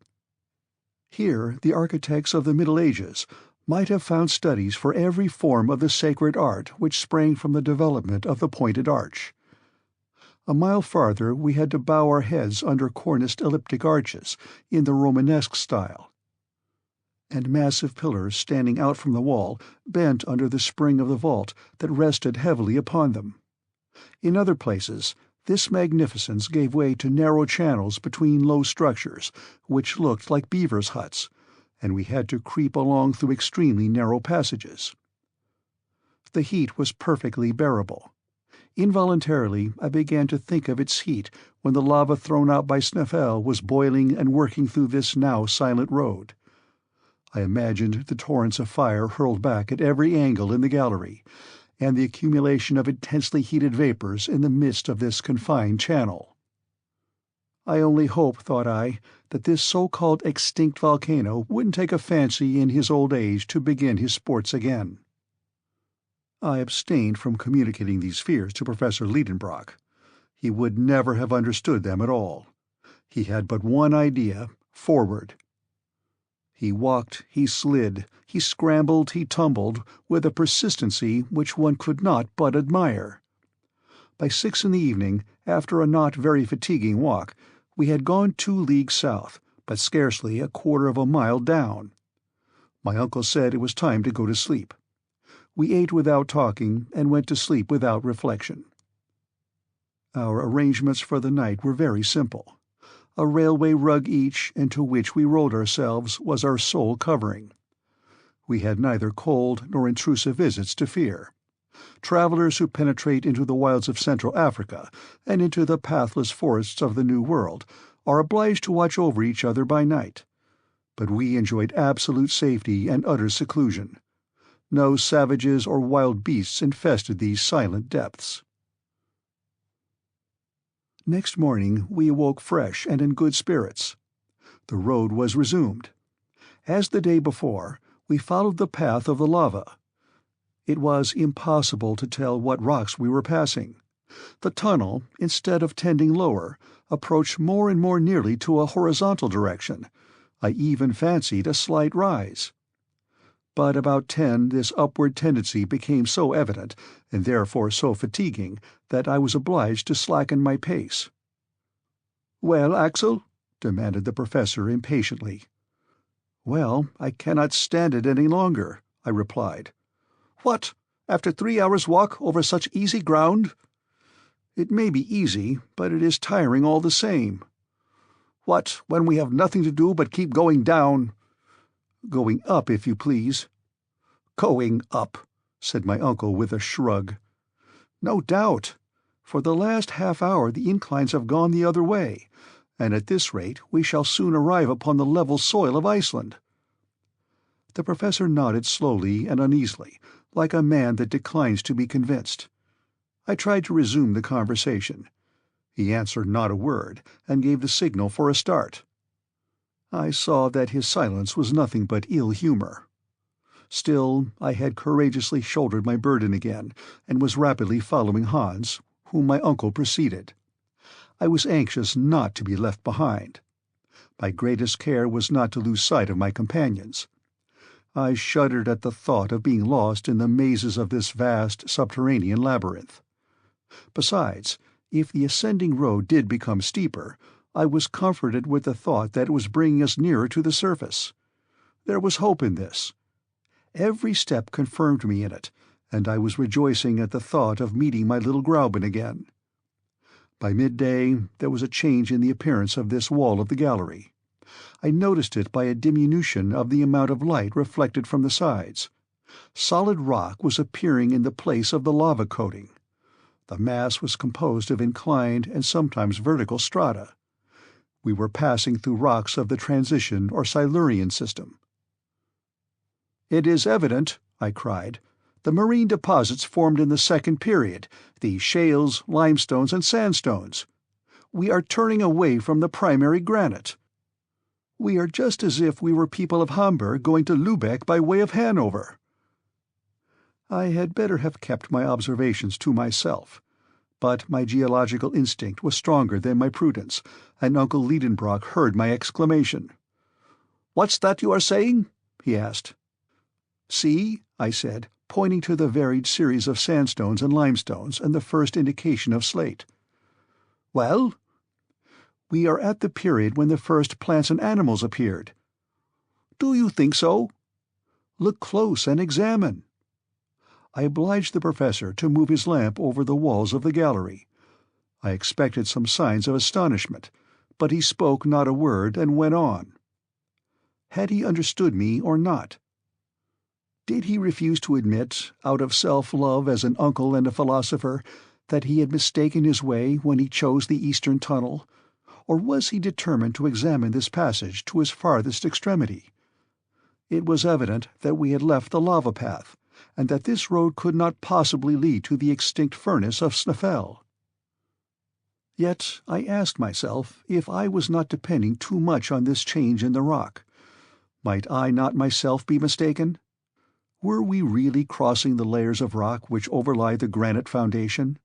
Here the architects of the Middle Ages might have found studies for every form of the sacred art which sprang from the development of the pointed arch. A mile farther we had to bow our heads under corniced elliptic arches in the Romanesque style, and massive pillars standing out from the wall bent under the spring of the vault that rested heavily upon them. In other places this magnificence gave way to narrow channels between low structures, which looked like beavers' huts, and we had to creep along through extremely narrow passages. The heat was perfectly bearable. Involuntarily I began to think of its heat when the lava thrown out by Sneffels was boiling and working through this now silent road. I imagined the torrents of fire hurled back at every angle in the gallery, and the accumulation of intensely heated vapors in the midst of this confined channel. I only hope, thought I, that this so-called extinct volcano wouldn't take a fancy in his old age to begin his sports again. I abstained from communicating these fears to Professor Lidenbrock. He would never have understood them at all. He had but one idea: forward. He walked, he slid, he scrambled, he tumbled, with a persistency which one could not but admire. By 6 in the evening, after a not very fatiguing walk, we had gone 2 leagues south, but scarcely a quarter of a mile down. My uncle said it was time to go to sleep. We ate without talking, and went to sleep without reflection. Our arrangements for the night were very simple. A railway rug each, into which we rolled ourselves, was our sole covering. We had neither cold nor intrusive visits to fear. Travelers who penetrate into the wilds of Central Africa and into the pathless forests of the New World are obliged to watch over each other by night. But we enjoyed absolute safety and utter seclusion. No savages or wild beasts infested these silent depths. Next morning we awoke fresh and in good spirits. The road was resumed. As the day before, we followed the path of the lava. It was impossible to tell what rocks we were passing. The tunnel, instead of tending lower, approached more and more nearly to a horizontal direction. I even fancied a slight rise. But about 10 this upward tendency became so evident, and therefore so fatiguing, that I was obliged to slacken my pace. "Well, Axel?" demanded the professor impatiently. "Well, I cannot stand it any longer," I replied. "What, after 3 hours' walk over such easy ground?" "It may be easy, but it is tiring all the same." "What, when we have nothing to do but keep going down?" "Going up, if you please." "Going up," said my uncle with a shrug. "No doubt. For the last half-hour the inclines have gone the other way, and at this rate we shall soon arrive upon the level soil of Iceland." The professor nodded slowly and uneasily, like a man that declines to be convinced. I tried to resume the conversation. He answered not a word, and gave the signal for a start. I saw that his silence was nothing but ill-humour. Still, I had courageously shouldered my burden again, and was rapidly following Hans, whom my uncle preceded. I was anxious not to be left behind. My greatest care was not to lose sight of my companions. I shuddered at the thought of being lost in the mazes of this vast subterranean labyrinth. Besides, if the ascending road did become steeper, I was comforted with the thought that it was bringing us nearer to the surface. There was hope in this. Every step confirmed me in it, and I was rejoicing at the thought of meeting my little Gräuben again. By midday there was a change in the appearance of this wall of the gallery. I noticed it by a diminution of the amount of light reflected from the sides. Solid rock was appearing in the place of the lava coating. The mass was composed of inclined and sometimes vertical strata. We were passing through rocks of the transition or Silurian system. "It is evident," I cried, "the marine deposits formed in the second period, the shales, limestones, and sandstones. We are turning away from the primary granite. We are just as if we were people of Hamburg going to Lübeck by way of Hanover." I had better have kept my observations to myself, but my geological instinct was stronger than my prudence, and Uncle Lidenbrock heard my exclamation. "What's that you are saying?" he asked. "See," I said, pointing to the varied series of sandstones and limestones and the first indication of slate. "Well?" "We are at the period when the first plants and animals appeared." "Do you think so?" "Look close and examine." I obliged the professor to move his lamp over the walls of the gallery. I expected some signs of astonishment, but he spoke not a word and went on. Had he understood me or not? Did he refuse to admit, out of self-love as an uncle and a philosopher, that he had mistaken his way when he chose the eastern tunnel, or was he determined to examine this passage to its farthest extremity? It was evident that we had left the lava path, and that this road could not possibly lead to the extinct furnace of Snæfell. Yet I asked myself if I was not depending too much on this change in the rock. Might I not myself be mistaken? Were we really crossing the layers of rock which overlie the granite foundation?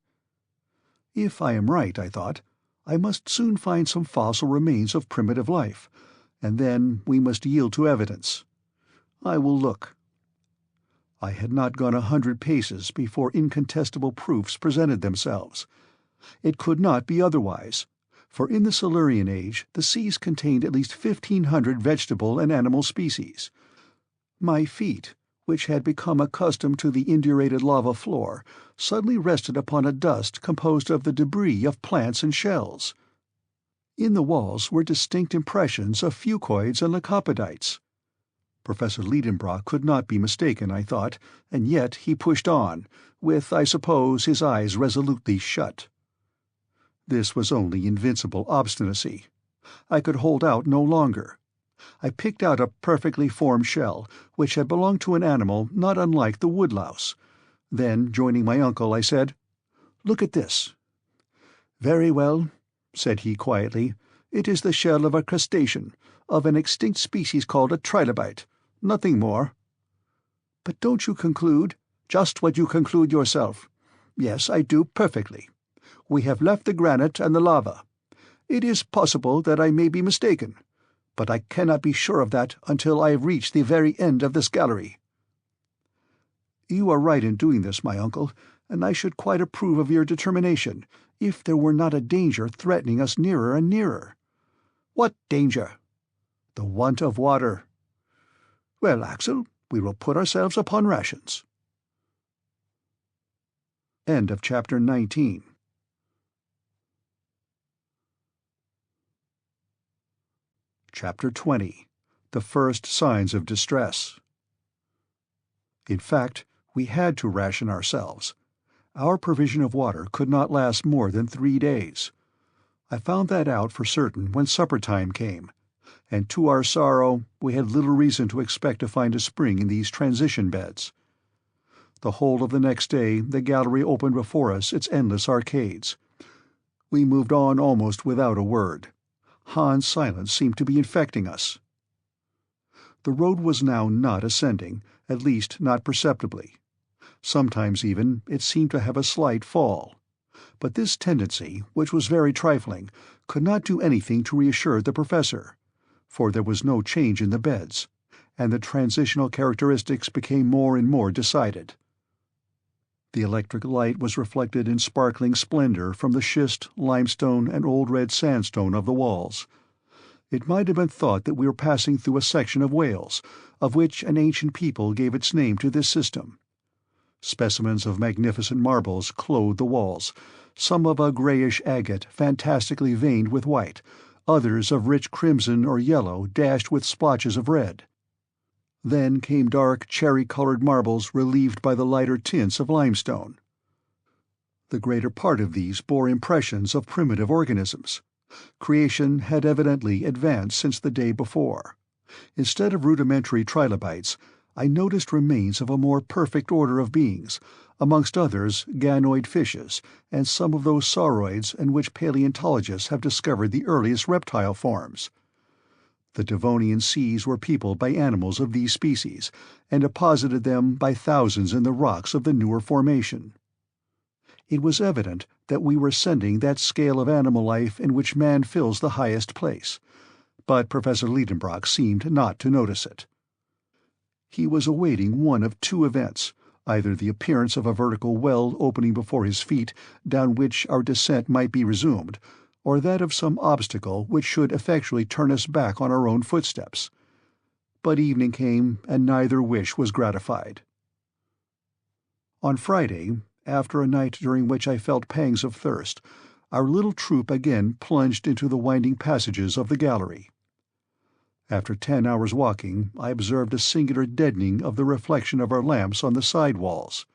If I am right, I thought, I must soon find some fossil remains of primitive life, and then we must yield to evidence. I will look. I had not gone 100 paces before incontestable proofs presented themselves. It could not be otherwise, for in the Silurian age the seas contained at least 1,500 vegetable and animal species. My feet, which had become accustomed to the indurated lava floor, suddenly rested upon a dust composed of the debris of plants and shells. In the walls were distinct impressions of fucoids and lycopodites. Professor Lidenbrock could not be mistaken, I thought, and yet he pushed on, with, I suppose, his eyes resolutely shut. This was only invincible obstinacy. I could hold out no longer. I picked out a perfectly formed shell, which had belonged to an animal not unlike the woodlouse. Then, joining my uncle, I said, "Look at this." "Very well," said he quietly, It is the shell of a crustacean, of an extinct species called a trilobite. Nothing more." "But don't you conclude—" "Just what you conclude yourself. Yes, I do perfectly. We have left the granite and the lava. It is possible that I may be mistaken, but I cannot be sure of that until I have reached the very end of this gallery." "You are right in doing this, my uncle, and I should quite approve of your determination, if there were not a danger threatening us nearer and nearer." "What danger?" "The want of water." "Well, Axel, we will put ourselves upon rations." End of chapter 19. Chapter 20. The First Signs of Distress. In fact, we had to ration ourselves. Our provision of water could not last more than 3 days. I found that out for certain when supper time came, and to our sorrow we had little reason to expect to find a spring in these transition beds. The whole of the next day the gallery opened before us its endless arcades. We moved on almost without a word. Han's silence seemed to be infecting us. The road was now not ascending, at least not perceptibly. Sometimes even it seemed to have a slight fall. But this tendency, which was very trifling, could not do anything to reassure the professor, for there was no change in the beds, and the transitional characteristics became more and more decided. The electric light was reflected in sparkling splendor from the schist, limestone, and old red sandstone of the walls. It might have been thought that we were passing through a section of Wales, of which an ancient people gave its name to this system. Specimens of magnificent marbles clothed the walls, some of a greyish agate fantastically veined with white, others of rich crimson or yellow dashed with splotches of red. Then came dark cherry-coloured marbles relieved by the lighter tints of limestone. The greater part of these bore impressions of primitive organisms. Creation had evidently advanced since the day before. Instead of rudimentary trilobites, I noticed remains of a more perfect order of beings, amongst others ganoid fishes, and some of those sauroids in which paleontologists have discovered the earliest reptile forms. The Devonian seas were peopled by animals of these species, and deposited them by thousands in the rocks of the newer formation. It was evident that we were ascending that scale of animal life in which man fills the highest place, but Professor Lidenbrock seemed not to notice it. He was awaiting one of two events, either the appearance of a vertical well opening before his feet, down which our descent might be resumed, or that of some obstacle which should effectually turn us back on our own footsteps. But evening came, and neither wish was gratified. On Friday, after a night during which I felt pangs of thirst, our little troop again plunged into the winding passages of the gallery. After 10 hours' walking, I observed a singular deadening of the reflection of our lamps on the side walls.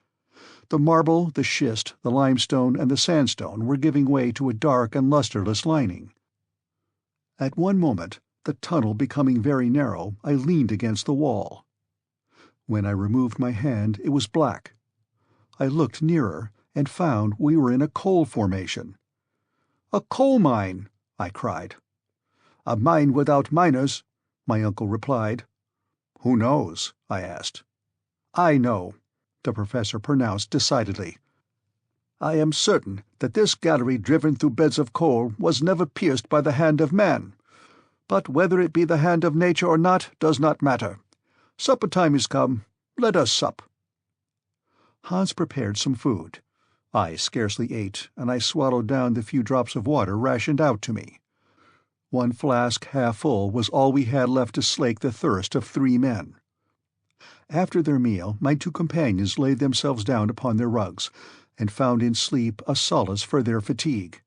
The marble, the schist, the limestone, and the sandstone were giving way to a dark and lustreless lining. At one moment, the tunnel becoming very narrow, I leaned against the wall. When I removed my hand, it was black. I looked nearer, and found we were in a coal formation. "A coal mine!" I cried. "A mine without miners," my uncle replied. "Who knows?" I asked. "I know," the professor pronounced decidedly. "I am certain that this gallery driven through beds of coal was never pierced by the hand of man. But whether it be the hand of nature or not does not matter. Supper time is come. Let us sup." Hans prepared some food. I scarcely ate, and I swallowed down the few drops of water rationed out to me. 1 flask half full was all we had left to slake the thirst of 3 men. After their meal my 2 companions laid themselves down upon their rugs, and found in sleep a solace for their fatigue.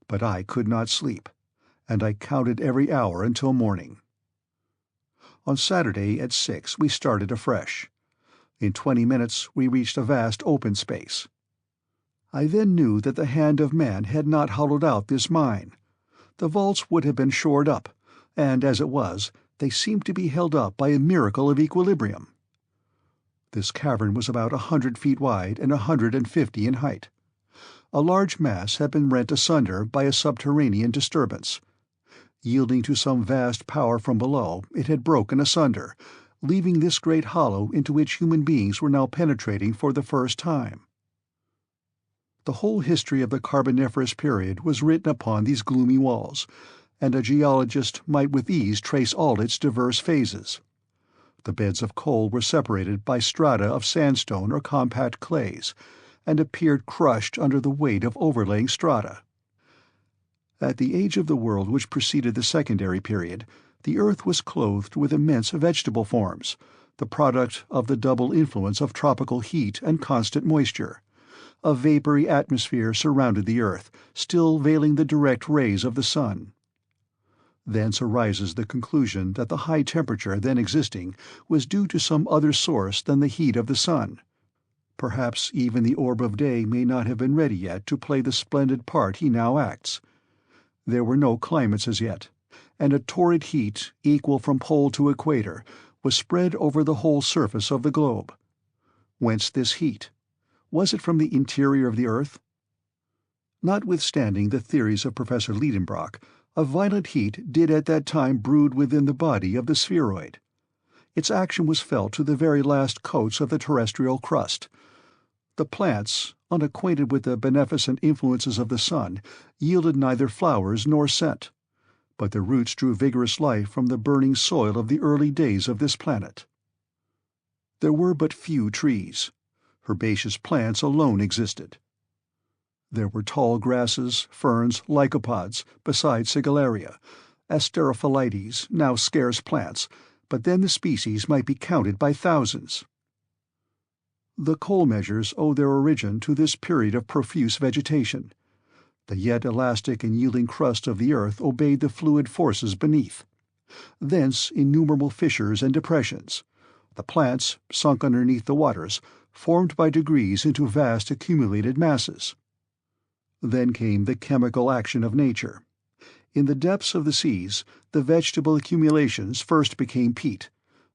But I could not sleep, and I counted every hour until morning. On Saturday at 6 we started afresh. In 20 minutes we reached a vast open space. I then knew that the hand of man had not hollowed out this mine. The vaults would have been shored up, and as it was, they seemed to be held up by a miracle of equilibrium. This cavern was about 100 feet wide and 150 in height. A large mass had been rent asunder by a subterranean disturbance. Yielding to some vast power from below, it had broken asunder, leaving this great hollow into which human beings were now penetrating for the first time. The whole history of the Carboniferous period was written upon these gloomy walls, and a geologist might with ease trace all its diverse phases. The beds of coal were separated by strata of sandstone or compact clays, and appeared crushed under the weight of overlaying strata. At the age of the world which preceded the Secondary period, the earth was clothed with immense vegetable forms, the product of the double influence of tropical heat and constant moisture. A vapory atmosphere surrounded the earth, still veiling the direct rays of the sun. Thence arises the conclusion that the high temperature then existing was due to some other source than the heat of the sun. Perhaps even the orb of day may not have been ready yet to play the splendid part he now acts. There were no climates as yet, and a torrid heat, equal from pole to equator, was spread over the whole surface of the globe. Whence this heat? Was it from the interior of the earth? Notwithstanding the theories of Professor Lidenbrock, a violent heat did at that time brood within the body of the spheroid. Its action was felt to the very last coats of the terrestrial crust. The plants, unacquainted with the beneficent influences of the sun, yielded neither flowers nor scent, but the roots drew vigorous life from the burning soil of the early days of this planet. There were but few trees. Herbaceous plants alone existed. There were tall grasses, ferns, lycopods, besides sigillaria, asterophyllites, now scarce plants, but then the species might be counted by thousands. The coal measures owe their origin to this period of profuse vegetation. The yet elastic and yielding crust of the earth obeyed the fluid forces beneath. Thence innumerable fissures and depressions. The plants, sunk underneath the waters, formed by degrees into vast accumulated masses. Then came the chemical action of nature. In the depths of the seas, the vegetable accumulations first became peat.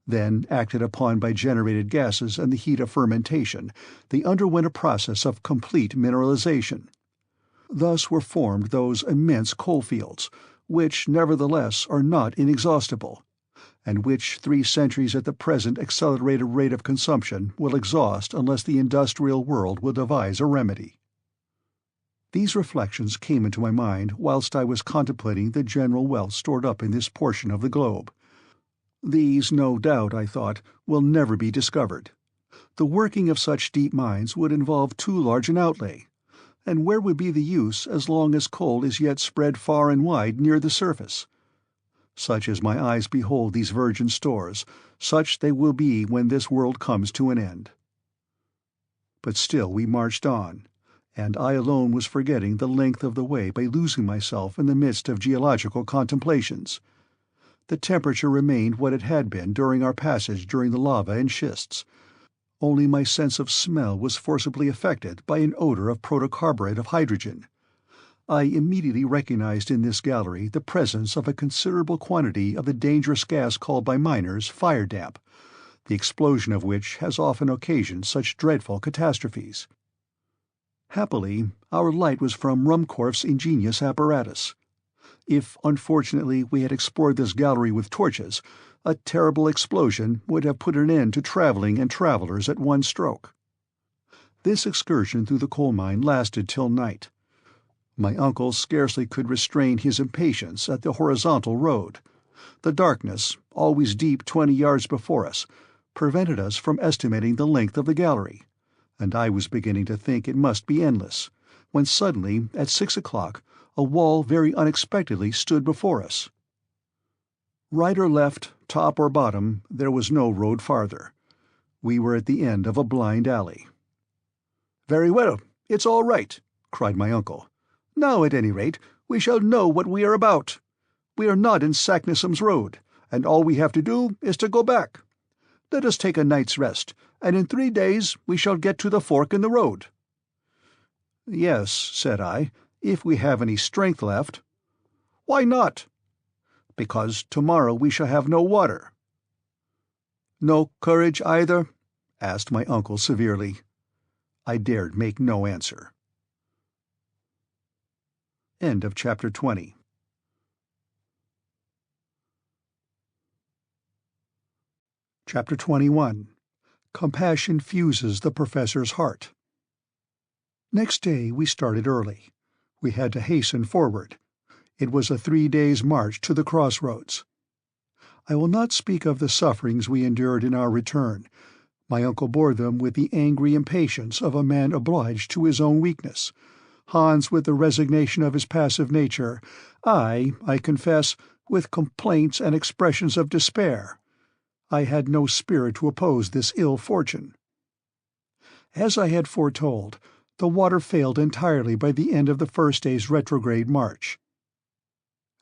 Then, acted upon by generated gases and the heat of fermentation, they underwent a process of complete mineralization. Thus were formed those immense coalfields, which, nevertheless, are not inexhaustible, and which 3 centuries at the present accelerated rate of consumption will exhaust unless the industrial world will devise a remedy. These reflections came into my mind whilst I was contemplating the general wealth stored up in this portion of the globe. These, no doubt, I thought, will never be discovered. The working of such deep mines would involve too large an outlay, and where would be the use as long as coal is yet spread far and wide near the surface? Such as my eyes behold these virgin stores, such they will be when this world comes to an end. But still we marched on, and I alone was forgetting the length of the way by losing myself in the midst of geological contemplations. The temperature remained what it had been during our passage during the lava and schists. Only my sense of smell was forcibly affected by an odor of protocarburet of hydrogen. I immediately recognized in this gallery the presence of a considerable quantity of the dangerous gas called by miners fire damp, the explosion of which has often occasioned such dreadful catastrophes. Happily, our light was from Ruhmkorff's ingenious apparatus. If, unfortunately, we had explored this gallery with torches, a terrible explosion would have put an end to travelling and travellers at one stroke. This excursion through the coal mine lasted till night. My uncle scarcely could restrain his impatience at the horizontal road. The darkness, always deep 20 yards before us, prevented us from estimating the length of the gallery, and I was beginning to think it must be endless, when suddenly, at 6 o'clock, a wall very unexpectedly stood before us. Right or left, top or bottom, there was no road farther. We were at the end of a blind alley. "Very well, it's all right," cried my uncle. "Now, at any rate, we shall know what we are about. We are not in Saknussemm's road, and all we have to do is to go back. Let us take a night's rest, and in 3 days we shall get to the fork in the road." "Yes," said I, "if we have any strength left." "Why not?" "Because tomorrow we shall have no water." "No courage either?" asked my uncle severely. I dared make no answer. End of chapter 20. Chapter 21. Compassion fuses the professor's heart. Next day we started early. We had to hasten forward. It was a 3 days' march to the crossroads. I will not speak of the sufferings we endured in our return. My uncle bore them with the angry impatience of a man obliged to his own weakness, Hans with the resignation of his passive nature, I confess, with complaints and expressions of despair. I had no spirit to oppose this ill fortune. As I had foretold, the water failed entirely by the end of the first day's retrograde march.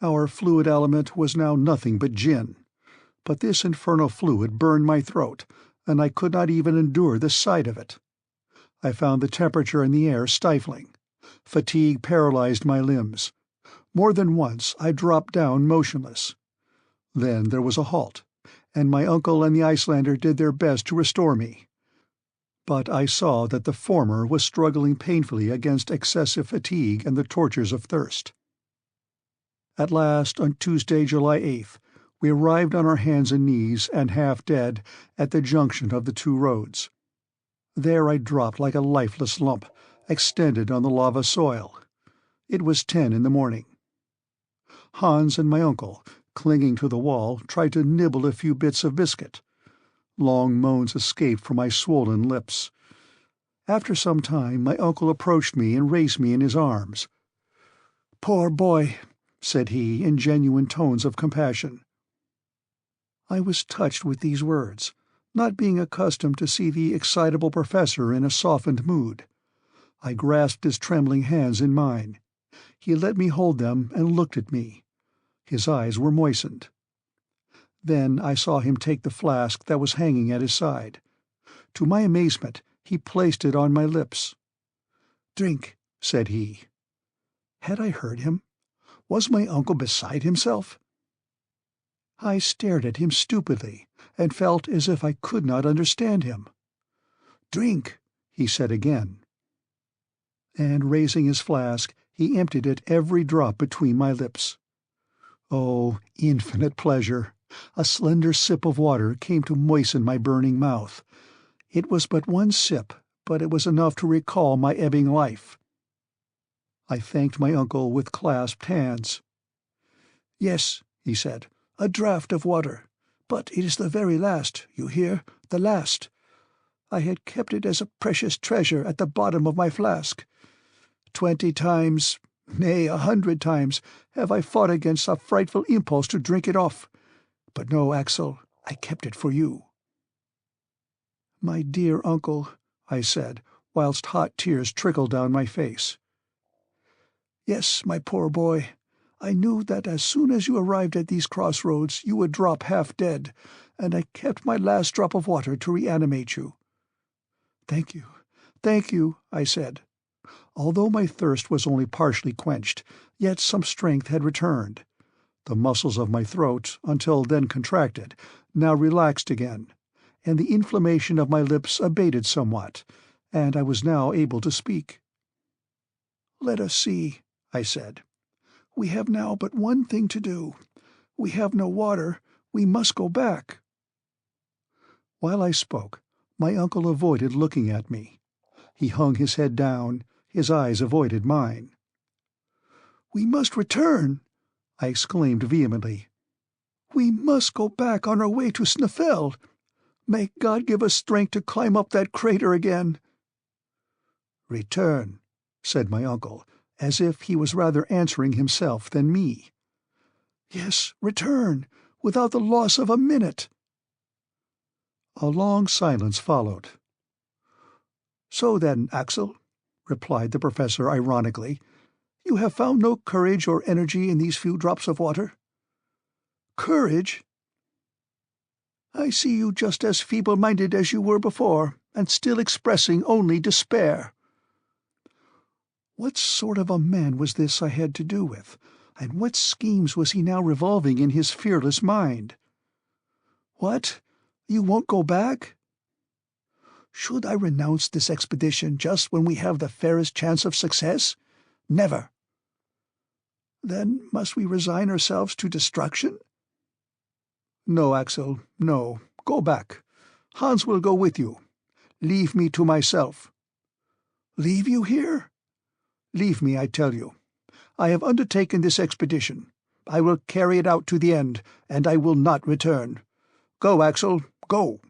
Our fluid element was now nothing but gin, but this infernal fluid burned my throat, and I could not even endure the sight of it. I found the temperature in the air stifling. Fatigue paralyzed my limbs. More than once I dropped down motionless. Then there was a halt, and my uncle and the Icelander did their best to restore me. But I saw that the former was struggling painfully against excessive fatigue and the tortures of thirst. At last, on Tuesday, July 8th, we arrived on our hands and knees and half dead at the junction of the two roads. There I dropped like a lifeless lump, extended on the lava soil. It was 10 in the morning. Hans and my uncle, clinging to the wall, tried to nibble a few bits of biscuit. Long moans escaped from my swollen lips. After some time my uncle approached me and raised me in his arms. "Poor boy," said he, in genuine tones of compassion. I was touched with these words, not being accustomed to see the excitable professor in a softened mood. I grasped his trembling hands in mine. He let me hold them and looked at me. His eyes were moistened. Then I saw him take the flask that was hanging at his side. To my amazement, he placed it on my lips. "Drink," said he. Had I heard him? Was my uncle beside himself? I stared at him stupidly, and felt as if I could not understand him. "Drink," he said again. And raising his flask, he emptied it every drop between my lips. Oh, infinite pleasure! A slender sip of water came to moisten my burning mouth. It was but one sip, but it was enough to recall my ebbing life. I thanked my uncle with clasped hands. "Yes," he said, "a draught of water. But it is the very last, you hear, the last. I had kept it as a precious treasure at the bottom of my flask. 20 times, nay, 100 times, have I fought against a frightful impulse to drink it off. But no, Axel, I kept it for you." "My dear uncle," I said, whilst hot tears trickled down my face. "Yes, my poor boy. I knew that as soon as you arrived at these crossroads you would drop half dead, and I kept my last drop of water to reanimate you." Thank you," I said. Although my thirst was only partially quenched, yet some strength had returned. The muscles of my throat, until then contracted, now relaxed again, and the inflammation of my lips abated somewhat, and I was now able to speak. "Let us see," I said. "We have now but one thing to do. We have no water. We must go back." While I spoke, my uncle avoided looking at me. He hung his head down, his eyes avoided mine. "We must return!" I exclaimed vehemently. "We must go back on our way to Sneffels. May God give us strength to climb up that crater again." "Return," said my uncle, as if he was rather answering himself than me. "Yes, return, without the loss of a minute." A long silence followed. "So then, Axel," replied the professor ironically, "you have found no courage or energy in these few drops of water?" "Courage? I see you just as feeble-minded as you were before, and still expressing only despair." What sort of a man was this I had to do with, and what schemes was he now revolving in his fearless mind? "What? You won't go back?" "Should I renounce this expedition just when we have the fairest chance of success? Never." "Then must we resign ourselves to destruction?" "No, Axel, no. Go back. Hans will go with you. Leave me to myself." "Leave you here?" "Leave me, I tell you. I have undertaken this expedition. I will carry it out to the end, and I will not return. Go, Axel, go."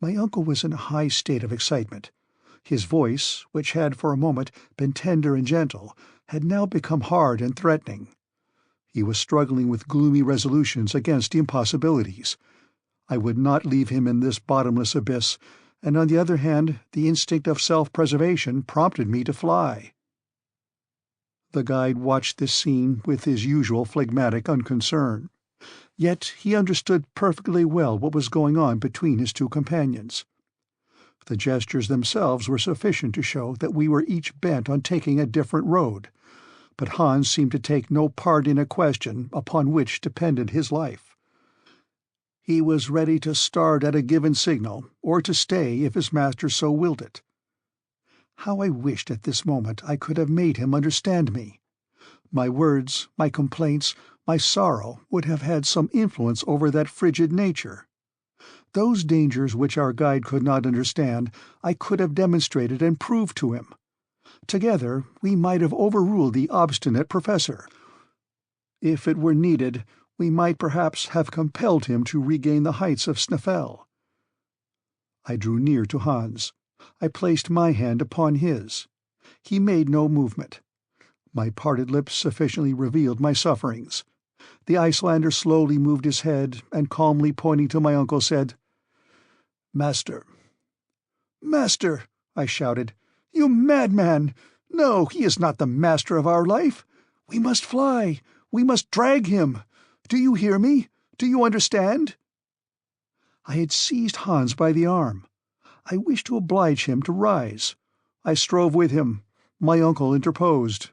My uncle was in a high state of excitement. His voice, which had for a moment been tender and gentle, had now become hard and threatening. He was struggling with gloomy resolutions against impossibilities. I would not leave him in this bottomless abyss, and on the other hand the instinct of self-preservation prompted me to fly. The guide watched this scene with his usual phlegmatic unconcern. Yet he understood perfectly well what was going on between his two companions. The gestures themselves were sufficient to show that we were each bent on taking a different road, but Hans seemed to take no part in a question upon which depended his life. He was ready to start at a given signal, or to stay if his master so willed it. How I wished at this moment I could have made him understand me! My words, my complaints, my sorrow would have had some influence over that frigid nature. Those dangers which our guide could not understand I could have demonstrated and proved to him. Together we might have overruled the obstinate professor. If it were needed, we might perhaps have compelled him to regain the heights of Sneffels. I drew near to Hans. I placed my hand upon his. He made no movement. My parted lips sufficiently revealed my sufferings. The Icelander slowly moved his head, and calmly pointing to my uncle said, "Master." "Master!" I shouted. "You madman! No, he is not the master of our life. We must fly. We must drag him. Do you hear me? Do you understand?" I had seized Hans by the arm. I wished to oblige him to rise. I strove with him. My uncle interposed.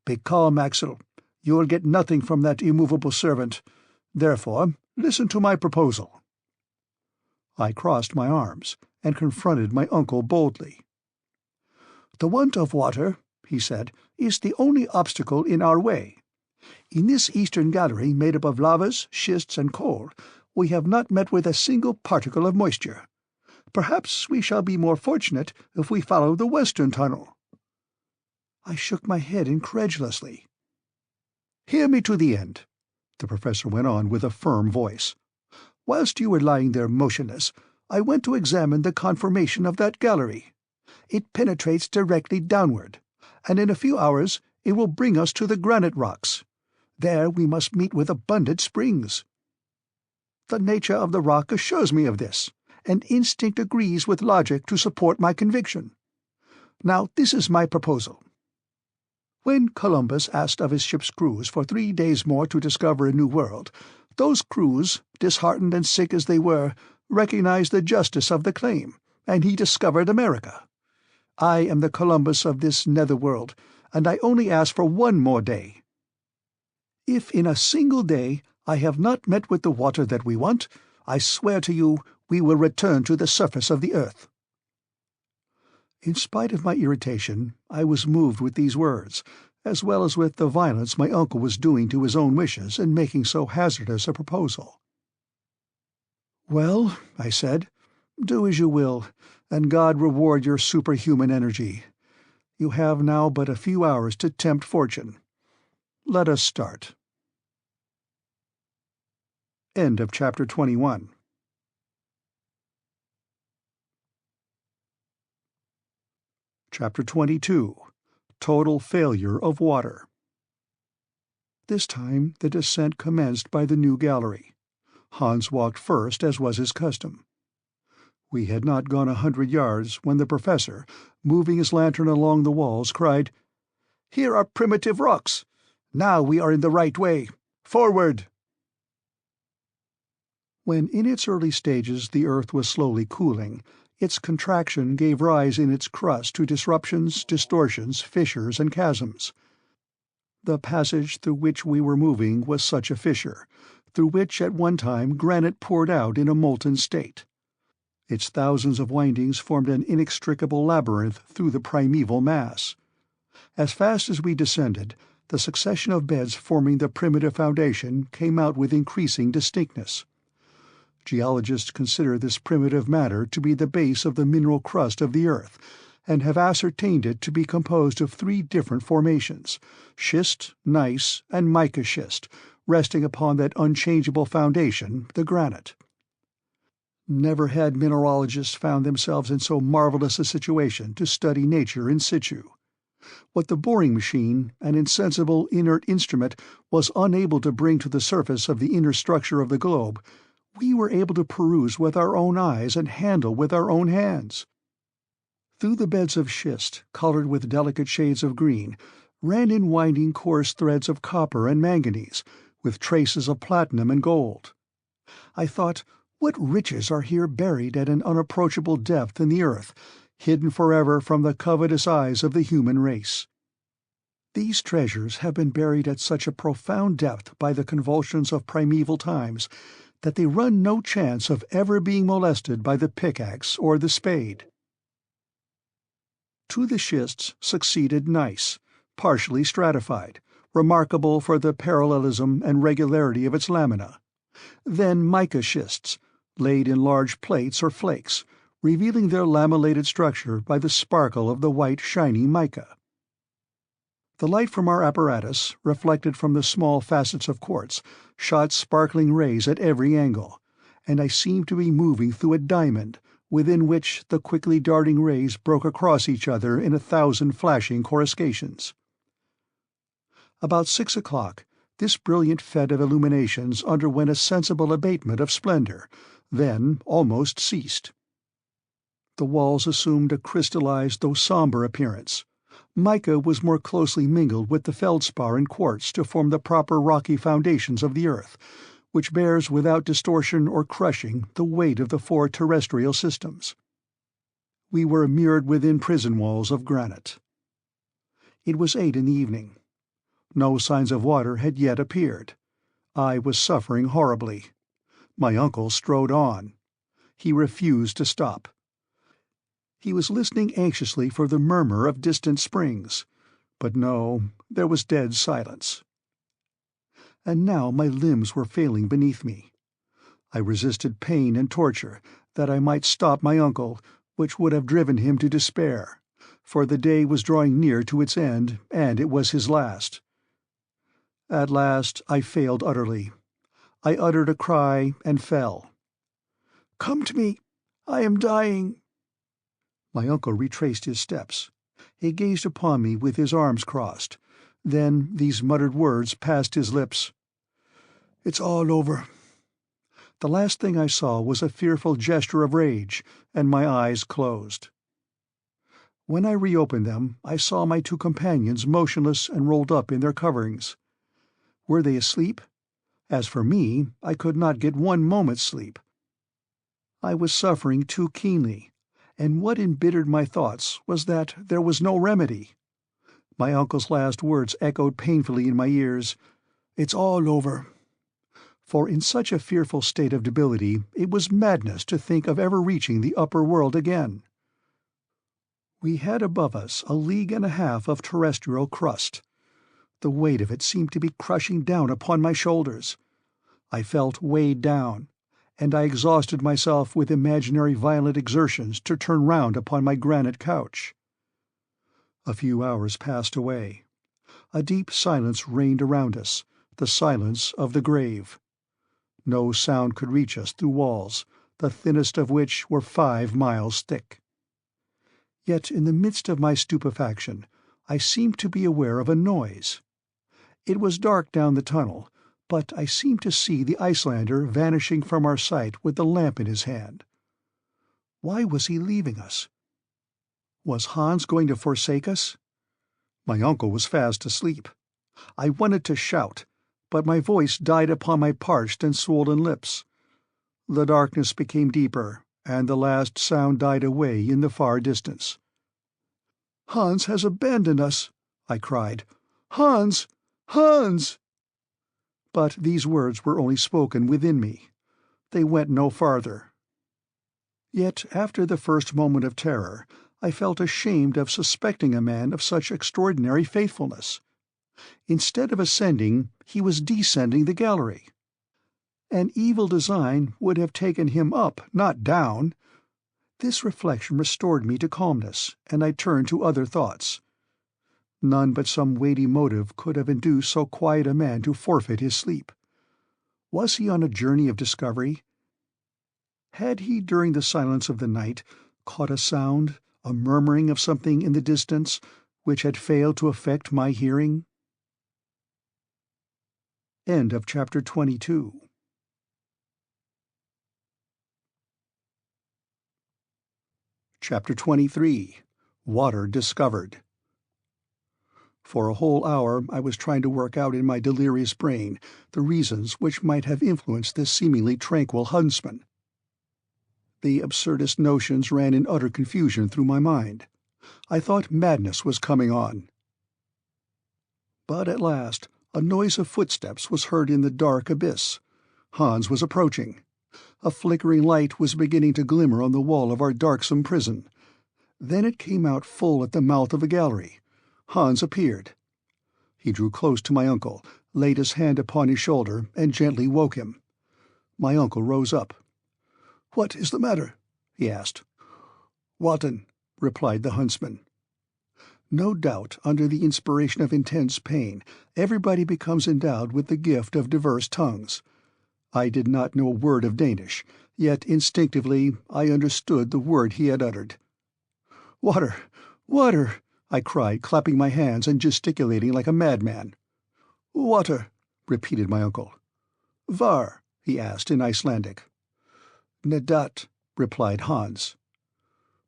"Be calm, Axel. You will get nothing from that immovable servant. Therefore, listen to my proposal." I crossed my arms, and confronted my uncle boldly. "The want of water," he said, "is the only obstacle in our way. In this eastern gallery made up of lavas, schists, and coal, we have not met with a single particle of moisture. Perhaps we shall be more fortunate if we follow the western tunnel." I shook my head incredulously. "Hear me to the end," the professor went on with a firm voice. "Whilst you were lying there motionless, I went to examine the conformation of that gallery. It penetrates directly downward, and in a few hours it will bring us to the granite rocks. There we must meet with abundant springs. The nature of the rock assures me of this, and instinct agrees with logic to support my conviction. Now this is my proposal. When Columbus asked of his ship's crews for 3 days more to discover a new world, those crews, disheartened and sick as they were, recognized the justice of the claim, and he discovered America. I am the Columbus of this nether world, and I only ask for 1 more day. If in a single day I have not met with the water that we want, I swear to you we will return to the surface of the earth." In spite of my irritation, I was moved with these words, as well as with the violence my uncle was doing to his own wishes in making so hazardous a proposal. "Well," I said, "do as you will, and God reward your superhuman energy. You have now but a few hours to tempt fortune. Let us start." End of chapter 21. Chapter 22. Total Failure of Water. This time the descent commenced by the new gallery. Hans walked first, as was his custom. We had not gone 100 yards when the professor, moving his lantern along the walls, cried, "Here are primitive rocks. Now we are in the right way. Forward!" When in its early stages the earth was slowly cooling, its contraction gave rise in its crust to disruptions, distortions, fissures, and chasms. The passage through which we were moving was such a fissure, through which at one time granite poured out in a molten state. Its thousands of windings formed an inextricable labyrinth through the primeval mass. As fast as we descended, the succession of beds forming the primitive foundation came out with increasing distinctness. Geologists consider this primitive matter to be the base of the mineral crust of the earth, and have ascertained it to be composed of 3 different formations: schist, gneiss, and mica schist, resting upon that unchangeable foundation, the granite. Never had mineralogists found themselves in so marvelous a situation to study nature in situ. What the boring machine, an insensible inert instrument, was unable to bring to the surface of the inner structure of the globe, we were able to peruse with our own eyes and handle with our own hands. Through the beds of schist, colored with delicate shades of green, ran in winding coarse threads of copper and manganese, with traces of platinum and gold. I thought, what riches are here buried at an unapproachable depth in the earth, hidden forever from the covetous eyes of the human race. These treasures have been buried at such a profound depth by the convulsions of primeval times that they run no chance of ever being molested by the pickaxe or the spade. To the schists succeeded gneiss, partially stratified, remarkable for the parallelism and regularity of its lamina. Then mica schists, laid in large plates or flakes, revealing their lamellated structure by the sparkle of the white shiny mica. The light from our apparatus, reflected from the small facets of quartz, shot sparkling rays at every angle, and I seemed to be moving through a diamond, within which the quickly darting rays broke across each other in 1,000 flashing coruscations. About 6 o'clock, this brilliant fete of illuminations underwent a sensible abatement of splendor, then almost ceased. The walls assumed a crystallized though somber appearance. Mica was more closely mingled with the feldspar and quartz to form the proper rocky foundations of the earth, which bears without distortion or crushing the weight of the 4 terrestrial systems. We were immured within prison walls of granite. It was 8 in the evening. No signs of water had yet appeared. I was suffering horribly. My uncle strode on. He refused to stop. He was listening anxiously for the murmur of distant springs, but no, there was dead silence. And now my limbs were failing beneath me. I resisted pain and torture, that I might stop my uncle, which would have driven him to despair, for the day was drawing near to its end, and it was his last. At last I failed utterly. I uttered a cry and fell. "Come to me! I am dying!" My uncle retraced his steps. He gazed upon me with his arms crossed. Then these muttered words passed his lips. "It's all over." The last thing I saw was a fearful gesture of rage, and my eyes closed. When I reopened them, I saw my 2 companions motionless and rolled up in their coverings. Were they asleep? As for me, I could not get 1 moment's sleep. I was suffering too keenly, and what embittered my thoughts was that there was no remedy. My uncle's last words echoed painfully in my ears, "It's all over." For in such a fearful state of debility it was madness to think of ever reaching the upper world again. We had above us 1.5 leagues of terrestrial crust. The weight of it seemed to be crushing down upon my shoulders. I felt weighed down, and I exhausted myself with imaginary violent exertions to turn round upon my granite couch. A few hours passed away. A deep silence reigned around us, the silence of the grave. No sound could reach us through walls, the thinnest of which were 5 miles thick. Yet in the midst of my stupefaction I seemed to be aware of a noise. It was dark down the tunnel, but I seemed to see the Icelander vanishing from our sight with the lamp in his hand. Why was he leaving us? Was Hans going to forsake us? My uncle was fast asleep. I wanted to shout, but my voice died upon my parched and swollen lips. The darkness became deeper, and the last sound died away in the far distance. "Hans has abandoned us!" I cried. "Hans! Hans!" But these words were only spoken within me. They went no farther. Yet after the first moment of terror I felt ashamed of suspecting a man of such extraordinary faithfulness. Instead of ascending, he was descending the gallery. An evil design would have taken him up, not down. This reflection restored me to calmness, and I turned to other thoughts. None but some weighty motive could have induced so quiet a man to forfeit his sleep. Was he on a journey of discovery? Had he, during the silence of the night, caught a sound, a murmuring of something in the distance, which had failed to affect my hearing? End of chapter 22. Chapter 23. Water Discovered. For a whole hour I was trying to work out in my delirious brain the reasons which might have influenced this seemingly tranquil huntsman. The absurdest notions ran in utter confusion through my mind. I thought madness was coming on. But at last a noise of footsteps was heard in the dark abyss. Hans was approaching. A flickering light was beginning to glimmer on the wall of our darksome prison. Then it came out full at the mouth of a gallery. Hans appeared. He drew close to my uncle, laid his hand upon his shoulder, and gently woke him. My uncle rose up. "What is the matter?" he asked. "Walton," replied the huntsman. No doubt, under the inspiration of intense pain, everybody becomes endowed with the gift of diverse tongues. I did not know a word of Danish, yet instinctively I understood the word he had uttered. "Water! Water!" I cried, clapping my hands and gesticulating like a madman. "Water," repeated my uncle. "Var?" he asked in Icelandic. "Nedat," replied Hans.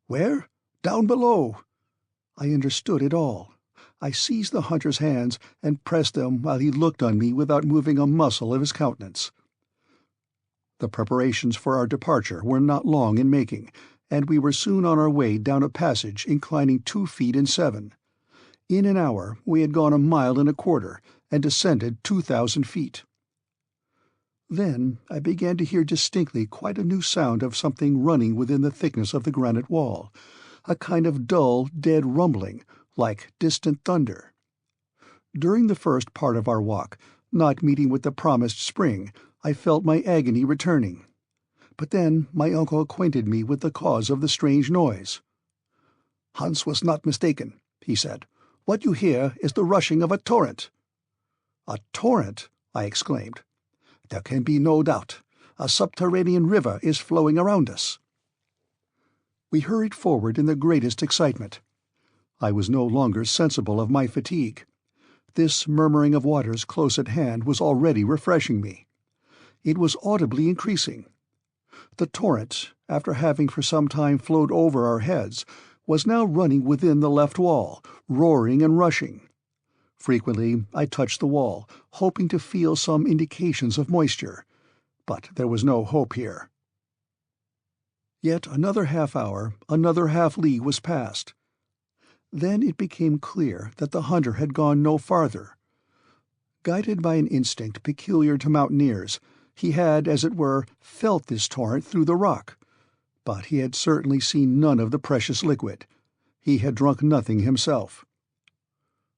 "Where? Down below." I understood it all. I seized the hunter's hands and pressed them while he looked on me without moving a muscle of his countenance. The preparations for our departure were not long in making, and we were soon on our way down a passage inclining 2 feet in 7. In an hour we had gone 1.25 miles and descended 2,000 feet. Then I began to hear distinctly quite a new sound of something running within the thickness of the granite wall, a kind of dull, dead rumbling, like distant thunder. During the first part of our walk, not meeting with the promised spring, I felt my agony returning. But then my uncle acquainted me with the cause of the strange noise. "Hans was not mistaken," he said. "What you hear is the rushing of a torrent." "A torrent?" I exclaimed. "There can be no doubt. A subterranean river is flowing around us." We hurried forward in the greatest excitement. I was no longer sensible of my fatigue. This murmuring of waters close at hand was already refreshing me. It was audibly increasing. The torrent, after having for some time flowed over our heads, was now running within the left wall, roaring and rushing. Frequently I touched the wall, hoping to feel some indications of moisture, but there was no hope here. Yet another half-hour, another half-league was passed. Then it became clear that the hunter had gone no farther. Guided by an instinct peculiar to mountaineers, he had, as it were, felt this torrent through the rock, but he had certainly seen none of the precious liquid. He had drunk nothing himself.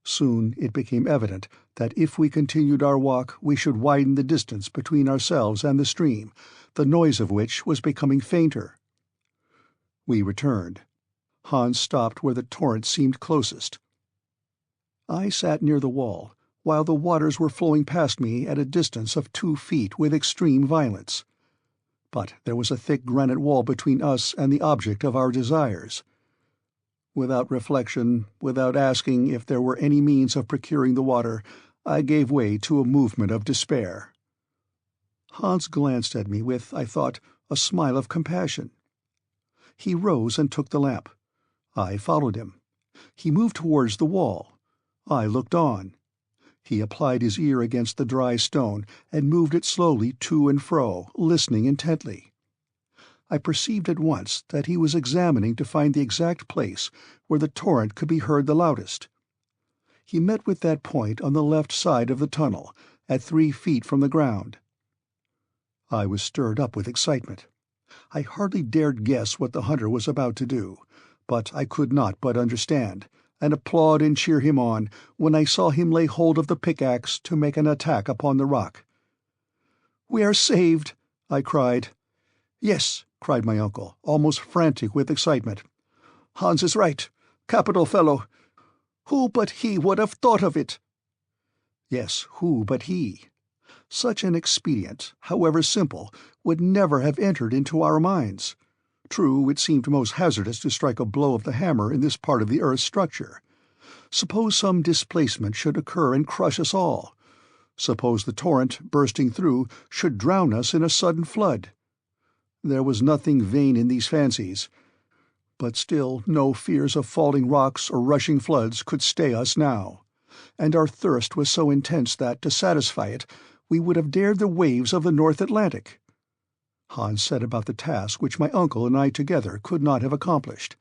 Soon it became evident that if we continued our walk we should widen the distance between ourselves and the stream, the noise of which was becoming fainter. We returned. Hans stopped where the torrent seemed closest. I sat near the wall, while the waters were flowing past me at a distance of 2 feet with extreme violence. But there was a thick granite wall between us and the object of our desires. Without reflection, without asking if there were any means of procuring the water, I gave way to a movement of despair. Hans glanced at me with, I thought, a smile of compassion. He rose and took the lamp. I followed him. He moved towards the wall. I looked on. He applied his ear against the dry stone and moved it slowly to and fro, listening intently. I perceived at once that he was examining to find the exact place where the torrent could be heard the loudest. He met with that point on the left side of the tunnel, at 3 feet from the ground. I was stirred up with excitement. I hardly dared guess what the hunter was about to do, but I could not but understand, and applaud and cheer him on, when I saw him lay hold of the pickaxe to make an attack upon the rock. "We are saved!" I cried. "Yes," cried my uncle, almost frantic with excitement. "Hans is right. Capital fellow. Who but he would have thought of it?" Yes, who but he? Such an expedient, however simple, would never have entered into our minds. True, it seemed most hazardous to strike a blow of the hammer in this part of the earth's structure. Suppose some displacement should occur and crush us all? Suppose the torrent, bursting through, should drown us in a sudden flood? There was nothing vain in these fancies, but still no fears of falling rocks or rushing floods could stay us now, and our thirst was so intense that, to satisfy it, we would have dared the waves of the North Atlantic. Hans set about the task which my uncle and I together could not have accomplished.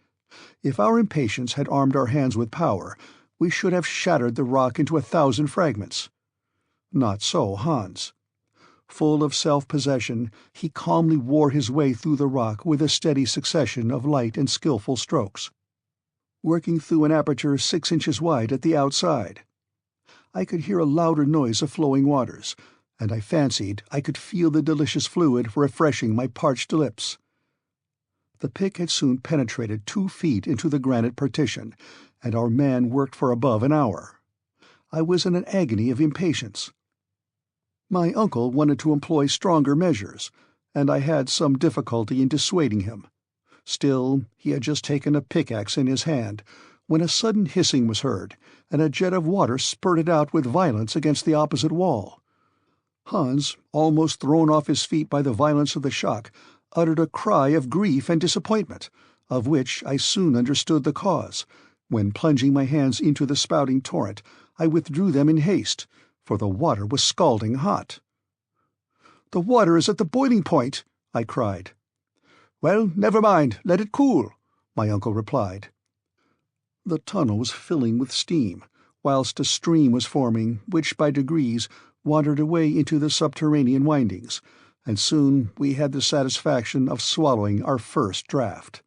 If our impatience had armed our hands with power, we should have shattered the rock into 1,000 fragments. Not so Hans. Full of self-possession, he calmly wore his way through the rock with a steady succession of light and skilful strokes, working through an aperture 6 inches wide at the outside. I could hear a louder noise of flowing waters, and I fancied I could feel the delicious fluid refreshing my parched lips. The pick had soon penetrated 2 feet into the granite partition, and our man worked for above an hour. I was in an agony of impatience. My uncle wanted to employ stronger measures, and I had some difficulty in dissuading him. Still, he had just taken a pickaxe in his hand, when a sudden hissing was heard, and a jet of water spurted out with violence against the opposite wall. Hans, almost thrown off his feet by the violence of the shock, uttered a cry of grief and disappointment, of which I soon understood the cause, when, plunging my hands into the spouting torrent, I withdrew them in haste, for the water was scalding hot. "The water is at the boiling point," I cried. "Well, never mind, let it cool," my uncle replied. The tunnel was filling with steam, whilst a stream was forming, which by degrees wandered away into the subterranean windings, and soon we had the satisfaction of swallowing our first draught.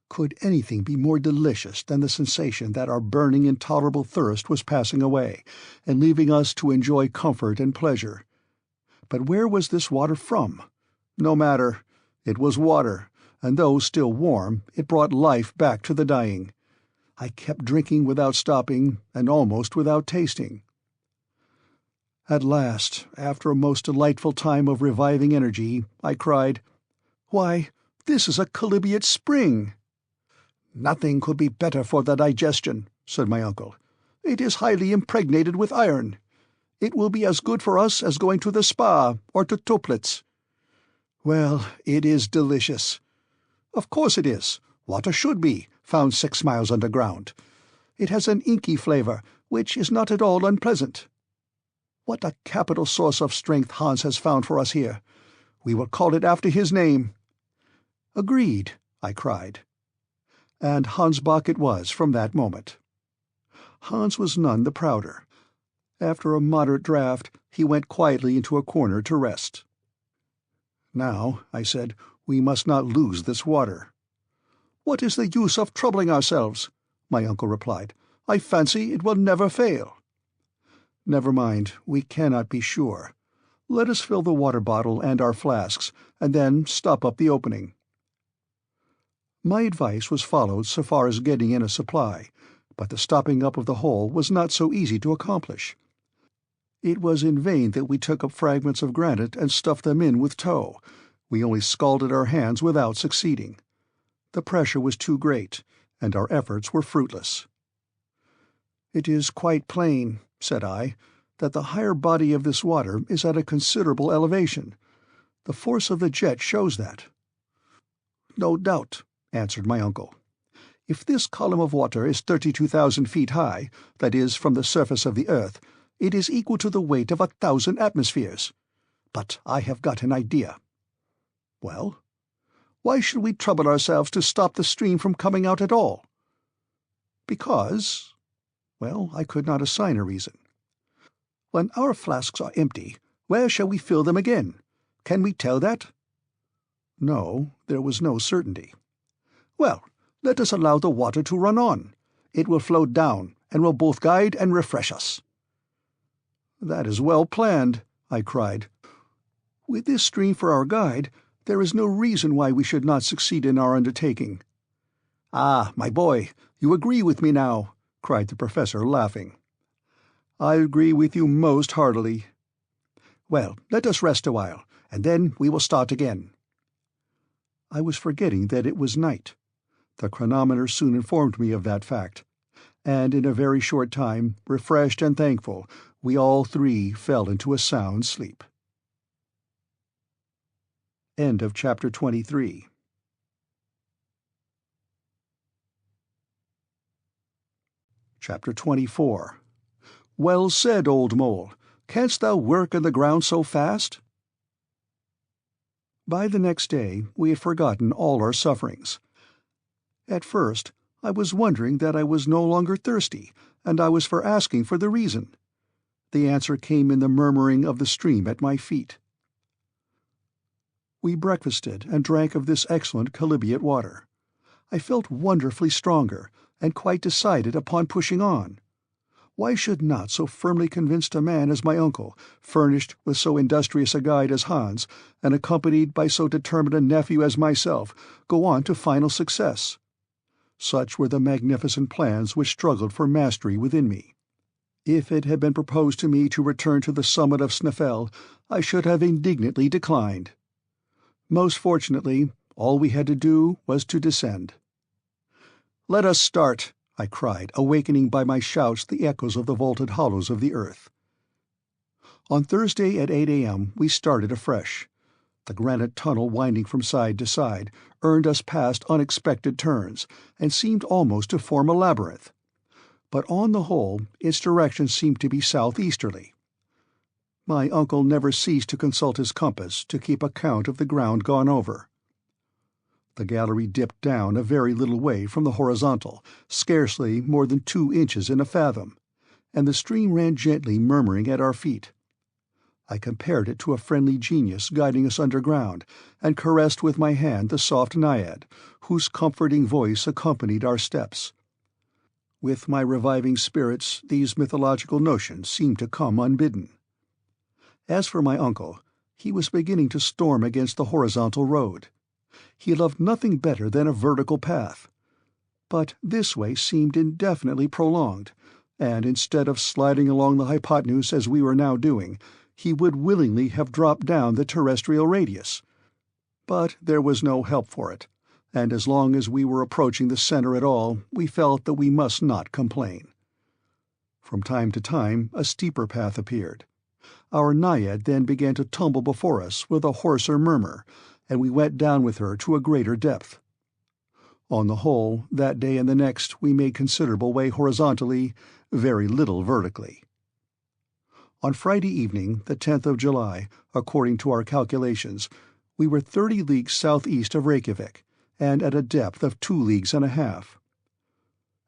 Could anything be more delicious than the sensation that our burning intolerable thirst was passing away, and leaving us to enjoy comfort and pleasure? But where was this water from? No matter. It was water, and though still warm, it brought life back to the dying. I kept drinking without stopping, and almost without tasting. At last, after a most delightful time of reviving energy, I cried, "Why, this is a chalybeate spring!" "Nothing could be better for the digestion," said my uncle. "It is highly impregnated with iron. It will be as good for us as going to the spa or to Toplitz." "Well, it is delicious." "Of course it is. Water should be, found 6 miles underground. It has an inky flavour, which is not at all unpleasant. What a capital source of strength Hans has found for us here! We will call it after his name." "Agreed," I cried. And Hansbach it was from that moment. Hans was none the prouder. After a moderate draught, he went quietly into a corner to rest. "Now," I said, "we must not lose this water." "What is the use of troubling ourselves?" my uncle replied. "I fancy it will never fail." "Never mind, we cannot be sure. Let us fill the water bottle and our flasks, and then stop up the opening." My advice was followed so far as getting in a supply, but the stopping up of the hole was not so easy to accomplish. It was in vain that we took up fragments of granite and stuffed them in with tow. We only scalded our hands without succeeding. The pressure was too great, and our efforts were fruitless. "It is quite plain," said I, "that the higher body of this water is at a considerable elevation. The force of the jet shows that." "No doubt," answered my uncle. "If this column of water is 32,000 feet high, that is, from the surface of the earth, it is equal to the weight of 1,000 atmospheres. But I have got an idea." "Well?" "Why should we trouble ourselves to stop the stream from coming out at all?" "Because—" Well, I could not assign a reason. "When our flasks are empty, where shall we fill them again? Can we tell that?" No, there was no certainty. "Well, let us allow the water to run on. It will flow down, and will both guide and refresh us." "That is well planned," I cried. With this stream for our guide, there is no reason why we should not succeed in our undertaking." "Ah, my boy, you agree with me now," cried the professor, laughing. "I agree with you most heartily." "Well, let us rest a while, and then we will start again." I was forgetting that it was night. The chronometer soon informed me of that fact, and in a very short time, refreshed and thankful, we all three fell into a sound sleep. End of chapter 23. Chapter 24. "Well said, old mole. Canst thou work in the ground so fast?" By the next day we had forgotten all our sufferings. At first I was wondering that I was no longer thirsty, and I was for asking for the reason. The answer came in the murmuring of the stream at my feet. We breakfasted and drank of this excellent chalybeate water. I felt wonderfully stronger, and quite decided upon pushing on. Why should not so firmly convinced a man as my uncle, furnished with so industrious a guide as Hans, and accompanied by so determined a nephew as myself, go on to final success? Such were the magnificent plans which struggled for mastery within me. If it had been proposed to me to return to the summit of Snaefell, I should have indignantly declined. Most fortunately, all we had to do was to descend. "Let us start," I cried, awakening by my shouts the echoes of the vaulted hollows of the earth. On Thursday at 8 a.m. we started afresh. The granite tunnel winding from side to side earned us past unexpected turns, and seemed almost to form a labyrinth. But on the whole its direction seemed to be southeasterly. My uncle never ceased to consult his compass to keep account of the ground gone over. The gallery dipped down a very little way from the horizontal, scarcely more than 2 inches in a fathom, and the stream ran gently murmuring at our feet. I compared it to a friendly genius guiding us underground, and caressed with my hand the soft naiad, whose comforting voice accompanied our steps. With my reviving spirits, these mythological notions seemed to come unbidden. As for my uncle, he was beginning to storm against the horizontal road. He loved nothing better than a vertical path. But this way seemed indefinitely prolonged, and instead of sliding along the hypotenuse as we were now doing, he would willingly have dropped down the terrestrial radius. But there was no help for it, and as long as we were approaching the center at all, we felt that we must not complain. From time to time a steeper path appeared. Our naiad then began to tumble before us with a hoarser murmur, and we went down with her to a greater depth. On the whole, that day and the next we made considerable way horizontally, very little vertically. On Friday evening, the 10th of July, according to our calculations, we were 30 leagues southeast of Reykjavik, and at a depth of 2 leagues and a half.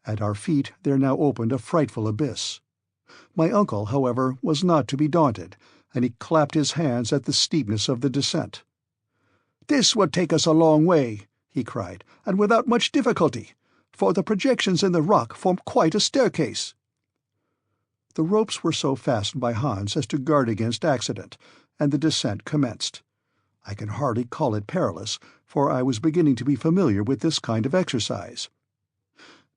At our feet there now opened a frightful abyss. My uncle, however, was not to be daunted, and he clapped his hands at the steepness of the descent. "This will take us a long way," he cried, "and without much difficulty, for the projections in the rock form quite a staircase." The ropes were so fastened by Hans as to guard against accident, and the descent commenced. I can hardly call it perilous, for I was beginning to be familiar with this kind of exercise.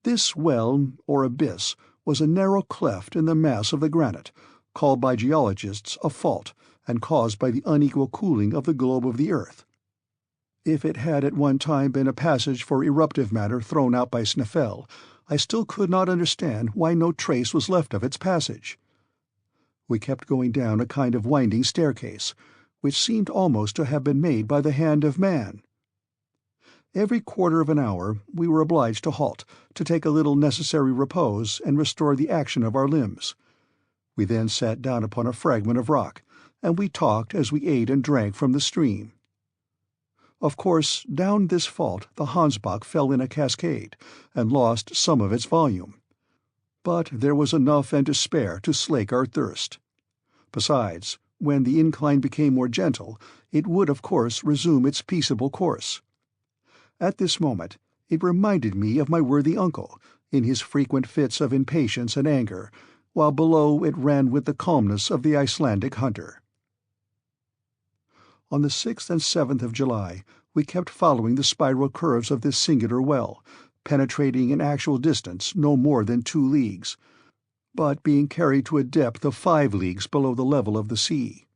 This well, or abyss, was a narrow cleft in the mass of the granite, called by geologists a fault, and caused by the unequal cooling of the globe of the earth. If it had at one time been a passage for eruptive matter thrown out by Snaefell, I still could not understand why no trace was left of its passage. We kept going down a kind of winding staircase, which seemed almost to have been made by the hand of man. Every quarter of an hour we were obliged to halt, to take a little necessary repose and restore the action of our limbs. We then sat down upon a fragment of rock, and we talked as we ate and drank from the stream. Of course, down this fault the Hansbach fell in a cascade, and lost some of its volume. But there was enough and to spare to slake our thirst. Besides, when the incline became more gentle, it would of course resume its peaceable course. At this moment it reminded me of my worthy uncle, in his frequent fits of impatience and anger, while below it ran with the calmness of the Icelandic hunter. On the 6th and 7th of July, we kept following the spiral curves of this singular well, penetrating in actual distance no more than 2 leagues, but being carried to a depth of 5 leagues below the level of the sea.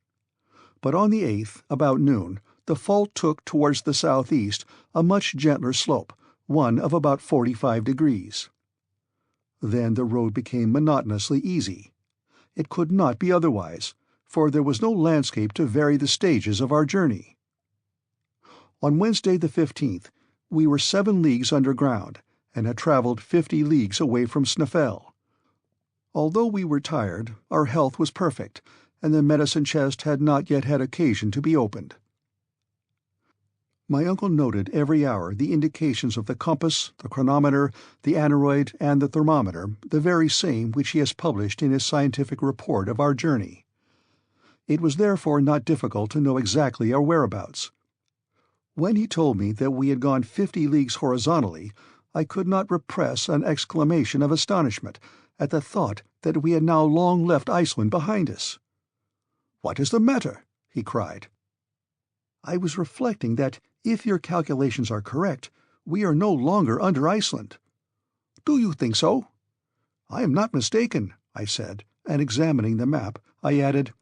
But on the 8th, about noon, the fault took towards the southeast a much gentler slope, one of about 45 degrees. Then the road became monotonously easy. It could not be otherwise, for there was no landscape to vary the stages of our journey. On Wednesday the 15th, we were 7 leagues underground, and had travelled 50 leagues away from Snaefell. Although we were tired, our health was perfect, and the medicine chest had not yet had occasion to be opened. My uncle noted every hour the indications of the compass, the chronometer, the aneroid, and the thermometer, the very same which he has published in his scientific report of our journey. It was therefore not difficult to know exactly our whereabouts. When he told me that we had gone 50 leagues horizontally, I could not repress an exclamation of astonishment at the thought that we had now long left Iceland behind us. "What is the matter?" he cried. "I was reflecting that, if your calculations are correct, we are no longer under Iceland." "Do you think so?" "I am not mistaken," I said, and examining the map, I added,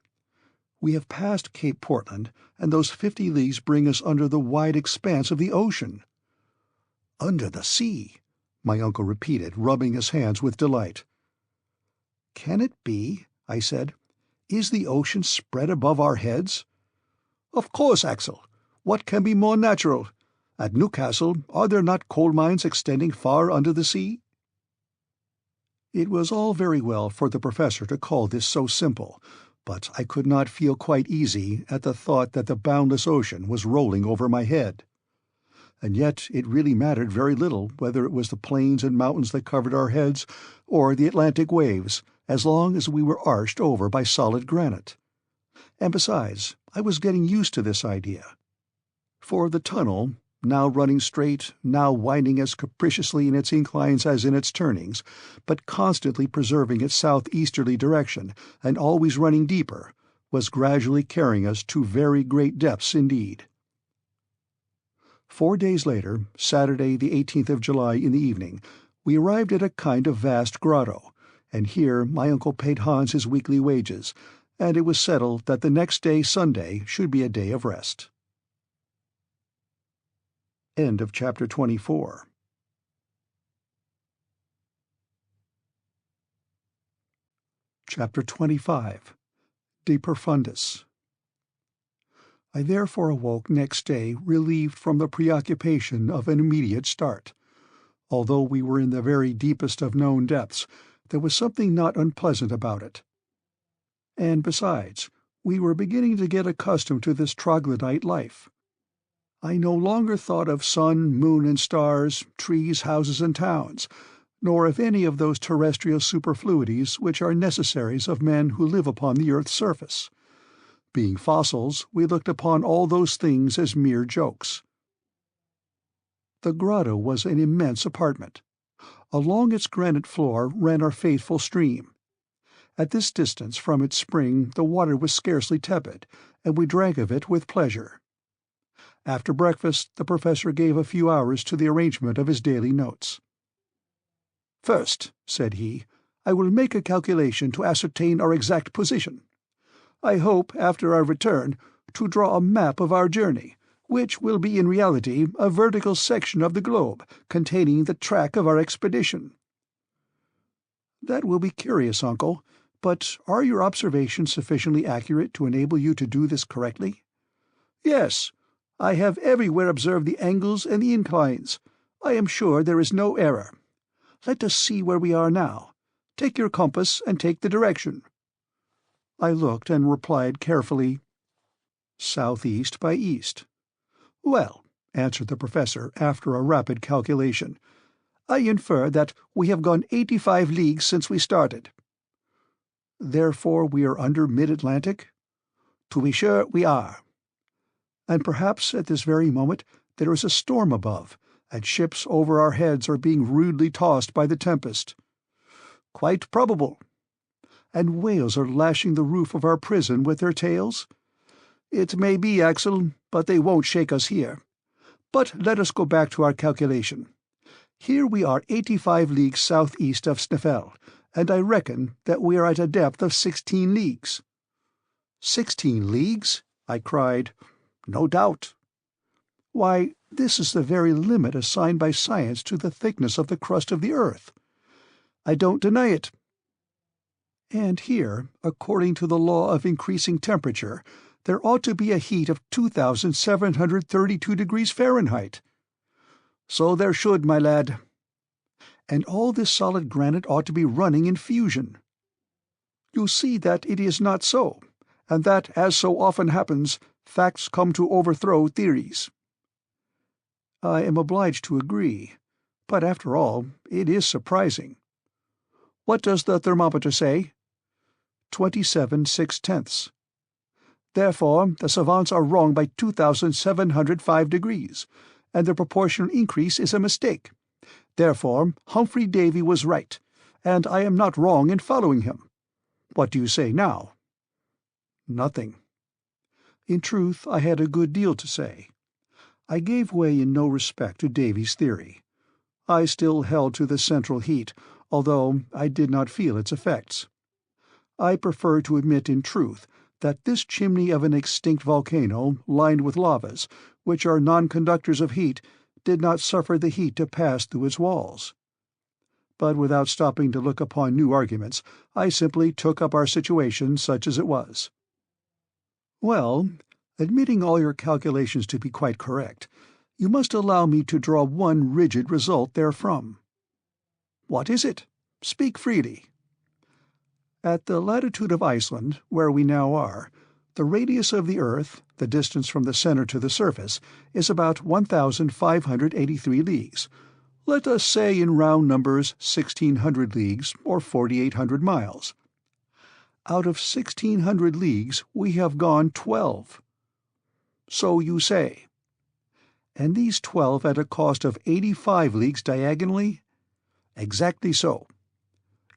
"We have passed Cape Portland, and those 50 leagues bring us under the wide expanse of the ocean." "Under the sea," my uncle repeated, rubbing his hands with delight. "Can it be?" I said. "Is the ocean spread above our heads?" "Of course, Axel. What can be more natural? At Newcastle, are there not coal mines extending far under the sea?" It was all very well for the Professor to call this so simple, but I could not feel quite easy at the thought that the boundless ocean was rolling over my head. And yet it really mattered very little whether it was the plains and mountains that covered our heads, or the Atlantic waves, as long as we were arched over by solid granite. And besides, I was getting used to this idea. For the tunnel, now running straight, now winding as capriciously in its inclines as in its turnings, but constantly preserving its southeasterly direction, and always running deeper, was gradually carrying us to very great depths indeed. 4 days later, Saturday the 18th of July in the evening, we arrived at a kind of vast grotto, and here my uncle paid Hans his weekly wages, and it was settled that the next day, Sunday, should be a day of rest. End of chapter 24. Chapter 25. De Profundis. I therefore awoke next day relieved from the preoccupation of an immediate start. Although we were in the very deepest of known depths, there was something not unpleasant about it. And besides, we were beginning to get accustomed to this troglodyte life. I no longer thought of sun, moon, and stars, trees, houses, and towns, nor of any of those terrestrial superfluities which are necessaries of men who live upon the earth's surface. Being fossils, we looked upon all those things as mere jokes. The grotto was an immense apartment. Along its granite floor ran our faithful stream. At this distance from its spring the water was scarcely tepid, and we drank of it with pleasure. After breakfast the Professor gave a few hours to the arrangement of his daily notes. "First," said he, "I will make a calculation to ascertain our exact position. I hope, after our return, to draw a map of our journey, which will be in reality a vertical section of the globe containing the track of our expedition." "That will be curious, uncle, but are your observations sufficiently accurate to enable you to do this correctly?" "Yes. I have everywhere observed the angles and the inclines. I am sure there is no error. Let us see where we are now. Take your compass and take the direction." I looked and replied carefully, "Southeast by east." "Well," answered the Professor after a rapid calculation, "I infer that we have gone 85 leagues since we started." "Therefore we are under mid-Atlantic?" "To be sure we are." "And perhaps at this very moment there is a storm above, and ships over our heads are being rudely tossed by the tempest." "Quite probable." "And whales are lashing the roof of our prison with their tails?" "It may be, Axel, but they won't shake us here. But let us go back to our calculation. Here we are 85 leagues southeast of Sneffels, and I reckon that we are at a depth of 16 leagues. 16 leagues? I cried. No doubt. Why, this is the very limit assigned by science to the thickness of the crust of the earth. I don't deny it. And here, according to the law of increasing temperature, there ought to be a heat of 2,732 degrees Fahrenheit. So there should, my lad. And all this solid granite ought to be running in fusion. You see that it is not so, and that, as so often happens, facts come to overthrow theories. I am obliged to agree, but after all, it is surprising. What does the thermometer say? 27/6. Therefore, the savants are wrong by 2,705 degrees, and the proportional increase is a mistake. Therefore, Humphrey Davy was right, and I am not wrong in following him. What do you say now? Nothing. In truth, I had a good deal to say. I gave way in no respect to Davy's theory. I still held to the central heat, although I did not feel its effects. I prefer to admit in truth that this chimney of an extinct volcano, lined with lavas, which are non-conductors of heat, did not suffer the heat to pass through its walls. But without stopping to look upon new arguments, I simply took up our situation such as it was. Well, admitting all your calculations to be quite correct, you must allow me to draw one rigid result therefrom. What is it? Speak freely. At the latitude of Iceland, where we now are, the radius of the earth, the distance from the center to the surface, is about 1,583 leagues. Let us say in round numbers 1,600 leagues or 4,800 miles. Out of 1,600 leagues we have gone 12. So you say. And these 12 at a cost of 85 leagues diagonally? Exactly so.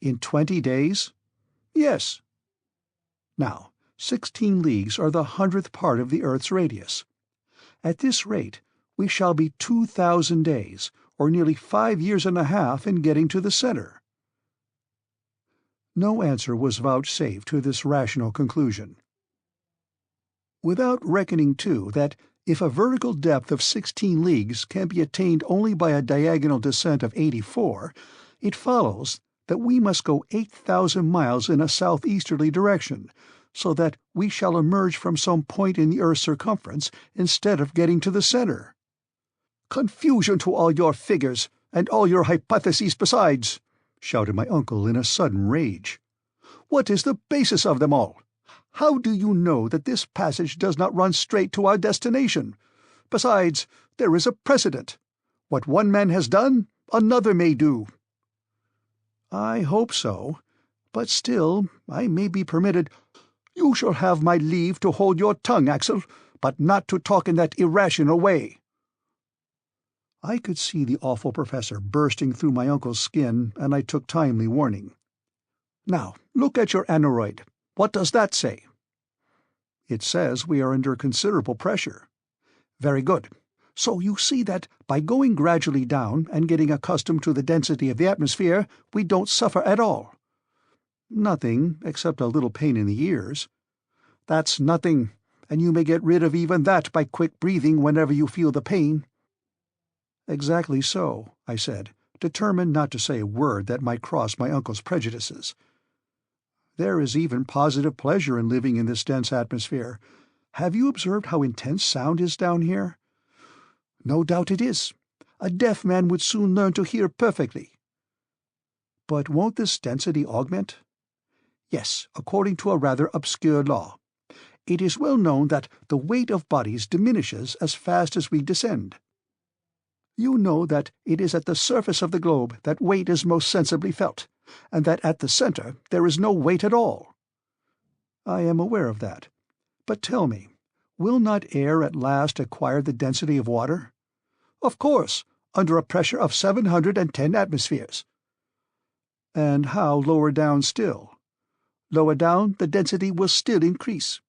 In 20 days? Yes. Now, 16 leagues are the 100th part of the earth's radius. At this rate, we shall be 2,000 days, or nearly 5 years and a half, in getting to the center. No answer was vouchsafed to this rational conclusion. Without reckoning, too, that if a vertical depth of 16 leagues can be attained only by a diagonal descent of 84, it follows that we must go 8,000 miles in a southeasterly direction, so that we shall emerge from some point in the earth's circumference instead of getting to the center. "Confusion to all your figures, and all your hypotheses besides!" shouted my uncle in a sudden rage. "What is the basis of them all? How do you know that this passage does not run straight to our destination? Besides, there is a precedent. What one man has done, another may do." "I hope so, but still I may be permitted—" "You shall have my leave to hold your tongue, Axel, but not to talk in that irrational way." I could see the awful professor bursting through my uncle's skin, and I took timely warning. "Now, look at your aneroid. What does that say?" "It says we are under considerable pressure." "Very good. So you see that, by going gradually down and getting accustomed to the density of the atmosphere, we don't suffer at all." "Nothing, except a little pain in the ears." "That's nothing, and you may get rid of even that by quick breathing whenever you feel the pain." "Exactly so," I said, determined not to say a word that might cross my uncle's prejudices. "There is even positive pleasure in living in this dense atmosphere. Have you observed how intense sound is down here?" "No doubt it is. A deaf man would soon learn to hear perfectly." "But won't this density augment?" "Yes, according to a rather obscure law. It is well known that the weight of bodies diminishes as fast as we descend. You know that it is at the surface of the globe that weight is most sensibly felt, and that at the center there is no weight at all." "I am aware of that. But tell me, will not air at last acquire the density of water?" "Of course, under a pressure of 710 atmospheres." "And how lower down still?" "Lower down the density will still increase."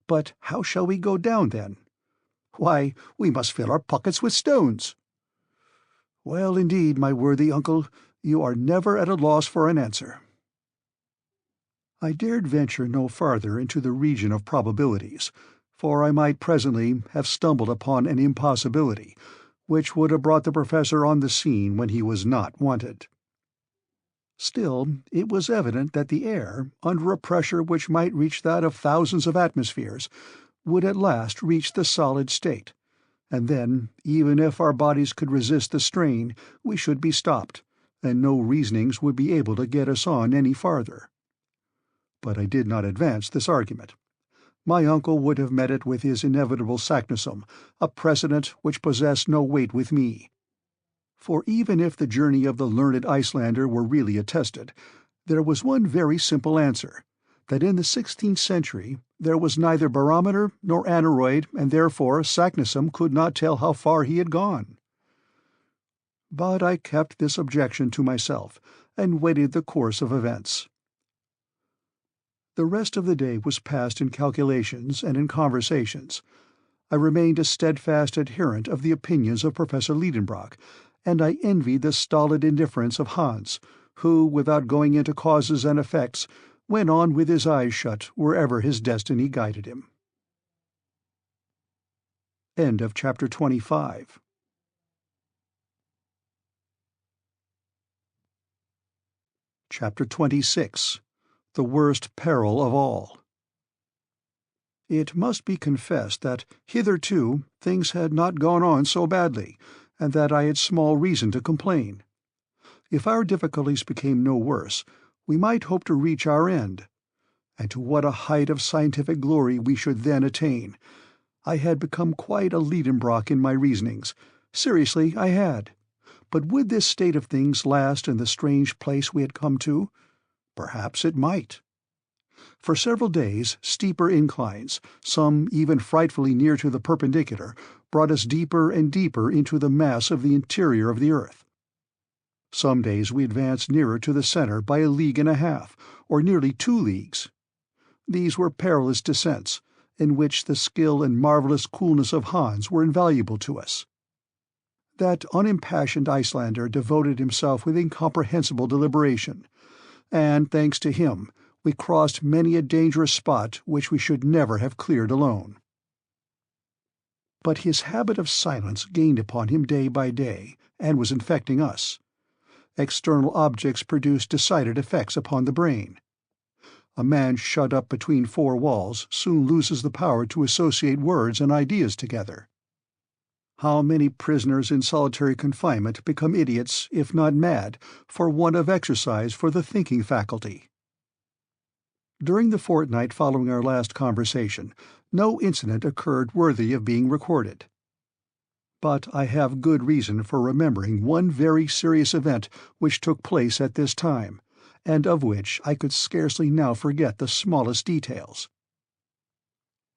But how shall we go down, then? Why, we must fill our pockets with stones. Well, indeed, my worthy uncle, you are never at a loss for an answer. I dared venture no farther into the region of probabilities, for I might presently have stumbled upon an impossibility, which would have brought the professor on the scene when he was not wanted. Still, it was evident that the air, under a pressure which might reach that of thousands of atmospheres, would at last reach the solid state, and then, even if our bodies could resist the strain, we should be stopped, and no reasonings would be able to get us on any farther. But I did not advance this argument. My uncle would have met it with his inevitable saknussemm, a precedent which possessed no weight with me. For even if the journey of the learned Icelander were really attested, there was one very simple answer, that in the 16th century there was neither barometer nor aneroid, and therefore Saknussemm could not tell how far he had gone. But I kept this objection to myself, and waited the course of events. The rest of the day was passed in calculations and in conversations. I remained a steadfast adherent of the opinions of Professor Lidenbrock, and I envied the stolid indifference of Hans, who, without going into causes and effects, went on with his eyes shut wherever his destiny guided him. End of chapter 25. Chapter 26. The Worst Peril of All. It must be confessed that hitherto things had not gone on so badly, and that I had small reason to complain. If our difficulties became no worse, we might hope to reach our end. And to what a height of scientific glory we should then attain! I had become quite a Lidenbrock in my reasonings. Seriously, I had. But would this state of things last in the strange place we had come to? Perhaps it might. For several days, steeper inclines, some even frightfully near to the perpendicular, brought us deeper and deeper into the mass of the interior of the earth. Some days we advanced nearer to the center by a league and a half, or nearly 2 leagues. These were perilous descents, in which the skill and marvelous coolness of Hans were invaluable to us. That unimpassioned Icelander devoted himself with incomprehensible deliberation, and, thanks to him, we crossed many a dangerous spot which we should never have cleared alone. But his habit of silence gained upon him day by day, and was infecting us. External objects produced decided effects upon the brain. A man shut up between 4 walls soon loses the power to associate words and ideas together. How many prisoners in solitary confinement become idiots, if not mad, for want of exercise for the thinking faculty? During the fortnight following our last conversation, no incident occurred worthy of being recorded. But I have good reason for remembering one very serious event which took place at this time, and of which I could scarcely now forget the smallest details.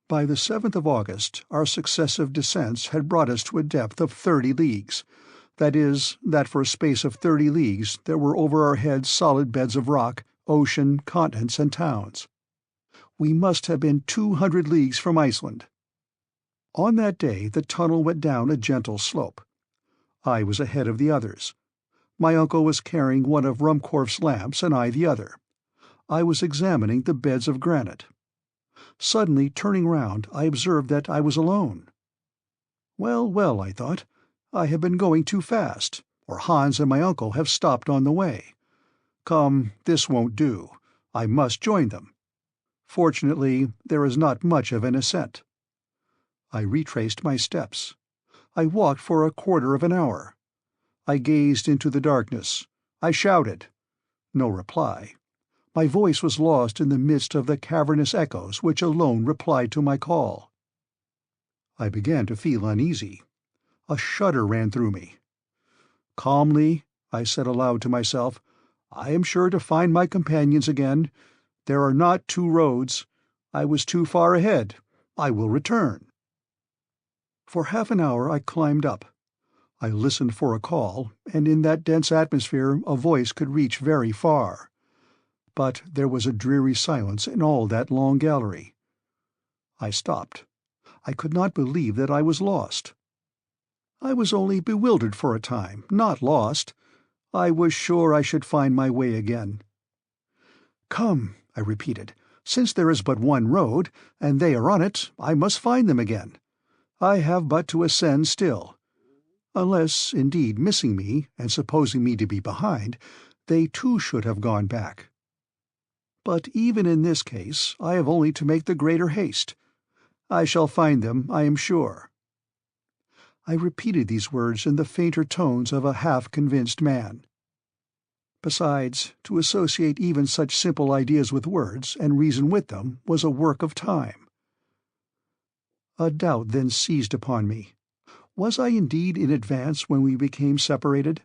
By the 7th of August our successive descents had brought us to a depth of 30 leagues, that is, that for a space of 30 leagues there were over our heads solid beds of rock, ocean, continents, and towns. We must have been 200 leagues from Iceland. On that day the tunnel went down a gentle slope. I was ahead of the others. My uncle was carrying one of Ruhmkorff's lamps and I the other. I was examining the beds of granite. Suddenly turning round, I observed that I was alone. Well, well, I thought, I have been going too fast, or Hans and my uncle have stopped on the way. Come, this won't do. I must join them. Fortunately, there is not much of an ascent. I retraced my steps. I walked for a quarter of an hour. I gazed into the darkness. I shouted. No reply. My voice was lost in the midst of the cavernous echoes which alone replied to my call. I began to feel uneasy. A shudder ran through me. Calmly, I said aloud to myself, I am sure to find my companions again. There are not 2 roads. I was too far ahead. I will return. For half an hour I climbed up. I listened for a call, and in that dense atmosphere a voice could reach very far. But there was a dreary silence in all that long gallery. I stopped. I could not believe that I was lost. I was only bewildered for a time, not lost. I was sure I should find my way again. "Come," I repeated, "since there is but one road, and they are on it, I must find them again. I have but to ascend still. Unless, indeed, missing me, and supposing me to be behind, they too should have gone back. But even in this case I have only to make the greater haste. I shall find them, I am sure." I repeated these words in the fainter tones of a half-convinced man. Besides, to associate even such simple ideas with words, and reason with them, was a work of time. A doubt then seized upon me. Was I indeed in advance when we became separated?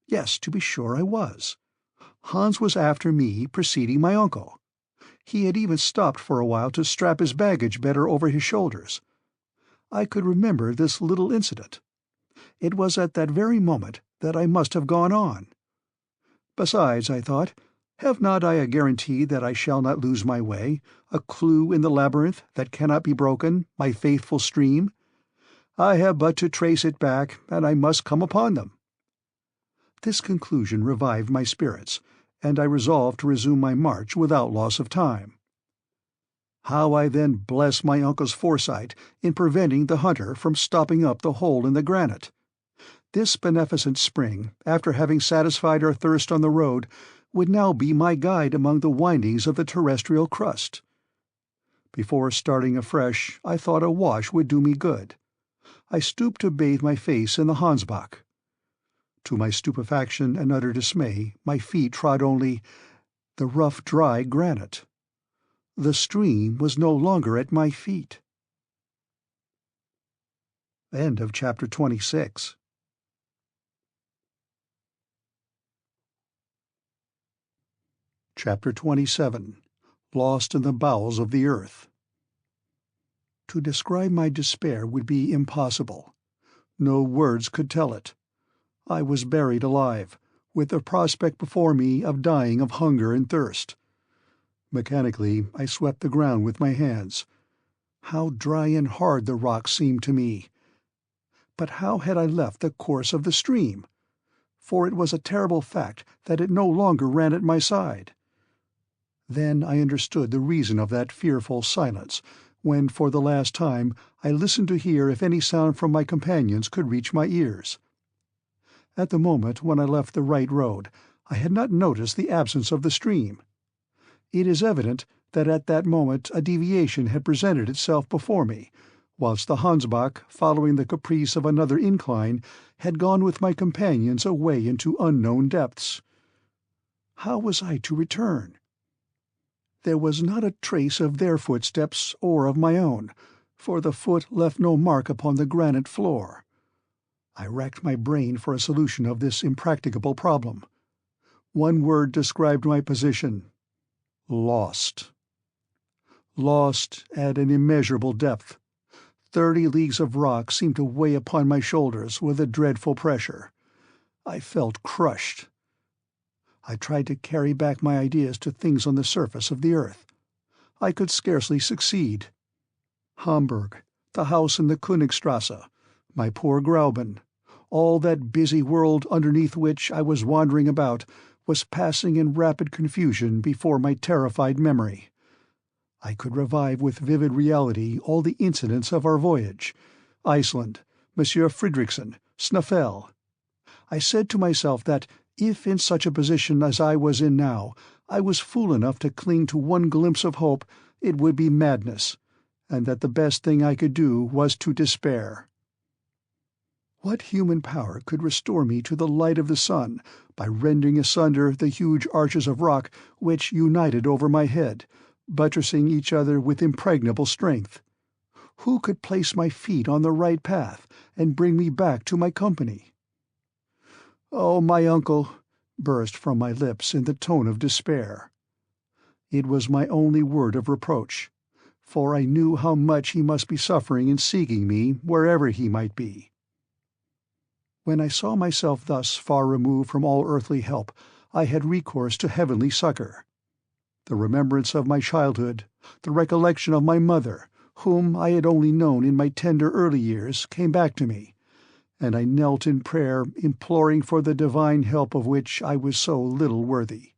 Yes, to be sure I was. Hans was after me, preceding my uncle. He had even stopped for a while to strap his baggage better over his shoulders. I could remember this little incident. It was at that very moment that I must have gone on. Besides, I thought, have not I a guarantee that I shall not lose my way, a clue in the labyrinth that cannot be broken, my faithful stream? I have but to trace it back, and I must come upon them. This conclusion revived my spirits, and I resolved to resume my march without loss of time. How I then blessed my uncle's foresight in preventing the hunter from stopping up the hole in the granite! This beneficent spring, after having satisfied our thirst on the road, would now be my guide among the windings of the terrestrial crust. Before starting afresh, I thought a wash would do me good. I stooped to bathe my face in the Hansbach. To my stupefaction and utter dismay, my feet trod only the rough, dry granite. The stream was no longer at my feet. End of chapter 26. Chapter 27. Lost in the Bowels of the Earth. To describe my despair would be impossible. No words could tell it. I was buried alive, with the prospect before me of dying of hunger and thirst. Mechanically I swept the ground with my hands. How dry and hard the rock seemed to me! But how had I left the course of the stream? For it was a terrible fact that it no longer ran at my side. Then I understood the reason of that fearful silence, when for the last time I listened to hear if any sound from my companions could reach my ears. At the moment when I left the right road, I had not noticed the absence of the stream. It is evident that at that moment a deviation had presented itself before me, whilst the Hansbach, following the caprice of another incline, had gone with my companions away into unknown depths. How was I to return? There was not a trace of their footsteps or of my own, for the foot left no mark upon the granite floor. I racked my brain for a solution of this impracticable problem. One word described my position: lost. Lost at an immeasurable depth. 30 leagues of rock seemed to weigh upon my shoulders with a dreadful pressure. I felt crushed. I tried to carry back my ideas to things on the surface of the earth. I could scarcely succeed. Hamburg, the house in the Königstrasse, my poor Grauben, all that busy world underneath which I was wandering about, was passing in rapid confusion before my terrified memory. I could revive with vivid reality all the incidents of our voyage: Iceland, Monsieur Fridriksson, Snaefell. I said to myself that, if in such a position as I was in now, I was fool enough to cling to one glimpse of hope, it would be madness, and that the best thing I could do was to despair. What human power could restore me to the light of the sun by rending asunder the huge arches of rock which united over my head, buttressing each other with impregnable strength? Who could place my feet on the right path and bring me back to my company? "Oh, my uncle!" burst from my lips in the tone of despair. It was my only word of reproach, for I knew how much he must be suffering in seeking me wherever he might be. When I saw myself thus far removed from all earthly help, I had recourse to heavenly succour. The remembrance of my childhood, the recollection of my mother, whom I had only known in my tender early years, came back to me, and I knelt in prayer, imploring for the divine help of which I was so little worthy.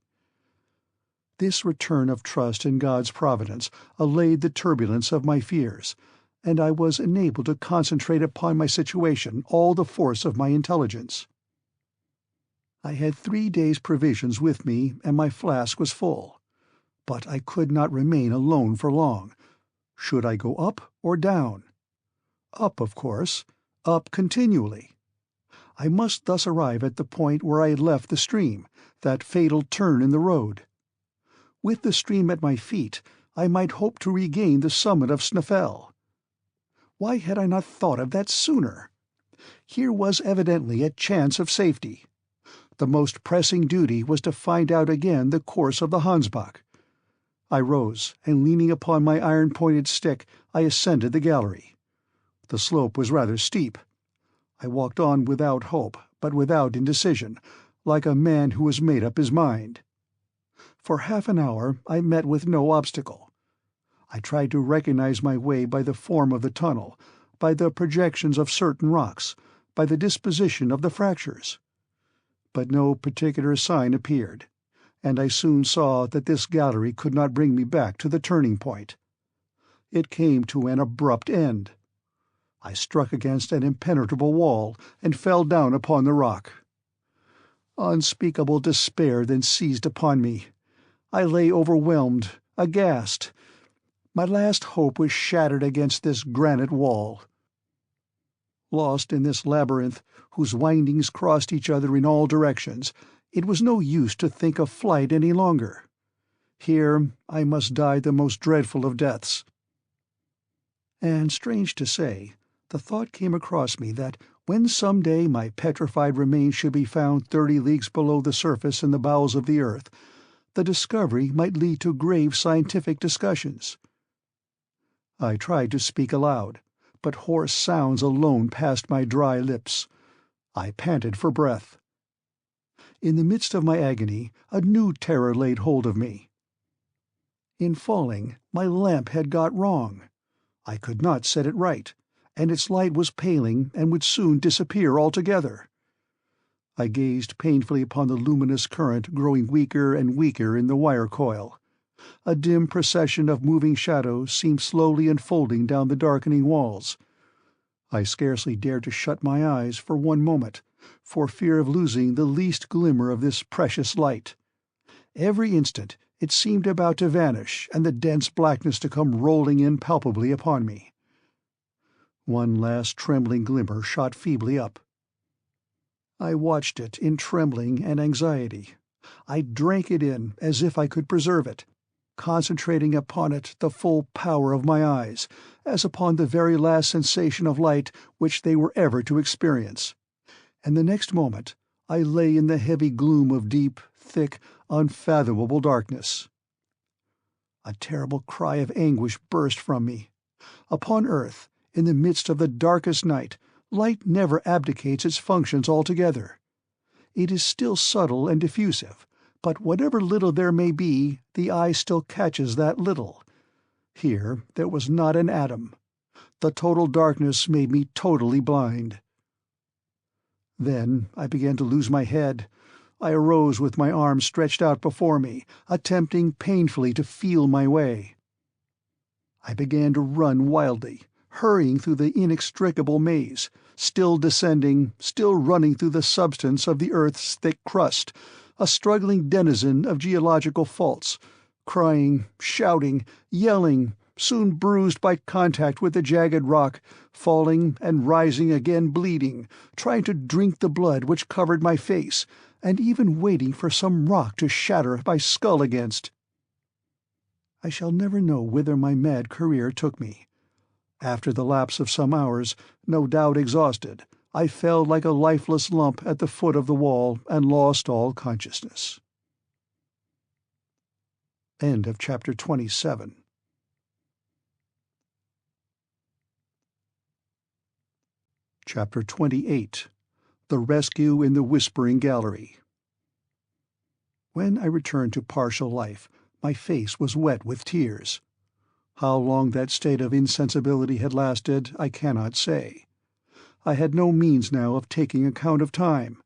This return of trust in God's providence allayed the turbulence of my fears, and I was enabled to concentrate upon my situation all the force of my intelligence. I had 3 days' provisions with me, and my flask was full. But I could not remain alone for long. Should I go up or down? Up, of course, up continually. I must thus arrive at the point where I had left the stream, that fatal turn in the road. With the stream at my feet, I might hope to regain the summit of Snaefell. Why had I not thought of that sooner? Here was evidently a chance of safety. The most pressing duty was to find out again the course of the Hansbach. I rose, and leaning upon my iron-pointed stick, I ascended the gallery. The slope was rather steep. I walked on without hope, but without indecision, like a man who has made up his mind. For half an hour I met with no obstacle. I tried to recognize my way by the form of the tunnel, by the projections of certain rocks, by the disposition of the fractures. But no particular sign appeared, and I soon saw that this gallery could not bring me back to the turning point. It came to an abrupt end. I struck against an impenetrable wall, and fell down upon the rock. Unspeakable despair then seized upon me. I lay overwhelmed, aghast. My last hope was shattered against this granite wall. Lost in this labyrinth, whose windings crossed each other in all directions, it was no use to think of flight any longer. Here I must die the most dreadful of deaths. And strange to say, the thought came across me that when some day my petrified remains should be found 30 leagues below the surface in the bowels of the earth, the discovery might lead to grave scientific discussions. I tried to speak aloud, but hoarse sounds alone passed my dry lips. I panted for breath. In the midst of my agony, a new terror laid hold of me. In falling, my lamp had got wrong. I could not set it right, and its light was paling and would soon disappear altogether. I gazed painfully upon the luminous current growing weaker and weaker in the wire coil. A dim procession of moving shadows seemed slowly unfolding down the darkening walls. I scarcely dared to shut my eyes for one moment, for fear of losing the least glimmer of this precious light. Every instant it seemed about to vanish, and the dense blackness to come rolling in palpably upon me. One last trembling glimmer shot feebly up. I watched it in trembling and anxiety. I drank it in as if I could preserve it, concentrating upon it the full power of my eyes, as upon the very last sensation of light which they were ever to experience. And the next moment I lay in the heavy gloom of deep, thick, unfathomable darkness. A terrible cry of anguish burst from me. Upon earth, in the midst of the darkest night, light never abdicates its functions altogether. It is still subtle and diffusive, but whatever little there may be, the eye still catches that little. Here there was not an atom. The total darkness made me totally blind. Then I began to lose my head. I arose with my arms stretched out before me, attempting painfully to feel my way. I began to run wildly, hurrying through the inextricable maze, still descending, still running through the substance of the earth's thick crust, a struggling denizen of geological faults, crying, shouting, yelling, soon bruised by contact with the jagged rock, falling and rising again bleeding, trying to drink the blood which covered my face, and even waiting for some rock to shatter my skull against. I shall never know whither my mad career took me. After the lapse of some hours, no doubt exhausted, I fell like a lifeless lump at the foot of the wall and lost all consciousness. End of chapter 27. Chapter 28. The Rescue in the Whispering Gallery. When I returned to partial life, my face was wet with tears. How long that state of insensibility had lasted, I cannot say. I had no means now of taking account of time.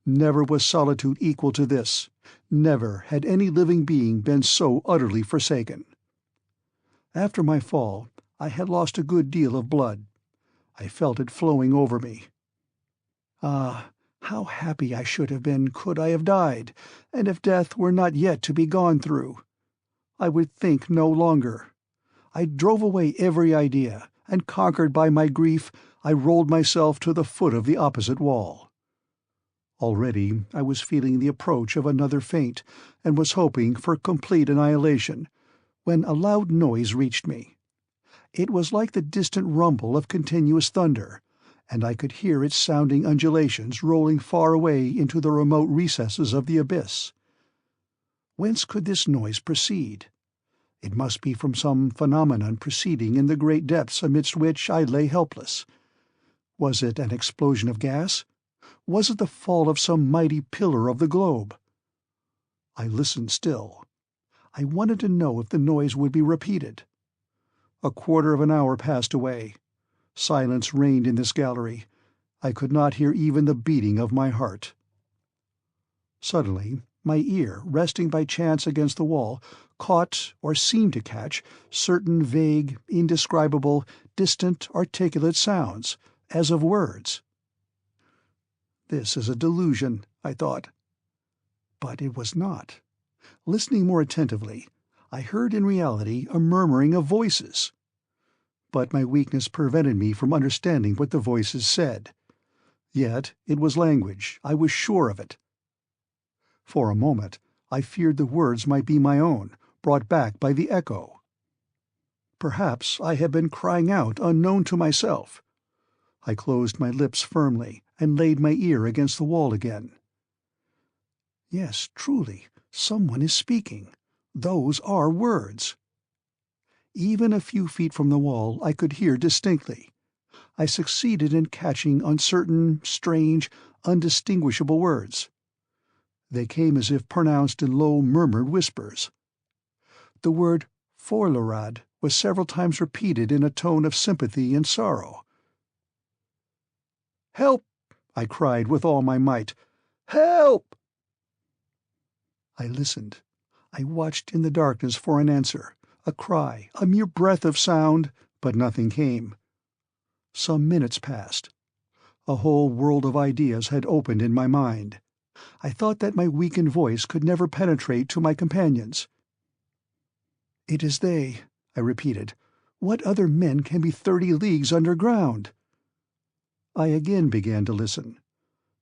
Never was solitude equal to this. Never had any living being been so utterly forsaken. After my fall, I had lost a good deal of blood. I felt it flowing over me. Ah, how happy I should have been could I have died, and if death were not yet to be gone through. I would think no longer. I drove away every idea, and conquered by my grief, I rolled myself to the foot of the opposite wall. Already I was feeling the approach of another faint, and was hoping for complete annihilation, when a loud noise reached me. It was like the distant rumble of continuous thunder, and I could hear its sounding undulations rolling far away into the remote recesses of the abyss. Whence could this noise proceed? It must be from some phenomenon proceeding in the great depths amidst which I lay helpless. Was it an explosion of gas? Was it the fall of some mighty pillar of the globe? I listened still. I wanted to know if the noise would be repeated. A quarter of an hour passed away. Silence reigned in this gallery. I could not hear even the beating of my heart. Suddenly, my ear, resting by chance against the wall, caught, or seemed to catch, certain vague, indescribable, distant, articulate sounds, as of words. This is a delusion, I thought. But it was not. Listening more attentively, I heard in reality a murmuring of voices. But my weakness prevented me from understanding what the voices said. Yet it was language, I was sure of it. For a moment I feared the words might be my own, brought back by the echo. Perhaps I had been crying out unknown to myself. I closed my lips firmly, and laid my ear against the wall again. Yes, truly, someone is speaking. Those are words. Even a few feet from the wall I could hear distinctly. I succeeded in catching uncertain, strange, undistinguishable words. They came as if pronounced in low murmured whispers. The word "forlorad" was several times repeated in a tone of sympathy and sorrow. "Help!" I cried with all my might. "Help!" I listened. I watched in the darkness for an answer, a cry, a mere breath of sound, but nothing came. Some minutes passed. A whole world of ideas had opened in my mind. I thought that my weakened voice could never penetrate to my companions. "It is they," I repeated. "What other men can be 30 leagues underground?" I again began to listen.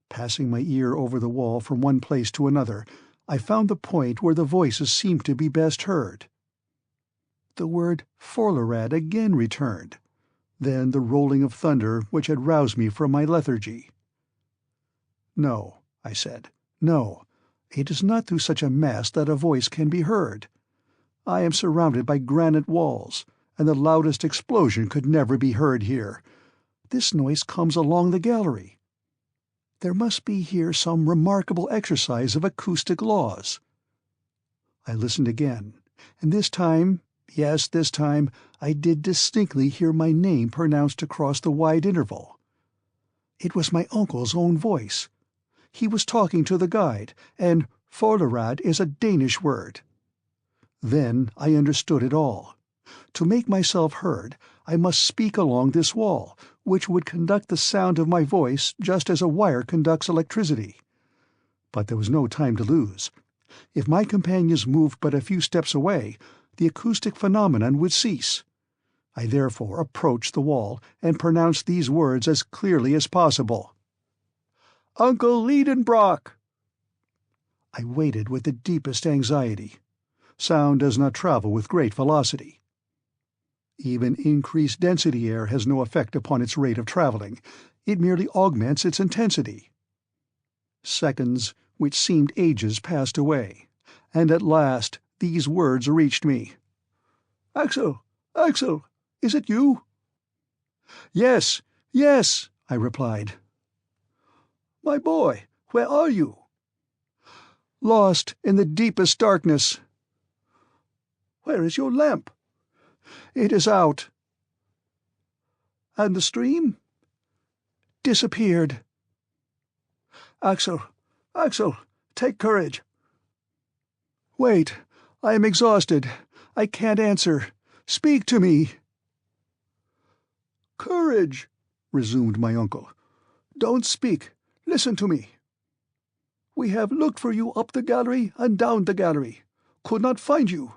Passing my ear over the wall from one place to another, I found the point where the voices seemed to be best heard. The word "forlorad" again returned, then the rolling of thunder which had roused me from my lethargy. "No," I said, "no, it is not through such a mass that a voice can be heard. I am surrounded by granite walls, and the loudest explosion could never be heard here. This noise comes along the gallery. There must be here some remarkable exercise of acoustic laws." I listened again, and this time, yes, this time, I did distinctly hear my name pronounced across the wide interval. It was my uncle's own voice. He was talking to the guide, and "forlorad" is a Danish word. Then I understood it all. To make myself heard, I must speak along this wall, which would conduct the sound of my voice just as a wire conducts electricity. But there was no time to lose. If my companions moved but a few steps away, the acoustic phenomenon would cease. I therefore approached the wall, and pronounced these words as clearly as possible. "Uncle Lidenbrock!" I waited with the deepest anxiety. Sound does not travel with great velocity. Even increased density air has no effect upon its rate of traveling. It merely augments its intensity. Seconds, which seemed ages, passed away, and at last these words reached me. "Axel! Axel! Is it you?" "Yes, yes," I replied. "My boy, where are you?" "Lost in the deepest darkness." "Where is your lamp?" It is out." "And the stream?" "Disappeared." "Axel, Axel, take courage." "Wait, I am exhausted. I can't answer. Speak to me." "Courage," resumed my uncle. "Don't speak. Listen to me. We have looked for you up the gallery and down the gallery. Could not find you.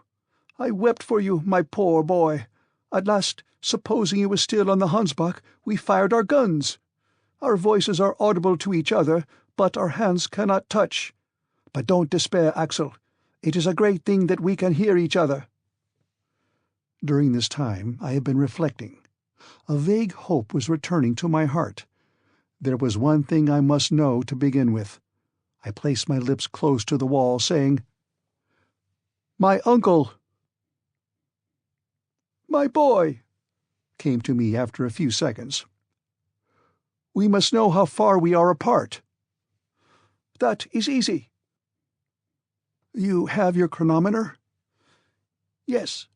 I wept for you, my poor boy. At last, supposing you were still on the Hansbach, we fired our guns. Our voices are audible to each other, but our hands cannot touch. But don't despair, Axel. It is a great thing that we can hear each other." During this time I had been reflecting. A vague hope was returning to my heart. There was one thing I must know to begin with. I placed my lips close to the wall, saying, "My uncle." "My boy," came to me after a few seconds. "We must know how far we are apart." "That is easy." "You have your chronometer?" "Yes."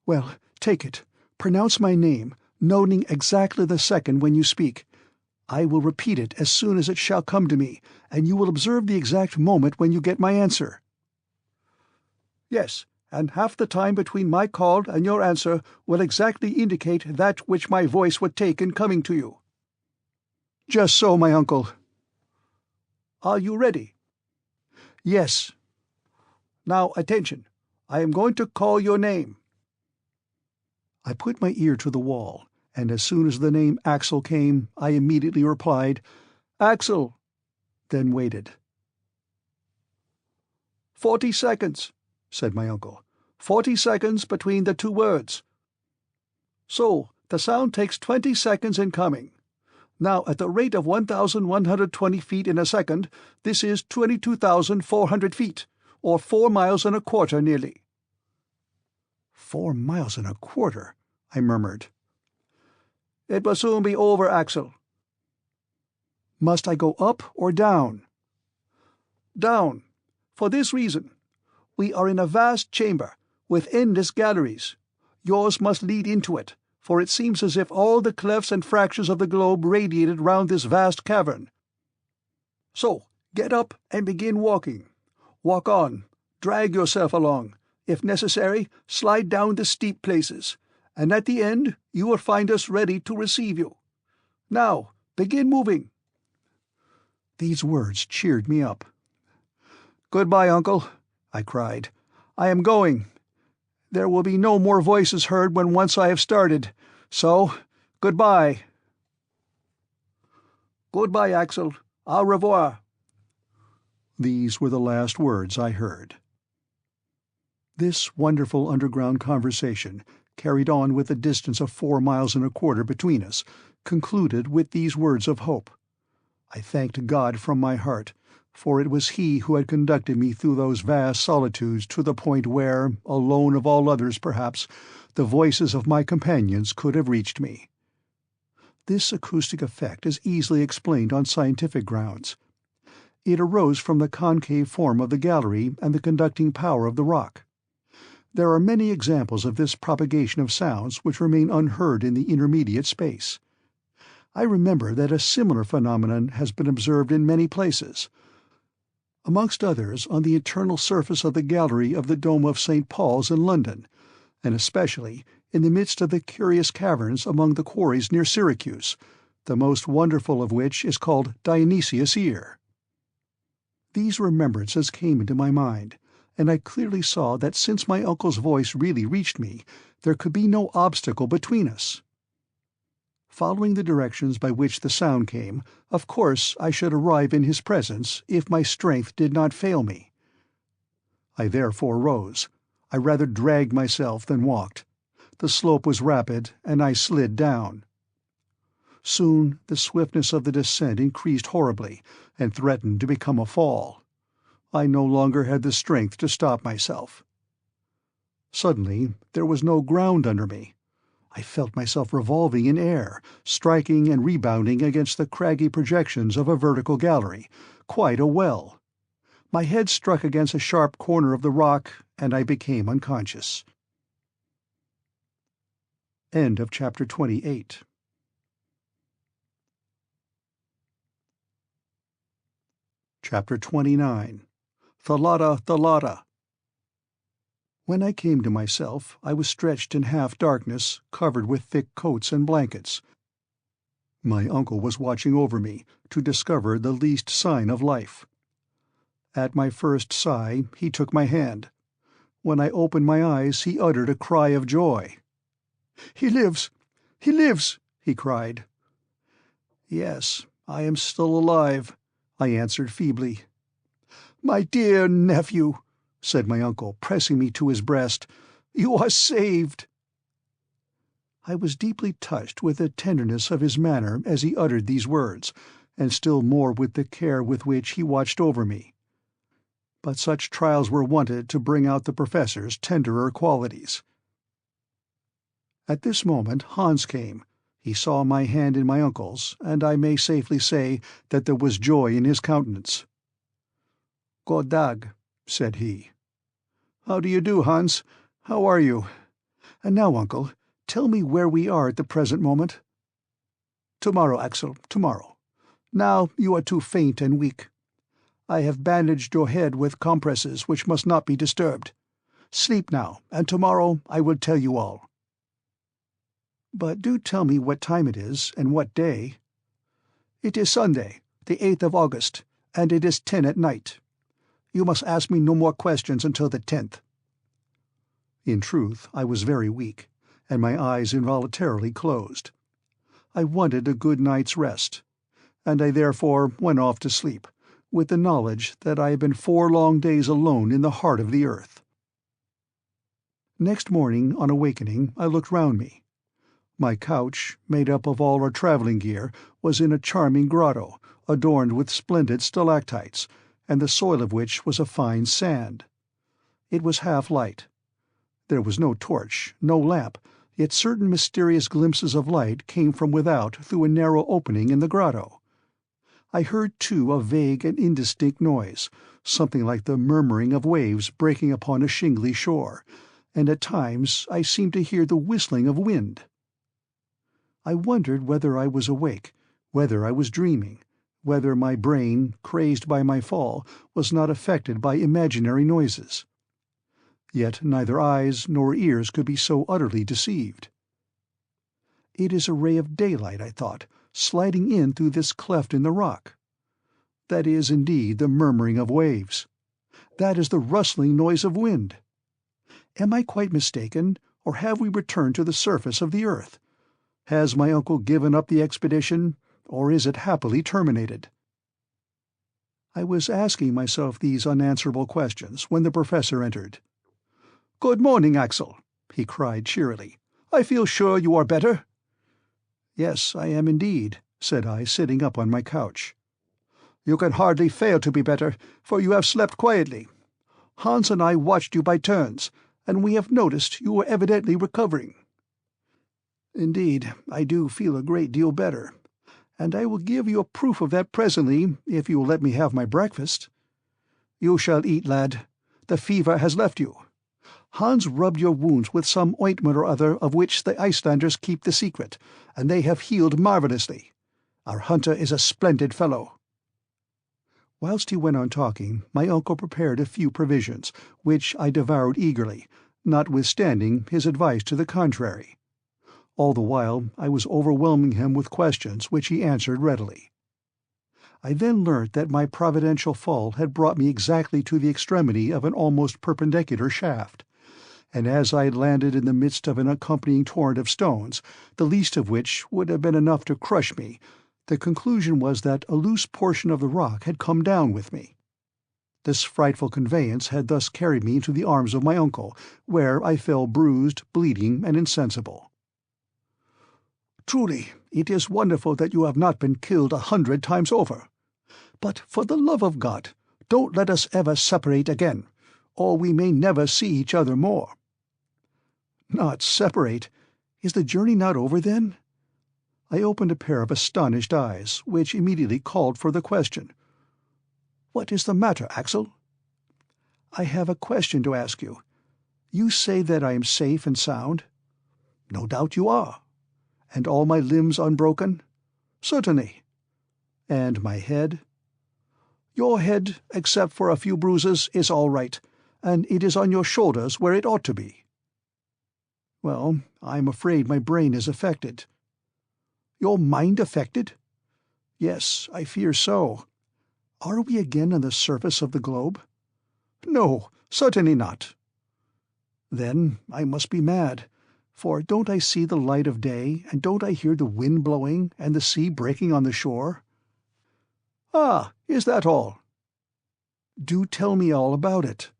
"Well, take it. Pronounce my name, noting exactly the second when you speak. I will repeat it as soon as it shall come to me, and you will observe the exact moment when you get my answer." "Yes, and half the time between my call and your answer will exactly indicate that which my voice would take in coming to you." "Just so, my uncle." "Are you ready?" "Yes." "Now attention. I am going to call your name." I put my ear to the wall, and as soon as the name Axel came, I immediately replied, "Axel," then waited. 40 seconds, said my uncle. 40 seconds between the two words. So, the sound takes 20 seconds in coming. Now, at the rate of 1,120 feet in a second, this is 22,400 feet, or 4 miles and a quarter nearly. 4 miles and a quarter, I murmured. It will soon be over, Axel. Must I go up or down? Down. For this reason. We are in a vast chamber, with endless galleries. Yours must lead into it, for it seems as if all the clefts and fractures of the globe radiated round this vast cavern. So, get up and begin walking. Walk on. Drag yourself along. If necessary, slide down the steep places, and at the end you will find us ready to receive you. Now, begin moving." These words cheered me up. "Goodbye, Uncle," I cried. "I am going. There will be no more voices heard when once I have started. So, goodbye." "Goodbye, Axel. Au revoir." These were the last words I heard. This wonderful underground conversation, carried on with a distance of 4 miles and a quarter between us, concluded with these words of hope. I thanked God from my heart, for it was He who had conducted me through those vast solitudes to the point where, alone of all others perhaps, the voices of my companions could have reached me. This acoustic effect is easily explained on scientific grounds. It arose from the concave form of the gallery and the conducting power of the rock. There are many examples of this propagation of sounds which remain unheard in the intermediate space. I remember that a similar phenomenon has been observed in many places, amongst others on the internal surface of the gallery of the Dome of St. Paul's in London, and especially in the midst of the curious caverns among the quarries near Syracuse, the most wonderful of which is called Dionysius' Ear. These remembrances came into my mind, and I clearly saw that since my uncle's voice really reached me, there could be no obstacle between us. Following the directions by which the sound came, of course I should arrive in his presence if my strength did not fail me. I therefore rose. I rather dragged myself than walked. The slope was rapid, and I slid down. Soon the swiftness of the descent increased horribly, and threatened to become a fall. I no longer had the strength to stop myself. Suddenly there was no ground under me. I felt myself revolving in air, striking and rebounding against the craggy projections of a vertical gallery, quite a well. My head struck against a sharp corner of the rock, and I became unconscious. End of chapter 28. Chapter 29. Thalada, Thalada. When I came to myself, I was stretched in half-darkness, covered with thick coats and blankets. My uncle was watching over me, to discover the least sign of life. At my first sigh, he took my hand. When I opened my eyes, he uttered a cry of joy. "He lives! He lives!" he cried. "Yes, I am still alive," I answered feebly. "My dear nephew," said my uncle, pressing me to his breast, "you are saved." I was deeply touched with the tenderness of his manner as he uttered these words, and still more with the care with which he watched over me. But such trials were wanted to bring out the Professor's tenderer qualities. At this moment Hans came. He saw my hand in my uncle's, and I may safely say that there was joy in his countenance. "God dag," said he. "How do you do, Hans? How are you? And now, uncle, tell me where we are at the present moment." "Tomorrow, Axel, tomorrow. Now you are too faint and weak. I have bandaged your head with compresses which must not be disturbed. Sleep now, and tomorrow I will tell you all." "But do tell me what time it is, and what day." "It is Sunday, the 8th of August, and it is 10 at night. You must ask me no more questions until the 10th. In truth, I was very weak, and my eyes involuntarily closed. I wanted a good night's rest, and I therefore went off to sleep, with the knowledge that I had been 4 long days alone in the heart of the earth. Next morning, on awakening, I looked round me. My couch, made up of all our travelling gear, was in a charming grotto, adorned with splendid stalactites, and the soil of which was a fine sand. It was half light. There was no torch, no lamp, yet certain mysterious glimpses of light came from without through a narrow opening in the grotto. I heard, too, a vague and indistinct noise, something like the murmuring of waves breaking upon a shingly shore, and at times I seemed to hear the whistling of wind. I wondered whether I was awake, whether I was dreaming, whether my brain, crazed by my fall, was not affected by imaginary noises. Yet neither eyes nor ears could be so utterly deceived. It is a ray of daylight, I thought, sliding in through this cleft in the rock. That is indeed the murmuring of waves. That is the rustling noise of wind. Am I quite mistaken, or have we returned to the surface of the earth? Has my uncle given up the expedition, or is it happily terminated? I was asking myself these unanswerable questions when the Professor entered. "Good morning, Axel," he cried cheerily. "I feel sure you are better." "Yes, I am indeed," said I, sitting up on my couch. "You can hardly fail to be better, for you have slept quietly. Hans and I watched you by turns, and we have noticed you were evidently recovering." "Indeed, I do feel a great deal better, and I will give you a proof of that presently, if you will let me have my breakfast." "You shall eat, lad. The fever has left you. Hans rubbed your wounds with some ointment or other of which the Icelanders keep the secret, and they have healed marvellously. Our hunter is a splendid fellow." Whilst he went on talking, my uncle prepared a few provisions, which I devoured eagerly, notwithstanding his advice to the contrary. All the while I was overwhelming him with questions which he answered readily. I then learnt that my providential fall had brought me exactly to the extremity of an almost perpendicular shaft, and as I had landed in the midst of an accompanying torrent of stones, the least of which would have been enough to crush me, the conclusion was that a loose portion of the rock had come down with me. This frightful conveyance had thus carried me into the arms of my uncle, where I fell bruised, bleeding, and insensible. "Truly, it is wonderful that you have not been killed 100 times over. But for the love of God, don't let us ever separate again, or we may never see each other more." "Not separate? Is the journey not over, then?" I opened a pair of astonished eyes, which immediately called for the question. "What is the matter, Axel?" "I have a question to ask you. You say that I am safe and sound?" No doubt you are. And all my limbs unbroken? Certainly. And my head? Your head, except for a few bruises, is all right, and it is on your shoulders where it ought to be. Well, I'm afraid my brain is affected. Your mind affected? Yes, I fear so. Are we again on the surface of the globe? No, certainly not. Then I must be mad, for don't I see the light of day, and don't I hear the wind blowing, and the sea breaking on the shore? Ah, is that all? Do tell me all about it.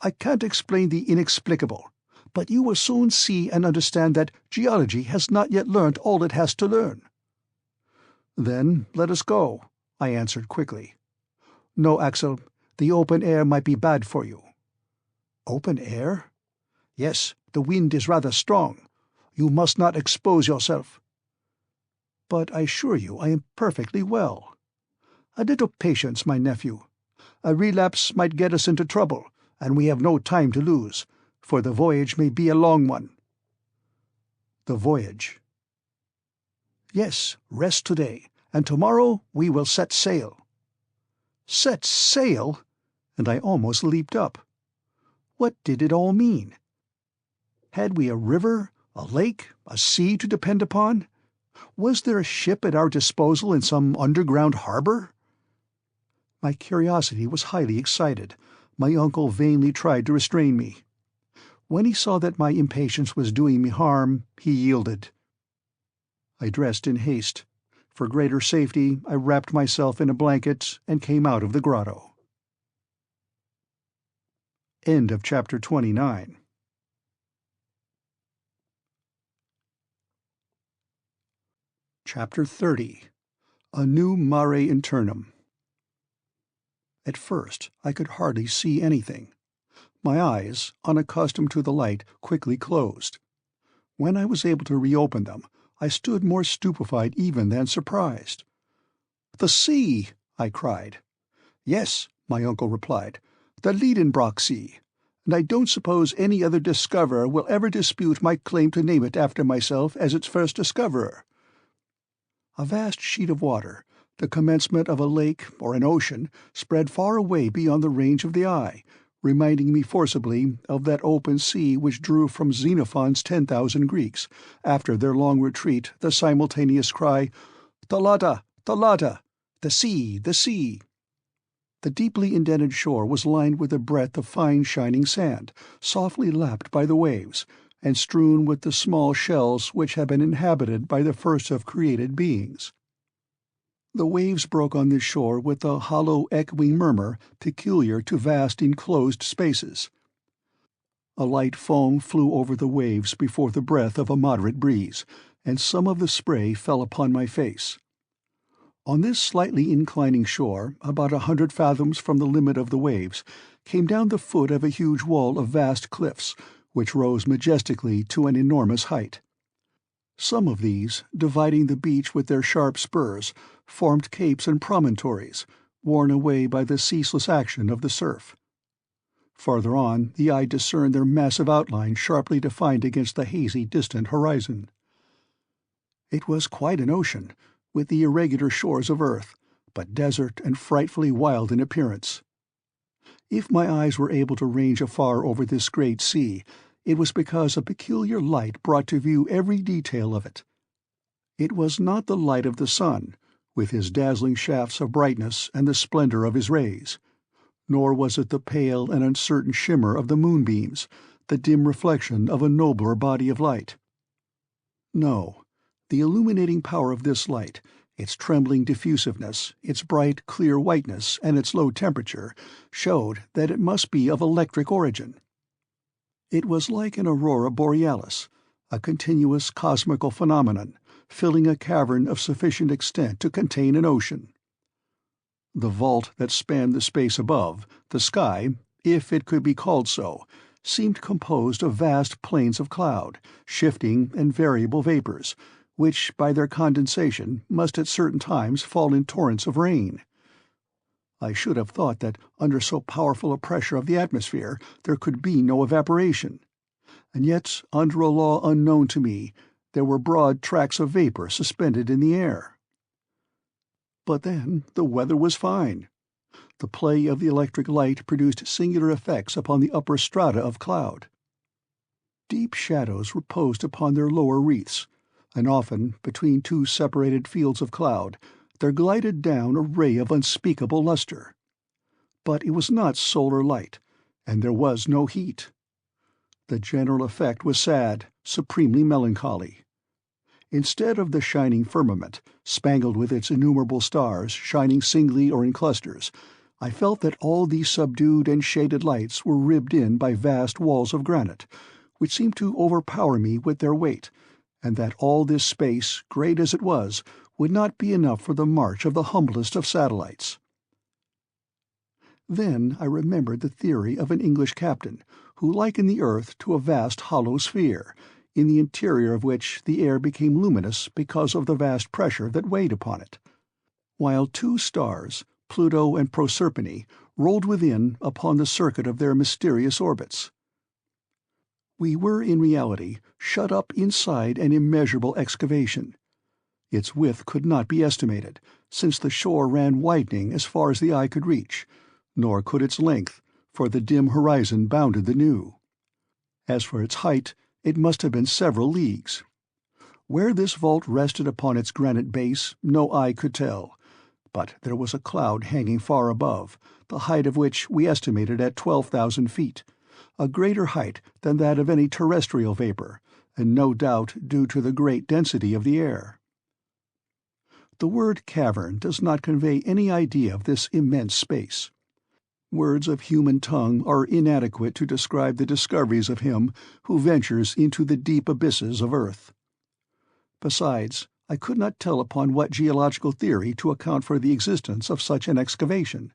I can't explain the inexplicable, but you will soon see and understand that geology has not yet learnt all it has to learn. Then let us go, I answered quickly. No, Axel, the open air might be bad for you. Open air? Yes, the wind is rather strong. You must not expose yourself. But I assure you I am perfectly well. A little patience, my nephew. A relapse might get us into trouble, and we have no time to lose, for the voyage may be a long one. The voyage. Yes, rest today, and tomorrow we will set sail. Set sail? And I almost leaped up. What did it all mean? Had we a river, a lake, a sea to depend upon? Was there a ship at our disposal in some underground harbor? My curiosity was highly excited. My uncle vainly tried to restrain me. When he saw that my impatience was doing me harm, he yielded. I dressed in haste. For greater safety, I wrapped myself in a blanket and came out of the grotto. End of chapter 29. Chapter 30. A New Mare Internum. At first I could hardly see anything. My eyes, unaccustomed to the light, quickly closed. When I was able to reopen them, I stood more stupefied even than surprised. "The sea!" I cried. "Yes," my uncle replied, "the Lidenbrock Sea, and I don't suppose any other discoverer will ever dispute my claim to name it after myself as its first discoverer." A vast sheet of water, the commencement of a lake or an ocean, spread far away beyond the range of the eye, reminding me forcibly of that open sea which drew from Xenophon's 10,000 Greeks, after their long retreat, the simultaneous cry, "Thalata! Thalata! The sea! The sea!" The deeply indented shore was lined with a breadth of fine shining sand, softly lapped by the waves, and strewn with the small shells which had been inhabited by the first of created beings. The waves broke on this shore with a hollow echoing murmur peculiar to vast enclosed spaces. A light foam flew over the waves before the breath of a moderate breeze, and some of the spray fell upon my face. On this slightly inclining shore, about 100 fathoms from the limit of the waves, came down the foot of a huge wall of vast cliffs, which rose majestically to an enormous height. Some of these, dividing the beach with their sharp spurs, formed capes and promontories, worn away by the ceaseless action of the surf. Farther on, the eye discerned their massive outlines sharply defined against the hazy, distant horizon. It was quite an ocean, with the irregular shores of earth, but desert and frightfully wild in appearance. If my eyes were able to range afar over this great sea, it was because a peculiar light brought to view every detail of it. It was not the light of the sun, with his dazzling shafts of brightness and the splendor of his rays, nor was it the pale and uncertain shimmer of the moonbeams, the dim reflection of a nobler body of light. No, the illuminating power of this light, its trembling diffusiveness, its bright, clear whiteness, and its low temperature, showed that it must be of electric origin. It was like an aurora borealis, a continuous cosmical phenomenon, filling a cavern of sufficient extent to contain an ocean. The vault that spanned the space above, the sky, if it could be called so, seemed composed of vast plains of cloud, shifting and variable vapors, which, by their condensation, must at certain times fall in torrents of rain. I should have thought that under so powerful a pressure of the atmosphere there could be no evaporation, and yet, under a law unknown to me, there were broad tracts of vapor suspended in the air. But then the weather was fine. The play of the electric light produced singular effects upon the upper strata of cloud. Deep shadows reposed upon their lower wreaths, and often, between two separated fields of cloud, there glided down a ray of unspeakable luster. But it was not solar light, and there was no heat. The general effect was sad, supremely melancholy. Instead of the shining firmament, spangled with its innumerable stars shining singly or in clusters, I felt that all these subdued and shaded lights were ribbed in by vast walls of granite, which seemed to overpower me with their weight, and that all this space, great as it was, would not be enough for the march of the humblest of satellites. Then I remembered the theory of an English captain, who likened the earth to a vast hollow sphere, in the interior of which the air became luminous because of the vast pressure that weighed upon it, while two stars, Pluto and Proserpine, rolled within upon the circuit of their mysterious orbits. We were in reality shut up inside an immeasurable excavation. Its width could not be estimated, since the shore ran widening as far as the eye could reach, nor could its length, for the dim horizon bounded the new. As for its height, it must have been several leagues. Where this vault rested upon its granite base, no eye could tell, but there was a cloud hanging far above, the height of which we estimated at 12,000 feet, a greater height than that of any terrestrial vapor, and no doubt due to the great density of the air. The word cavern does not convey any idea of this immense space. Words of human tongue are inadequate to describe the discoveries of him who ventures into the deep abysses of earth. Besides, I could not tell upon what geological theory to account for the existence of such an excavation.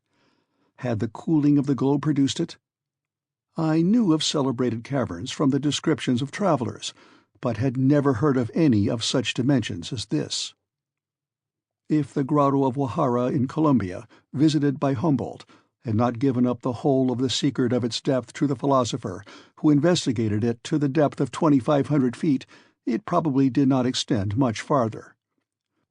Had the cooling of the globe produced it? I knew of celebrated caverns from the descriptions of travelers, but had never heard of any of such dimensions as this. If the Grotto of Guajara in Colombia, visited by Humboldt, had not given up the whole of the secret of its depth to the philosopher, who investigated it to the depth of 2,500 feet, it probably did not extend much farther.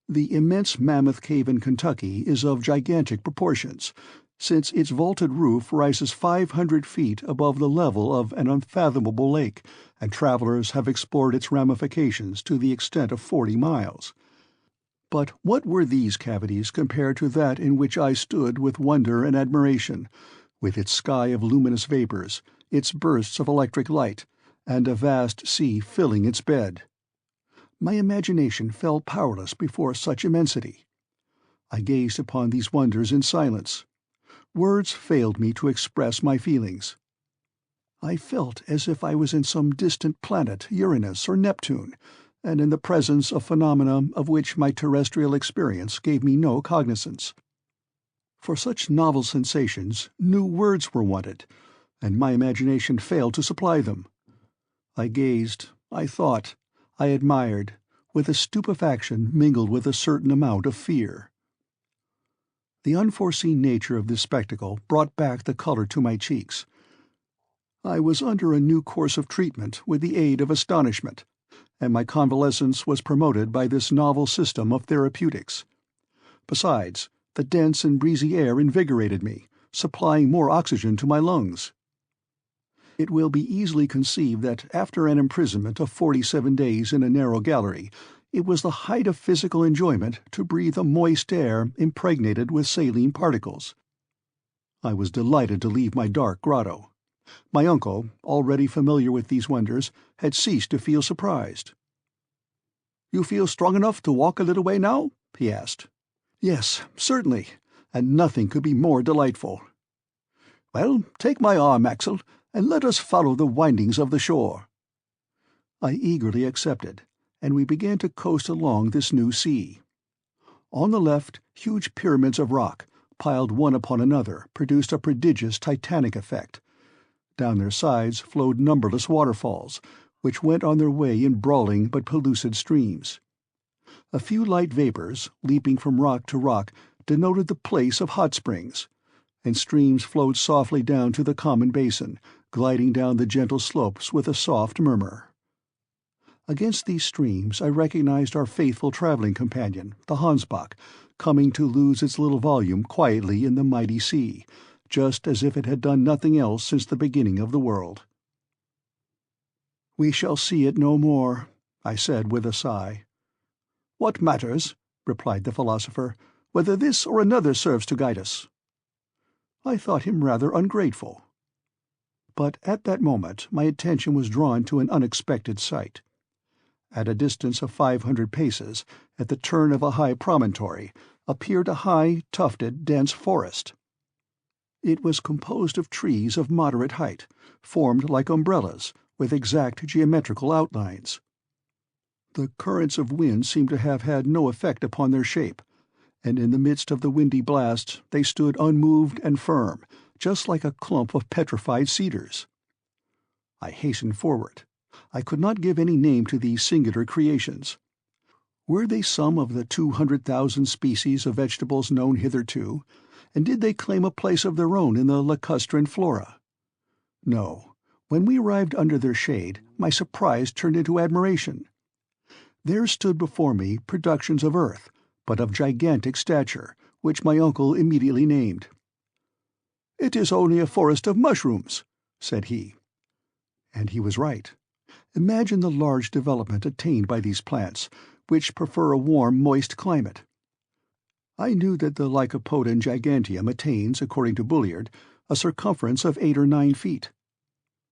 The immense Mammoth Cave in Kentucky is of gigantic proportions, since its vaulted roof rises 500 feet above the level of an unfathomable lake, and travelers have explored its ramifications to the extent of 40 miles. But what were these cavities compared to that in which I stood with wonder and admiration, with its sky of luminous vapors, its bursts of electric light, and a vast sea filling its bed? My imagination fell powerless before such immensity. I gazed upon these wonders in silence. Words failed me to express my feelings. I felt as if I was in some distant planet, Uranus or Neptune, and in the presence of phenomena of which my terrestrial experience gave me no cognizance. For such novel sensations, new words were wanted, and my imagination failed to supply them. I gazed, I thought, I admired, with a stupefaction mingled with a certain amount of fear. The unforeseen nature of this spectacle brought back the color to my cheeks. I was under a new course of treatment with the aid of astonishment, and my convalescence was promoted by this novel system of therapeutics. Besides, the dense and breezy air invigorated me, supplying more oxygen to my lungs. It will be easily conceived that after an imprisonment of 47 days in a narrow gallery, it was the height of physical enjoyment to breathe a moist air impregnated with saline particles. I was delighted to leave my dark grotto. My uncle, already familiar with these wonders, had ceased to feel surprised. "You feel strong enough to walk a little way now?" he asked. "Yes, certainly, and nothing could be more delightful." "Well, take my arm, Axel, and let us follow the windings of the shore." I eagerly accepted, and we began to coast along this new sea. On the left, huge pyramids of rock, piled one upon another, produced a prodigious titanic effect. Down their sides flowed numberless waterfalls, which went on their way in brawling but pellucid streams. A few light vapors, leaping from rock to rock, denoted the place of hot springs, and streams flowed softly down to the common basin, gliding down the gentle slopes with a soft murmur. Against these streams I recognized our faithful traveling companion, the Hansbach, coming to lose its little volume quietly in the mighty sea, just as if it had done nothing else since the beginning of the world. "We shall see it no more," I said with a sigh. "What matters," replied the philosopher, "whether this or another serves to guide us?" I thought him rather ungrateful. But at that moment my attention was drawn to an unexpected sight. At a distance of 500 paces, at the turn of a high promontory, appeared a high, tufted, dense forest. It was composed of trees of moderate height, formed like umbrellas, with exact geometrical outlines. The currents of wind seemed to have had no effect upon their shape, and in the midst of the windy blast they stood unmoved and firm, just like a clump of petrified cedars. I hastened forward. I could not give any name to these singular creations. Were they some of the 200,000 species of vegetables known hitherto, and did they claim a place of their own in the lacustrine flora? No. When we arrived under their shade, my surprise turned into admiration. There stood before me productions of earth, but of gigantic stature, which my uncle immediately named. "It is only a forest of mushrooms," said he. And he was right. Imagine the large development attained by these plants, which prefer a warm, moist climate. I knew that the Lycopodon giganteum attains, according to Bulliard, a circumference of 8 or 9 feet.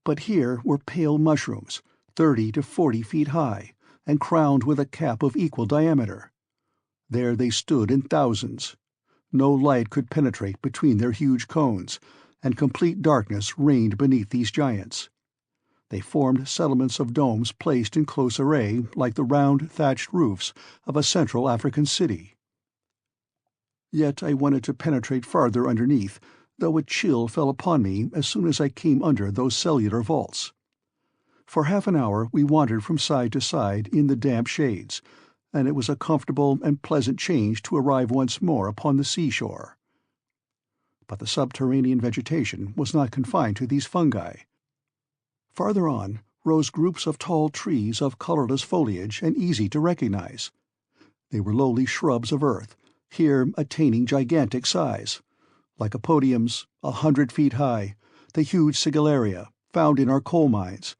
But here were pale mushrooms, 30 to 40 feet high, and crowned with a cap of equal diameter. There they stood in thousands. No light could penetrate between their huge cones, and complete darkness reigned beneath these giants. They formed settlements of domes placed in close array like the round thatched roofs of a Central African city. Yet I wanted to penetrate farther underneath, though a chill fell upon me as soon as I came under those cellular vaults. For half an hour we wandered from side to side in the damp shades, and it was a comfortable and pleasant change to arrive once more upon the seashore. But the subterranean vegetation was not confined to these fungi. Farther on rose groups of tall trees of colorless foliage and easy to recognize. They were lowly shrubs of earth, here attaining gigantic size, lycopodiums 100 feet high, the huge sigillaria found in our coal mines,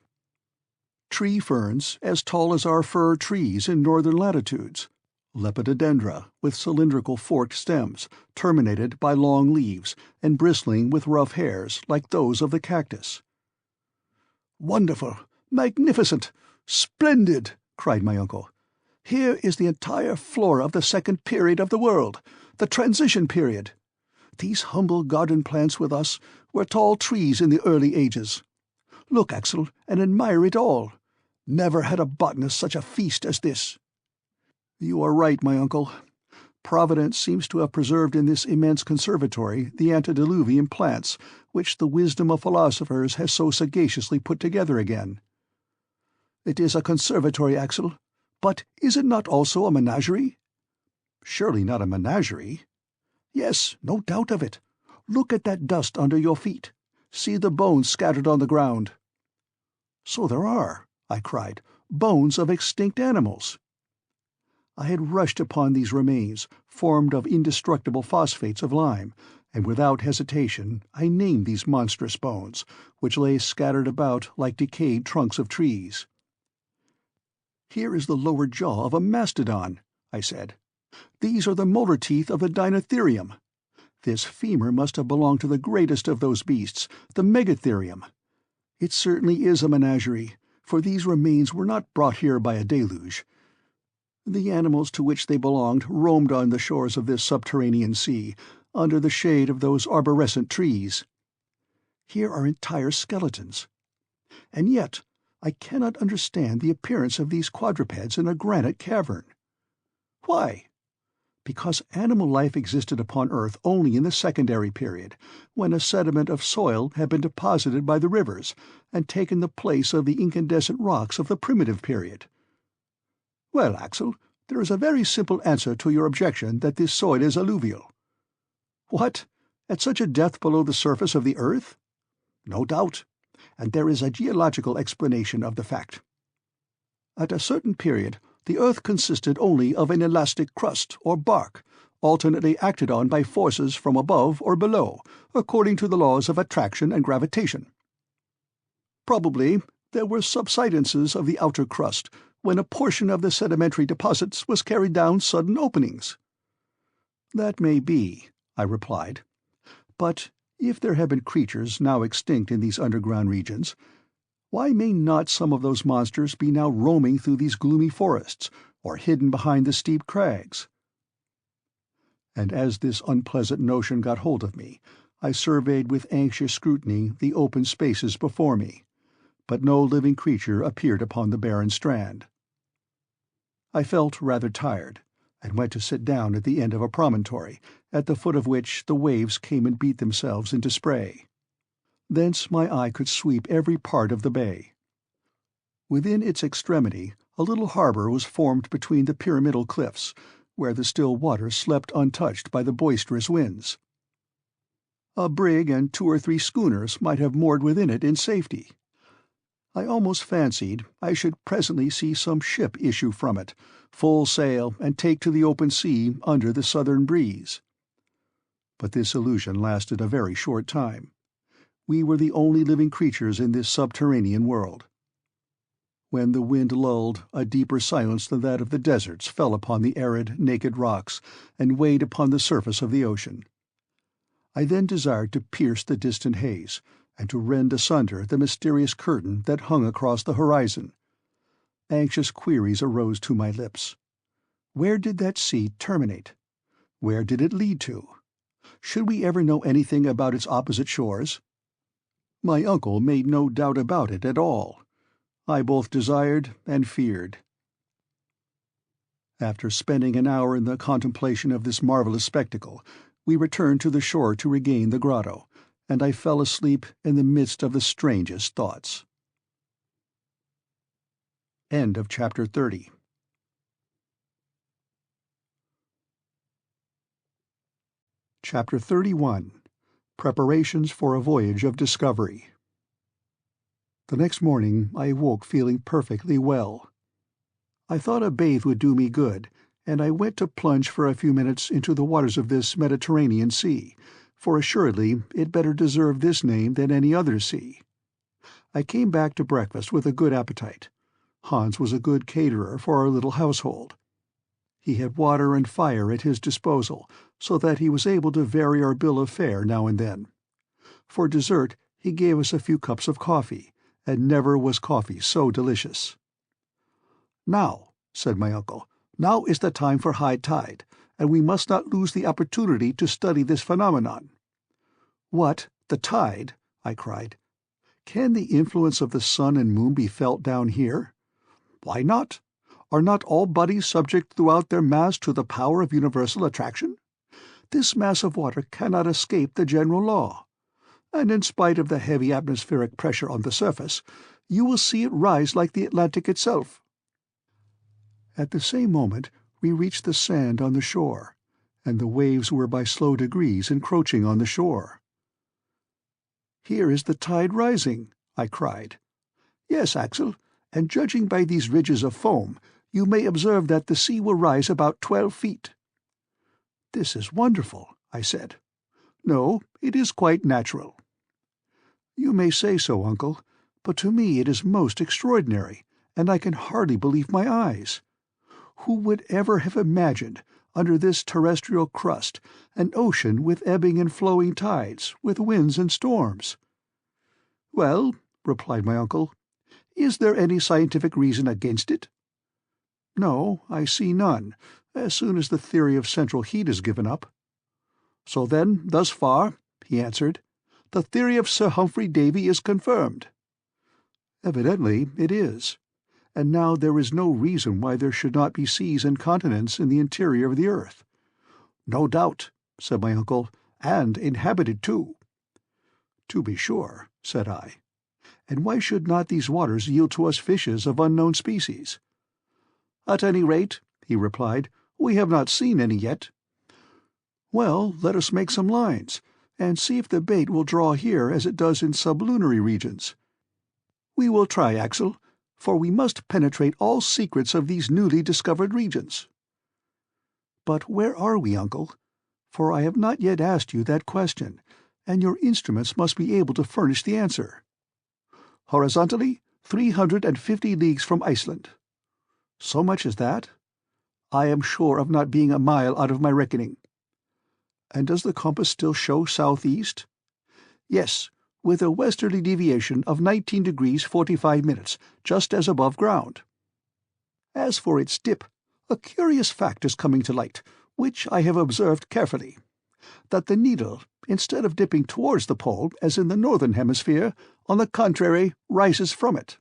tree ferns as tall as our fir trees in northern latitudes, lepidodendra with cylindrical forked stems, terminated by long leaves and bristling with rough hairs like those of the cactus. "Wonderful! Magnificent! Splendid!" cried my uncle. "Here is the entire flora of the second period of the world, the transition period. These humble garden plants with us were tall trees in the early ages. Look, Axel, and admire it all. Never had a botanist such a feast as this." "You are right, my uncle. Providence seems to have preserved in this immense conservatory the antediluvian plants which the wisdom of philosophers has so sagaciously put together again." "It is a conservatory, Axel, but is it not also a menagerie?" "Surely not a menagerie?" "Yes, no doubt of it. Look at that dust under your feet. See the bones scattered on the ground." "So there are," I cried, "bones of extinct animals." I had rushed upon these remains, formed of indestructible phosphates of lime, and without hesitation I named these monstrous bones, which lay scattered about like decayed trunks of trees. "Here is the lower jaw of a mastodon," I said. "These are the molar teeth of the Dinotherium. This femur must have belonged to the greatest of those beasts, the Megatherium. It certainly is a menagerie, for these remains were not brought here by a deluge. The animals to which they belonged roamed on the shores of this subterranean sea, under the shade of those arborescent trees. Here are entire skeletons. And yet I cannot understand the appearance of these quadrupeds in a granite cavern. Why? Because animal life existed upon Earth only in the secondary period, when a sediment of soil had been deposited by the rivers and taken the place of the incandescent rocks of the primitive period. Well, Axel, there is a very simple answer to your objection that this soil is alluvial." "What? At such a depth below the surface of the earth?" "No doubt. and there is a geological explanation of the fact. At a certain period, the earth consisted only of an elastic crust, or bark, alternately acted on by forces from above or below, according to the laws of attraction and gravitation. Probably there were subsidences of the outer crust, when a portion of the sedimentary deposits was carried down sudden openings. That may be, I replied. But if there have been creatures now extinct in these underground regions, why may not some of those monsters be now roaming through these gloomy forests, or hidden behind the steep crags? And as this unpleasant notion got hold of me, I surveyed with anxious scrutiny the open spaces before me, but no living creature appeared upon the barren strand. I felt rather tired, and went to sit down at the end of a promontory, at the foot of which the waves came and beat themselves into spray. Thence my eye could sweep every part of the bay. Within its extremity a little harbour was formed between the pyramidal cliffs, where the still water slept untouched by the boisterous winds. A brig and 2 or 3 schooners might have moored within it in safety. I almost fancied I should presently see some ship issue from it, full sail, and take to the open sea under the southern breeze. But this illusion lasted a very short time. We were the only living creatures in this subterranean world. When the wind lulled, a deeper silence than that of the deserts fell upon the arid, naked rocks, and weighed upon the surface of the ocean. I then desired to pierce the distant haze, and to rend asunder the mysterious curtain that hung across the horizon. Anxious queries arose to my lips. Where did that sea terminate? Where did it lead to? Should we ever know anything about its opposite shores? My uncle made no doubt about it at all. I both desired and feared. After spending an hour in the contemplation of this marvelous spectacle, we returned to the shore to regain the grotto, and I fell asleep in the midst of the strangest thoughts. End of chapter 30. Chapter 31. Preparations for a Voyage of Discovery. The next morning I awoke feeling perfectly well. I thought a bathe would do me good, and I went to plunge for a few minutes into the waters of this Mediterranean Sea, for assuredly it better deserved this name than any other sea. I came back to breakfast with a good appetite. Hans was a good caterer for our little household. He had water and fire at his disposal, so that he was able to vary our bill of fare now and then. For dessert he gave us a few cups of coffee, and never was coffee so delicious. "Now," said my uncle, "now is the time for high tide, and we must not lose the opportunity to study this phenomenon." "What, the tide?" I cried. "Can the influence of the sun and moon be felt down here?" "Why not? Are not all bodies subject throughout their mass to the power of universal attraction? This mass of water cannot escape the general law. And in spite of the heavy atmospheric pressure on the surface, you will see it rise like the Atlantic itself." At the same moment we reached the sand on the shore, and the waves were by slow degrees encroaching on the shore. "Here is the tide rising," I cried. "Yes, Axel, and judging by these ridges of foam, you may observe that the sea will rise about 12 feet. "This is wonderful," I said. "No, it is quite natural." "You may say so, uncle, but to me it is most extraordinary, and I can hardly believe my eyes. Who would ever have imagined, under this terrestrial crust, an ocean with ebbing and flowing tides, with winds and storms?" "Well," replied my uncle, "is there any scientific reason against it?" "No, I see none, as soon as the theory of central heat is given up." "So then, thus far," he answered, "the theory of Sir Humphrey Davy is confirmed." "Evidently it is. And now there is no reason why there should not be seas and continents in the interior of the earth." "No doubt," said my uncle, "and inhabited too." "To be sure," said I. "And why should not these waters yield to us fishes of unknown species?" "At any rate," he replied, "we have not seen any yet." "Well, let us make some lines, and see if the bait will draw here as it does in sublunary regions. "We will try, Axel, for we must penetrate all secrets of these newly discovered regions." "But where are we, uncle? For I have not yet asked you that question, and your instruments must be able to furnish the answer." "Horizontally, 350 leagues from Iceland." "So much as that? I am sure of not being a mile out of my reckoning." "And does the compass still show southeast?" "Yes, with a westerly deviation of 19 degrees 45 minutes, just as above ground. As for its dip, a curious fact is coming to light, which I have observed carefully, that the needle, instead of dipping towards the pole, as in the northern hemisphere, on the contrary, rises from it."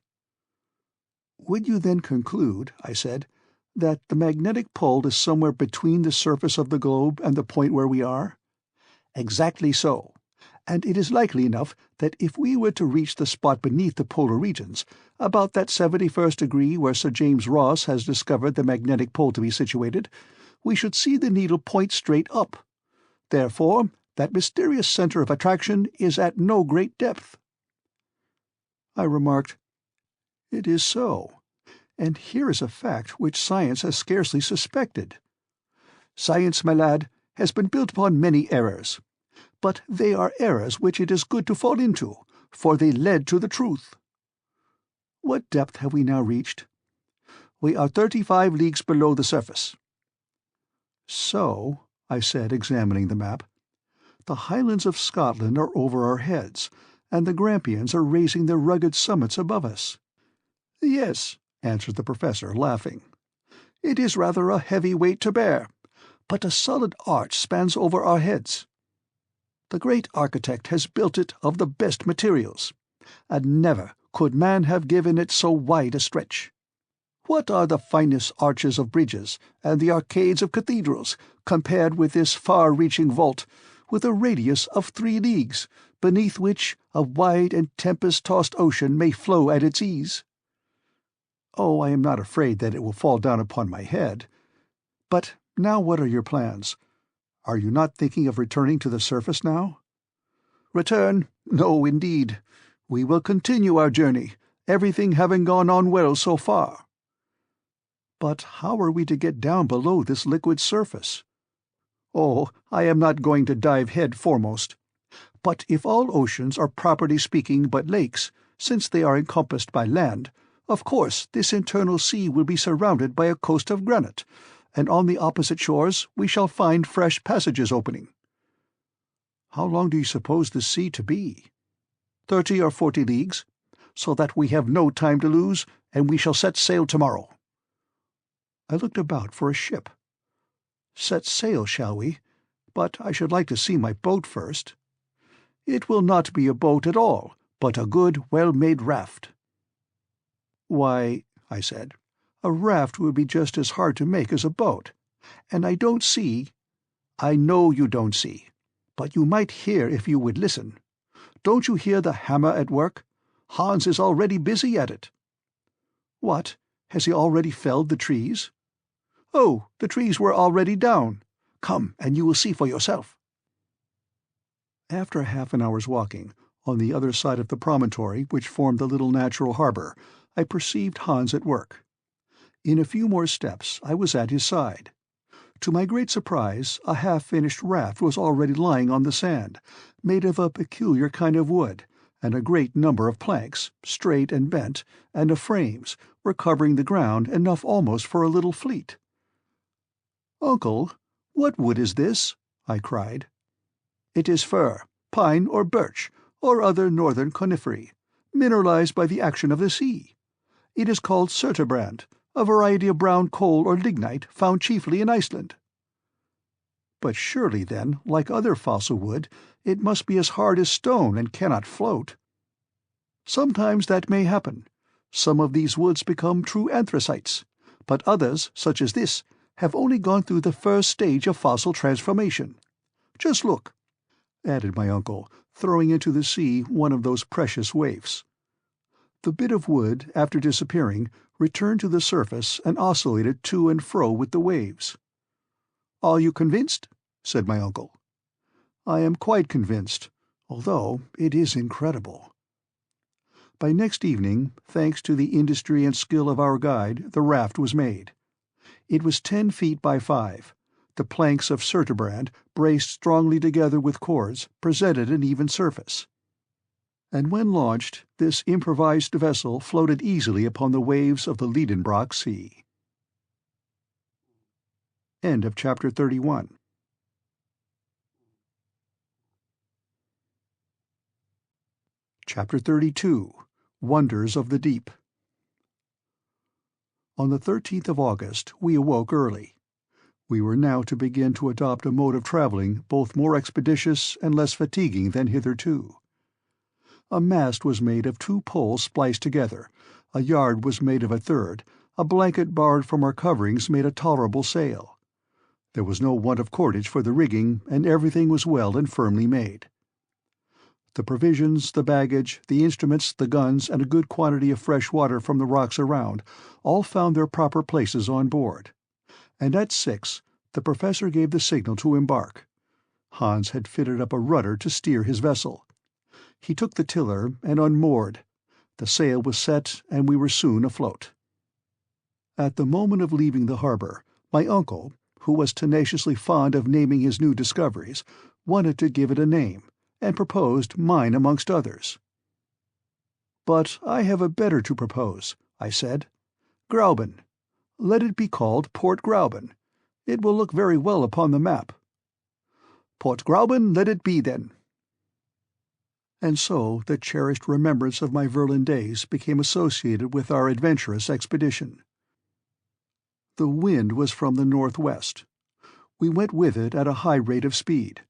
"Would you then conclude," I said, "that the magnetic pole is somewhere between the surface of the globe and the point where we are?" "Exactly so. And it is likely enough that if we were to reach the spot beneath the polar regions, about that 71st degree where Sir James Ross has discovered the magnetic pole to be situated, we should see the needle point straight up. Therefore, that mysterious centre of attraction is at no great depth." I remarked, "It is so. And here is a fact which science has scarcely suspected." "Science, my lad, has been built upon many errors. But they are errors which it is good to fall into, for they led to the truth." "What depth have we now reached?" "We are 35 leagues below the surface." "So," I said, examining the map, "the Highlands of Scotland are over our heads, and the Grampians are raising their rugged summits above us." "Yes," answered the Professor, laughing. "It is rather a heavy weight to bear, but a solid arch spans over our heads. The great architect has built it of the best materials, and never could man have given it so wide a stretch. What are the finest arches of bridges and the arcades of cathedrals compared with this far-reaching vault, with a radius of 3 leagues, beneath which a wide and tempest-tossed ocean may flow at its ease?" "Oh, I am not afraid that it will fall down upon my head. But now what are your plans? Are you not thinking of returning to the surface now?" "Return? No, indeed. We will continue our journey, everything having gone on well so far." "But how are we to get down below this liquid surface?" "Oh, I am not going to dive head foremost. But if all oceans are properly speaking but lakes, since they are encompassed by land, of course this internal sea will be surrounded by a coast of granite, and on the opposite shores we shall find fresh passages opening." "How long do you suppose the sea to be?" 30 or 40 leagues, so that we have no time to lose, and we shall set sail tomorrow." I looked about for a ship. "Set sail, shall we? But I should like to see my boat first." "It will not be a boat at all, but a good, well-made raft." "Why," I said, "a raft would be just as hard to make as a boat, and I don't see—" "I know you don't see, but you might hear if you would listen. Don't you hear the hammer at work? Hans is already busy at it." "What, has he already felled the trees?" "Oh, the trees were already down. Come, and you will see for yourself." After half an hour's walking, on the other side of the promontory which formed the little natural harbour, I perceived Hans at work. In a few more steps I was at his side. To my great surprise, a half-finished raft was already lying on the sand, made of a peculiar kind of wood, and a great number of planks, straight and bent, and of frames, were covering the ground enough almost for a little fleet. "Uncle, what wood is this?" I cried. "It is fir, pine or birch, or other northern coniferæ, mineralized by the action of the sea. It is called surturbrand, a variety of brown coal or lignite found chiefly in Iceland." "But surely, then, like other fossil wood, it must be as hard as stone and cannot float." "Sometimes that may happen. Some of these woods become true anthracites, but others, such as this, have only gone through the first stage of fossil transformation. Just look," added my uncle, throwing into the sea one of those precious waifs. The bit of wood, after disappearing, returned to the surface and oscillated to and fro with the waves. "Are you convinced?" said my uncle. "I am quite convinced, although it is incredible." By next evening, thanks to the industry and skill of our guide, the raft was made. It was 10 feet by 5. The planks of surturbrand, braced strongly together with cords, presented an even surface. And when launched, this improvised vessel floated easily upon the waves of the Lidenbrock Sea. End of chapter 31. Chapter 32. Wonders of the Deep. On the 13th of August we awoke early. We were now to begin to adopt a mode of travelling both more expeditious and less fatiguing than hitherto. A mast was made of 2 poles spliced together, a yard was made of a third, a blanket borrowed from our coverings made a tolerable sail. There was no want of cordage for the rigging, and everything was well and firmly made. The provisions, the baggage, the instruments, the guns, and a good quantity of fresh water from the rocks around, all found their proper places on board. And at 6, the Professor gave the signal to embark. Hans had fitted up a rudder to steer his vessel. He took the tiller and unmoored. The sail was set, and we were soon afloat. At the moment of leaving the harbor, my uncle, who was tenaciously fond of naming his new discoveries, wanted to give it a name, and proposed mine amongst others. "But I have a better to propose," I said. "Grauben. Let it be called Port Grauben. It will look very well upon the map." "Port Grauben let it be, then." And so the cherished remembrance of my Verlin days became associated with our adventurous expedition. The wind was from the northwest. We went with it at a high rate of speed.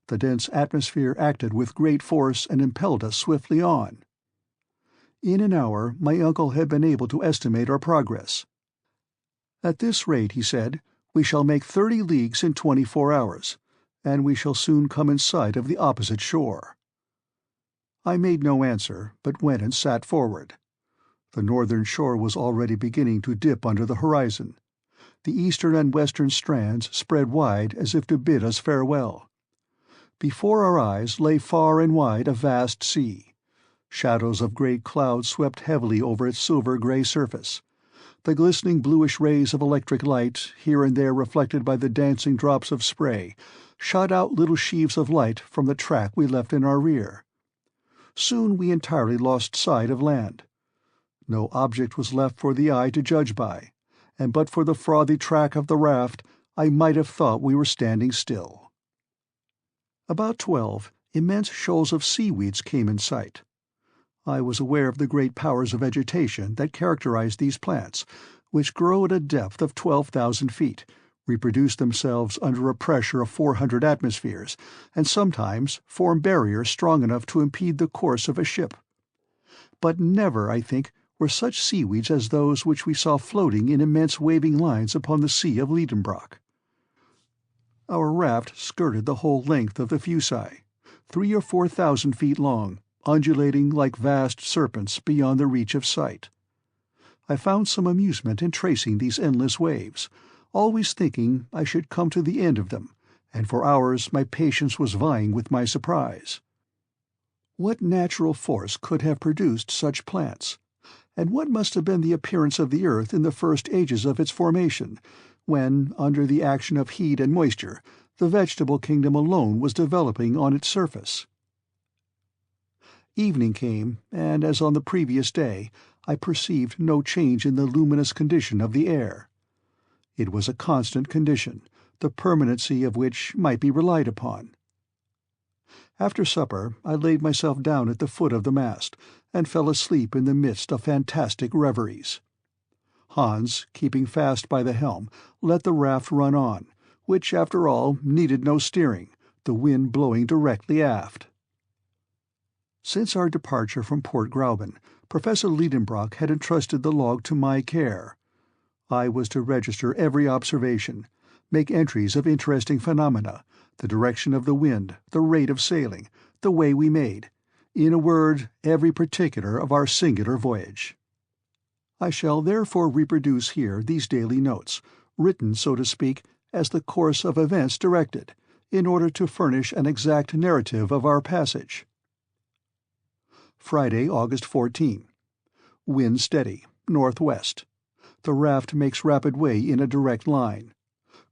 The dense atmosphere acted with great force and impelled us swiftly on. In an hour my uncle had been able to estimate our progress. "At this rate," he said, "we shall make 30 leagues in 24 hours, and we shall soon come in sight of the opposite shore." I made no answer, but went and sat forward. The northern shore was already beginning to dip under the horizon. The eastern and western strands spread wide as if to bid us farewell. Before our eyes lay far and wide a vast sea. Shadows of great clouds swept heavily over its silver-grey surface. The glistening bluish rays of electric light, here and there reflected by the dancing drops of spray, shot out little sheaves of light from the track we left in our rear. Soon we entirely lost sight of land. No object was left for the eye to judge by, and but for the frothy track of the raft, I might have thought we were standing still. About 12, immense shoals of seaweeds came in sight. I was aware of the great powers of vegetation that characterize these plants, which grow at a depth of 12,000 feet, reproduce themselves under a pressure of 400 atmospheres, and sometimes form barriers strong enough to impede the course of a ship. But never, I think, were such seaweeds as those which we saw floating in immense waving lines upon the sea of Lidenbrock. Our raft skirted the whole length of the Fuci, 3,000 or 4,000 feet long, undulating like vast serpents beyond the reach of sight. I found some amusement in tracing these endless waves, always thinking I should come to the end of them, and for hours my patience was vying with my surprise. What natural force could have produced such plants? And what must have been the appearance of the earth in the first ages of its formation, when, under the action of heat and moisture, the vegetable kingdom alone was developing on its surface? Evening came, and, as on the previous day, I perceived no change in the luminous condition of the air. It was a constant condition, the permanency of which might be relied upon. After supper I laid myself down at the foot of the mast, and fell asleep in the midst of fantastic reveries. Hans, keeping fast by the helm, let the raft run on, which, after all, needed no steering, the wind blowing directly aft. Since our departure from Port Grauben, Professor Lidenbrock had entrusted the log to my care. I was to register every observation, make entries of interesting phenomena, the direction of the wind, the rate of sailing, the way we made, in a word, every particular of our singular voyage. I shall therefore reproduce here these daily notes, written, so to speak, as the course of events directed, in order to furnish an exact narrative of our passage. Friday, August 14. Wind steady, northwest. The raft makes rapid way in a direct line.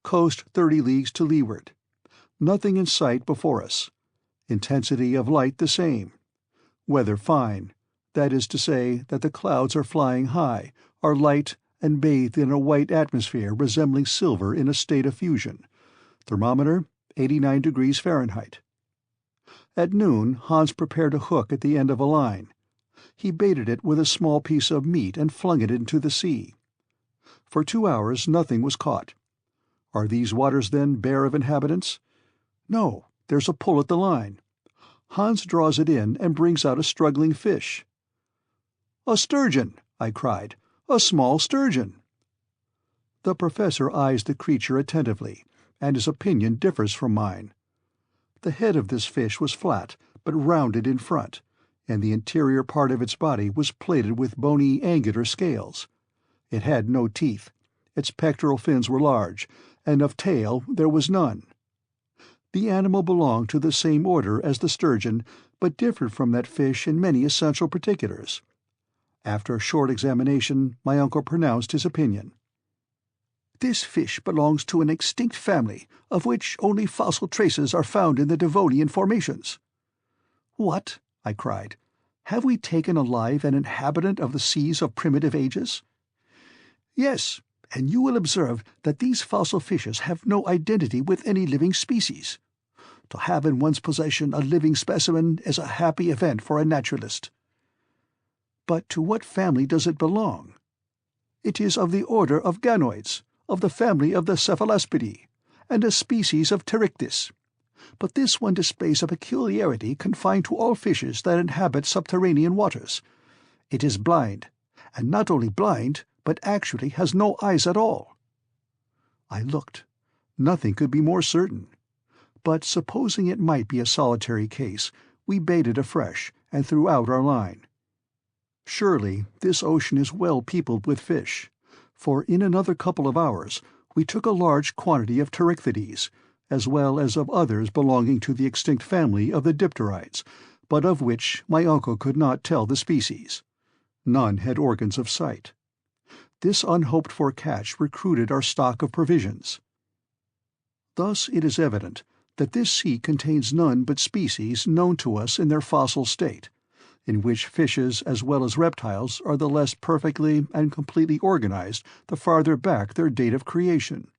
Coast 30 leagues to leeward. Nothing in sight before us. Intensity of light the same. Weather fine. That is to say that the clouds are flying high, are light, and bathed in a white atmosphere resembling silver in a state of fusion. Thermometer 89 degrees Fahrenheit. At noon Hans prepared a hook at the end of a line. He baited it with a small piece of meat and flung it into the sea. For 2 hours nothing was caught. Are these waters, then, bare of inhabitants? No, there's a pull at the line. Hans draws it in and brings out a struggling fish. "A sturgeon!" I cried. "A small sturgeon!" The professor eyes the creature attentively, and his opinion differs from mine. The head of this fish was flat, but rounded in front, and the interior part of its body was plated with bony angular scales. It had no teeth. Its pectoral fins were large, and of tail there was none. The animal belonged to the same order as the sturgeon, but differed from that fish in many essential particulars. After a short examination, my uncle pronounced his opinion. "This fish belongs to an extinct family, of which only fossil traces are found in the Devonian formations." "What?" I cried. "Have we taken alive an inhabitant of the seas of primitive ages?" "Yes, and you will observe that these fossil fishes have no identity with any living species. To have in one's possession a living specimen is a happy event for a naturalist." "But to what family does it belong?" "It is of the order of ganoids, of the family of the Cephalaspidae, and a species of Pterichthys. But this one displays a peculiarity confined to all fishes that inhabit subterranean waters. It is blind, and not only blind, but actually has no eyes at all." I looked. Nothing could be more certain. But supposing it might be a solitary case, we baited afresh, and threw out our line. Surely this ocean is well peopled with fish, for in another couple of hours we took a large quantity of Pterichthydes, as well as of others belonging to the extinct family of the dipterides, but of which my uncle could not tell the species. None had organs of sight. This unhoped-for catch recruited our stock of provisions. Thus it is evident that this sea contains none but species known to us in their fossil state, in which fishes as well as reptiles are the less perfectly and completely organized the farther back their date of creation.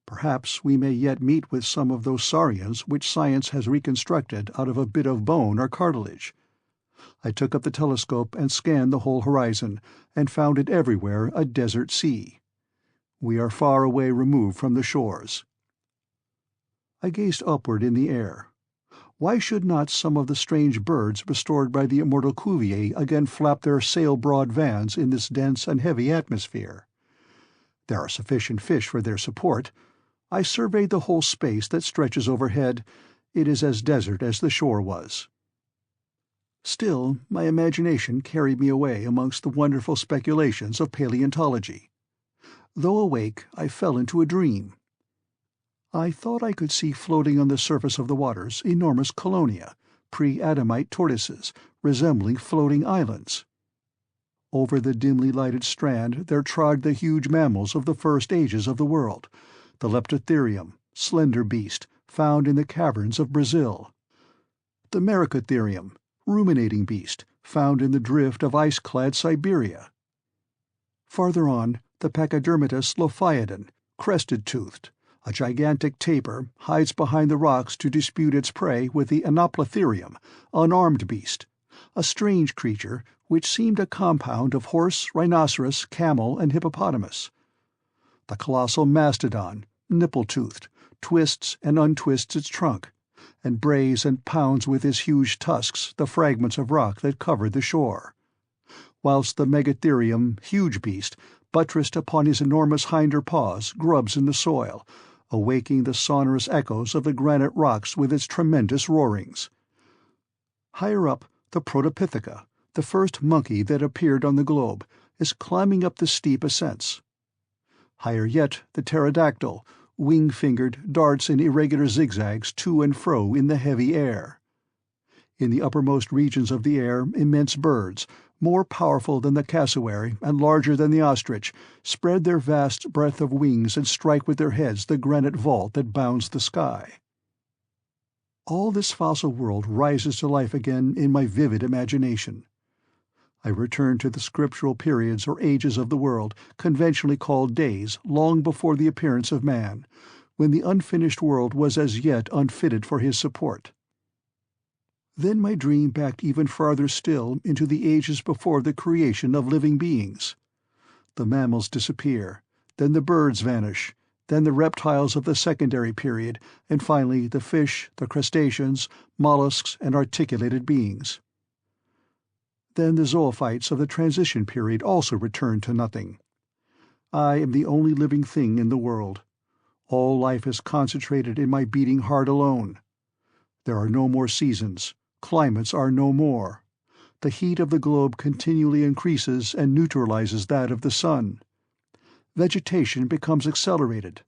Perhaps we may yet meet with some of those saurians which science has reconstructed out of a bit of bone or cartilage. I took up the telescope and scanned the whole horizon, and found it everywhere a desert sea. We are far away removed from the shores. I gazed upward in the air. Why should not some of the strange birds restored by the immortal Cuvier again flap their sail-broad vans in this dense and heavy atmosphere? There are sufficient fish for their support. I surveyed the whole space that stretches overhead. It is as desert as the shore was. Still, my imagination carried me away amongst the wonderful speculations of paleontology. Though awake, I fell into a dream. I thought I could see floating on the surface of the waters enormous colonia, pre-Adamite tortoises, resembling floating islands. Over the dimly lighted strand there trod the huge mammals of the first ages of the world, the Leptotherium, slender beast, found in the caverns of Brazil; the Merycotherium, ruminating beast, found in the drift of ice-clad Siberia. Farther on, the Pachydermatous Lophiodon, crested-toothed, a gigantic tapir, hides behind the rocks to dispute its prey with the Anoplotherium, unarmed beast, a strange creature which seemed a compound of horse, rhinoceros, camel, and hippopotamus. The colossal mastodon, nipple-toothed, twists and untwists its trunk, and brays and pounds with his huge tusks the fragments of rock that covered the shore, whilst the Megatherium, huge beast, buttressed upon his enormous hinder paws, grubs in the soil, awaking the sonorous echoes of the granite rocks with its tremendous roarings. Higher up, the Protopitheca, the first monkey that appeared on the globe, is climbing up the steep ascents. Higher yet, the pterodactyl, wing-fingered, darts in irregular zigzags to and fro in the heavy air. In the uppermost regions of the air, immense birds, more powerful than the cassowary and larger than the ostrich, spread their vast breadth of wings and strike with their heads the granite vault that bounds the sky. All this fossil world rises to life again in my vivid imagination. I return to the scriptural periods or ages of the world, conventionally called days, long before the appearance of man, when the unfinished world was as yet unfitted for his support. Then my dream backed even farther still into the ages before the creation of living beings. The mammals disappear, then the birds vanish, then the reptiles of the secondary period, and finally the fish, the crustaceans, mollusks, and articulated beings. Then the zoophytes of the transition period also return to nothing. I am the only living thing in the world. All life is concentrated in my beating heart alone. There are no more seasons. Climates are no more. The heat of the globe continually increases and neutralizes that of the sun. Vegetation becomes accelerated.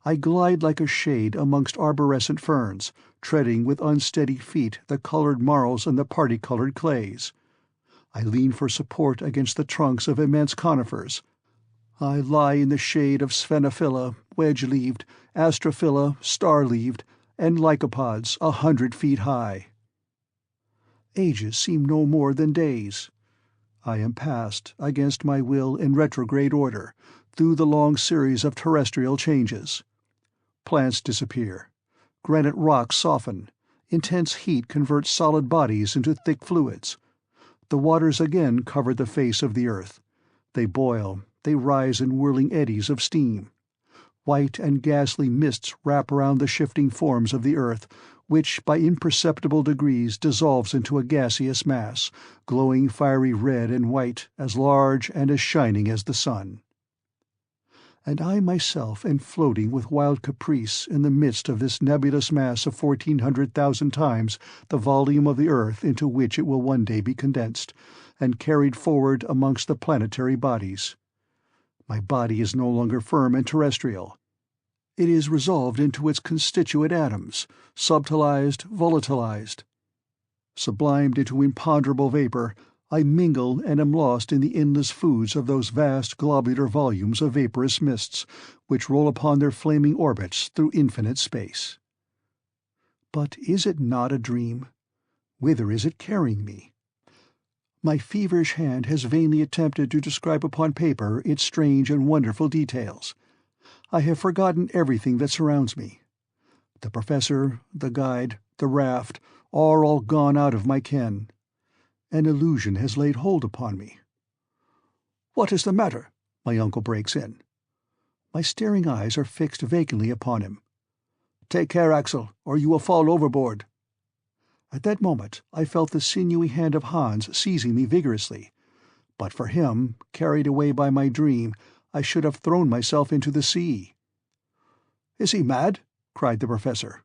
I glide like a shade amongst arborescent ferns, treading with unsteady feet the colored marls and the parti-colored clays. I lean for support against the trunks of immense conifers. I lie in the shade of sphenophylla, wedge-leaved, astrophylla, star-leaved, and lycopods 100 feet high. Ages seem no more than days. I am passed, against my will in retrograde order, through the long series of terrestrial changes. Plants disappear. Granite rocks soften. Intense heat converts solid bodies into thick fluids. The waters again cover the face of the earth. They boil, they rise in whirling eddies of steam. White and ghastly mists wrap around the shifting forms of the earth, which by imperceptible degrees dissolves into a gaseous mass, glowing fiery red and white, as large and as shining as the sun. And I myself am floating with wild caprice in the midst of this nebulous mass of 1,400,000 times the volume of the earth into which it will one day be condensed, and carried forward amongst the planetary bodies. My body is no longer firm and terrestrial. It is resolved into its constituent atoms, subtilized, volatilized. Sublimed into imponderable vapor, I mingle and am lost in the endless foods of those vast globular volumes of vaporous mists, which roll upon their flaming orbits through infinite space. But is it not a dream? Whither is it carrying me? My feverish hand has vainly attempted to describe upon paper its strange and wonderful details. I have forgotten everything that surrounds me. The professor, the guide, the raft, are all gone out of my ken. An illusion has laid hold upon me. "What is the matter?" my uncle breaks in. My staring eyes are fixed vacantly upon him. "Take care, Axel, or you will fall overboard." At that moment I felt the sinewy hand of Hans seizing me vigorously. But for him, carried away by my dream, I should have thrown myself into the sea. "Is he mad?" cried the professor.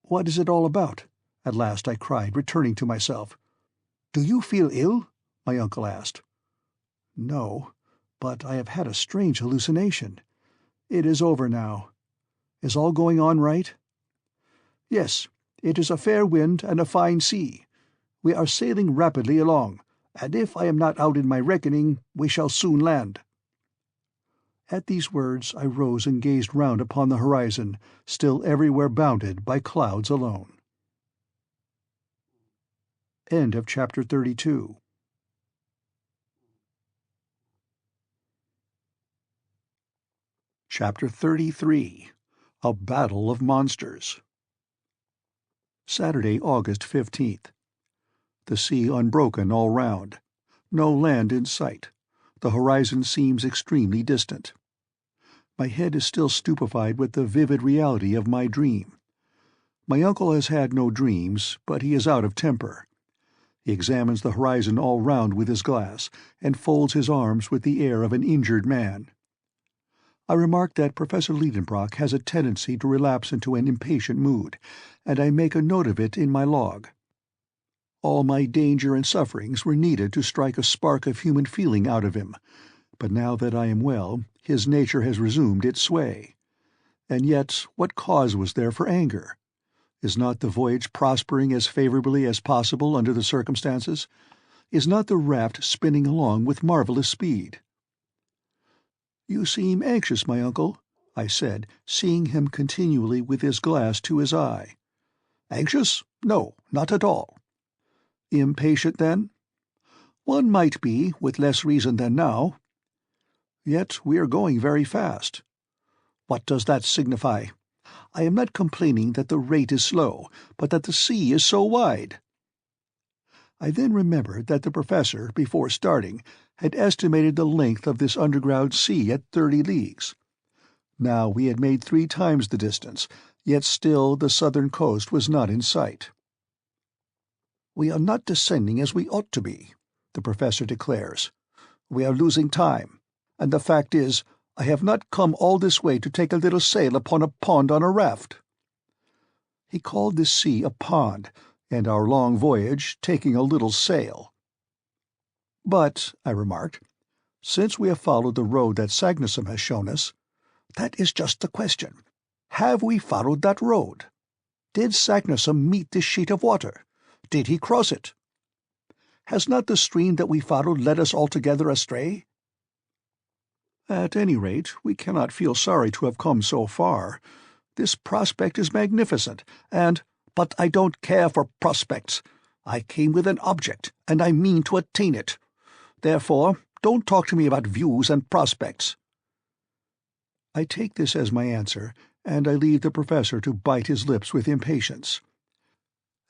"What is it all about?" at last I cried, returning to myself. "Do you feel ill?" my uncle asked. "No, but I have had a strange hallucination. It is over now. Is all going on right?" "Yes, it is a fair wind and a fine sea. We are sailing rapidly along, and if I am not out in my reckoning, we shall soon land." At these words I rose and gazed round upon the horizon, still everywhere bounded by clouds alone. End of chapter 32. Chapter 33. A Battle of Monsters. Saturday, August 15th. The sea unbroken all round. No land in sight. The horizon seems extremely distant. My head is still stupefied with the vivid reality of my dream. My uncle has had no dreams, but he is out of temper. He examines the horizon all round with his glass, and folds his arms with the air of an injured man. I remark that Professor Lidenbrock has a tendency to relapse into an impatient mood, and I make a note of it in my log. All my danger and sufferings were needed to strike a spark of human feeling out of him, but now that I am well, his nature has resumed its sway. And yet what cause was there for anger? Is not the voyage prospering as favorably as possible under the circumstances? Is not the raft spinning along with marvelous speed?" "You seem anxious, my uncle," I said, seeing him continually with his glass to his eye. "Anxious? No, not at all." "Impatient, then?" "One might be, with less reason than now." "Yet we are going very fast." "What does that signify? I am not complaining that the rate is slow, but that the sea is so wide." I then remembered that the Professor, before starting, had estimated the length of this underground sea at 30 leagues. Now we had made 3 times the distance, yet still the southern coast was not in sight. "We are not descending as we ought to be," the Professor declares. "We are losing time, and the fact is, I have not come all this way to take a little sail upon a pond on a raft." He called this sea a pond, and our long voyage taking a little sail. "But," I remarked, "since we have followed the road that Sagnussem has shown us—" "That is just the question. Have we followed that road? Did Sagnussem meet this sheet of water? Did he cross it? Has not the stream that we followed led us altogether astray? At any rate, we cannot feel sorry to have come so far. This prospect is magnificent, and— But I don't care for prospects. I came with an object, and I mean to attain it. Therefore, don't talk to me about views and prospects." I take this as my answer, and I leave the Professor to bite his lips with impatience.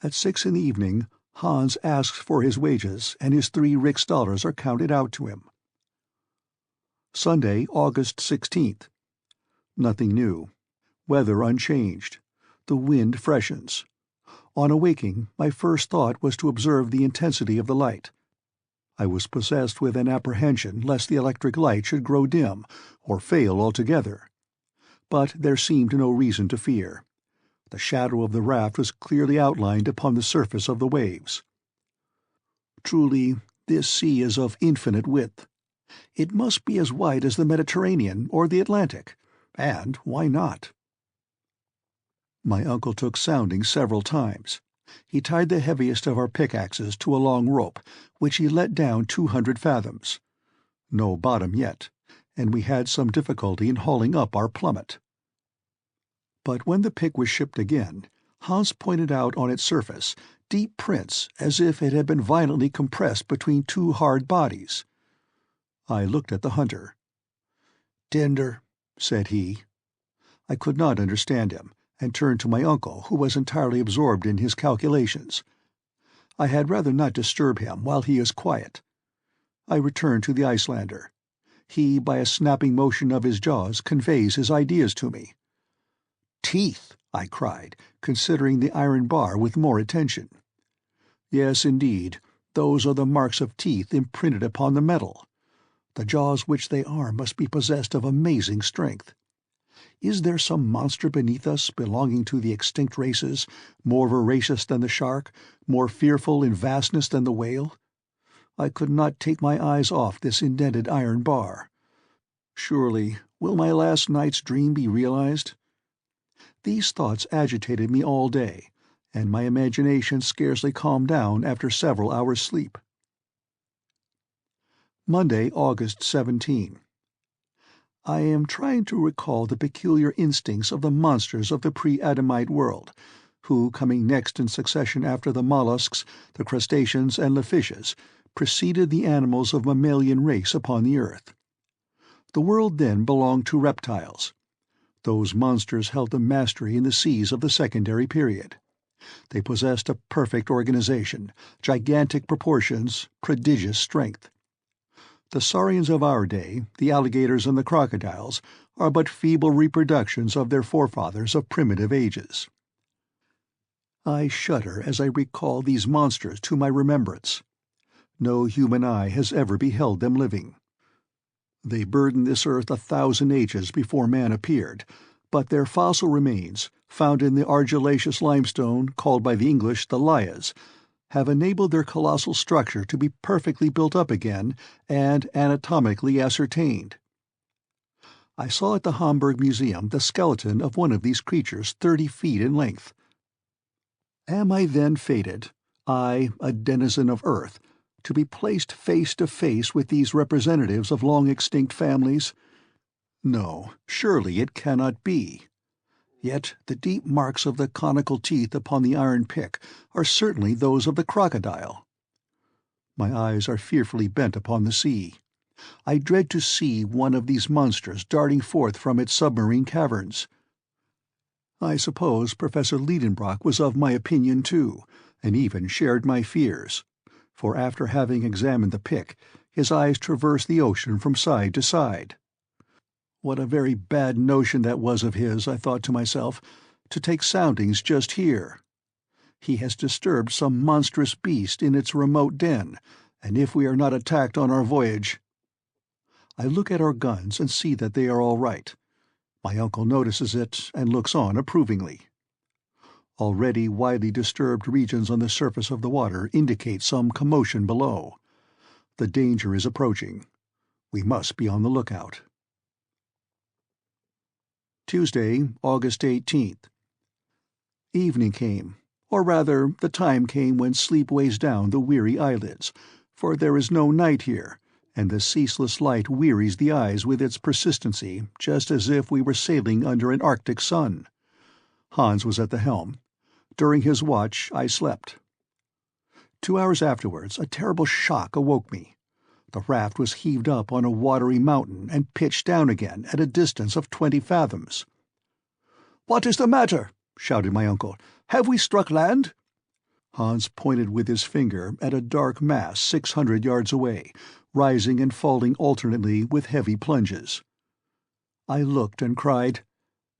At 6 in the evening, Hans asks for his wages, and his 3 rix dollars are counted out to him. Sunday, August 16th. Nothing new. Weather unchanged. The wind freshens. On awaking, my first thought was to observe the intensity of the light. I was possessed with an apprehension lest the electric light should grow dim, or fail altogether. But there seemed no reason to fear. The shadow of the raft was clearly outlined upon the surface of the waves. Truly, this sea is of infinite width. It must be as wide as the Mediterranean or the Atlantic, and why not? My uncle took sounding several times. He tied the heaviest of our pickaxes to a long rope, which he let down 200 fathoms. No bottom yet, and we had some difficulty in hauling up our plummet. But when the pick was shipped again, Hans pointed out on its surface deep prints as if it had been violently compressed between 2 hard bodies. I looked at the hunter. "Tender," said he. I could not understand him, and turned to my uncle, who was entirely absorbed in his calculations. I had rather not disturb him while he is quiet. I return to the Icelander. He, by a snapping motion of his jaws, conveys his ideas to me. "Teeth!" I cried, considering the iron bar with more attention. "Yes, indeed, those are the marks of teeth imprinted upon the metal. The jaws which they are must be possessed of amazing strength. Is there some monster beneath us belonging to the extinct races, more voracious than the shark, more fearful in vastness than the whale? I could not take my eyes off this indented iron bar. Surely, will my last night's dream be realized? These thoughts agitated me all day, and my imagination scarcely calmed down after several hours' sleep. Monday, August 17. I am trying to recall the peculiar instincts of the monsters of the pre-Adamite world, who, coming next in succession after the mollusks, the crustaceans, and the fishes, preceded the animals of mammalian race upon the earth. The world then belonged to reptiles. Those monsters held the mastery in the seas of the secondary period. They possessed a perfect organization, gigantic proportions, prodigious strength. The saurians of our day, the alligators and the crocodiles, are but feeble reproductions of their forefathers of primitive ages. I shudder as I recall these monsters to my remembrance. No human eye has ever beheld them living. They burdened this earth 1,000 ages before man appeared, but their fossil remains, found in the argillaceous limestone called by the English the lias, have enabled their colossal structure to be perfectly built up again and anatomically ascertained. I saw at the Hamburg Museum the skeleton of one of these creatures 30 feet in length. Am I then fated, I, a denizen of Earth, to be placed face to face with these representatives of long-extinct families? No, surely it cannot be. Yet the deep marks of the conical teeth upon the iron pick are certainly those of the crocodile. My eyes are fearfully bent upon the sea. I dread to see one of these monsters darting forth from its submarine caverns. I suppose Professor Lidenbrock was of my opinion too, and even shared my fears, for after having examined the pick, his eyes traversed the ocean from side to side. What a very bad notion that was of his, I thought to myself, to take soundings just here. He has disturbed some monstrous beast in its remote den, and if we are not attacked on our voyage— I look at our guns and see that they are all right. My uncle notices it and looks on approvingly. Already widely disturbed regions on the surface of the water indicate some commotion below. The danger is approaching. We must be on the lookout. Tuesday, August 18th. Evening came, or rather the time came when sleep weighs down the weary eyelids, for there is no night here, and the ceaseless light wearies the eyes with its persistency, just as if we were sailing under an Arctic sun. Hans was at the helm. During his watch I slept. 2 hours afterwards a terrible shock awoke me. The raft was heaved up on a watery mountain and pitched down again at a distance of 20 fathoms. "What is the matter?" shouted my uncle. "Have we struck land?" Hans pointed with his finger at a dark mass 600 yards away, rising and falling alternately with heavy plunges. I looked and cried,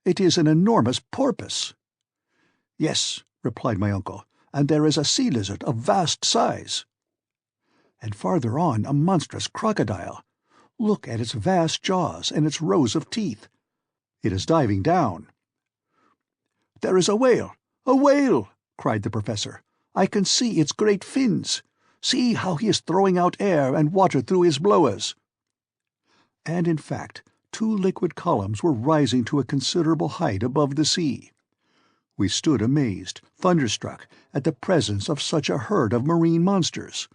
"It is an enormous porpoise." "Yes," replied my uncle, "and there is a sea lizard of vast size." And farther on a monstrous crocodile. Look at its vast jaws and its rows of teeth. It is diving down. "There is a whale! A whale!" cried the professor. "I can see its great fins. See how he is throwing out air and water through his blowers." And in fact, 2 liquid columns were rising to a considerable height above the sea. We stood amazed, thunderstruck, at the presence of such a herd of marine monsters.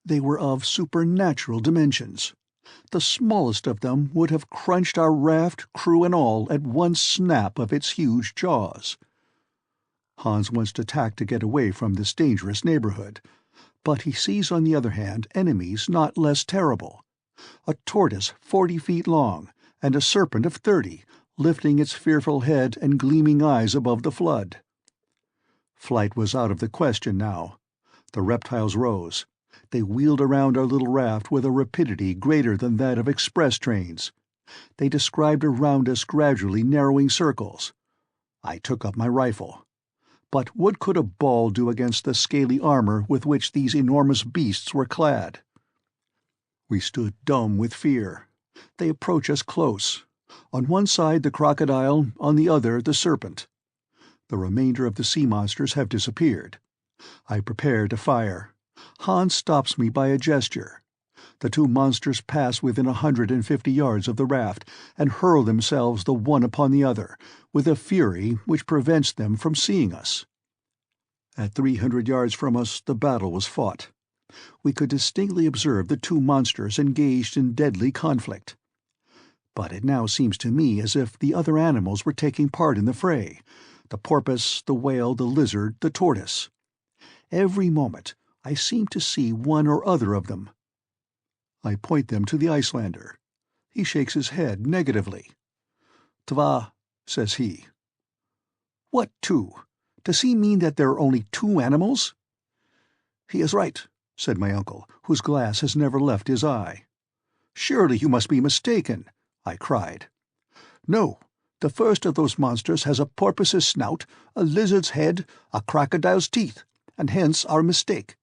They were of supernatural dimensions. The smallest of them would have crunched our raft, crew and all, at one snap of its huge jaws. Hans wants to tack to get away from this dangerous neighborhood, but he sees on the other hand enemies not less terrible. A tortoise 40 feet long, and a serpent of 30, lifting its fearful head and gleaming eyes above the flood. Flight was out of the question now. The reptiles rose. They wheeled around our little raft with a rapidity greater than that of express trains. They described around us gradually narrowing circles. I took up my rifle. But what could a ball do against the scaly armor with which these enormous beasts were clad? We stood dumb with fear. They approach us close. On one side the crocodile, on the other the serpent. The remainder of the sea monsters have disappeared. I prepare to fire. Hans stops me by a gesture. The 2 monsters pass within 150 yards of the raft, and hurl themselves the one upon the other, with a fury which prevents them from seeing us. At 300 yards from us the battle was fought. We could distinctly observe the 2 monsters engaged in deadly conflict. But it now seems to me as if the other animals were taking part in the fray: the porpoise, the whale, the lizard, the tortoise. Every moment I seem to see one or other of them. I point them to the Icelander. He shakes his head negatively. "Twa," says he. "What 2? Does he mean that there are only 2 animals?" "He is right," said my uncle, whose glass has never left his eye. "Surely you must be mistaken," I cried. "No, the first of those monsters has a porpoise's snout, a lizard's head, a crocodile's teeth, and hence our mistake.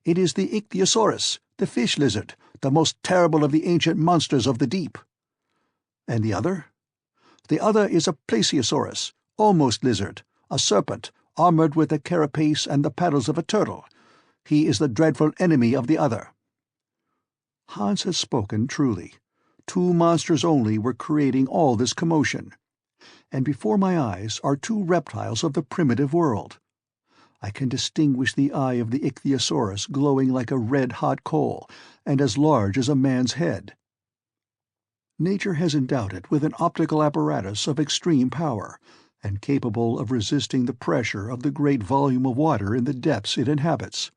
It is the ichthyosaurus, the fish lizard, the most terrible of the ancient monsters of the deep." "And the other?" "The other is a plesiosaurus, almost lizard, a serpent, armored with a carapace and the paddles of a turtle. He is the dreadful enemy of the other." Hans had spoken truly. 2 monsters only were creating all this commotion. And before my eyes are 2 reptiles of the primitive world. I can distinguish the eye of the ichthyosaurus glowing like a red-hot coal, and as large as a man's head. Nature has endowed it with an optical apparatus of extreme power, and capable of resisting the pressure of the great volume of water in the depths it inhabits.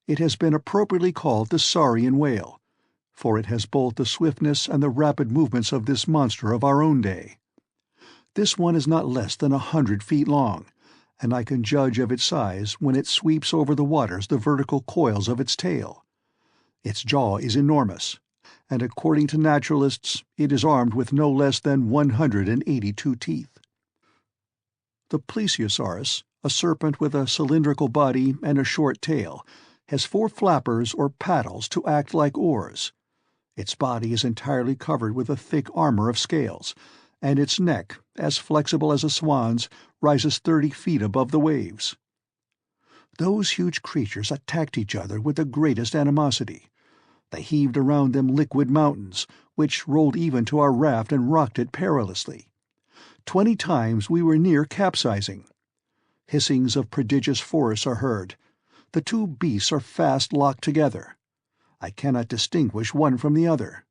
It has been appropriately called the saurian whale, for it has both the swiftness and the rapid movements of this monster of our own day. This one is not less than 100 feet long, and I can judge of its size when it sweeps over the waters the vertical coils of its tail. Its jaw is enormous, and according to naturalists it is armed with no less than 182 teeth. The plesiosaurus, a serpent with a cylindrical body and a short tail, has 4 flappers or paddles to act like oars. Its body is entirely covered with a thick armor of scales, and its neck, as flexible as a swan's, rises 30 feet above the waves. Those huge creatures attacked each other with the greatest animosity. They heaved around them liquid mountains, which rolled even to our raft and rocked it perilously. 20 times we were near capsizing. Hissings of prodigious force are heard. The 2 beasts are fast locked together. I cannot distinguish one from the other.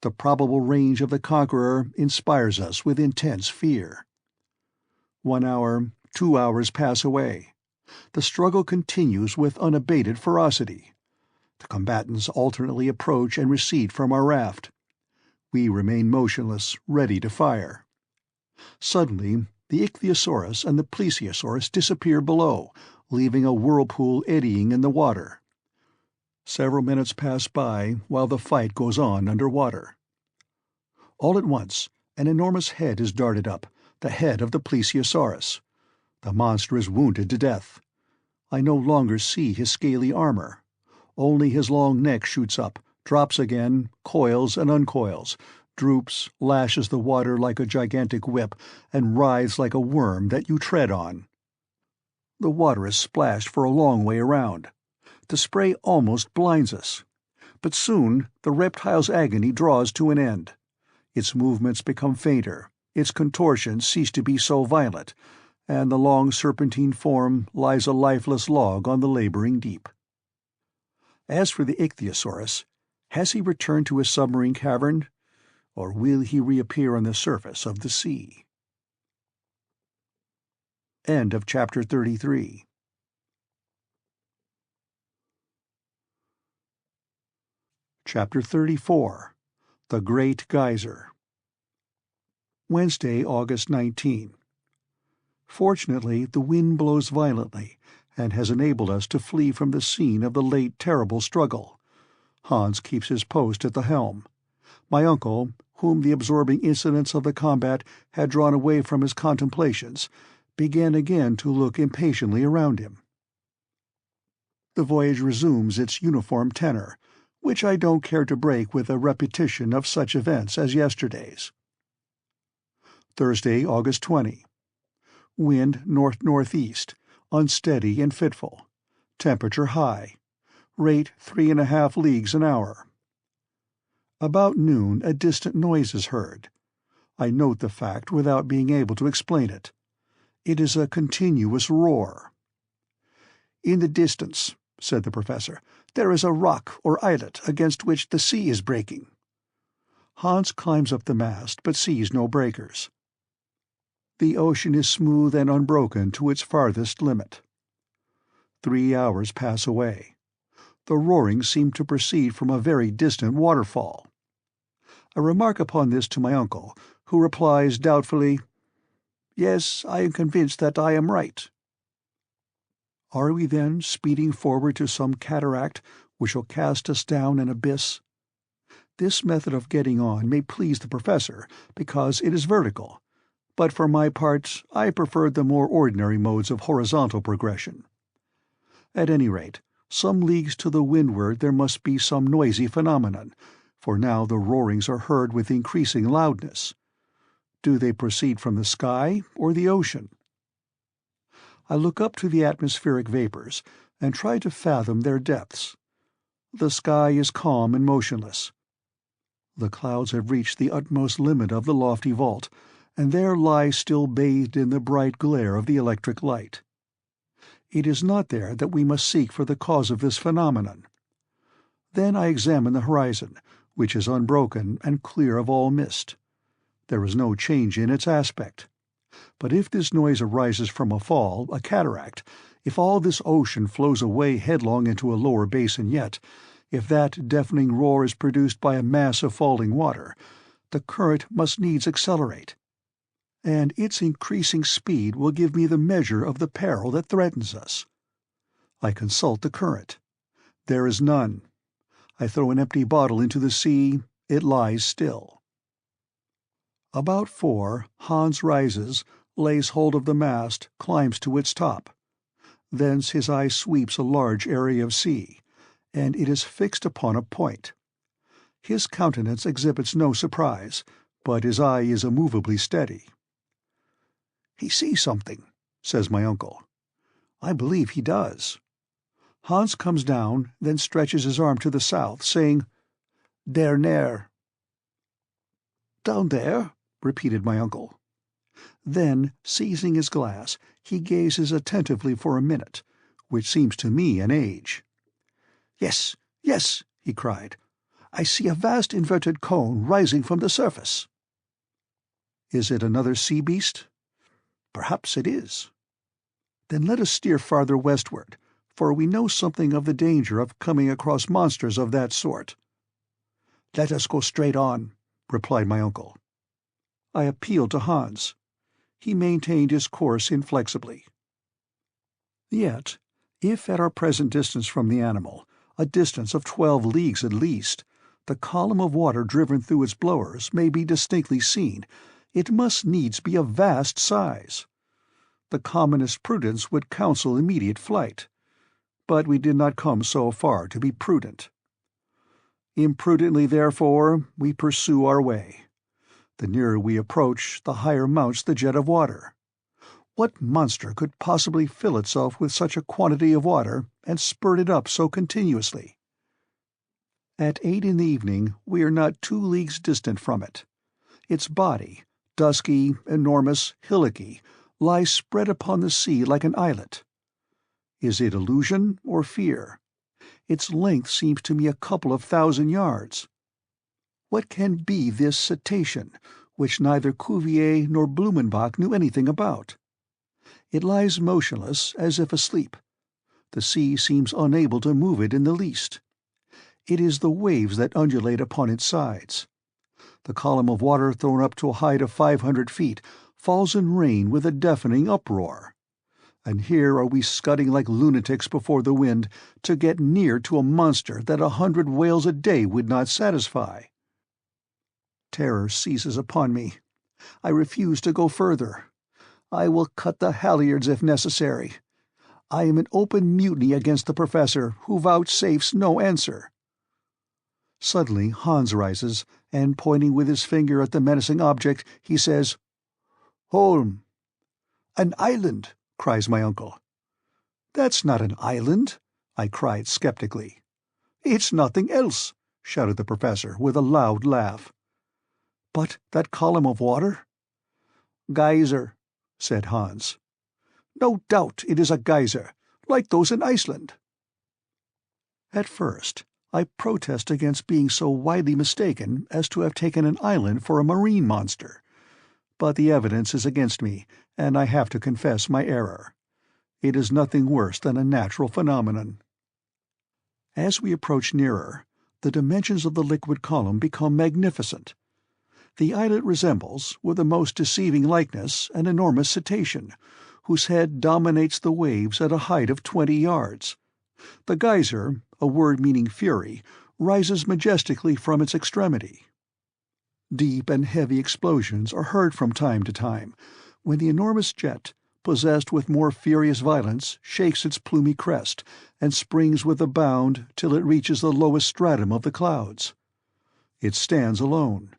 The probable range of the conqueror inspires us with intense fear. 1 hour, 2 hours pass away. The struggle continues with unabated ferocity. The combatants alternately approach and recede from our raft. We remain motionless, ready to fire. Suddenly, the ichthyosaurus and the plesiosaurus disappear below, leaving a whirlpool eddying in the water. Several minutes pass by while the fight goes on under water. All at once, an enormous head is darted up, the head of the plesiosaurus. The monster is wounded to death. I no longer see his scaly armor. Only his long neck shoots up, drops again, coils and uncoils, droops, lashes the water like a gigantic whip, and writhes like a worm that you tread on. The water is splashed for a long way around. The spray almost blinds us. But soon the reptile's agony draws to an end. Its movements become fainter, its contortions cease to be so violent, and the long serpentine form lies a lifeless log on the laboring deep. As for the ichthyosaurus, has he returned to his submarine cavern, or will he reappear on the surface of the sea? End of Chapter 33. Chapter 34. The Great Geyser. Wednesday, August 19. Fortunately, the wind blows violently, and has enabled us to flee from the scene of the late terrible struggle. Hans keeps his post at the helm. My uncle, whom the absorbing incidents of the combat had drawn away from his contemplations, began again to look impatiently around him. The voyage resumes its uniform tenor, which I don't care to break with a repetition of such events as yesterday's. Thursday, August 20. Wind north-northeast, unsteady and fitful. Temperature high. Rate 3½ leagues an hour. About noon a distant noise is heard. I note the fact without being able to explain it. It is a continuous roar. "In the distance," said the professor, "there is a rock or islet against which the sea is breaking." Hans climbs up the mast, but sees no breakers. The ocean is smooth and unbroken to its farthest limit. 3 hours pass away. The roaring seemed to proceed from a very distant waterfall. I remark upon this to my uncle, who replies doubtfully, "Yes, I am convinced that I am right." Are we then speeding forward to some cataract which will cast us down an abyss? This method of getting on may please the professor, because it is vertical, but for my part I preferred the more ordinary modes of horizontal progression. At any rate, some leagues to the windward there must be some noisy phenomenon, for now the roarings are heard with increasing loudness. Do they proceed from the sky or the ocean? I look up to the atmospheric vapors and try to fathom their depths. The sky is calm and motionless. The clouds have reached the utmost limit of the lofty vault, and there lie still bathed in the bright glare of the electric light. It is not there that we must seek for the cause of this phenomenon. Then I examine the horizon, which is unbroken and clear of all mist. There is no change in its aspect. But if this noise arises from a fall, a cataract, if all this ocean flows away headlong into a lower basin yet, if that deafening roar is produced by a mass of falling water, the current must needs accelerate. And its increasing speed will give me the measure of the peril that threatens us. I consult the current. There is none. I throw an empty bottle into the sea. It lies still. About 4, Hans rises, lays hold of the mast, climbs to its top. Thence his eye sweeps a large area of sea, and it is fixed upon a point. His countenance exhibits no surprise, but his eye is immovably steady. "He sees something," says my uncle. I believe he does. Hans comes down, then stretches his arm to the south, saying, "Der Nere." "Down there?" repeated my uncle. Then, seizing his glass, he gazes attentively for a minute, which seems to me an age. "Yes, yes," he cried. "I see a vast inverted cone rising from the surface." "Is it another sea beast?" "Perhaps it is." "Then let us steer farther westward, for we know something of the danger of coming across monsters of that sort." "Let us go straight on," replied my uncle. I appealed to Hans. He maintained his course inflexibly. Yet, if at our present distance from the animal, a distance of 12 leagues at least, the column of water driven through its blowers may be distinctly seen, it must needs be of vast size. The commonest prudence would counsel immediate flight, but we did not come so far to be prudent. Imprudently, therefore, we pursue our way. The nearer we approach, the higher mounts the jet of water. What monster could possibly fill itself with such a quantity of water and spurt it up so continuously? At 8 in the evening we are not 2 leagues distant from it. Its body, dusky, enormous, hillocky, lies spread upon the sea like an islet. Is it illusion or fear? Its length seems to me a couple of 1,000 yards. What can be this cetacean, which neither Cuvier nor Blumenbach knew anything about? It lies motionless, as if asleep. The sea seems unable to move it in the least. It is the waves that undulate upon its sides. The column of water thrown up to a height of 500 feet falls in rain with a deafening uproar. And here are we scudding like lunatics before the wind to get near to a monster that 100 whales a day would not satisfy. Terror seizes upon me. I refuse to go further. I will cut the halyards if necessary. I am in open mutiny against the professor, who vouchsafes no answer. Suddenly Hans rises, and pointing with his finger at the menacing object, he says, "Holm." "An island," cries my uncle. "That's not an island," I cried skeptically. "It's nothing else," shouted the professor with a loud laugh. "But that column of water?" "Geyser," said Hans. "No doubt it is a geyser, like those in Iceland." At first I protest against being so widely mistaken as to have taken an island for a marine monster, but the evidence is against me, and I have to confess my error. It is nothing worse than a natural phenomenon. As we approach nearer, the dimensions of the liquid column become magnificent. The islet resembles, with a most deceiving likeness, an enormous cetacean, whose head dominates the waves at a height of 20 yards. The geyser, a word meaning fury, rises majestically from its extremity. Deep and heavy explosions are heard from time to time, when the enormous jet, possessed with more furious violence, shakes its plumy crest, and springs with a bound till it reaches the lowest stratum of the clouds. It stands alone.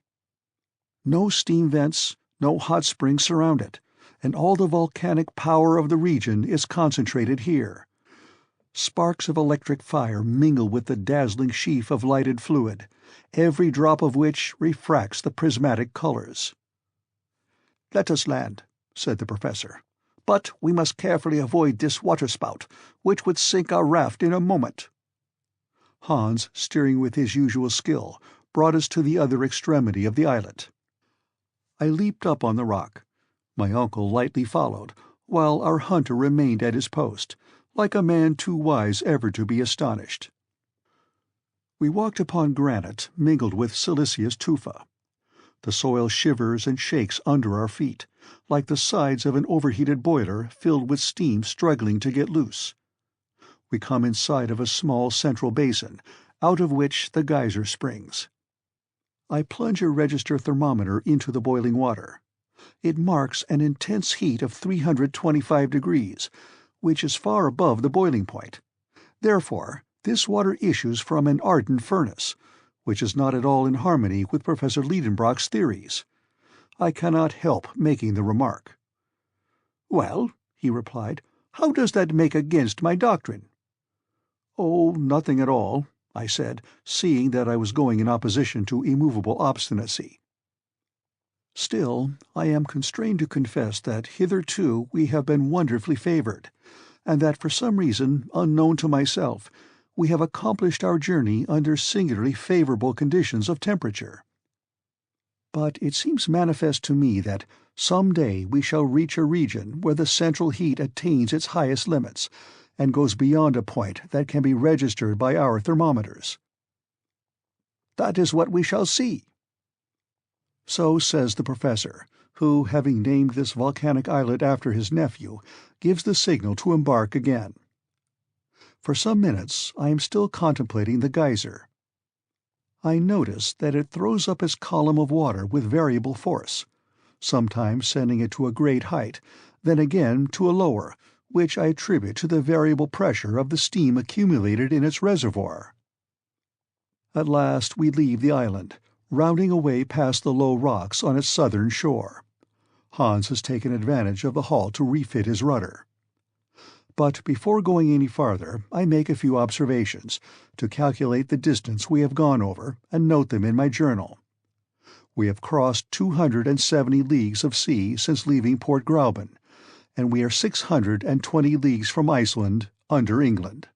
No steam vents, no hot springs surround it, and all the volcanic power of the region is concentrated here. Sparks of electric fire mingle with the dazzling sheaf of lighted fluid, every drop of which refracts the prismatic colors. "Let us land," said the professor. but we must carefully avoid this waterspout, which would sink our raft in a moment." Hans, steering with his usual skill, brought us to the other extremity of the islet. I leaped up on the rock. My uncle lightly followed, while our hunter remained at his post, like a man too wise ever to be astonished. We walked upon granite mingled with siliceous tufa. The soil shivers and shakes under our feet, like the sides of an overheated boiler filled with steam struggling to get loose. We come in sight of a small central basin, out of which the geyser springs. I plunge a register thermometer into the boiling water. It marks an intense heat of 325 degrees, which is far above the boiling point. Therefore, this water issues from an ardent furnace, which is not at all in harmony with Professor Lidenbrock's theories. I cannot help making the remark. "Well," he replied, "how does that make against my doctrine?" "Oh, nothing at all," I said, seeing that I was going in opposition to immovable obstinacy. Still, I am constrained to confess that hitherto we have been wonderfully favored, and that for some reason unknown to myself we have accomplished our journey under singularly favorable conditions of temperature. But it seems manifest to me that some day we shall reach a region where the central heat attains its highest limits, and goes beyond a point that can be registered by our thermometers. "That is what we shall see." So says the professor, who, having named this volcanic islet after his nephew, gives the signal to embark again. For some minutes I am still contemplating the geyser. I notice that it throws up its column of water with variable force, sometimes sending it to a great height, then again to a lower, which I attribute to the variable pressure of the steam accumulated in its reservoir. At last we leave the island, rounding away past the low rocks on its southern shore. Hans has taken advantage of the halt to refit his rudder. But before going any farther I make a few observations, to calculate the distance we have gone over, and note them in my journal. We have crossed 270 leagues of sea since leaving Port Gräuben, and we are 620 leagues from Iceland, under England.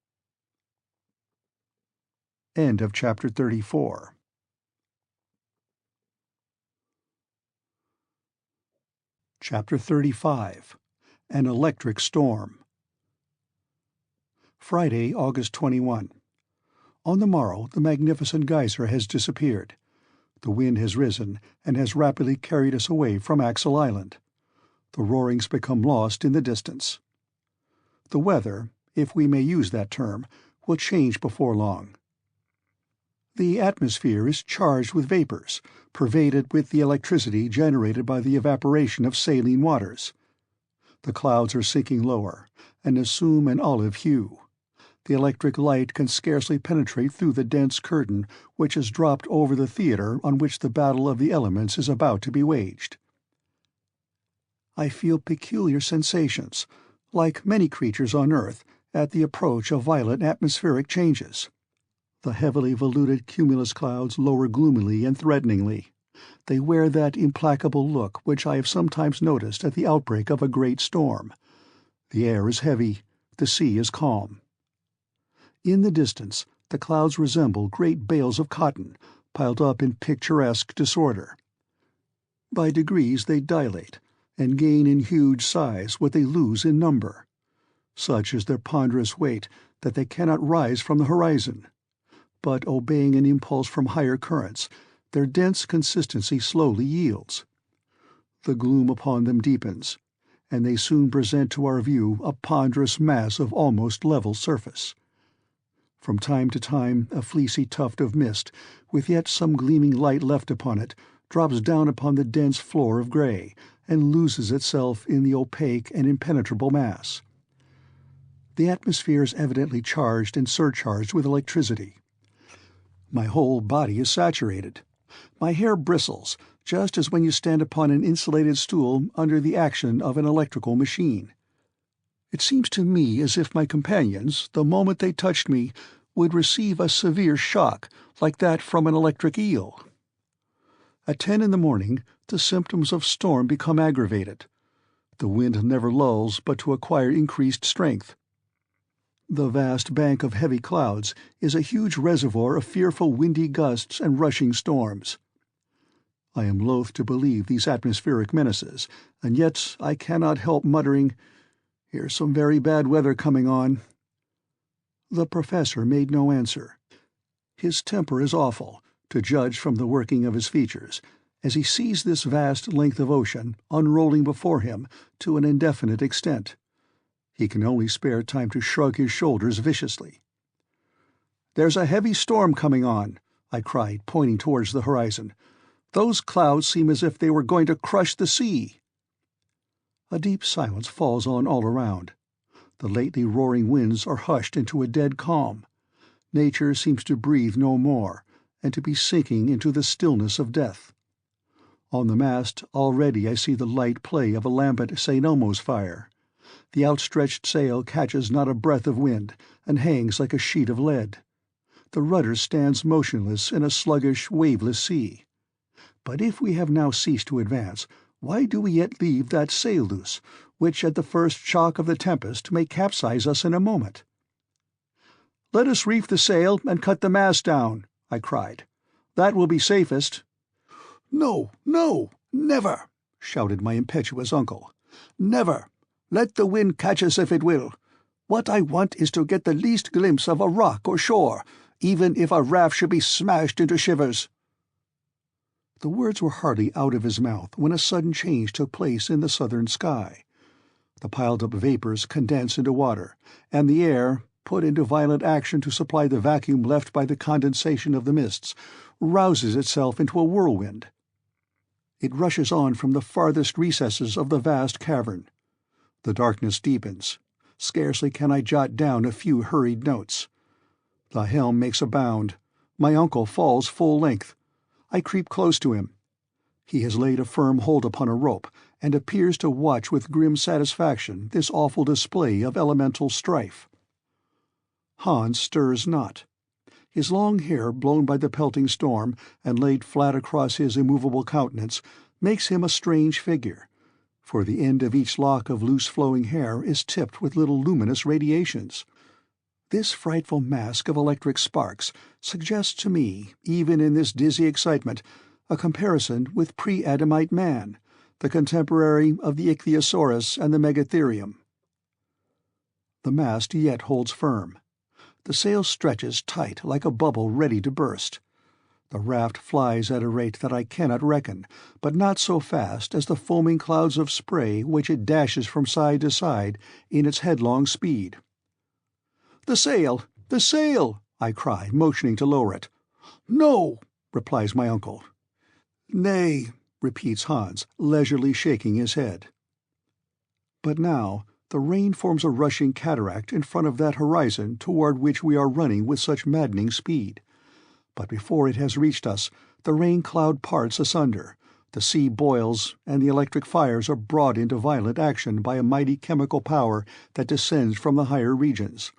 End of chapter 34. Chapter 35. An Electric Storm. Friday, August 21. On the morrow the magnificent geyser has disappeared. The wind has risen, and has rapidly carried us away from Axel Island. The roarings become lost in the distance. The weather, if we may use that term, will change before long. The atmosphere is charged with vapors, pervaded with the electricity generated by the evaporation of saline waters. The clouds are sinking lower, and assume an olive hue. The electric light can scarcely penetrate through the dense curtain which has dropped over the theatre on which the battle of the elements is about to be waged. I feel peculiar sensations, like many creatures on earth, at the approach of violent atmospheric changes. The heavily voluted cumulus clouds lower gloomily and threateningly. They wear that implacable look which I have sometimes noticed at the outbreak of a great storm. The air is heavy, the sea is calm. In the distance, the clouds resemble great bales of cotton, piled up in picturesque disorder. By degrees they dilate, and gain in huge size what they lose in number. Such is their ponderous weight that they cannot rise from the horizon. But obeying an impulse from higher currents, their dense consistency slowly yields. The gloom upon them deepens, and they soon present to our view a ponderous mass of almost level surface. From time to time a fleecy tuft of mist, with yet some gleaming light left upon it, drops down upon the dense floor of grey, and loses itself in the opaque and impenetrable mass. The atmosphere is evidently charged and surcharged with electricity. My whole body is saturated. My hair bristles, just as when you stand upon an insulated stool under the action of an electrical machine. It seems to me as if my companions, the moment they touched me, would receive a severe shock, like that from an electric eel. At 10 in the morning the symptoms of storm become aggravated. The wind never lulls but to acquire increased strength. The vast bank of heavy clouds is a huge reservoir of fearful windy gusts and rushing storms. I am loath to believe these atmospheric menaces, and yet I cannot help muttering, "Here's some very bad weather coming on." The professor made no answer. His temper is awful, to judge from the working of his features, as he sees this vast length of ocean unrolling before him to an indefinite extent. He can only spare time to shrug his shoulders viciously. "There's a heavy storm coming on," I cried, pointing towards the horizon. "Those clouds seem as if they were going to crush the sea." A deep silence falls on all around. The lately roaring winds are hushed into a dead calm. Nature seems to breathe no more, and to be sinking into the stillness of death. On the mast already I see the light play of a Lambent St. Elmo's fire. The outstretched sail catches not a breath of wind, and hangs like a sheet of lead. The rudder stands motionless in a sluggish, waveless sea. But if we have now ceased to advance, why do we yet leave that sail loose, which at the first shock of the tempest may capsize us in a moment? "Let us reef the sail and cut the mast down," I cried. "That will be safest." "No, no, never!" shouted my impetuous uncle. "Never! Let the wind catch us if it will. What I want is to get the least glimpse of a rock or shore, even if a raft should be smashed into shivers." The words were hardly out of his mouth when a sudden change took place in the southern sky. The piled-up vapors condense into water, and the air, put into violent action to supply the vacuum left by the condensation of the mists, rouses itself into a whirlwind. It rushes on from the farthest recesses of the vast cavern. The darkness deepens. Scarcely can I jot down a few hurried notes. The helm makes a bound. My uncle falls full length. I creep close to him. He has laid a firm hold upon a rope, and appears to watch with grim satisfaction this awful display of elemental strife. Hans stirs not. His long hair, blown by the pelting storm and laid flat across his immovable countenance, makes him a strange figure, for the end of each lock of loose-flowing hair is tipped with little luminous radiations. This frightful mask of electric sparks suggests to me, even in this dizzy excitement, a comparison with pre-Adamite man, the contemporary of the ichthyosaurus and the megatherium. The mast yet holds firm. The sail stretches tight like a bubble ready to burst. The raft flies at a rate that I cannot reckon, but not so fast as the foaming clouds of spray which it dashes from side to side in its headlong speed. "The sail! The sail!" I cry, motioning to lower it. "No!" replies my uncle. "Nay," repeats Hans, leisurely shaking his head. But now the rain forms a rushing cataract in front of that horizon toward which we are running with such maddening speed. But before it has reached us, the rain-cloud parts asunder, the sea boils, and the electric fires are brought into violent action by a mighty chemical power that descends from the higher regions.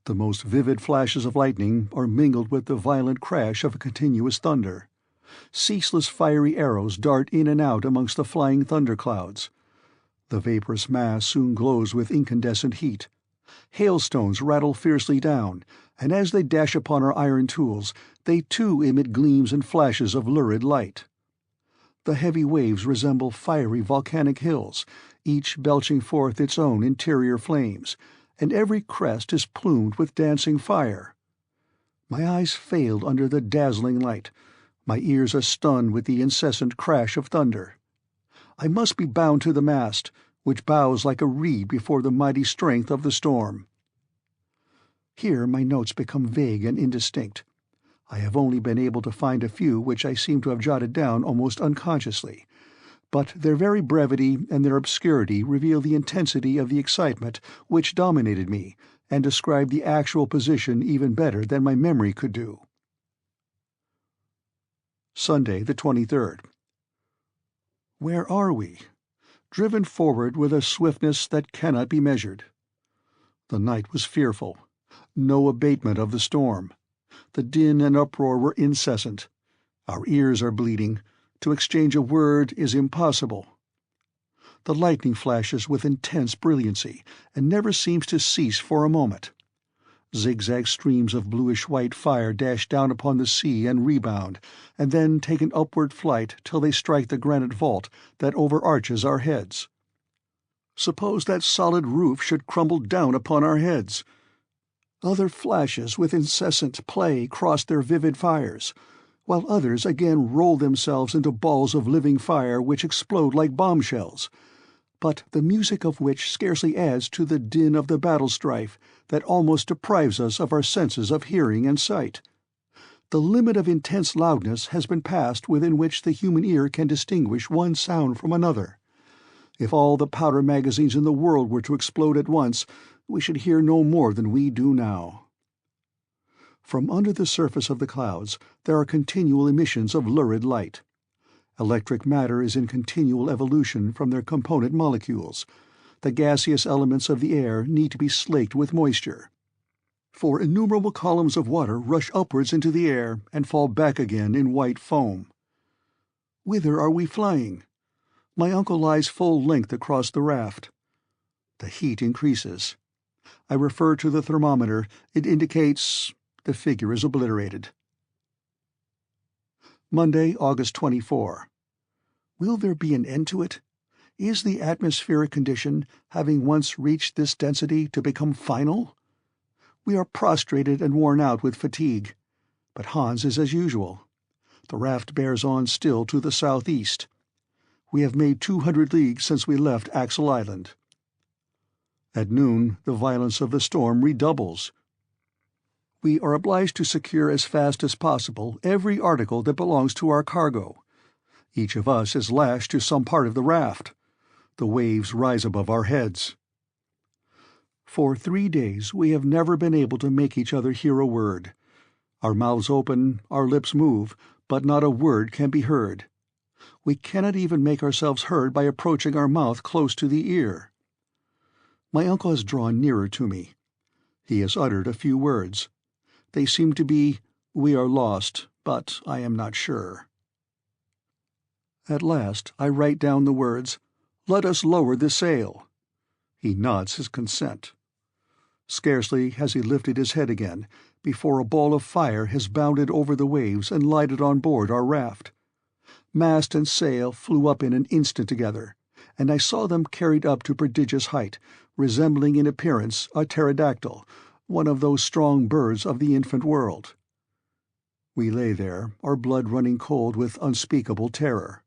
The most vivid flashes of lightning are mingled with the violent crash of a continuous thunder. Ceaseless fiery arrows dart in and out amongst the flying thunderclouds. The vaporous mass soon glows with incandescent heat. Hailstones rattle fiercely down, and as they dash upon our iron tools, they too emit gleams and flashes of lurid light. The heavy waves resemble fiery volcanic hills, each belching forth its own interior flames, and every crest is plumed with dancing fire. My eyes fail under the dazzling light. My ears are stunned with the incessant crash of thunder. I must be bound to the mast, which bows like a reed before the mighty strength of the storm. Here my notes become vague and indistinct. I have only been able to find a few which I seem to have jotted down almost unconsciously, but their very brevity and their obscurity reveal the intensity of the excitement which dominated me, and describe the actual position even better than my memory could do. Sunday, the 23rd. Where are we? Driven forward with a swiftness that cannot be measured. The night was fearful. No abatement of the storm. The din and uproar were incessant. Our ears are bleeding. To exchange a word is impossible. The lightning flashes with intense brilliancy, and never seems to cease for a moment. Zigzag streams of bluish-white fire dash down upon the sea and rebound, and then take an upward flight till they strike the granite vault that overarches our heads. Suppose that solid roof should crumble down upon our heads! Other flashes with incessant play cross their vivid fires, while others again roll themselves into balls of living fire which explode like bombshells, but the music of which scarcely adds to the din of the battle-strife that almost deprives us of our senses of hearing and sight. The limit of intense loudness has been passed within which the human ear can distinguish one sound from another. If all the powder magazines in the world were to explode at once, we should hear no more than we do now. From under the surface of the clouds there are continual emissions of lurid light. Electric matter is in continual evolution from their component molecules. The gaseous elements of the air need to be slaked with moisture, for innumerable columns of water rush upwards into the air and fall back again in white foam. Whither are we flying? My uncle lies full length across the raft. The heat increases. I refer to the thermometer. It indicates... The figure is obliterated. Monday, August 24. Will there be an end to it? Is the atmospheric condition, having once reached this density, to become final? We are prostrated and worn out with fatigue, but Hans is as usual. The raft bears on still to the southeast. We have made 200 leagues since we left Axel Island. At noon, the violence of the storm redoubles. We are obliged to secure as fast as possible every article that belongs to our cargo. Each of us is lashed to some part of the raft. The waves rise above our heads. For 3 days we have never been able to make each other hear a word. Our mouths open, our lips move, but not a word can be heard. We cannot even make ourselves heard by approaching our mouth close to the ear. My uncle has drawn nearer to me. He has uttered a few words. They seem to be, "We are lost, but I am not sure." At last I write down the words, "Let us lower the sail." He nods his consent. Scarcely has he lifted his head again before a ball of fire has bounded over the waves and lighted on board our raft. Mast and sail flew up in an instant together, and I saw them carried up to prodigious height, resembling in appearance a pterodactyl, one of those strong birds of the infant world. We lay there, our blood running cold with unspeakable terror.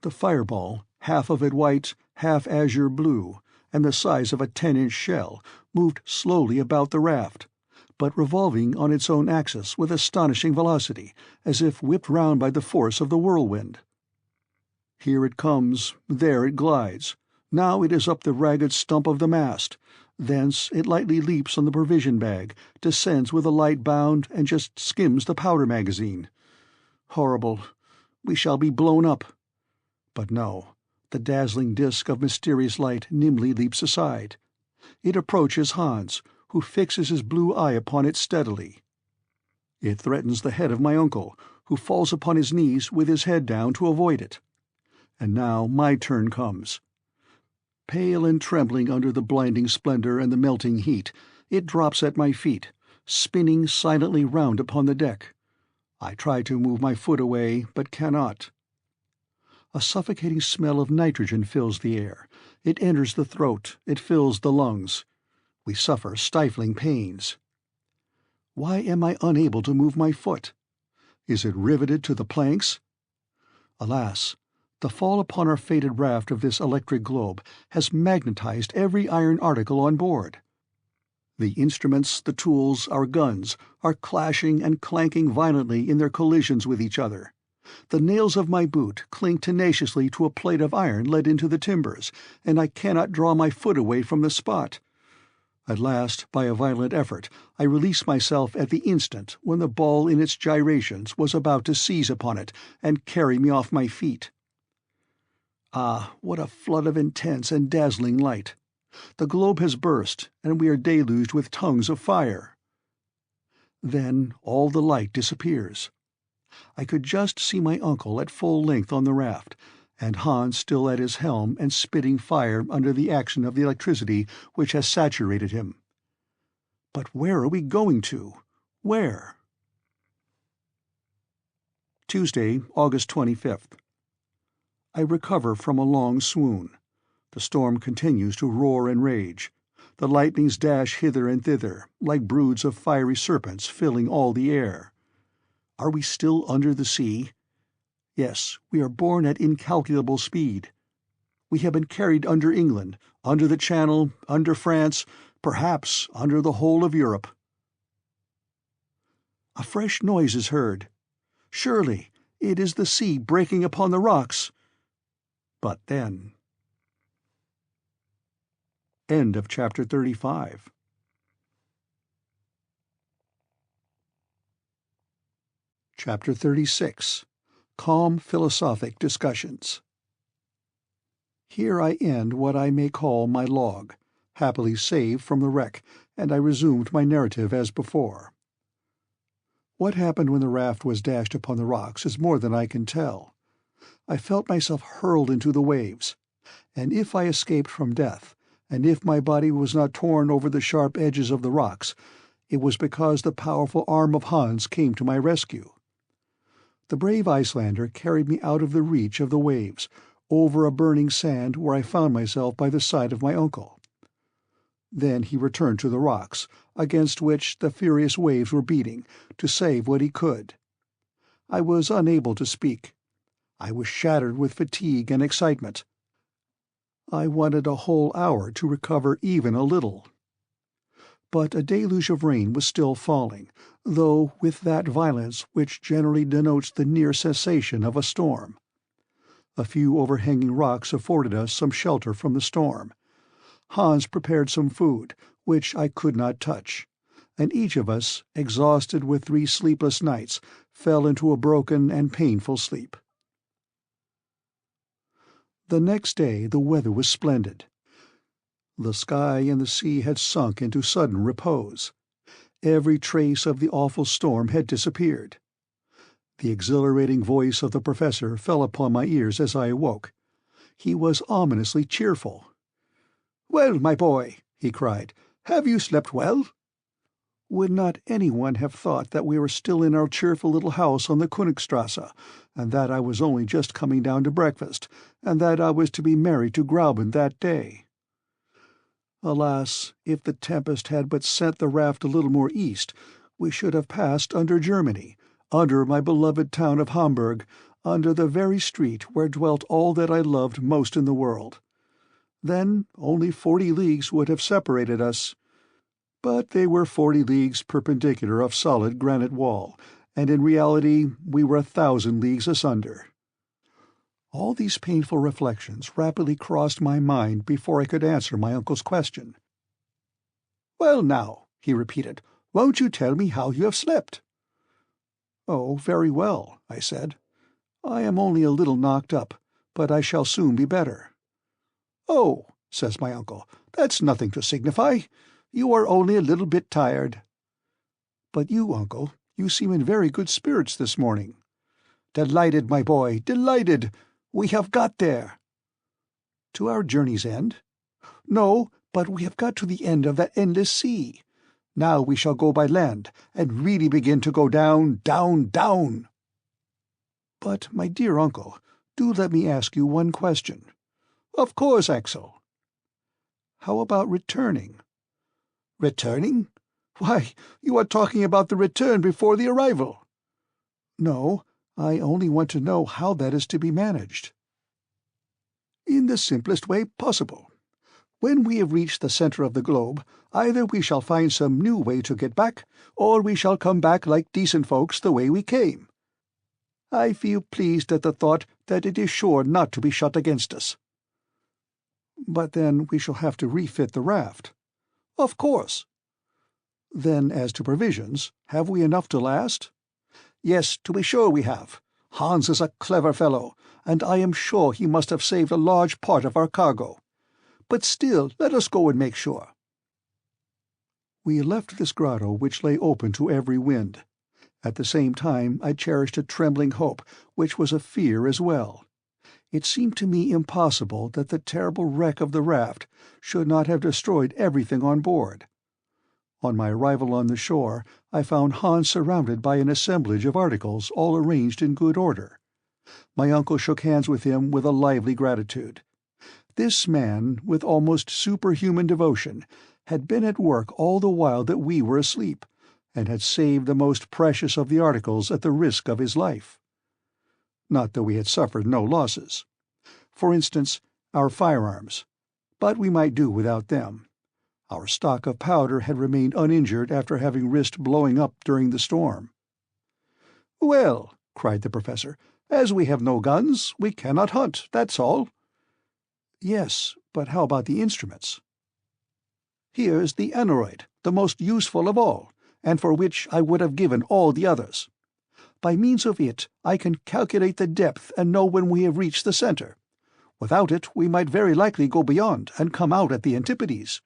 The fireball, half of it white, half azure blue, and the size of a 10-inch shell, moved slowly about the raft, but revolving on its own axis with astonishing velocity, as if whipped round by the force of the whirlwind. Here it comes, there it glides. Now it is up the ragged stump of the mast. Thence it lightly leaps on the provision bag, descends with a light bound, and just skims the powder magazine. Horrible! We shall be blown up. But no, the dazzling disk of mysterious light nimbly leaps aside. It approaches Hans, who fixes his blue eye upon it steadily. It threatens the head of my uncle, who falls upon his knees with his head down to avoid it. And now my turn comes. Pale and trembling under the blinding splendor and the melting heat, it drops at my feet, spinning silently round upon the deck. I try to move my foot away, but cannot. A suffocating smell of nitrogen fills the air. It enters the throat, it fills the lungs. We suffer stifling pains. Why am I unable to move my foot? Is it riveted to the planks? Alas! The fall upon our fated raft of this electric globe has magnetized every iron article on board. The instruments, the tools, our guns, are clashing and clanking violently in their collisions with each other. The nails of my boot cling tenaciously to a plate of iron let into the timbers, and I cannot draw my foot away from the spot. At last, by a violent effort, I release myself at the instant when the ball in its gyrations was about to seize upon it and carry me off my feet. Ah, what a flood of intense and dazzling light! The globe has burst, and we are deluged with tongues of fire. Then all the light disappears. I could just see my uncle at full length on the raft, and Hans still at his helm and spitting fire under the action of the electricity which has saturated him. But where are we going to? Where? Tuesday, August 25th. I recover from a long swoon. The storm continues to roar and rage. The lightnings dash hither and thither, like broods of fiery serpents filling all the air. Are we still under the sea? Yes, we are borne at incalculable speed. We have been carried under England, under the Channel, under France, perhaps under the whole of Europe. A fresh noise is heard. Surely it is the sea breaking upon the rocks. But then... End of chapter 35. Chapter 36. Calm Philosophic Discussions. Here I end what I may call my log, happily saved from the wreck, and I resumed my narrative as before. What happened when the raft was dashed upon the rocks is more than I can tell. I felt myself hurled into the waves, and if I escaped from death, and if my body was not torn over the sharp edges of the rocks, it was because the powerful arm of Hans came to my rescue. The brave Icelander carried me out of the reach of the waves, over a burning sand where I found myself by the side of my uncle. Then he returned to the rocks, against which the furious waves were beating, to save what he could. I was unable to speak. I was shattered with fatigue and excitement. I wanted a whole hour to recover even a little. But a deluge of rain was still falling, though with that violence which generally denotes the near cessation of a storm. A few overhanging rocks afforded us some shelter from the storm. Hans prepared some food, which I could not touch, and each of us, exhausted with 3 sleepless nights, fell into a broken and painful sleep. The next day the weather was splendid. The sky and the sea had sunk into sudden repose. Every trace of the awful storm had disappeared. The exhilarating voice of the professor fell upon my ears as I awoke. He was ominously cheerful. "Well, my boy," he cried, "have you slept well?" Would not anyone have thought that we were still in our cheerful little house on the Königstrasse, and that I was only just coming down to breakfast, and that I was to be married to Grauben that day? Alas, if the tempest had but sent the raft a little more east, we should have passed under Germany, under my beloved town of Hamburg, under the very street where dwelt all that I loved most in the world. Then only 40 leagues would have separated us. But they were 40 leagues perpendicular of solid granite wall, and in reality we were 1,000 leagues asunder. All these painful reflections rapidly crossed my mind before I could answer my uncle's question. "Well now," he repeated, "won't you tell me how you have slept?" "Oh, very well," I said. "I am only a little knocked up, but I shall soon be better." "Oh," says my uncle, "that's nothing to signify. You are only a little bit tired." "But you, uncle, you seem in very good spirits this morning." "Delighted, my boy, delighted. We have got there." "To our journey's end?" "No, but we have got to the end of that endless sea. Now we shall go by land, and really begin to go down, down, down." "But, my dear uncle, do let me ask you one question." "Of course, Axel." "How about returning?" "Returning? Why, you are talking about the return before the arrival." "No, I only want to know how that is to be managed." "In the simplest way possible. When we have reached the center of the globe, either we shall find some new way to get back, or we shall come back like decent folks the way we came. I feel pleased at the thought that it is sure not to be shut against us." "But then we shall have to refit the raft." "Of course." "Then as to provisions, have we enough to last?" "Yes, to be sure we have. Hans is a clever fellow, and I am sure he must have saved a large part of our cargo. But still, let us go and make sure." We left this grotto which lay open to every wind. At the same time I cherished a trembling hope, which was a fear as well. It seemed to me impossible that the terrible wreck of the raft should not have destroyed everything on board. On my arrival on the shore, I found Hans surrounded by an assemblage of articles all arranged in good order. My uncle shook hands with him with a lively gratitude. This man, with almost superhuman devotion, had been at work all the while that we were asleep, and had saved the most precious of the articles at the risk of his life. Not that we had suffered no losses. For instance, our firearms, but we might do without them. Our stock of powder had remained uninjured after having risked blowing up during the storm. "Well," cried the professor, "as we have no guns, we cannot hunt, that's all." "Yes, but how about the instruments?" "Here's the aneroid, the most useful of all, and for which I would have given all the others. By means of it I can calculate the depth and know when we have reached the center. Without it we might very likely go beyond and come out at the antipodes."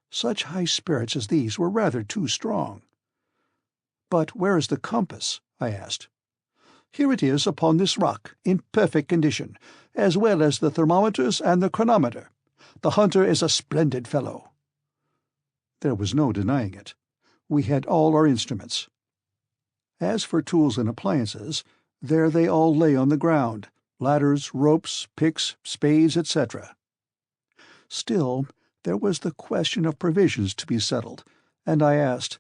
Such high spirits as these were rather too strong. "But where is the compass?" I asked. "Here it is upon this rock, in perfect condition, as well as the thermometers and the chronometer. The hunter is a splendid fellow." There was no denying it. We had all our instruments. As for tools and appliances, there they all lay on the ground, ladders, ropes, picks, spades, etc. Still, there was the question of provisions to be settled, and I asked,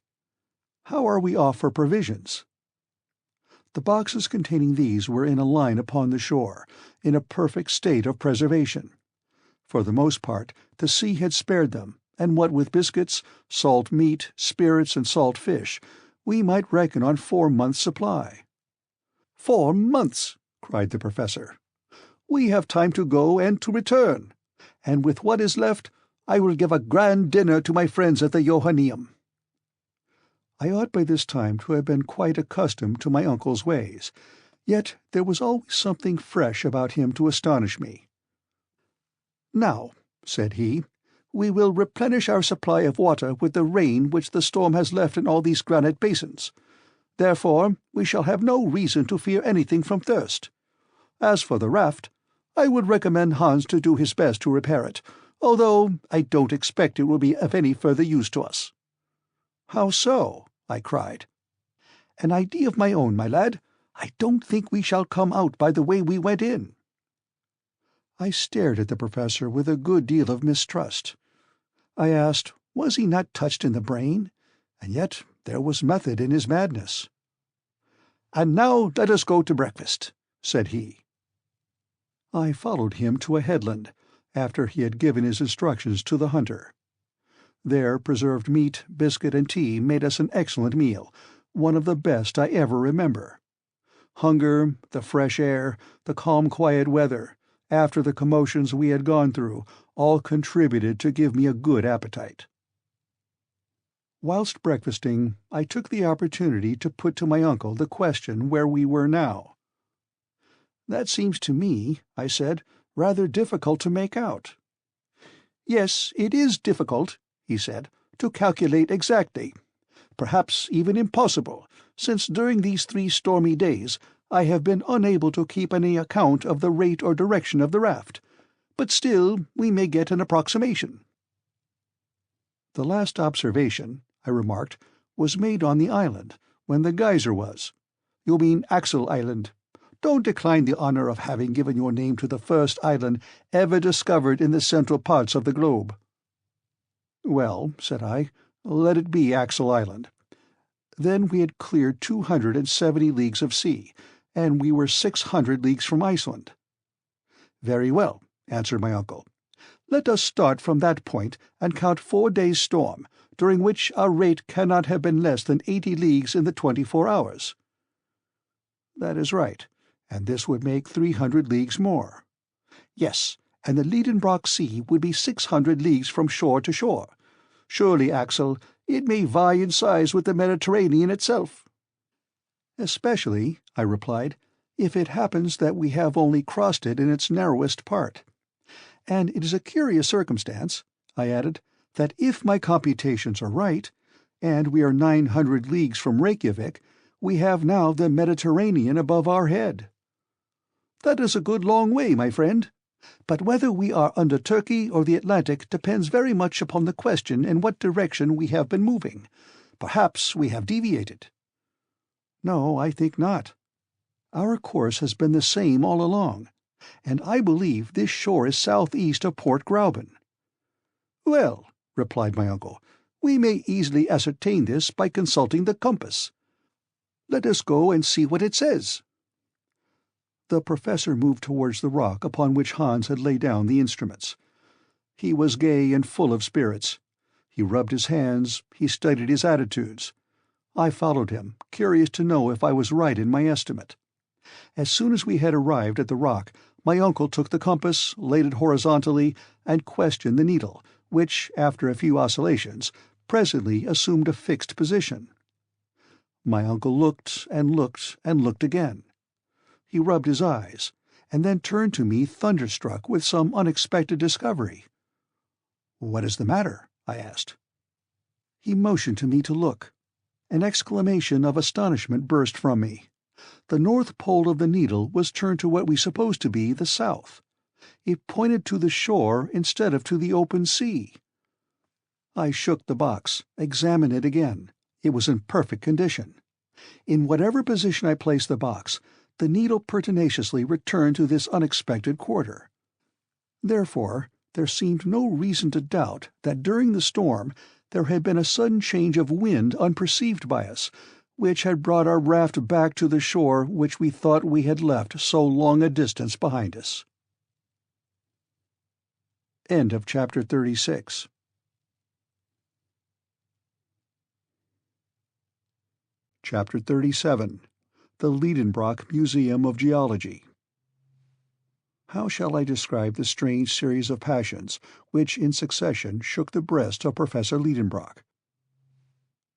"How are we off for provisions?" The boxes containing these were in a line upon the shore, in a perfect state of preservation. For the most part, the sea had spared them, and what with biscuits, salt meat, spirits, and salt fish, we might reckon on 4 months' supply. "4 months!" cried the professor. "We have time to go and to return, and with what is left I will give a grand dinner to my friends at the Johanneum." I ought by this time to have been quite accustomed to my uncle's ways, yet there was always something fresh about him to astonish me. "Now," said he, "we will replenish our supply of water with the rain which the storm has left in all these granite basins. Therefore we shall have no reason to fear anything from thirst. As for the raft, I would recommend Hans to do his best to repair it, although I don't expect it will be of any further use to us." "How so?" I cried. "An idea of my own, my lad. I don't think we shall come out by the way we went in." I stared at the professor with a good deal of mistrust. I asked, was he not touched in the brain? And yet there was method in his madness. "And now let us go to breakfast," said he. I followed him to a headland, after he had given his instructions to the hunter. There preserved meat, biscuit, and tea made us an excellent meal, one of the best I ever remember. Hunger, the fresh air, the calm quiet weather, after the commotions we had gone through, all contributed to give me a good appetite. Whilst breakfasting, I took the opportunity to put to my uncle the question where we were now. "That seems to me," I said, "rather difficult to make out." "Yes, it is difficult," he said, "to calculate exactly. Perhaps even impossible, since during these 3 stormy days I have been unable to keep any account of the rate or direction of the raft. But still we may get an approximation." "The last observation," I remarked, "was made on the island, when the geyser was." "You mean Axel Island. Don't decline the honor of having given your name to the first island ever discovered in the central parts of the globe." "Well," said I, "let it be Axel Island." Then we had cleared 270 leagues of sea, and we were 600 leagues from Iceland. "Very well," answered my uncle. "Let us start from that point and count 4 days' storm, during which our rate cannot have been less than 80 leagues in the 24 hours. "That is right, and this would make 300 leagues more." "Yes, and the Lidenbrock Sea would be 600 leagues from shore to shore. Surely, Axel, it may vie in size with the Mediterranean itself." "Especially," I replied, "if it happens that we have only crossed it in its narrowest part. And it is a curious circumstance," I added, "that if my computations are right, and we are 900 leagues from Reykjavik, we have now the Mediterranean above our head." That is a good long way, my friend. But whether we are under Turkey or the Atlantic depends very much upon the question in what direction we have been moving. Perhaps we have deviated." "No, I think not. Our course has been the same all along, and I believe this shore is southeast of Port Gräuben." "Well," replied my uncle, "we may easily ascertain this by consulting the compass. Let us go and see what it says." The professor moved towards the rock upon which Hans had laid down the instruments. He was gay and full of spirits. He rubbed his hands, he studied his attitudes. I followed him, curious to know if I was right in my estimate. As soon as we had arrived at the rock, my uncle took the compass, laid it horizontally, and questioned the needle, which, after a few oscillations, presently assumed a fixed position. My uncle looked and looked and looked again. He rubbed his eyes, and then turned to me thunderstruck with some unexpected discovery. "What is the matter?" I asked. He motioned to me to look. An exclamation of astonishment burst from me. The north pole of the needle was turned to what we supposed to be the south. It pointed to the shore instead of to the open sea. I shook the box, examined it again. It was in perfect condition. In whatever position I placed the box, the needle pertinaciously returned to this unexpected quarter. Therefore, there seemed no reason to doubt that during the storm there had been a sudden change of wind unperceived by us, which had brought our raft back to the shore which we thought we had left so long a distance behind us. End of chapter 36. Chapter 37. The Lidenbrock Museum of Geology. How shall I describe the strange series of passions which in succession shook the breast of Professor Lidenbrock?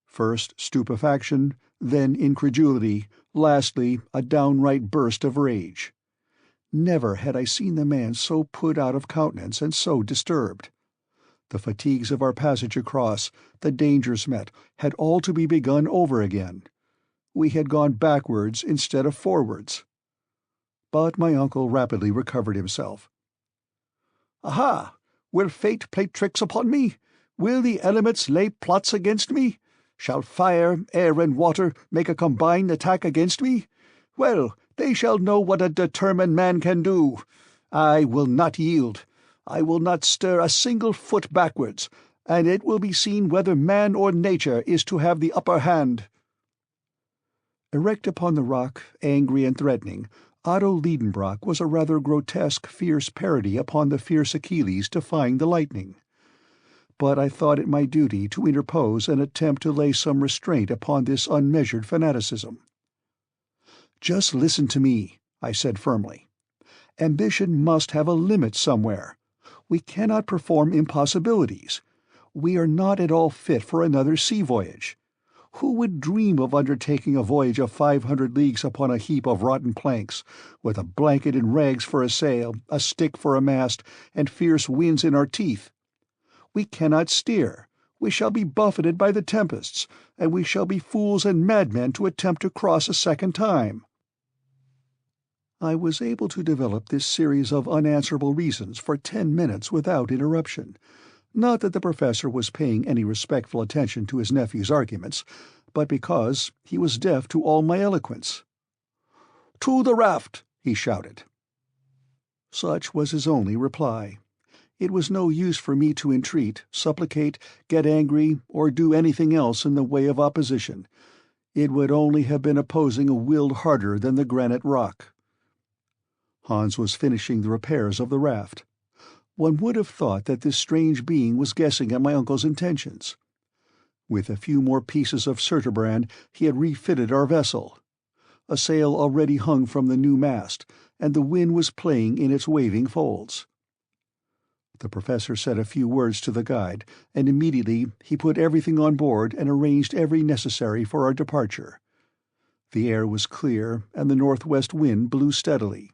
First stupefaction, then incredulity, lastly a downright burst of rage. Never had I seen the man so put out of countenance and so disturbed. The fatigues of our passage across, the dangers met, had all to be begun over again. We had gone backwards instead of forwards. But my uncle rapidly recovered himself. "Aha! Will fate play tricks upon me? Will the elements lay plots against me? Shall fire, air, and water make a combined attack against me? Well, they shall know what a determined man can do. I will not yield. I will not stir a single foot backwards, and it will be seen whether man or nature is to have the upper hand." Erect upon the rock, angry and threatening, Otto Lidenbrock was a rather grotesque, fierce parody upon the fierce Achilles defying the lightning. But I thought it my duty to interpose and attempt to lay some restraint upon this unmeasured fanaticism. "Just listen to me," I said firmly. "Ambition must have a limit somewhere. We cannot perform impossibilities. We are not at all fit for another sea voyage. Who would dream of undertaking a voyage of 500 leagues upon a heap of rotten planks, with a blanket and rags for a sail, a stick for a mast, and fierce winds in our teeth? We cannot steer. We shall be buffeted by the tempests, and we shall be fools and madmen to attempt to cross a second time." I was able to develop this series of unanswerable reasons for 10 minutes without interruption. Not that the professor was paying any respectful attention to his nephew's arguments, but because he was deaf to all my eloquence. "To the raft!" he shouted. Such was his only reply. It was no use for me to entreat, supplicate, get angry, or do anything else in the way of opposition. It would only have been opposing a will harder than the granite rock. Hans was finishing the repairs of the raft. One would have thought that this strange being was guessing at my uncle's intentions. With a few more pieces of surturbrand he had refitted our vessel. A sail already hung from the new mast, and the wind was playing in its waving folds. The professor said a few words to the guide, and immediately he put everything on board and arranged every necessary for our departure. The air was clear, and the northwest wind blew steadily.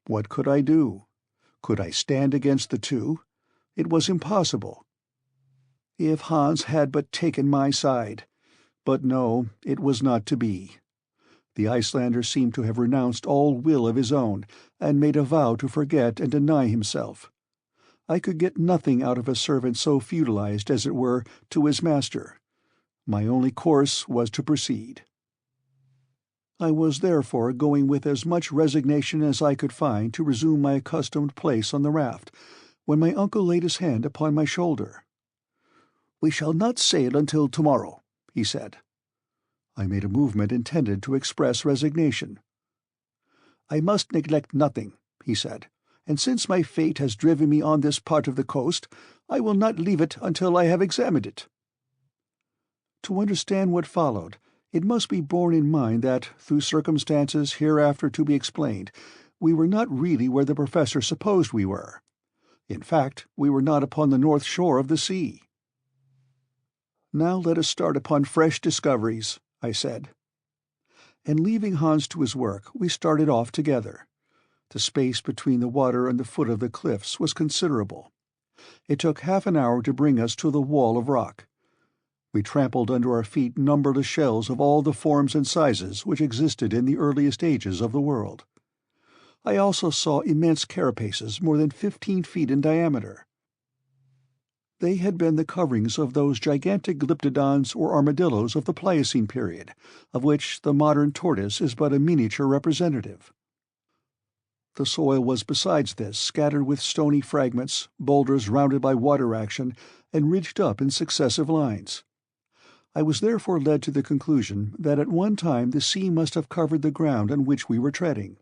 What could I do? Could I stand against the two? It was impossible. If Hans had but taken my side! But no, it was not to be. The Icelander seemed to have renounced all will of his own, and made a vow to forget and deny himself. I could get nothing out of a servant so feudalized, as it were, to his master. My only course was to proceed. I was therefore going with as much resignation as I could find to resume my accustomed place on the raft, when my uncle laid his hand upon my shoulder. "We shall not sail until tomorrow," he said. I made a movement intended to express resignation. "I must neglect nothing," he said, "and since my fate has driven me on this part of the coast, I will not leave it until I have examined it." To understand what followed, it must be borne in mind that, through circumstances hereafter to be explained, we were not really where the Professor supposed we were. In fact, we were not upon the north shore of the sea. "Now let us start upon fresh discoveries," I said. And leaving Hans to his work, we started off together. The space between the water and the foot of the cliffs was considerable. It took half an hour to bring us to the wall of rock. We trampled under our feet numberless shells of all the forms and sizes which existed in the earliest ages of the world. I also saw immense carapaces more than 15 feet in diameter. They had been the coverings of those gigantic glyptodons or armadillos of the Pliocene period, of which the modern tortoise is but a miniature representative. The soil was besides this scattered with stony fragments, boulders rounded by water action, and ridged up in successive lines. I was therefore led to the conclusion that at one time the sea must have covered the ground on which we were treading.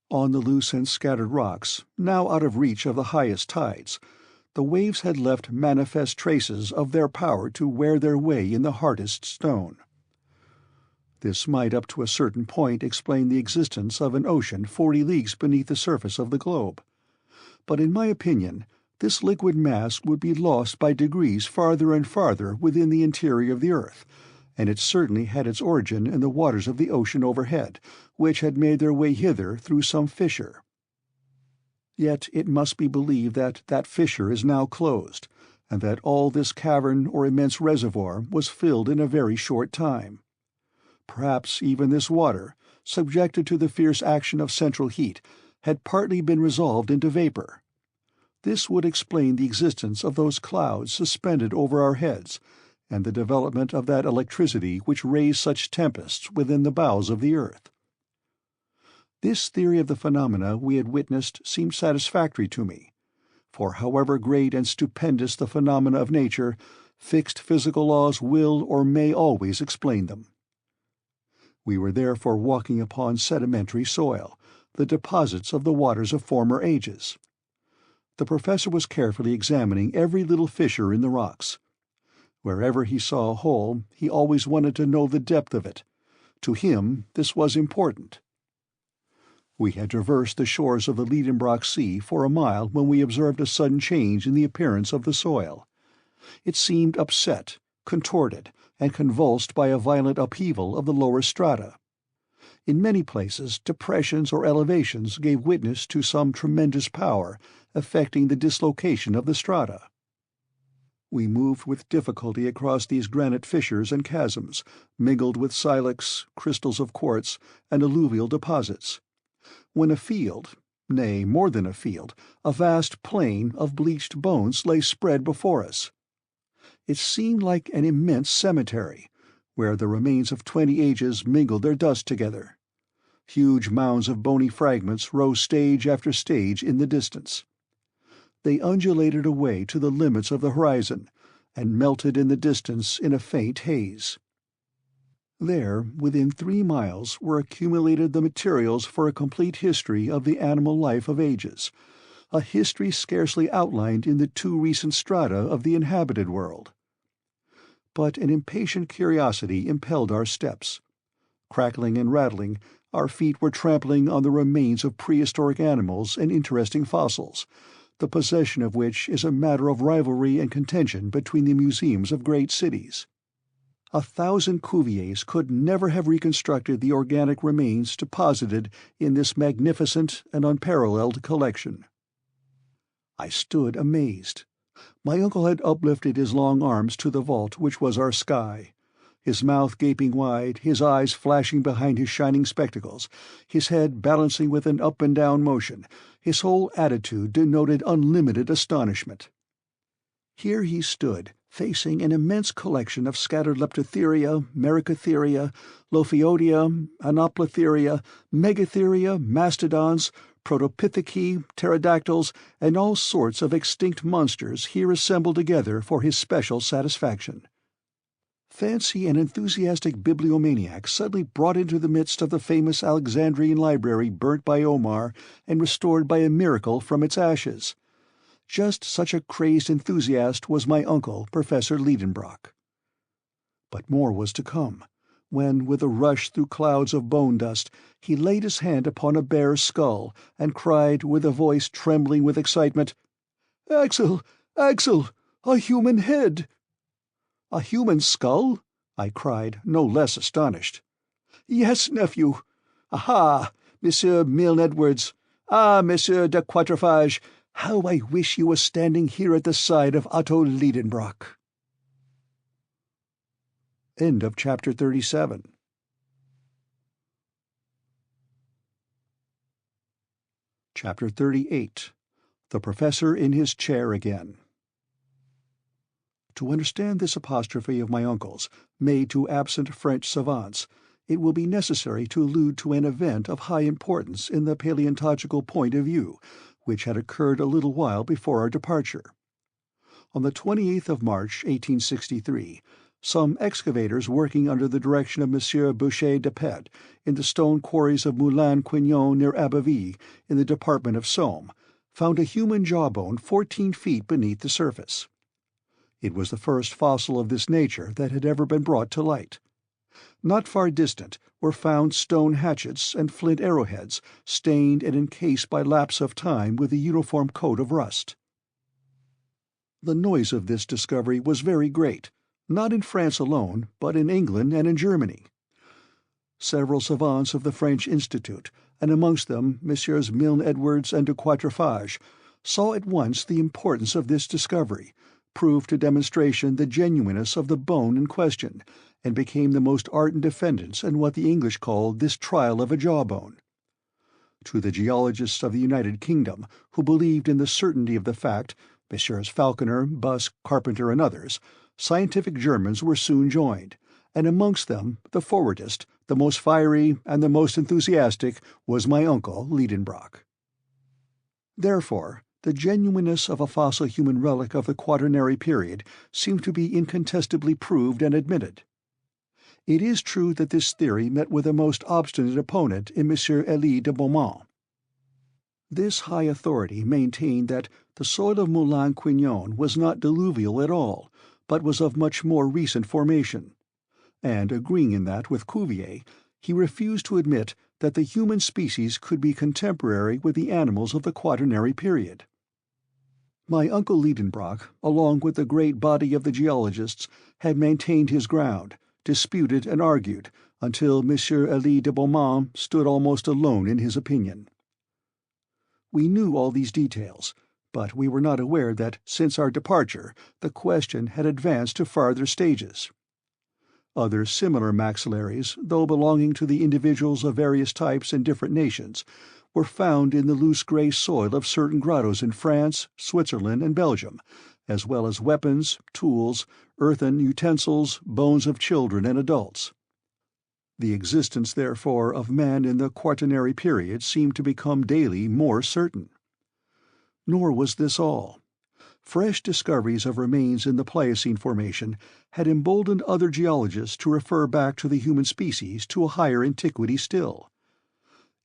On the loose and scattered rocks, now out of reach of the highest tides, the waves had left manifest traces of their power to wear their way in the hardest stone. This might up to a certain point explain the existence of an ocean 40 leagues beneath the surface of the globe. But in my opinion, this liquid mass would be lost by degrees farther and farther within the interior of the earth, and it certainly had its origin in the waters of the ocean overhead, which had made their way hither through some fissure. Yet it must be believed that that fissure is now closed, and that all this cavern or immense reservoir was filled in a very short time. Perhaps even this water, subjected to the fierce action of central heat, had partly been resolved into vapor. This would explain the existence of those clouds suspended over our heads, and the development of that electricity which raised such tempests within the bowels of the earth. This theory of the phenomena we had witnessed seemed satisfactory to me, for however great and stupendous the phenomena of nature, fixed physical laws will or may always explain them. We were therefore walking upon sedimentary soil, the deposits of the waters of former ages. The Professor was carefully examining every little fissure in the rocks. Wherever he saw a hole, he always wanted to know the depth of it. To him this was important. We had traversed the shores of the Lidenbrock Sea for a mile when we observed a sudden change in the appearance of the soil. It seemed upset, contorted, and convulsed by a violent upheaval of the lower strata. In many places depressions or elevations gave witness to some tremendous power, effecting the dislocation of the strata. We moved with difficulty across these granite fissures and chasms, mingled with silex, crystals of quartz, and alluvial deposits, when a field, nay, more than a field, a vast plain of bleached bones lay spread before us. It seemed like an immense cemetery, where the remains of 20 ages mingled their dust together. Huge mounds of bony fragments rose stage after stage in the distance. They undulated away to the limits of the horizon, and melted in the distance in a faint haze. There, within 3 miles, were accumulated the materials for a complete history of the animal life of ages, a history scarcely outlined in the 2 recent strata of the inhabited world. But an impatient curiosity impelled our steps. Crackling and rattling, our feet were trampling on the remains of prehistoric animals and interesting fossils, the possession of which is a matter of rivalry and contention between the museums of great cities. 1,000 Cuviers could never have reconstructed the organic remains deposited in this magnificent and unparalleled collection. I stood amazed. My uncle had uplifted his long arms to the vault which was our sky. his mouth gaping wide, his eyes flashing behind his shining spectacles, his head balancing with an up-and-down motion. His whole attitude denoted unlimited astonishment. Here he stood, facing an immense collection of scattered Leptotheria, Merycotheria, Lophiodia, Anoplotheria, Megatheria, mastodons, Protopitheci, pterodactyls, and all sorts of extinct monsters here assembled together for his special satisfaction. Fancy an enthusiastic bibliomaniac suddenly brought into the midst of the famous Alexandrian library burnt by Omar and restored by a miracle from its ashes. Just such a crazed enthusiast was my uncle, Professor Lidenbrock. But more was to come, when, with a rush through clouds of bone dust, he laid his hand upon a bear's skull and cried, with a voice trembling with excitement, "Axel! Axel! A human head!" "A human skull?" I cried, no less astonished. "Yes, nephew. Aha, Monsieur Milne Edwards! Ah, Monsieur de Quatrefages! How I wish you were standing here at the side of Otto Lidenbrock." End of chapter 37. Chapter 38. The Professor in his Chair Again. To understand this apostrophe of my uncle's, made to absent French savants, it will be necessary to allude to an event of high importance in the paleontological point of view, which had occurred a little while before our departure. On the 28th of March, 1863, some excavators working under the direction of Monsieur Boucher de Pet in the stone quarries of Moulin-Quignon near Abbeville, in the department of Somme, found a human jawbone 14 feet beneath the surface. It was the first fossil of this nature that had ever been brought to light. Not far distant were found stone hatchets and flint arrowheads, stained and encased by lapse of time with a uniform coat of rust. The noise of this discovery was very great, not in France alone, but in England and in Germany. Several savants of the French Institute, and amongst them Messieurs Milne Edwards and de Quatrefages, saw at once the importance of this discovery, proved to demonstration the genuineness of the bone in question, and became the most ardent defendants in what the English called this trial of a jawbone. To the geologists of the United Kingdom, who believed in the certainty of the fact, Messrs. Falconer, Busk, Carpenter, and others, scientific Germans were soon joined, and amongst them the forwardest, the most fiery, and the most enthusiastic was my uncle Lidenbrock. Therefore, the genuineness of a fossil human relic of the Quaternary period seemed to be incontestably proved and admitted. It is true that this theory met with a most obstinate opponent in M. Elie de Beaumont. This high authority maintained that the soil of Moulin-Quignon was not diluvial at all, but was of much more recent formation, and, agreeing in that with Cuvier, he refused to admit that the human species could be contemporary with the animals of the Quaternary period. My uncle Lidenbrock, along with the great body of the geologists, had maintained his ground, disputed and argued, until M. Elie de Beaumont stood almost alone in his opinion. We knew all these details, but we were not aware that, since our departure, the question had advanced to farther stages. Other similar maxillaries, though belonging to the individuals of various types and different nations, were found in the loose grey soil of certain grottos in France, Switzerland, and Belgium, as well as weapons, tools, earthen utensils, bones of children and adults. The existence, therefore, of man in the Quaternary period seemed to become daily more certain. Nor was this all. Fresh discoveries of remains in the Pliocene formation had emboldened other geologists to refer back to the human species to a higher antiquity still.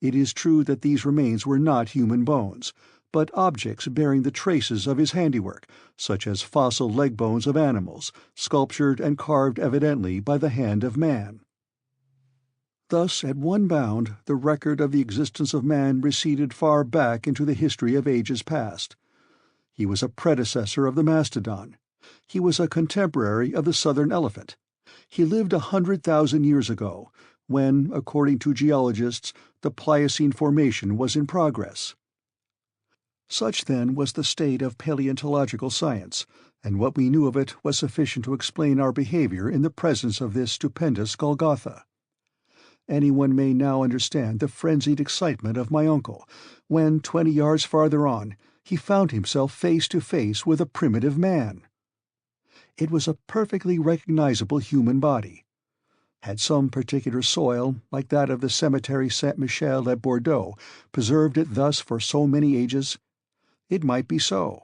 It is true that these remains were not human bones, but objects bearing the traces of his handiwork, such as fossil leg bones of animals, sculptured and carved evidently by the hand of man. Thus, at one bound, the record of the existence of man receded far back into the history of ages past. He was a predecessor of the mastodon. He was a contemporary of the southern elephant. He lived 100,000 years ago, when, according to geologists, the Pliocene formation was in progress. Such, then, was the state of paleontological science, and what we knew of it was sufficient to explain our behavior in the presence of this stupendous Golgotha. Anyone may now understand the frenzied excitement of my uncle, when, 20 yards farther on, he found himself face to face with a primitive man. It was a perfectly recognizable human body. Had some particular soil, like that of the cemetery Saint-Michel at Bordeaux, preserved it thus for so many ages? It might be so.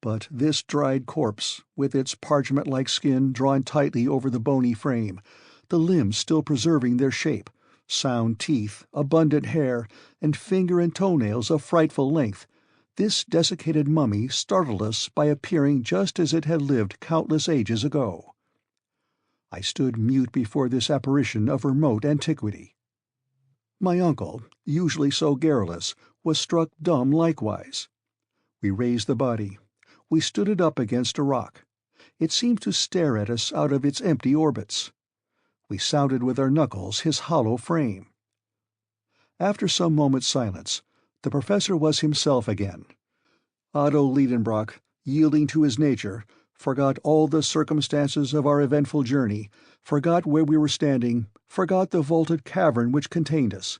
But this dried corpse, with its parchment-like skin drawn tightly over the bony frame, the limbs still preserving their shape, sound teeth, abundant hair, and finger and toenails of frightful length, this desiccated mummy startled us by appearing just as it had lived countless ages ago. I stood mute before this apparition of remote antiquity. My uncle, usually so garrulous, was struck dumb likewise. We raised the body. We stood it up against a rock. It seemed to stare at us out of its empty orbits. We sounded with our knuckles his hollow frame. After some moments' silence, the professor was himself again. Otto Lidenbrock, yielding to his nature, forgot all the circumstances of our eventful journey, forgot where we were standing, forgot the vaulted cavern which contained us.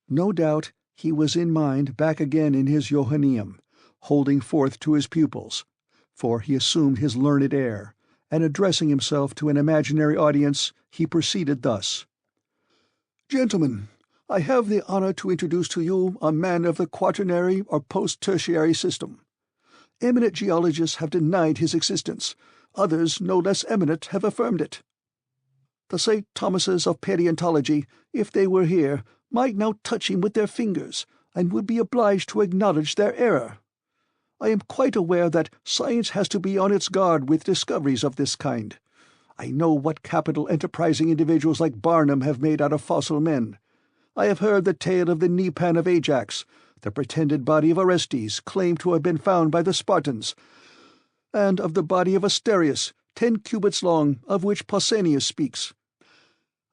No doubt he was in mind back again in his Johanneum, holding forth to his pupils, for he assumed his learned air, and addressing himself to an imaginary audience, he proceeded thus: "Gentlemen, I have the honor to introduce to you a man of the Quaternary or post-tertiary system. Eminent geologists have denied his existence, others no less eminent have affirmed it. The St. Thomases of paleontology, if they were here, might now touch him with their fingers, and would be obliged to acknowledge their error. I am quite aware that science has to be on its guard with discoveries of this kind. I know what capital enterprising individuals like Barnum have made out of fossil men. I have heard the tale of the knee-pan of Ajax, the pretended body of Orestes, claimed to have been found by the Spartans, and of the body of Asterius, 10 cubits long, of which Pausanias speaks.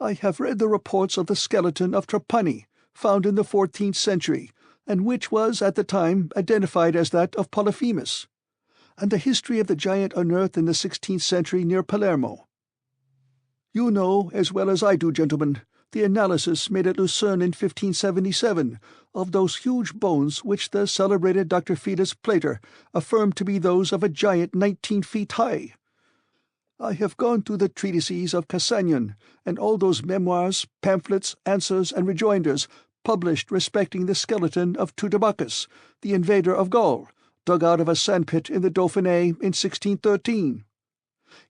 I have read the reports of the skeleton of Trapani, found in the 14th century, and which was at the time identified as that of Polyphemus, and the history of the giant unearthed in the 16th century near Palermo. You know, as well as I do, gentlemen, the analysis made at Lucerne in 1577 of those huge bones which the celebrated Dr. Felix Plater affirmed to be those of a giant 19 feet high. I have gone through the treatises of Cassanion, and all those memoirs, pamphlets, answers, and rejoinders published respecting the skeleton of Teutobacus, the invader of Gaul, dug out of a sandpit in the Dauphiné in 1613.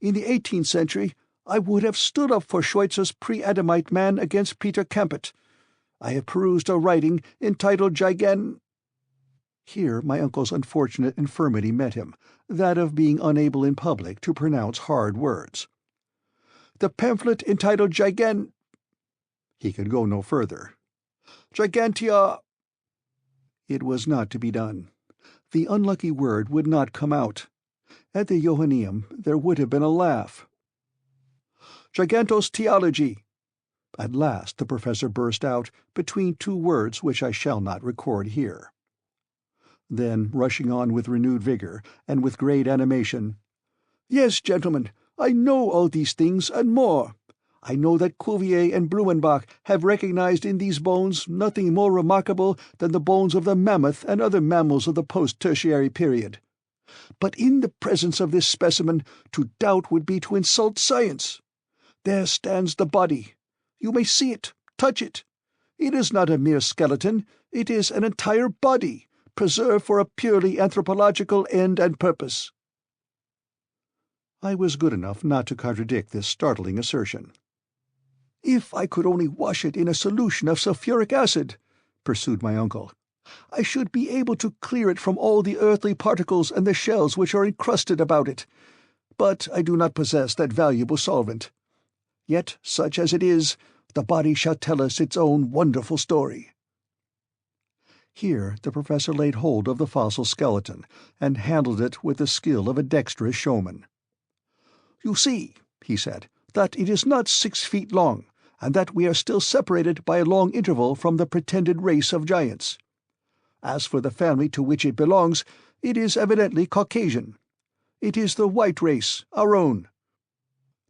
In the 18th century, I would have stood up for Schweitzer's pre-Adamite man against Peter Campet. I have perused a writing entitled Here my uncle's unfortunate infirmity met him, that of being unable in public to pronounce hard words. The pamphlet entitled He could go no further. Gigantia. It was not to be done. The unlucky word would not come out. At the Johanneum there would have been a laugh. Gigantos theology. At last the professor burst out, between two words which I shall not record here. Then, rushing on with renewed vigor, and with great animation, "Yes, gentlemen, I know all these things and more. I know that Cuvier and Blumenbach have recognized in these bones nothing more remarkable than the bones of the mammoth and other mammals of the post-tertiary period. But in the presence of this specimen, to doubt would be to insult science. There stands the body. You may see it, touch it. It is not a mere skeleton, it is an entire body, preserved for a purely anthropological end and purpose." I was good enough not to contradict this startling assertion. "If I could only wash it in a solution of sulphuric acid," pursued my uncle, "I should be able to clear it from all the earthly particles and the shells which are encrusted about it. But I do not possess that valuable solvent. Yet, such as it is, the body shall tell us its own wonderful story." Here the professor laid hold of the fossil skeleton, and handled it with the skill of a dexterous showman. "You see," he said, "that it is not 6 feet long, and that we are still separated by a long interval from the pretended race of giants. As for the family to which it belongs, it is evidently Caucasian. It is the white race, our own.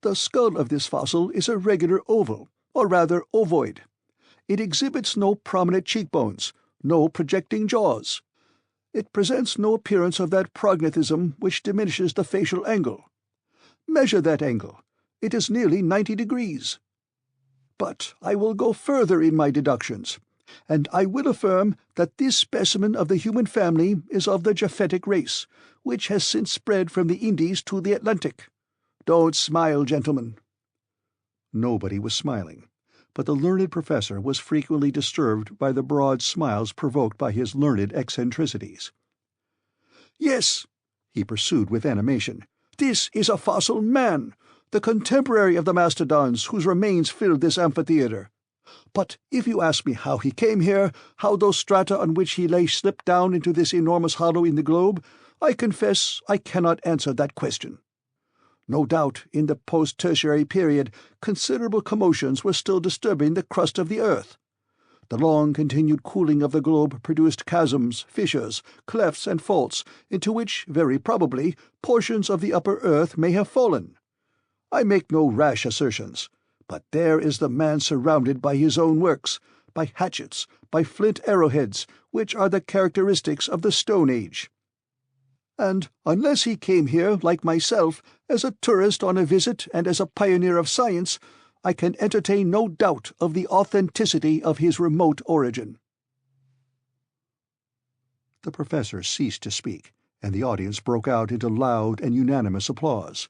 The skull of this fossil is a regular oval, or rather ovoid. It exhibits no prominent cheekbones, no projecting jaws. It presents no appearance of that prognathism which diminishes the facial angle. Measure that angle. It is nearly 90 degrees. But I will go further in my deductions, and I will affirm that this specimen of the human family is of the Japhetic race, which has since spread from the Indies to the Atlantic. Don't smile, gentlemen." Nobody was smiling, but the learned professor was frequently disturbed by the broad smiles provoked by his learned eccentricities. "Yes," he pursued with animation, "this is a fossil man, the contemporary of the mastodons whose remains filled this amphitheatre. But if you ask me how he came here, how those strata on which he lay slipped down into this enormous hollow in the globe, I confess I cannot answer that question. No doubt, in the post-tertiary period, considerable commotions were still disturbing the crust of the earth. The long-continued cooling of the globe produced chasms, fissures, clefts, and faults, into which, very probably, portions of the upper earth may have fallen. I make no rash assertions, but there is the man surrounded by his own works, by hatchets, by flint arrowheads, which are the characteristics of the Stone Age. And unless he came here, like myself, as a tourist on a visit and as a pioneer of science, I can entertain no doubt of the authenticity of his remote origin." The professor ceased to speak, and the audience broke out into loud and unanimous applause.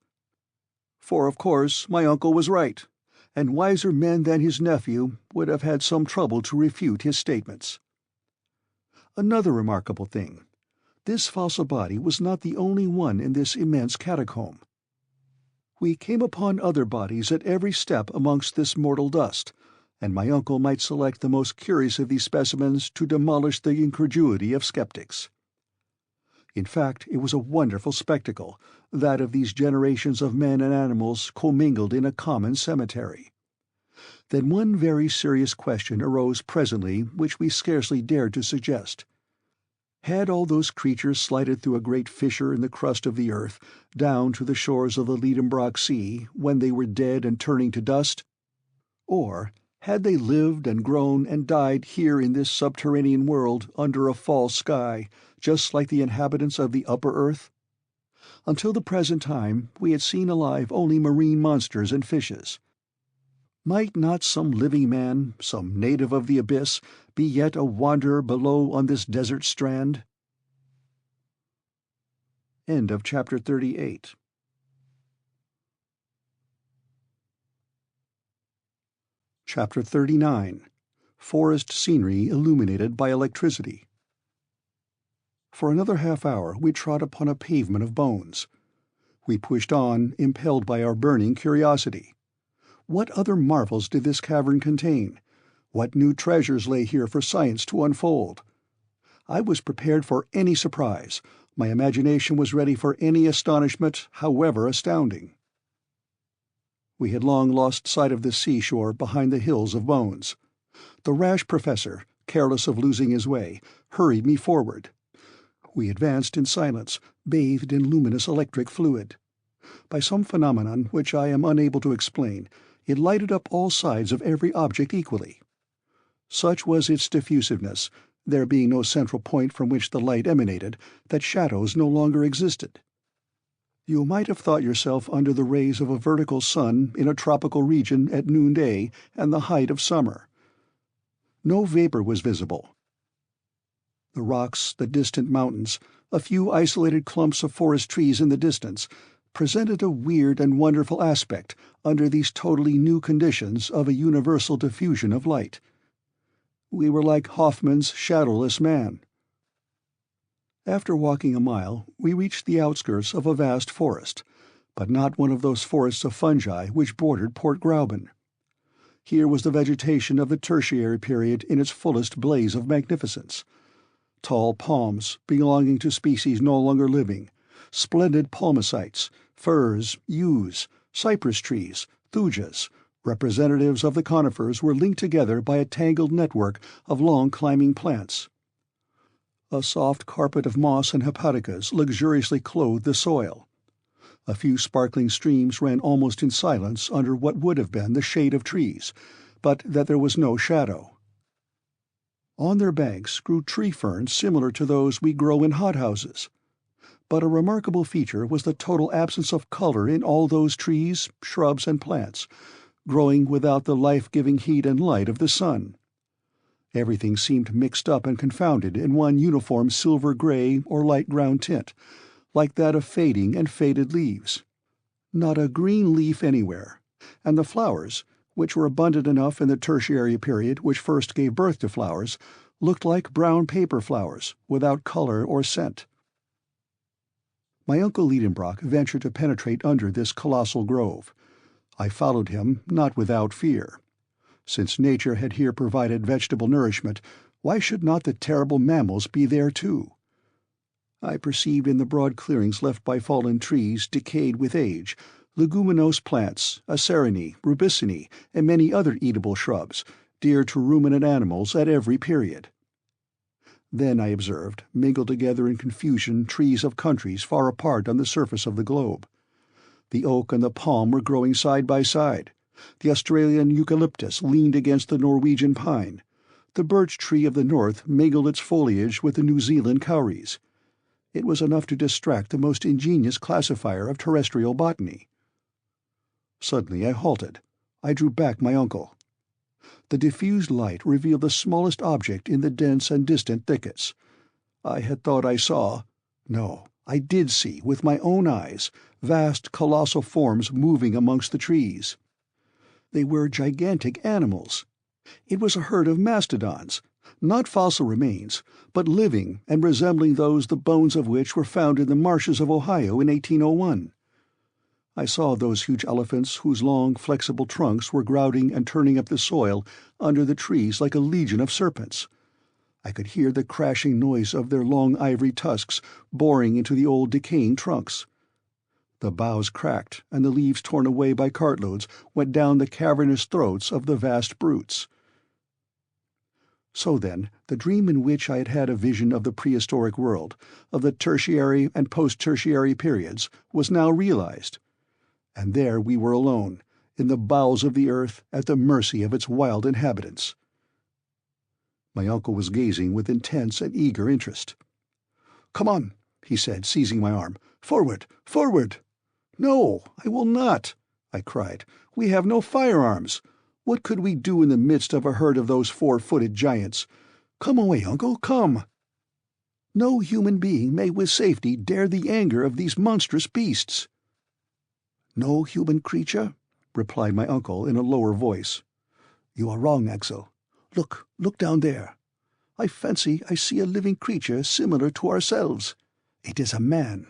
For, of course, my uncle was right, and wiser men than his nephew would have had some trouble to refute his statements. Another remarkable thing. This fossil body was not the only one in this immense catacomb. We came upon other bodies at every step amongst this mortal dust, and my uncle might select the most curious of these specimens to demolish the incredulity of skeptics. In fact, it was a wonderful spectacle, that of these generations of men and animals commingled in a common cemetery. Then one very serious question arose presently which we scarcely dared to suggest. Had all those creatures slided through a great fissure in the crust of the earth, down to the shores of the Lidenbrock Sea, when they were dead and turning to dust? Or had they lived and grown and died here in this subterranean world under a false sky, just like the inhabitants of the upper earth? Until the present time we had seen alive only marine monsters and fishes. Might not some living man, some native of the abyss, be yet a wanderer below on this desert strand? End of Chapter 38. Chapter 39. Forest Scenery Illuminated by Electricity. For another half-hour we trod upon a pavement of bones. We pushed on, impelled by our burning curiosity. What other marvels did this cavern contain? What new treasures lay here for science to unfold? I was prepared for any surprise. My imagination was ready for any astonishment, however astounding. We had long lost sight of the seashore behind the hills of bones. The rash professor, careless of losing his way, hurried me forward. We advanced in silence, bathed in luminous electric fluid. By some phenomenon which I am unable to explain, it lighted up all sides of every object equally. Such was its diffusiveness, there being no central point from which the light emanated, that shadows no longer existed. You might have thought yourself under the rays of a vertical sun in a tropical region at noonday and the height of summer. No vapor was visible. The rocks, the distant mountains, a few isolated clumps of forest trees in the distance, presented a weird and wonderful aspect under these totally new conditions of a universal diffusion of light. We were like Hoffmann's Shadowless Man. After walking a mile, we reached the outskirts of a vast forest, but not one of those forests of fungi which bordered Port Gräuben. Here was the vegetation of the Tertiary period in its fullest blaze of magnificence. Tall palms, belonging to species no longer living, splendid palmacites, firs, yews, cypress trees, thujas, representatives of the conifers, were linked together by a tangled network of long climbing plants. A soft carpet of moss and hepaticas luxuriously clothed the soil. A few sparkling streams ran almost in silence under what would have been the shade of trees, but that there was no shadow. On their banks grew tree ferns similar to those we grow in hothouses. But a remarkable feature was the total absence of color in all those trees, shrubs, and plants, growing without the life-giving heat and light of the sun. Everything seemed mixed up and confounded in one uniform silver-gray or light-brown tint, like that of fading and faded leaves. Not a green leaf anywhere, and the flowers, which were abundant enough in the tertiary period which first gave birth to flowers, looked like brown paper flowers, without color or scent. My uncle Lidenbrock ventured to penetrate under this colossal grove. I followed him, not without fear. Since nature had here provided vegetable nourishment, why should not the terrible mammals be there too? I perceived in the broad clearings left by fallen trees decayed with age, leguminose plants, acerinae, rubicinae, and many other eatable shrubs, dear to ruminant animals at every period. Then I observed, mingled together in confusion, trees of countries far apart on the surface of the globe. The oak and the palm were growing side by side. The Australian eucalyptus leaned against the Norwegian pine. The birch tree of the north mingled its foliage with the New Zealand kauris. It was enough to distract the most ingenious classifier of terrestrial botany. Suddenly I halted. I drew back my uncle. The diffused light revealed the smallest object in the dense and distant thickets. I had thought I saw— no, I did see, with my own eyes, vast colossal forms moving amongst the trees. They were gigantic animals. It was a herd of mastodons, not fossil remains, but living and resembling those the bones of which were found in the marshes of Ohio in 1801. I saw those huge elephants whose long, flexible trunks were grouting and turning up the soil under the trees like a legion of serpents. I could hear the crashing noise of their long ivory tusks boring into the old decaying trunks. The boughs cracked, and the leaves torn away by cartloads went down the cavernous throats of the vast brutes. So then, the dream in which I had had a vision of the prehistoric world, of the tertiary and post-tertiary periods, was now realized. And there we were alone, in the bowels of the earth, at the mercy of its wild inhabitants. My uncle was gazing with intense and eager interest. "Come on," he said, seizing my arm. "Forward! Forward!" "No, I will not!" I cried. "We have no firearms. What could we do in the midst of a herd of those four-footed giants? Come away, uncle, come!" "No human being may with safety dare the anger of these monstrous beasts." "No human creature?" replied my uncle in a lower voice. "You are wrong, Axel. Look down there. I fancy I see a living creature similar to ourselves. It is a man."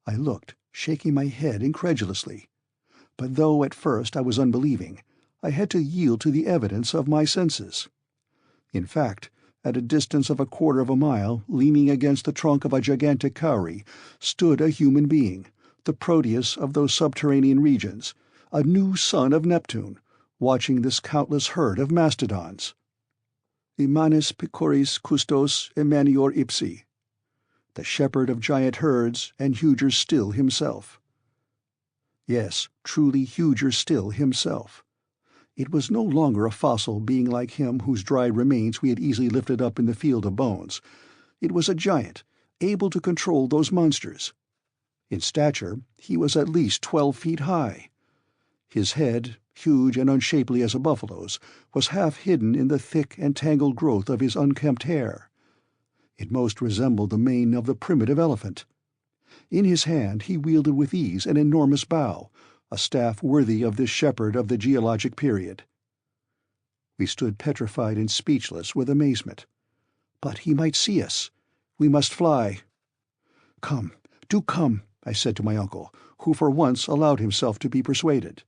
I looked, shaking my head incredulously. But though at first I was unbelieving, I had to yield to the evidence of my senses. In fact, at a distance of 1/4 of a mile, leaning against the trunk of a gigantic kauri, stood a human being, the Proteus of those subterranean regions, a new son of Neptune, watching this countless herd of mastodons. Immanis picoris custos emanior ipsi, the shepherd of giant herds, and huger still himself. Yes, truly huger still himself. It was no longer a fossil being like him whose dried remains we had easily lifted up in the field of bones. It was a giant, able to control those monsters. In stature, he was at least 12 feet high. His head, huge and unshapely as a buffalo's, was half hidden in the thick and tangled growth of his unkempt hair. It most resembled the mane of the primitive elephant. In his hand he wielded with ease an enormous bow, a staff worthy of this shepherd of the geologic period. We stood petrified and speechless with amazement. But he might see us. We must fly. "Come, do come," I said to my uncle, who for once allowed himself to be persuaded.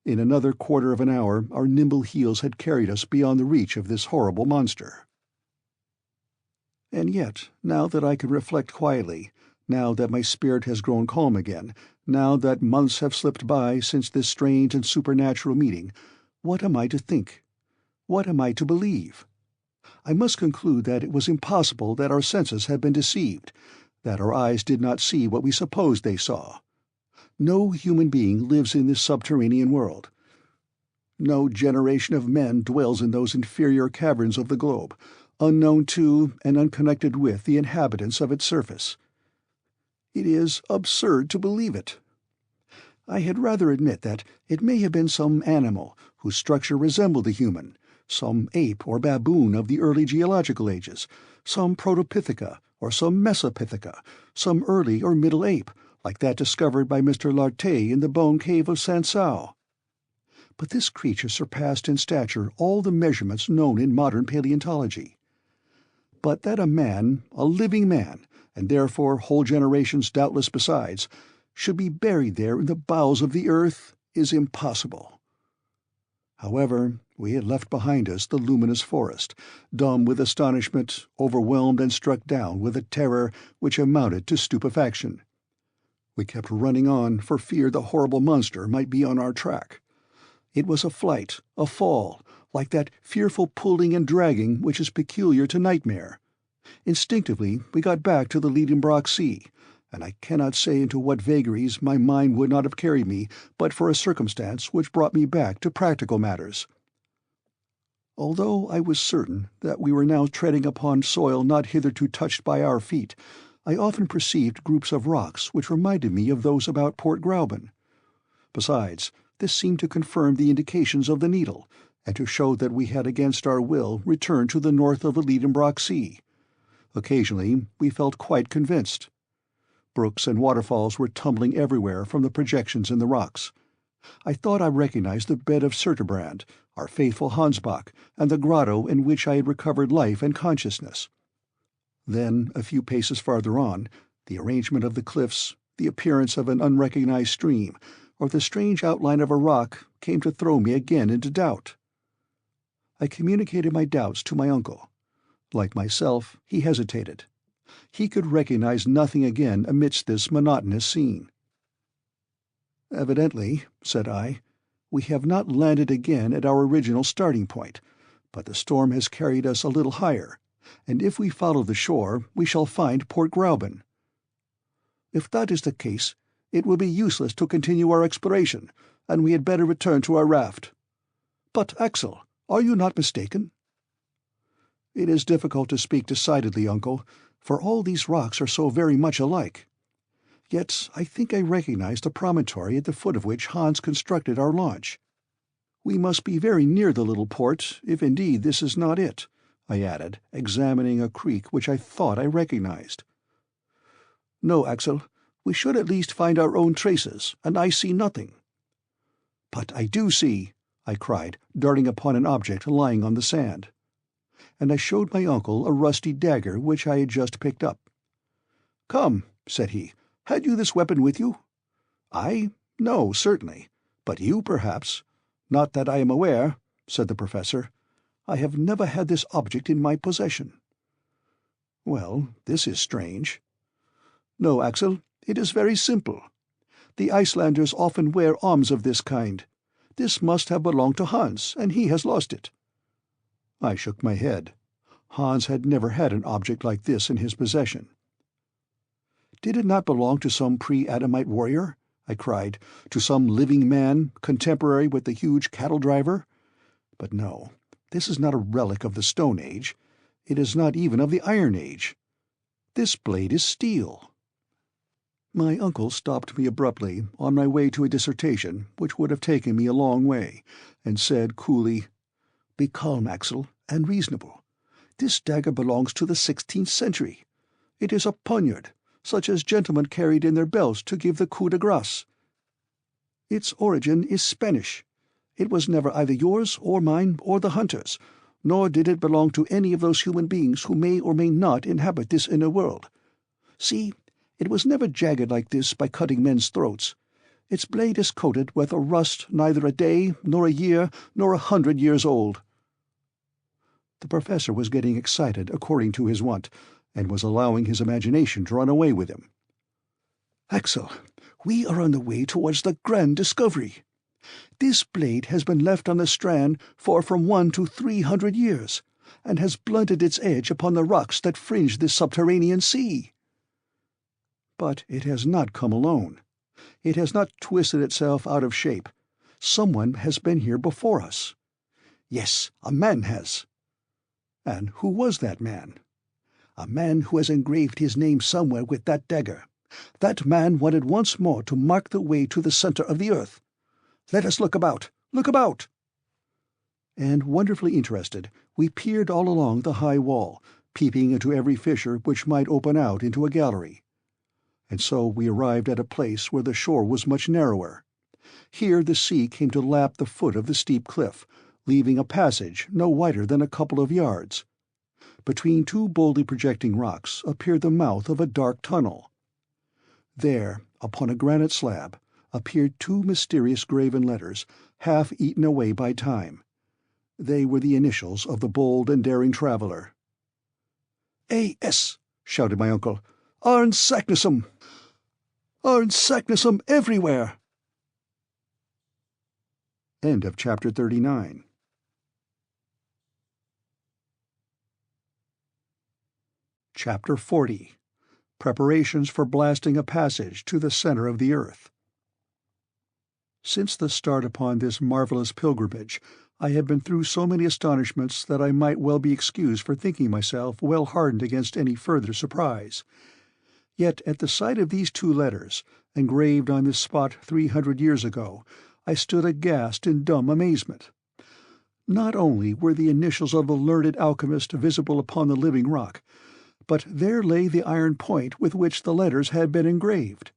In another 1/4 of an hour our nimble heels had carried us beyond the reach of this horrible monster. And yet, now that I can reflect quietly, now that my spirit has grown calm again, now that months have slipped by since this strange and supernatural meeting, what am I to think? What am I to believe? I must conclude that it was impossible that our senses had been deceived, that our eyes did not see what we supposed they saw. No human being lives in this subterranean world. No generation of men dwells in those inferior caverns of the globe, unknown to and unconnected with the inhabitants of its surface. It is absurd to believe it. I had rather admit that it may have been some animal whose structure resembled the human, some ape or baboon of the early geological ages, some Protopithecus or some Mesopithecus, some early or middle ape, like that discovered by Mr. Lartet in the bone cave of Sansao. But this creature surpassed in stature all the measurements known in modern paleontology. But that a man, a living man, and therefore whole generations doubtless besides, should be buried there in the bowels of the earth is impossible. However, we had left behind us the luminous forest, dumb with astonishment, overwhelmed and struck down with a terror which amounted to stupefaction. We kept running on for fear the horrible monster might be on our track. It was a flight, a fall, like that fearful pulling and dragging which is peculiar to nightmare. Instinctively we got back to the Lidenbrock Sea, and I cannot say into what vagaries my mind would not have carried me but for a circumstance which brought me back to practical matters. Although I was certain that we were now treading upon soil not hitherto touched by our feet, I often perceived groups of rocks which reminded me of those about Port Gräuben. Besides, this seemed to confirm the indications of the needle, and to show that we had against our will returned to the north of the Lidenbrock Sea. Occasionally we felt quite convinced. Brooks and waterfalls were tumbling everywhere from the projections in the rocks. I thought I recognized the bed of Surturbrand, our faithful Hansbach, and the grotto in which I had recovered life and consciousness. Then, a few paces farther on, the arrangement of the cliffs, the appearance of an unrecognized stream, or the strange outline of a rock came to throw me again into doubt. I communicated my doubts to my uncle. Like myself, he hesitated. He could recognize nothing again amidst this monotonous scene. "Evidently," said I, "we have not landed again at our original starting point, but the storm has carried us a little higher, and if we follow the shore we shall find Port Gräuben. If that is the case, it will be useless to continue our exploration, and we had better return to our raft. But, Axel, are you not mistaken?" "It is difficult to speak decidedly, uncle, for all these rocks are so very much alike. Yet I think I recognize the promontory at the foot of which Hans constructed our launch. We must be very near the little port, if indeed this is not it," I added, examining a creek which I thought I recognized. "No, Axel, we should at least find our own traces, and I see nothing." "But I do see," I cried, darting upon an object lying on the sand. And I showed my uncle a rusty dagger which I had just picked up. "Come," said he, "had you this weapon with you?" "I? No, certainly. But you, perhaps?" "Not that I am aware," said the professor. "I have never had this object in my possession." "Well, this is strange." "No, Axel, it is very simple. The Icelanders often wear arms of this kind. This must have belonged to Hans, and he has lost it." I shook my head. Hans had never had an object like this in his possession. "Did it not belong to some pre-Adamite warrior?" I cried. "To some living man, contemporary with the huge cattle-driver? But no, this is not a relic of the Stone Age. It is not even of the Iron Age. This blade is steel." My uncle stopped me abruptly on my way to a dissertation which would have taken me a long way, and said coolly, "Be calm, Axel, and reasonable. This dagger belongs to the 16th century. It is a poniard, such as gentlemen carried in their belts to give the coup de grace. Its origin is Spanish. It was never either yours or mine or the hunter's, nor did it belong to any of those human beings who may or may not inhabit this inner world. See, it was never jagged like this by cutting men's throats. Its blade is coated with a rust neither a day, nor a year, nor 100 years old." The professor was getting excited according to his wont, and was allowing his imagination to run away with him. "Axel, we are on the way towards the grand discovery. This blade has been left on the strand for from 100 to 300 years, and has blunted its edge upon the rocks that fringe this subterranean sea. But it has not come alone. It has not twisted itself out of shape. Someone has been here before us. Yes, a man has. And who was that man? A man who has engraved his name somewhere with that dagger. That man wanted once more to mark the way to the center of the earth. Let us look about! Look about! And, wonderfully interested, we peered all along the high wall, peeping into every fissure which might open out into a gallery. And so we arrived at a place where the shore was much narrower. Here the sea came to lap the foot of the steep cliff, leaving a passage no wider than a couple of yards. Between two boldly projecting rocks appeared the mouth of a dark tunnel. There, upon a granite slab, appeared two mysterious graven letters, half eaten away by time. They were the initials of the bold and daring traveller. "A.S.," shouted my uncle. "Arn Saknussemm! Arn Saknussemm everywhere!" End of chapter 39. Chapter 40. Preparations for blasting a passage to the center of the earth. Since the start upon this marvelous pilgrimage, I have been through so many astonishments that I might well be excused for thinking myself well hardened against any further surprise. Yet at the sight of these two letters, engraved on this spot 300 years ago, I stood aghast in dumb amazement. Not only were the initials of the learned alchemist visible upon the living rock, but there lay the iron point with which the letters had been engraved.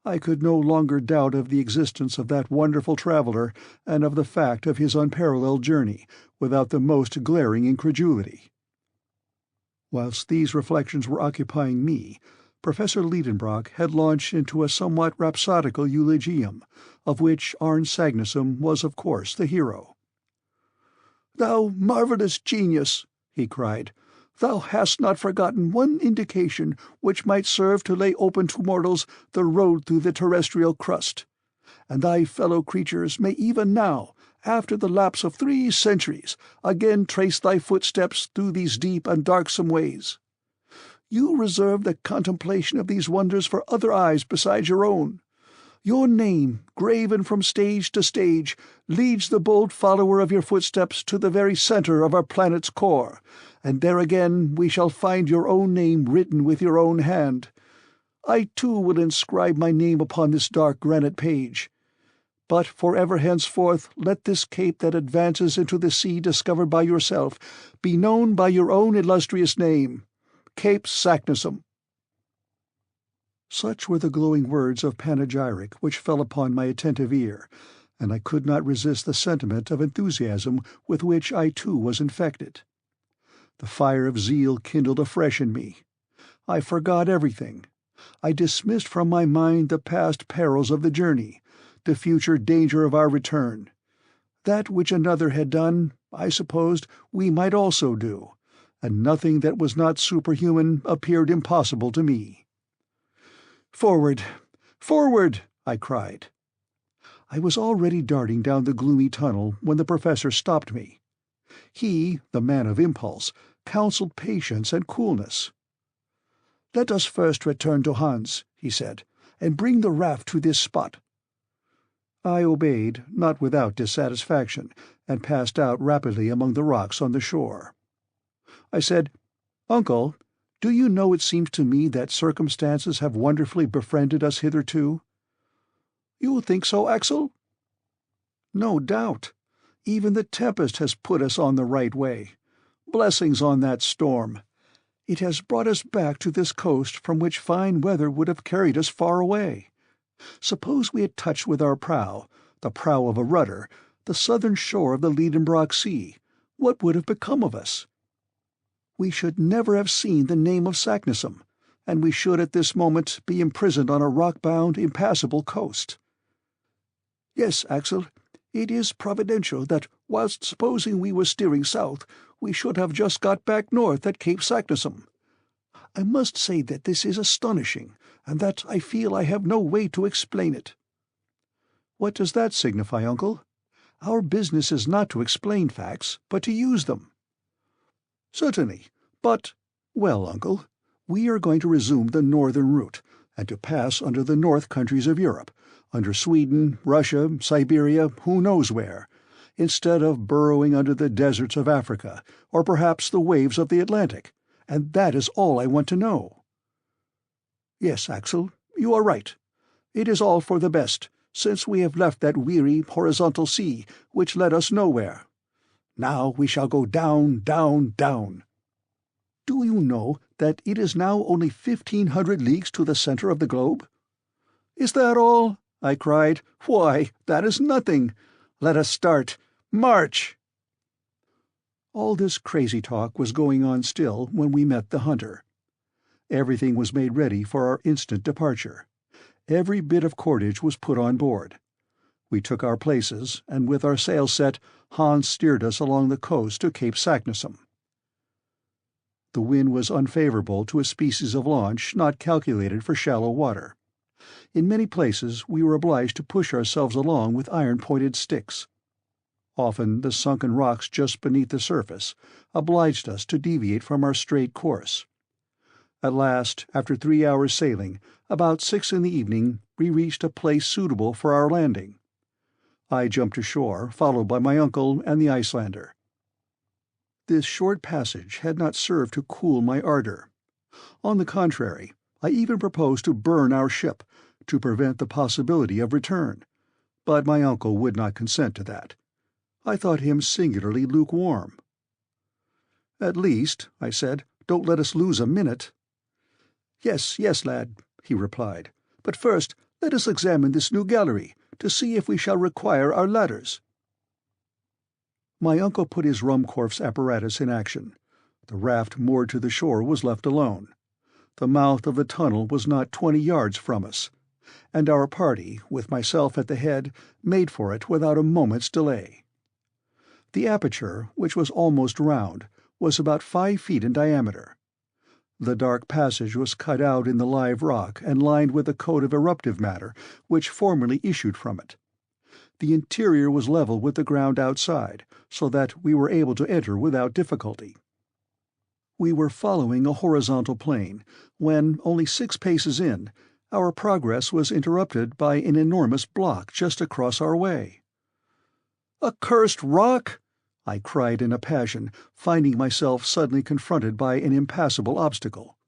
I could no longer doubt of the existence of that wonderful traveller and of the fact of his unparalleled journey, without the most glaring incredulity. Whilst these reflections were occupying me, Professor Lidenbrock had launched into a somewhat rhapsodical eulogium, of which Arn Saknussemm was of course the hero. "Thou marvellous genius!" he cried. "Thou hast not forgotten one indication which might serve to lay open to mortals the road through the terrestrial crust, and thy fellow creatures may even now, after the lapse of 3 centuries, again trace thy footsteps through these deep and darksome ways. You reserve the contemplation of these wonders for other eyes besides your own. Your name, graven from stage to stage, leads the bold follower of your footsteps to the very center of our planet's core, and there again we shall find your own name written with your own hand. I too will inscribe my name upon this dark granite page. But forever henceforth let this cape that advances into the sea discovered by yourself be known by your own illustrious name, Cape Saknussemm." Such were the glowing words of panegyric which fell upon my attentive ear, and I could not resist the sentiment of enthusiasm with which I too was infected. The fire of zeal kindled afresh in me. I forgot everything. I dismissed from my mind the past perils of the journey, the future danger of our return. That which another had done, I supposed, we might also do, and nothing that was not superhuman appeared impossible to me. "Forward! Forward!" I cried. I was already darting down the gloomy tunnel when the professor stopped me. He, the man of impulse, counselled patience and coolness. "Let us first return to Hans," he said, "and bring the raft to this spot." I obeyed, not without dissatisfaction, and passed out rapidly among the rocks on the shore. I said, "Uncle, do you know, it seems to me that circumstances have wonderfully befriended us hitherto?" "You think so, Axel?" "No doubt. Even the tempest has put us on the right way. Blessings on that storm! It has brought us back to this coast from which fine weather would have carried us far away. Suppose we had touched with our prow, the prow of a rudder, the southern shore of the Lidenbrock Sea, what would have become of us? We should never have seen the name of Saknussemm, and we should at this moment be imprisoned on a rock-bound, impassable coast. Yes, Axel, it is providential that, whilst supposing we were steering south, we should have just got back north at Cape Saknussemm. I must say that this is astonishing, and that I feel I have no way to explain it." "What does that signify, uncle? Our business is not to explain facts, but to use them." "Certainly, but—" "Well, uncle, we are going to resume the northern route, and to pass under the north countries of Europe, under Sweden, Russia, Siberia, who knows where, instead of burrowing under the deserts of Africa, or perhaps the waves of the Atlantic, and that is all I want to know." "Yes, Axel, you are right. It is all for the best, since we have left that weary horizontal sea, which led us nowhere. Now we shall go down, down, down. Do you know that it is now only 1,500 leagues to the center of the globe?" "Is that all?" I cried. "Why, that is nothing. Let us start. March!" All this crazy talk was going on still when we met the hunter. Everything was made ready for our instant departure. Every bit of cordage was put on board. We took our places, and with our sails set, Hans steered us along the coast to Cape Saknussemm. The wind was unfavorable to a species of launch not calculated for shallow water. In many places we were obliged to push ourselves along with iron-pointed sticks. Often the sunken rocks just beneath the surface obliged us to deviate from our straight course. At last, after 3 hours' sailing, about 6 in the evening, we reached a place suitable for our landing. I jumped ashore, followed by my uncle and the Icelander. This short passage had not served to cool my ardor. On the contrary, I even proposed to burn our ship, to prevent the possibility of return, but my uncle would not consent to that. I thought him singularly lukewarm. "At least," I said, "don't let us lose a minute." "Yes, yes, lad," he replied, "but first let us examine this new gallery, to see if we shall require our ladders." My uncle put his Ruhmkorff's apparatus in action. The raft moored to the shore was left alone. The mouth of the tunnel was not 20 yards from us, and our party, with myself at the head, made for it without a moment's delay. The aperture, which was almost round, was about 5 feet in diameter. The dark passage was cut out in the live rock and lined with a coat of eruptive matter which formerly issued from it. The interior was level with the ground outside, so that we were able to enter without difficulty. We were following a horizontal plane, when, only 6 paces in, our progress was interrupted by an enormous block just across our way. "A cursed rock!" I cried in a passion, finding myself suddenly confronted by an impassable obstacle.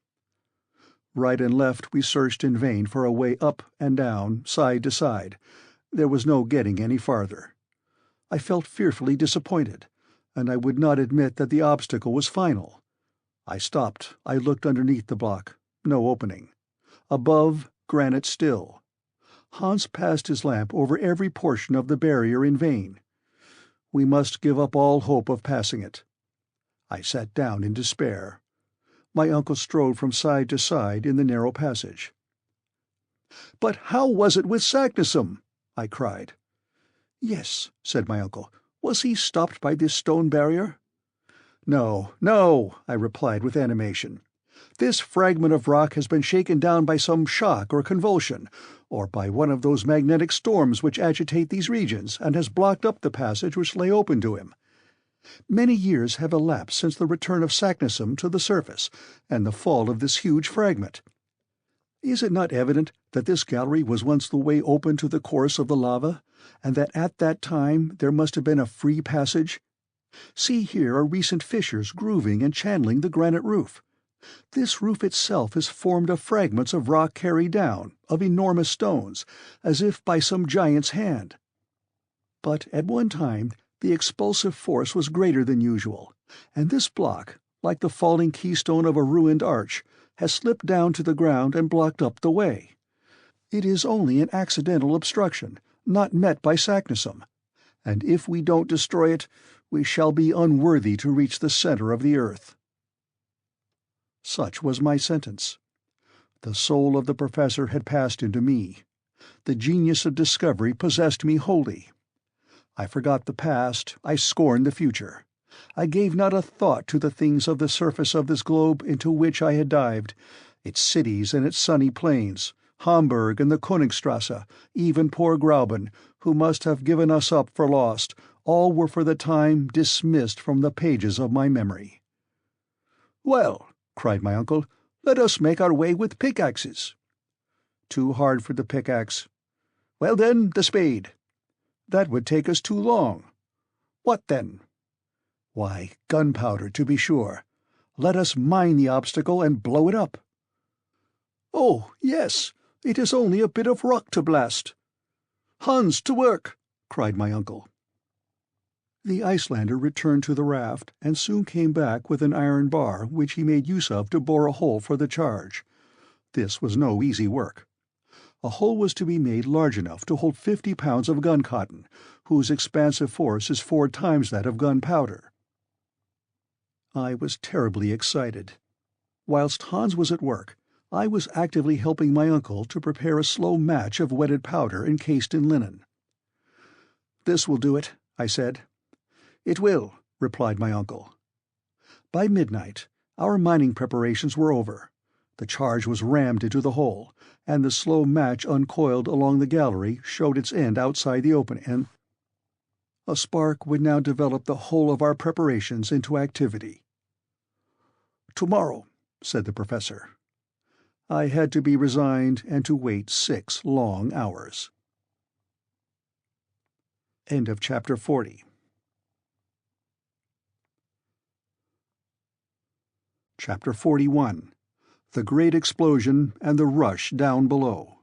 Right and left we searched in vain for a way up and down, side to side. There was no getting any farther. I felt fearfully disappointed, and I would not admit that the obstacle was final. I stopped. I looked underneath the block. No opening. Above, granite still. Hans passed his lamp over every portion of the barrier in vain. We must give up all hope of passing it. I sat down in despair. My uncle strode from side to side in the narrow passage. "But how was it with Saknussemm?" I cried. "Yes," said my uncle. "Was he stopped by this stone barrier?" "No, no," I replied with animation. "This fragment of rock has been shaken down by some shock or convulsion, or by one of those magnetic storms which agitate these regions, and has blocked up the passage which lay open to him. Many years have elapsed since the return of Saknussemm to the surface, and the fall of this huge fragment. Is it not evident that this gallery was once the way open to the course of the lava, and that at that time there must have been a free passage? See, here are recent fissures grooving and channeling the granite roof. This roof itself is formed of fragments of rock carried down, of enormous stones, as if by some giant's hand. But at one time the expulsive force was greater than usual, and this block, like the falling keystone of a ruined arch, has slipped down to the ground and blocked up the way. It is only an accidental obstruction, not met by Saknussemm, and if we don't destroy it, we shall be unworthy to reach the center of the earth." Such was my sentence. The soul of the professor had passed into me. The genius of discovery possessed me wholly. I forgot the past, I scorned the future. I gave not a thought to the things of the surface of this globe into which I had dived, its cities and its sunny plains, Hamburg and the Königstrasse, even poor Grauben, who must have given us up for lost, all were for the time dismissed from the pages of my memory. "Well," cried my uncle, "let us make our way with pickaxes." "Too hard for the pickaxe." "Well then, the spade." "That would take us too long." "What then?" "Why, gunpowder, to be sure. Let us mine the obstacle and blow it up." "Oh, yes, it is only a bit of rock to blast." "Hans, to work!" cried my uncle. The Icelander returned to the raft, and soon came back with an iron bar which he made use of to bore a hole for the charge. This was no easy work. A hole was to be made large enough to hold 50 pounds of gun-cotton, whose expansive force is 4 times that of gunpowder. I was terribly excited. Whilst Hans was at work, I was actively helping my uncle to prepare a slow match of wetted powder encased in linen. "This will do it," I said. "It will," replied my uncle. By midnight, our mining preparations were over. The charge was rammed into the hole, and the slow match uncoiled along the gallery showed its end outside the opening, and a spark would now develop the whole of our preparations into activity. "Tomorrow," said the professor. I had to be resigned and to wait 6 long hours. End of chapter 40. Chapter 41. The Great Explosion and the Rush Down Below.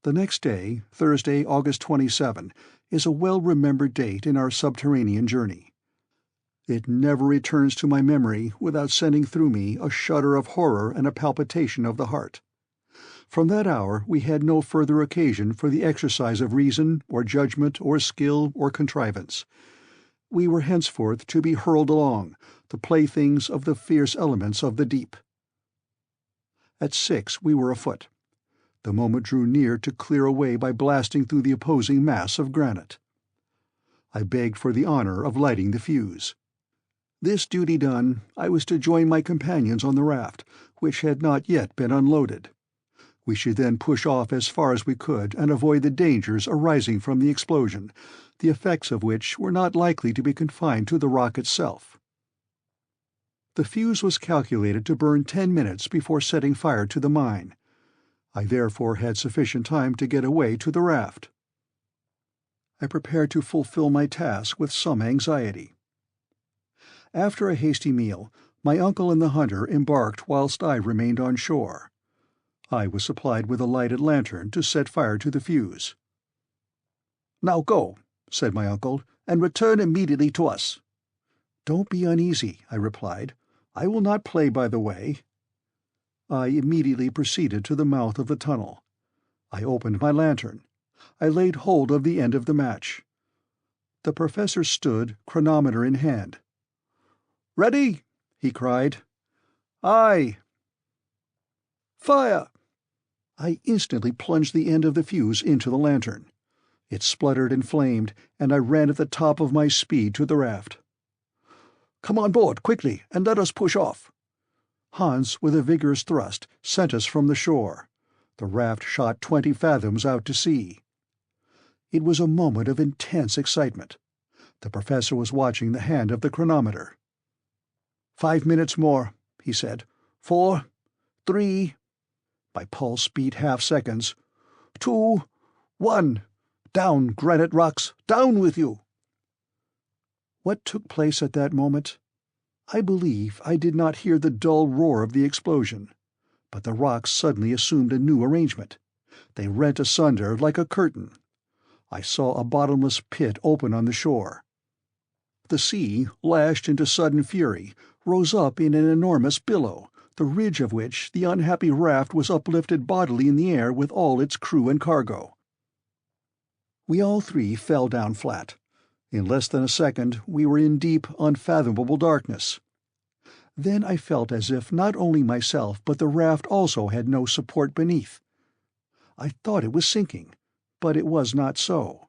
The next day, Thursday, August 27, is a well-remembered date in our subterranean journey. It never returns to my memory without sending through me a shudder of horror and a palpitation of the heart. From that hour we had no further occasion for the exercise of reason, or judgment, or skill, or contrivance. We were henceforth to be hurled along, the playthings of the fierce elements of the deep. At 6 we were afoot. The moment drew near to clear a way by blasting through the opposing mass of granite. I begged for the honor of lighting the fuse. This duty done, I was to join my companions on the raft, which had not yet been unloaded. We should then push off as far as we could and avoid the dangers arising from the explosion, the effects of which were not likely to be confined to the rock itself. The fuse was calculated to burn 10 minutes before setting fire to the mine. I therefore had sufficient time to get away to the raft. I prepared to fulfill my task with some anxiety. After a hasty meal, my uncle and the hunter embarked whilst I remained on shore. I was supplied with a lighted lantern to set fire to the fuse. "Now go," said my uncle, "and return immediately to us." "Don't be uneasy," I replied. "I will not play by the way." I immediately proceeded to the mouth of the tunnel. I opened my lantern. I laid hold of the end of the match. The professor stood, chronometer in hand. "Ready?" he cried. "Aye." "Fire!" I instantly plunged the end of the fuse into the lantern. It spluttered and flamed, and I ran at the top of my speed to the raft. "Come on board, quickly, and let us push off." Hans, with a vigorous thrust, sent us from the shore. The raft shot 20 fathoms out to sea. It was a moment of intense excitement. The professor was watching the hand of the chronometer. 5 minutes more," he said. 4, 3... My pulse beat half-seconds. 2, 1... Down, granite rocks, down with you! What took place at that moment? I believe I did not hear the dull roar of the explosion, but the rocks suddenly assumed a new arrangement. They rent asunder like a curtain. I saw a bottomless pit open on the shore. The sea, lashed into sudden fury, rose up in an enormous billow, the ridge of which the unhappy raft was uplifted bodily in the air with all its crew and cargo. We all 3 fell down flat. In less than a second we were in deep, unfathomable darkness. Then I felt as if not only myself but the raft also had no support beneath. I thought it was sinking, but it was not so.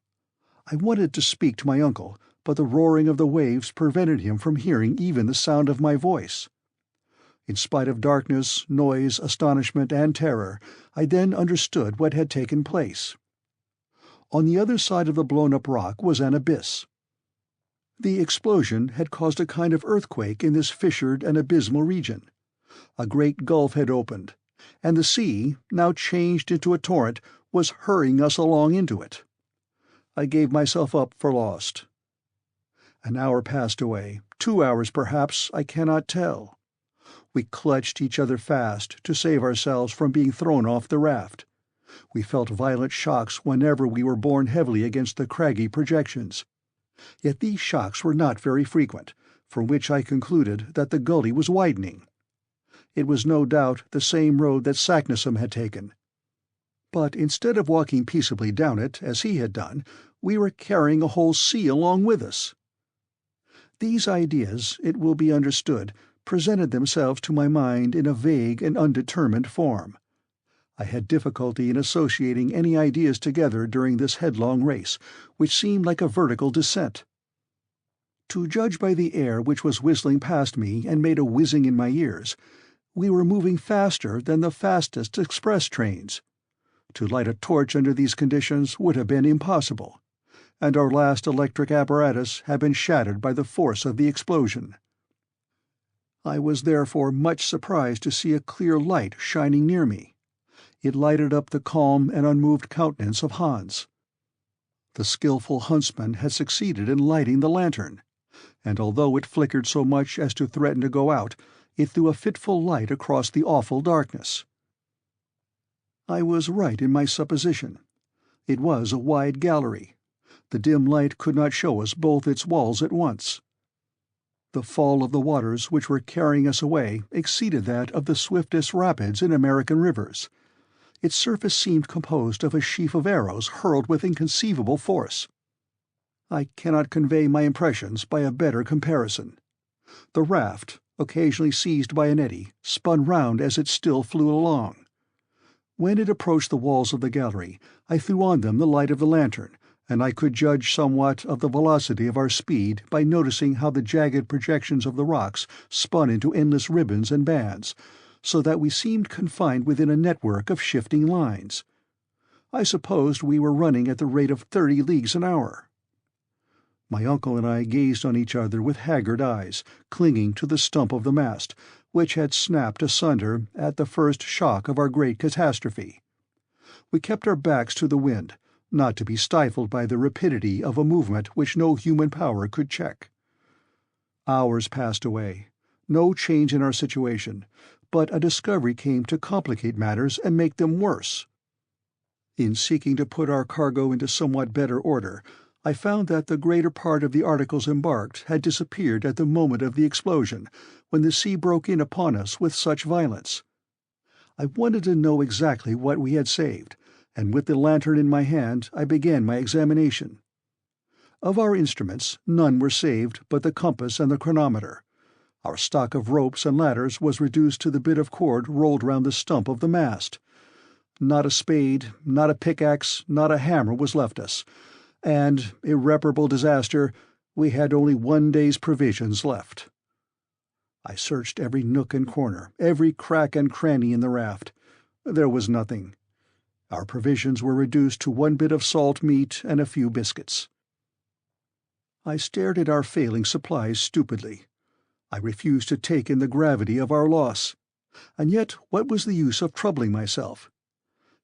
I wanted to speak to my uncle, but the roaring of the waves prevented him from hearing even the sound of my voice. In spite of darkness, noise, astonishment, and terror, I then understood what had taken place. On the other side of the blown-up rock was an abyss. The explosion had caused a kind of earthquake in this fissured and abysmal region. A great gulf had opened, and the sea, now changed into a torrent, was hurrying us along into it. I gave myself up for lost. An hour passed away, 2 hours perhaps, I cannot tell. We clutched each other fast to save ourselves from being thrown off the raft. We felt violent shocks whenever we were borne heavily against the craggy projections. Yet these shocks were not very frequent, from which I concluded that the gully was widening. It was no doubt the same road that Saknussemm had taken. But instead of walking peaceably down it, as he had done, we were carrying a whole sea along with us. These ideas, it will be understood, presented themselves to my mind in a vague and undetermined form. I had difficulty in associating any ideas together during this headlong race, which seemed like a vertical descent. To judge by the air which was whistling past me and made a whizzing in my ears, we were moving faster than the fastest express trains. To light a torch under these conditions would have been impossible, and our last electric apparatus had been shattered by the force of the explosion. I was therefore much surprised to see a clear light shining near me. It lighted up the calm and unmoved countenance of Hans. The skilful huntsman had succeeded in lighting the lantern, and although it flickered so much as to threaten to go out, it threw a fitful light across the awful darkness. I was right in my supposition. It was a wide gallery. The dim light could not show us both its walls at once. The fall of the waters which were carrying us away exceeded that of the swiftest rapids in American rivers. Its surface seemed composed of a sheaf of arrows hurled with inconceivable force. I cannot convey my impressions by a better comparison. The raft, occasionally seized by an eddy, spun round as it still flew along. When it approached the walls of the gallery, I threw on them the light of the lantern, and I could judge somewhat of the velocity of our speed by noticing how the jagged projections of the rocks spun into endless ribbons and bands, so that we seemed confined within a network of shifting lines. I supposed we were running at the rate of 30 leagues an hour. My uncle and I gazed on each other with haggard eyes, clinging to the stump of the mast, which had snapped asunder at the first shock of our great catastrophe. We kept our backs to the wind, not to be stifled by the rapidity of a movement which no human power could check. Hours passed away. No change in our situation, but a discovery came to complicate matters and make them worse. In seeking to put our cargo into somewhat better order, I found that the greater part of the articles embarked had disappeared at the moment of the explosion, when the sea broke in upon us with such violence. I wanted to know exactly what we had saved, and with the lantern in my hand I began my examination. Of our instruments none were saved but the compass and the chronometer. Our stock of ropes and ladders was reduced to the bit of cord rolled round the stump of the mast. Not a spade, not a pickaxe, not a hammer was left us, and, irreparable disaster, we had only 1 day's provisions left. I searched every nook and corner, every crack and cranny in the raft. There was nothing. Our provisions were reduced to 1 bit of salt meat and a few biscuits. I stared at our failing supplies stupidly. I refused to take in the gravity of our loss. And yet what was the use of troubling myself?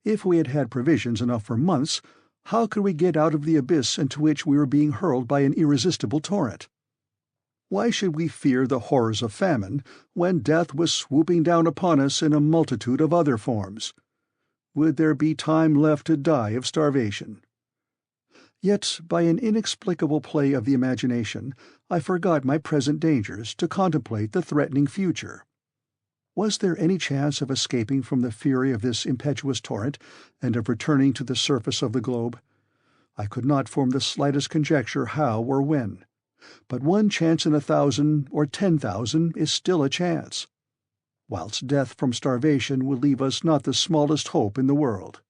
If we had had provisions enough for months, how could we get out of the abyss into which we were being hurled by an irresistible torrent? Why should we fear the horrors of famine when death was swooping down upon us in a multitude of other forms? Would there be time left to die of starvation? Yet, by an inexplicable play of the imagination, I forgot my present dangers to contemplate the threatening future. Was there any chance of escaping from the fury of this impetuous torrent, and of returning to the surface of the globe? I could not form the slightest conjecture how or when. But 1 chance in 1,000 or 10,000 is still a chance, whilst death from starvation will leave us not the smallest hope in the world.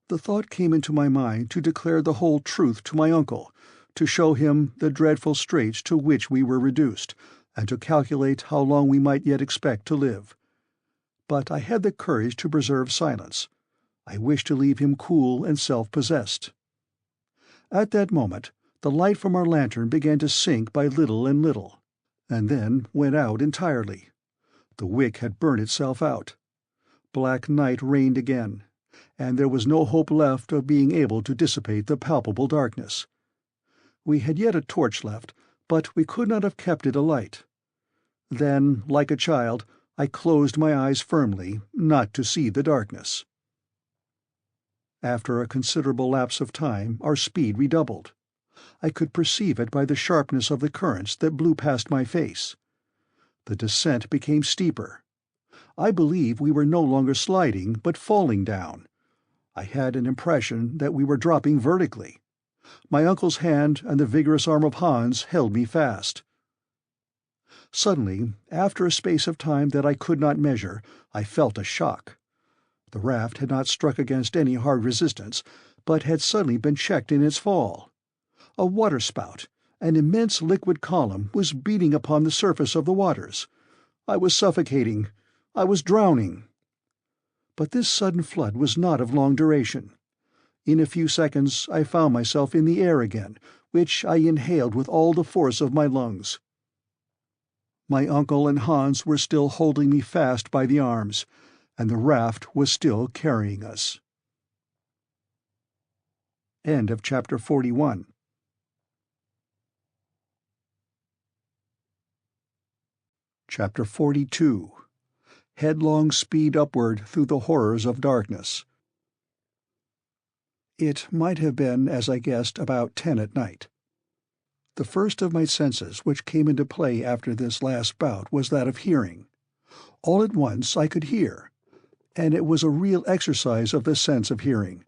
The thought came into my mind to declare the whole truth to my uncle, to show him the dreadful straits to which we were reduced, and to calculate how long we might yet expect to live. But I had the courage to preserve silence. I wished to leave him cool and self-possessed. At that moment The light from our lantern began to sink by little and little, and then went out entirely. The wick had burnt itself out. Black night reigned again, and there was no hope left of being able to dissipate the palpable darkness. We had yet a torch left, but we could not have kept it alight. Then, like a child, I closed my eyes firmly, not to see the darkness. After a considerable lapse of time, our speed redoubled. I could perceive it by the sharpness of the currents that blew past my face. The descent became steeper. I believe we were no longer sliding, but falling down. I had an impression that we were dropping vertically. My uncle's hand and the vigorous arm of Hans held me fast. Suddenly, after a space of time that I could not measure, I felt a shock. The raft had not struck against any hard resistance, but had suddenly been checked in its fall. A waterspout, an immense liquid column, was beating upon the surface of the waters. I was suffocating. I was drowning. But this sudden flood was not of long duration. In a few seconds I found myself in the air again, which I inhaled with all the force of my lungs. My uncle and Hans were still holding me fast by the arms, and the raft was still carrying us. End of chapter 41. Chapter 42. Headlong speed upward through the horrors of darkness. It might have been, as I guessed, about 10 at night. The first of my senses which came into play after this last bout was that of hearing. All at once I could hear, and it was a real exercise of the sense of hearing.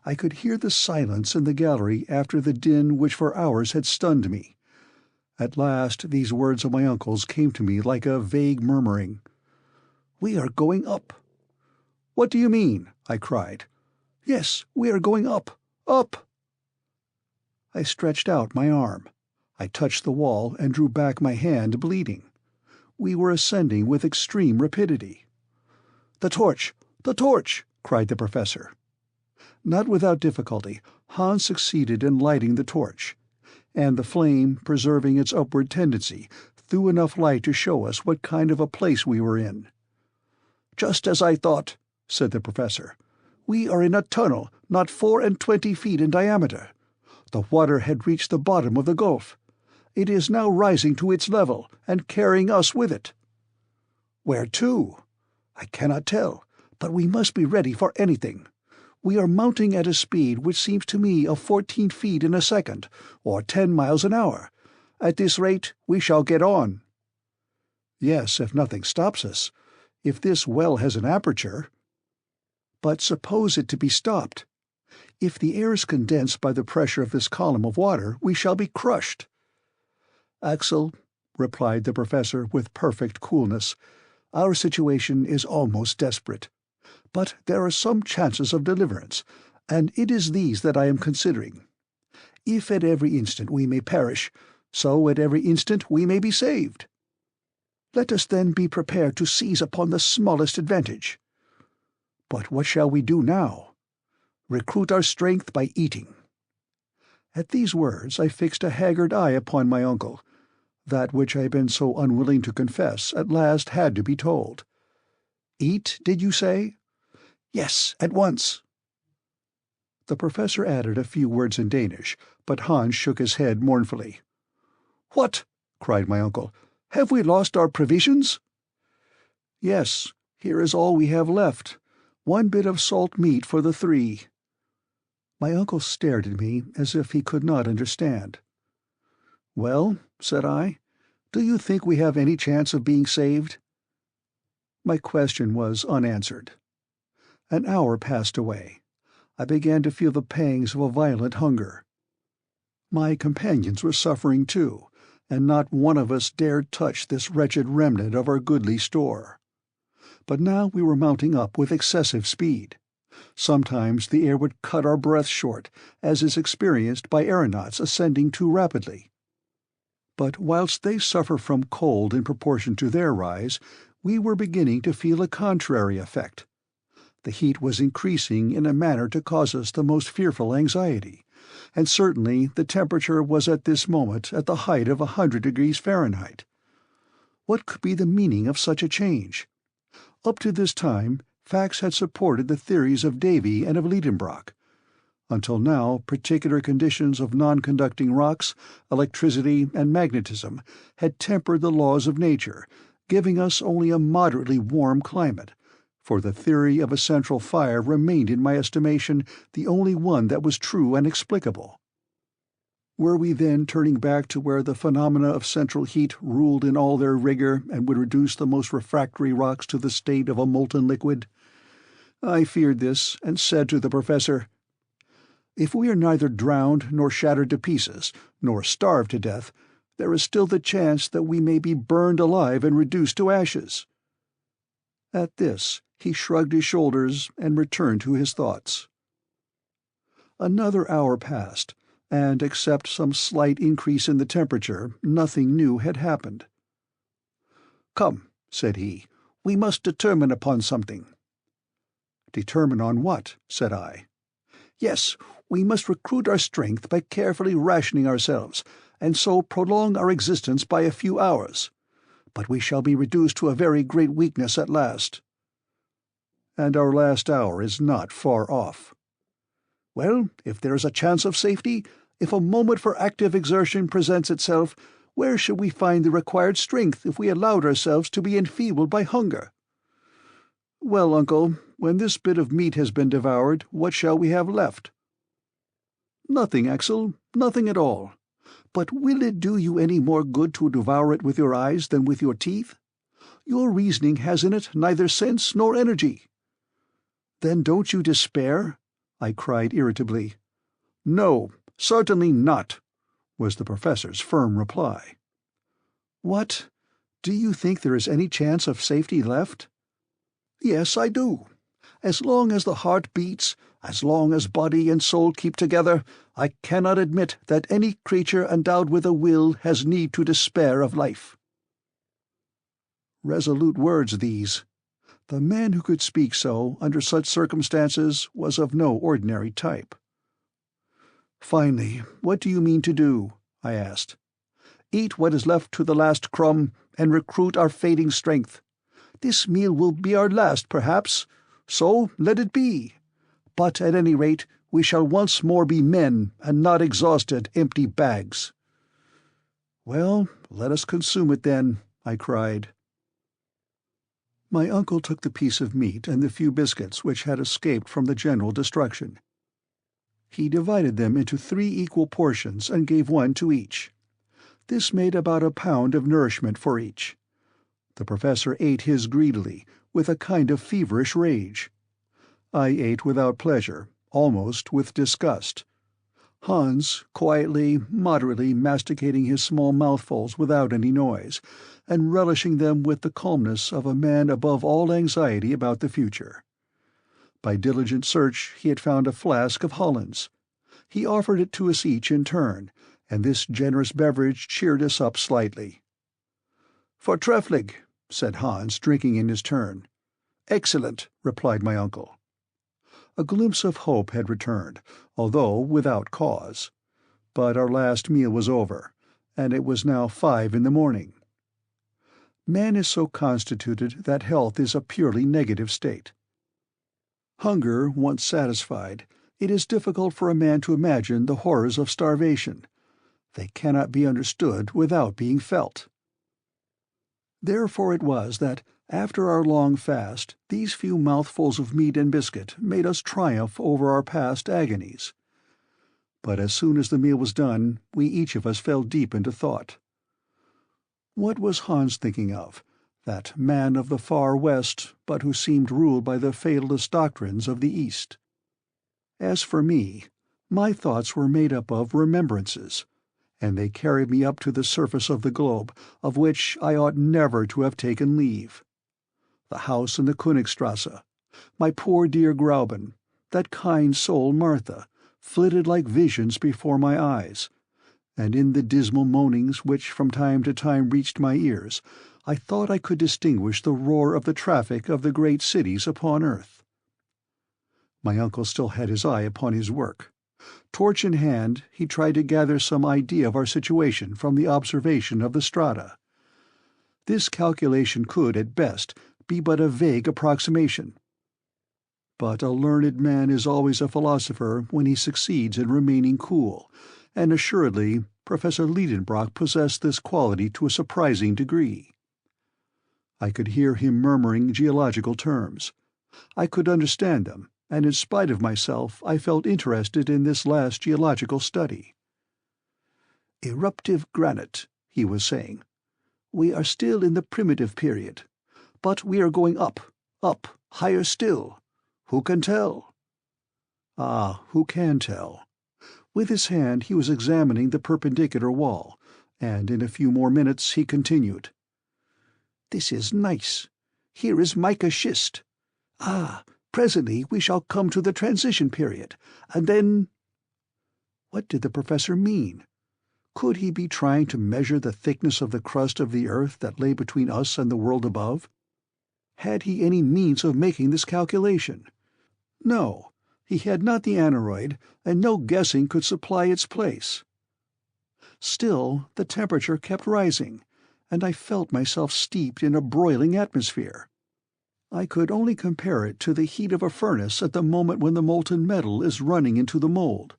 I could hear the silence in the gallery after the din which for hours had stunned me. At last these words of my uncle's came to me like a vague murmuring. "We are going up." "What do you mean?" I cried. "Yes, we are going up, up." I stretched out my arm. I touched the wall and drew back my hand, bleeding. We were ascending with extreme rapidity. "The torch! The torch!" cried the professor. Not without difficulty, Hans succeeded in lighting the torch, and the flame, preserving its upward tendency, threw enough light to show us what kind of a place we were in. "Just as I thought," said the professor. "We are in a tunnel not 24 feet in diameter. The water had reached the bottom of the gulf. It is now rising to its level and carrying us with it." "Where to?" "I cannot tell, but we must be ready for anything. We are mounting at a speed which seems to me of 14 feet in a second, or 10 miles an hour. At this rate we shall get on." "Yes, if nothing stops us. If this well has an aperture." "But suppose it to be stopped. If the air is condensed by the pressure of this column of water, we shall be crushed." "Axel," replied the professor with perfect coolness, "our situation is almost desperate. But there are some chances of deliverance, and it is these that I am considering. If at every instant we may perish, so at every instant we may be saved. Let us then be prepared to seize upon the smallest advantage. But what shall we do now? Recruit our strength by eating." At these words I fixed a haggard eye upon my uncle. That which I had been so unwilling to confess at last had to be told. "Eat, did you say?" "Yes, at once." The professor added a few words in Danish, but Hans shook his head mournfully. "What?" cried my uncle. "Have we lost our provisions?" "Yes, here is all we have left. 1 bit of salt meat for the 3. My uncle stared at me as if he could not understand. "Well," said I, "do you think we have any chance of being saved?" My question was unanswered. An hour passed away. I began to feel the pangs of a violent hunger. My companions were suffering too, and not one of us dared touch this wretched remnant of our goodly store. But now we were mounting up with excessive speed. Sometimes the air would cut our breath short, as is experienced by aeronauts ascending too rapidly. But whilst they suffer from cold in proportion to their rise, we were beginning to feel a contrary effect. The heat was increasing in a manner to cause us the most fearful anxiety, and certainly the temperature was at this moment at the height of 100 degrees Fahrenheit. What could be the meaning of such a change? Up to this time, facts had supported the theories of Davy and of Lidenbrock. Until now, particular conditions of non-conducting rocks, electricity, and magnetism had tempered the laws of nature, giving us only a moderately warm climate, for the theory of a central fire remained in my estimation the only one that was true and explicable. Were we then turning back to where the phenomena of central heat ruled in all their rigor and would reduce the most refractory rocks to the state of a molten liquid? I feared this, and said to the professor, "If we are neither drowned nor shattered to pieces, nor starved to death, there is still the chance that we may be burned alive and reduced to ashes." At this he shrugged his shoulders and returned to his thoughts. Another hour passed, and except some slight increase in the temperature, nothing new had happened. "Come," said he, "we must determine upon something." "Determine on what?" said I. "Yes, we must recruit our strength by carefully rationing ourselves, and so prolong our existence by a few hours. But we shall be reduced to a very great weakness at last." "And our last hour is not far off." "Well, if there is a chance of safety, if a moment for active exertion presents itself, where should we find the required strength if we allowed ourselves to be enfeebled by hunger?" "Well, uncle, when this bit of meat has been devoured, what shall we have left?" "Nothing, Axel, nothing at all. But will it do you any more good to devour it with your eyes than with your teeth? Your reasoning has in it neither sense nor energy." "Then don't you despair?" I cried irritably. "No, certainly not," was the professor's firm reply. "What? Do you think there is any chance of safety left?" "Yes, I do. As long as the heart beats, as long as body and soul keep together, I cannot admit that any creature endowed with a will has need to despair of life." Resolute words these. The man who could speak so, under such circumstances, was of no ordinary type. "Finally, what do you mean to do?" I asked. "Eat what is left to the last crumb, and recruit our fading strength. This meal will be our last, perhaps, so let it be. But at any rate, we shall once more be men, and not exhausted, empty bags." "Well, let us consume it then," I cried. My uncle took the piece of meat and the few biscuits which had escaped from the general destruction. He divided them into 3 equal portions and gave one to each. This made about a pound of nourishment for each. The professor ate his greedily, with a kind of feverish rage. I ate without pleasure, almost with disgust. Hans, quietly, moderately masticating his small mouthfuls without any noise, and relishing them with the calmness of a man above all anxiety about the future. By diligent search he had found a flask of Hollands. He offered it to us each in turn, and this generous beverage cheered us up slightly. "Fortrefflich," said Hans, drinking in his turn. "Excellent," replied my uncle. A glimpse of hope had returned, although without cause. But our last meal was over, and it was now 5 in the morning. Man is so constituted that health is a purely negative state. Hunger once satisfied, it is difficult for a man to imagine the horrors of starvation. They cannot be understood without being felt. Therefore it was that, after our long fast, these few mouthfuls of meat and biscuit made us triumph over our past agonies. But as soon as the meal was done, we each of us fell deep into thought. What was Hans thinking of, that man of the far West, but who seemed ruled by the fatalist doctrines of the East? As for me, my thoughts were made up of remembrances, and they carried me up to the surface of the globe, of which I ought never to have taken leave. The house in the Königstrasse, my poor dear Grauben, that kind soul Martha, flitted like visions before my eyes, and in the dismal moanings which from time to time reached my ears, I thought I could distinguish the roar of the traffic of the great cities upon earth. My uncle still had his eye upon his work. Torch in hand, he tried to gather some idea of our situation from the observation of the strata. This calculation could, at best, be but a vague approximation. But a learned man is always a philosopher when he succeeds in remaining cool, and assuredly Professor Lidenbrock possessed this quality to a surprising degree. I could hear him murmuring geological terms. I could understand them, and in spite of myself I felt interested in this last geological study. "Eruptive granite," he was saying. "We are still in the primitive period. But we are going up, higher still. Who can tell?" Ah, who can tell? With his hand he was examining the perpendicular wall, and in a few more minutes he continued. "This is nice. Here is mica schist. Ah, presently we shall come to the transition period, and then—" What did the professor mean? Could he be trying to measure the thickness of the crust of the earth that lay between us and the world above? Had he any means of making this calculation? No, he had not the aneroid, and no guessing could supply its place. Still, the temperature kept rising, and I felt myself steeped in a broiling atmosphere. I could only compare it to the heat of a furnace at the moment when the molten metal is running into the mold.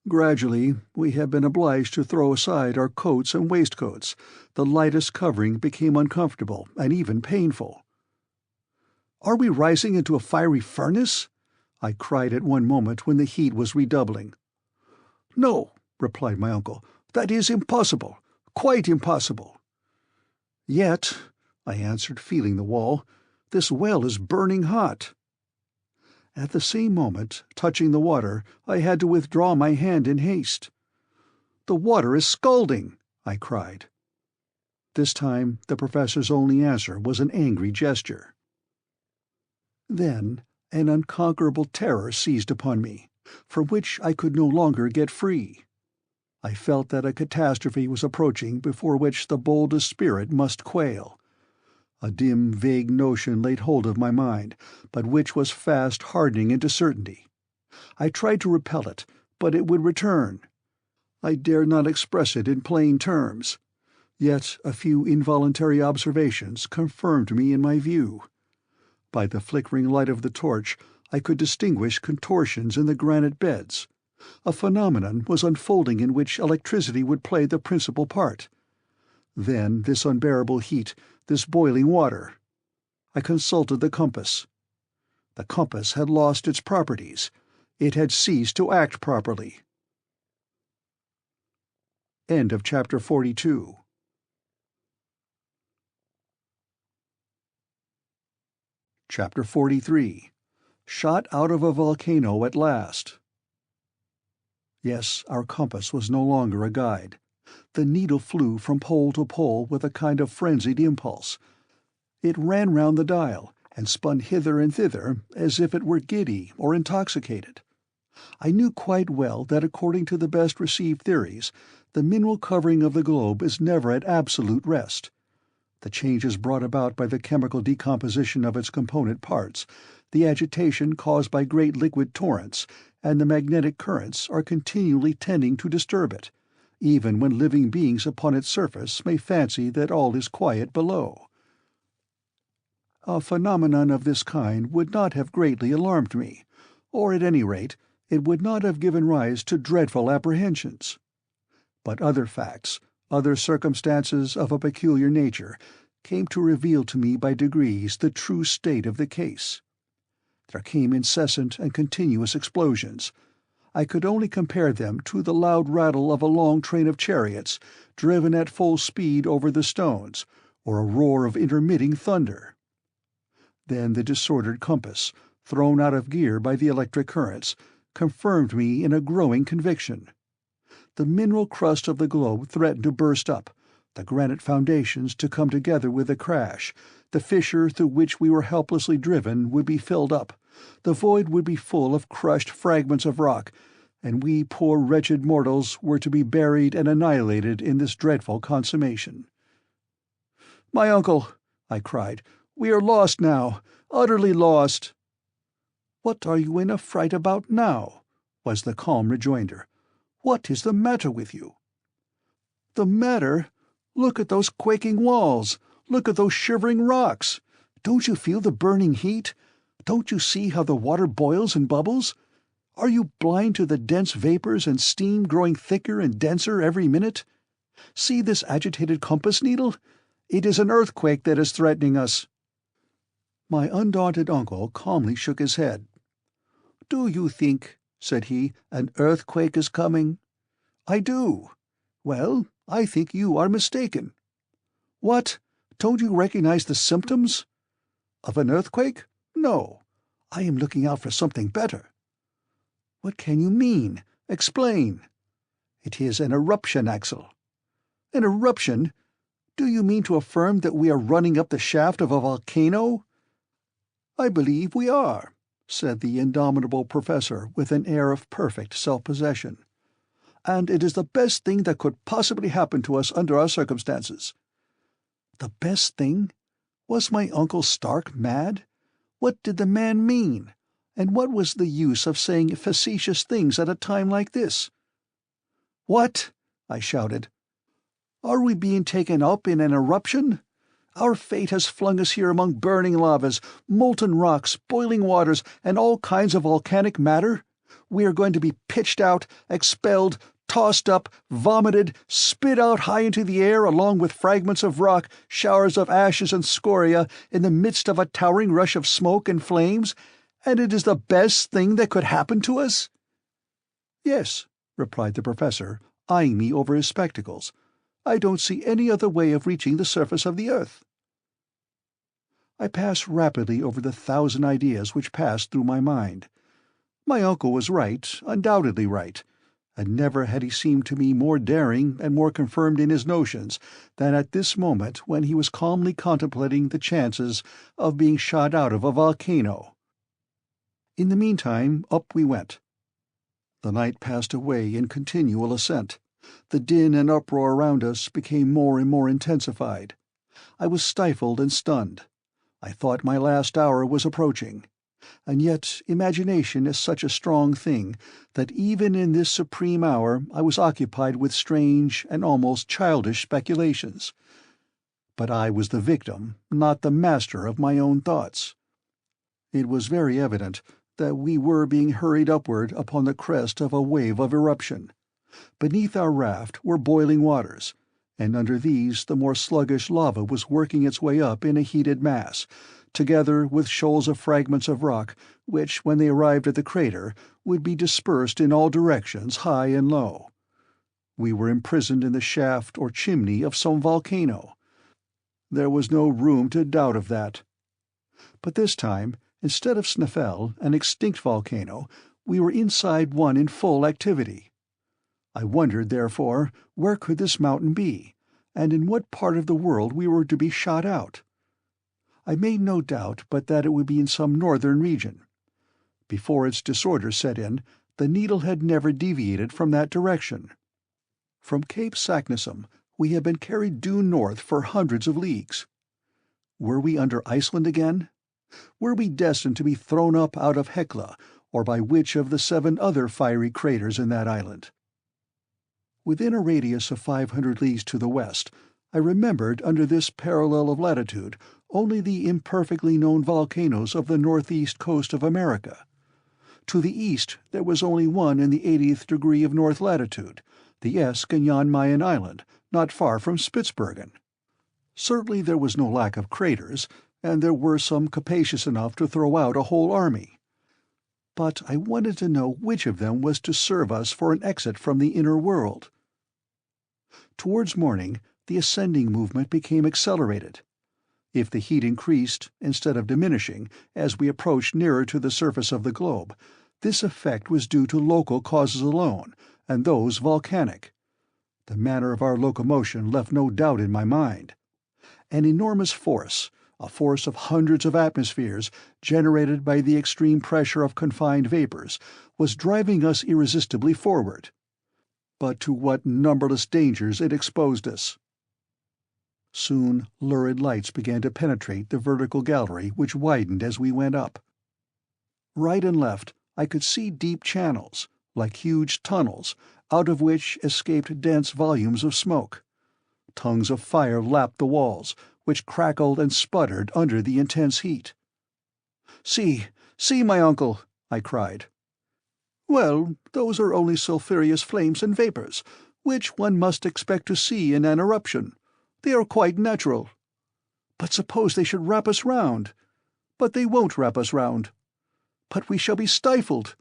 Gradually, we have been obliged to throw aside our coats and waistcoats. The lightest covering became uncomfortable and even painful. "Are we rising into a fiery furnace?" I cried at one moment when the heat was redoubling. "No," replied my uncle, "that is impossible, quite impossible." "Yet," I answered, feeling the wall, "this well is burning hot." At the same moment, touching the water, I had to withdraw my hand in haste. "The water is scalding!" I cried. This time the professor's only answer was an angry gesture. Then an unconquerable terror seized upon me, from which I could no longer get free. I felt that a catastrophe was approaching before which the boldest spirit must quail. A dim, vague notion laid hold of my mind, but which was fast hardening into certainty. I tried to repel it, but it would return. I dared not express it in plain terms. Yet a few involuntary observations confirmed me in my view. By the flickering light of the torch I could distinguish contortions in the granite beds. A phenomenon was unfolding in which electricity would play the principal part. Then this unbearable heat, this boiling water. I consulted the compass. The compass had lost its properties. It had ceased to act properly. End of chapter 42. Chapter 43. Shot out of a volcano at last. Yes, our compass was no longer a guide. The needle flew from pole to pole with a kind of frenzied impulse. It ran round the dial, and spun hither and thither as if it were giddy or intoxicated. I knew quite well that according to the best received theories, the mineral covering of the globe is never at absolute rest. The changes brought about by the chemical decomposition of its component parts, the agitation caused by great liquid torrents, and the magnetic currents are continually tending to disturb it, even when living beings upon its surface may fancy that all is quiet below. A phenomenon of this kind would not have greatly alarmed me, or at any rate it would not have given rise to dreadful apprehensions. But other facts, other circumstances of a peculiar nature, came to reveal to me by degrees the true state of the case. There came incessant and continuous explosions. I could only compare them to the loud rattle of a long train of chariots driven at full speed over the stones, or a roar of intermitting thunder. Then the disordered compass, thrown out of gear by the electric currents, confirmed me in a growing conviction. The mineral crust of the globe threatened to burst up, the granite foundations to come together with a crash, the fissure through which we were helplessly driven would be filled up, the void would be full of crushed fragments of rock, and we poor wretched mortals were to be buried and annihilated in this dreadful consummation. "My uncle," I cried, "we are lost now, utterly lost." "What are you in a fright about now?" was the calm rejoinder. "What is the matter with you?" "The matter? Look at those quaking walls! Look at those shivering rocks! Don't you feel the burning heat? Don't you see how the water boils and bubbles? Are you blind to the dense vapors and steam growing thicker and denser every minute? See this agitated compass needle? It is an earthquake that is threatening us." My undaunted uncle calmly shook his head. "Do you think," said he, "an earthquake is coming?" "I do." "Well, I think you are mistaken." "What? Don't you recognize the symptoms?" "Of an earthquake? No. I am looking out for something better." "What can you mean? Explain." "It is an eruption, Axel." "An eruption? Do you mean to affirm that we are running up the shaft of a volcano?" "I believe we are," said the indomitable professor with an air of perfect self-possession. "And it is the best thing that could possibly happen to us under our circumstances." The best thing? Was my uncle stark mad? What did the man mean? And what was the use of saying facetious things at a time like this? "What?" I shouted. "Are we being taken up in an eruption? Our fate has flung us here among burning lavas, molten rocks, boiling waters, and all kinds of volcanic matter? We are going to be pitched out, expelled, tossed up, vomited, spit out high into the air along with fragments of rock, showers of ashes and scoria, in the midst of a towering rush of smoke and flames, and it is the best thing that could happen to us?" "Yes," replied the professor, eyeing me over his spectacles. "I don't see any other way of reaching the surface of the earth." I passed rapidly over the 1,000 ideas which passed through my mind. My uncle was right, undoubtedly right, and never had he seemed to me more daring and more confirmed in his notions than at this moment when he was calmly contemplating the chances of being shot out of a volcano. In the meantime, up we went. The night passed away in continual ascent. The din and uproar around us became more and more intensified. I was stifled and stunned. I thought my last hour was approaching. And yet imagination is such a strong thing that even in this supreme hour I was occupied with strange and almost childish speculations. But I was the victim, not the master of my own thoughts. It was very evident that we were being hurried upward upon the crest of a wave of eruption. Beneath our raft were boiling waters, and under these the more sluggish lava was working its way up in a heated mass, together with shoals of fragments of rock which, when they arrived at the crater, would be dispersed in all directions, high and low. We were imprisoned in the shaft or chimney of some volcano. There was no room to doubt of that. But this time, instead of Snaefell, an extinct volcano, we were inside one in full activity. I wondered, therefore, where could this mountain be, and in what part of the world we were to be shot out. I made no doubt but that it would be in some northern region. Before its disorder set in, the needle had never deviated from that direction. From Cape Saknussemm we had been carried due north for hundreds of leagues. Were we under Iceland again? Were we destined to be thrown up out of Hekla, or by which of the 7 other fiery craters in that island? Within a radius of 500 leagues to the west, I remembered under this parallel of latitude only the imperfectly known volcanoes of the northeast coast of America. To the east there was only one in the 80th degree of north latitude, the Esk and Jan Mayen Island, not far from Spitzbergen. Certainly there was no lack of craters, and there were some capacious enough to throw out a whole army. But I wanted to know which of them was to serve us for an exit from the inner world. Towards morning the ascending movement became accelerated. If the heat increased, instead of diminishing, as we approached nearer to the surface of the globe, this effect was due to local causes alone, and those volcanic. The manner of our locomotion left no doubt in my mind. An enormous force, a force of hundreds of atmospheres, generated by the extreme pressure of confined vapors, was driving us irresistibly forward. But to what numberless dangers it exposed us! Soon lurid lights began to penetrate the vertical gallery which widened as we went up. Right and left I could see deep channels, like huge tunnels, out of which escaped dense volumes of smoke. Tongues of fire lapped the walls, which crackled and sputtered under the intense heat. "See, see, my uncle!" I cried. "Well, those are only sulphureous flames and vapors, which one must expect to see in an eruption. They are quite natural." "But suppose they should wrap us round?" "But they won't wrap us round." "But we shall be stifled."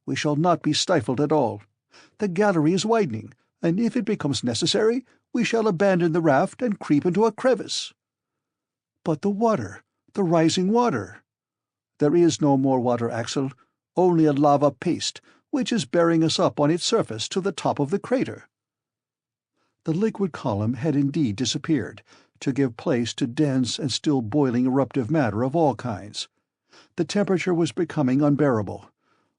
"We shall not be stifled at all. The gallery is widening, and if it becomes necessary, we shall abandon the raft and creep into a crevice." "But the water, the rising water." "There is no more water, Axel, only a lava paste, which is bearing us up on its surface to the top of the crater." The liquid column had indeed disappeared, to give place to dense and still boiling eruptive matter of all kinds. The temperature was becoming unbearable.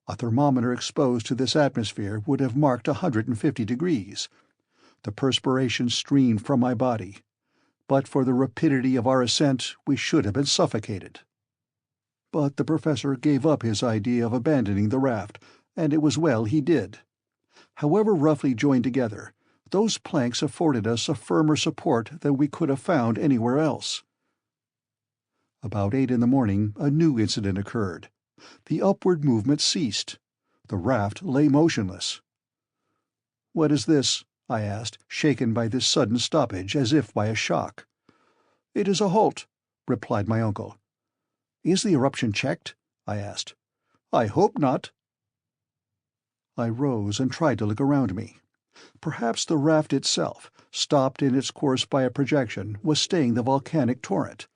A thermometer exposed to this atmosphere would have marked 150 degrees. The perspiration streamed from my body. But for the rapidity of our ascent, we should have been suffocated. But the professor gave up his idea of abandoning the raft, and it was well he did. However roughly joined together, those planks afforded us a firmer support than we could have found anywhere else. About 8 in the morning a new incident occurred. The upward movement ceased. The raft lay motionless. "What is this?" I asked, shaken by this sudden stoppage as if by a shock. "It is a halt," replied my uncle. "Is the eruption checked?" I asked. "I hope not." I rose and tried to look around me. Perhaps the raft itself, stopped in its course by a projection, was staying the volcanic torrent.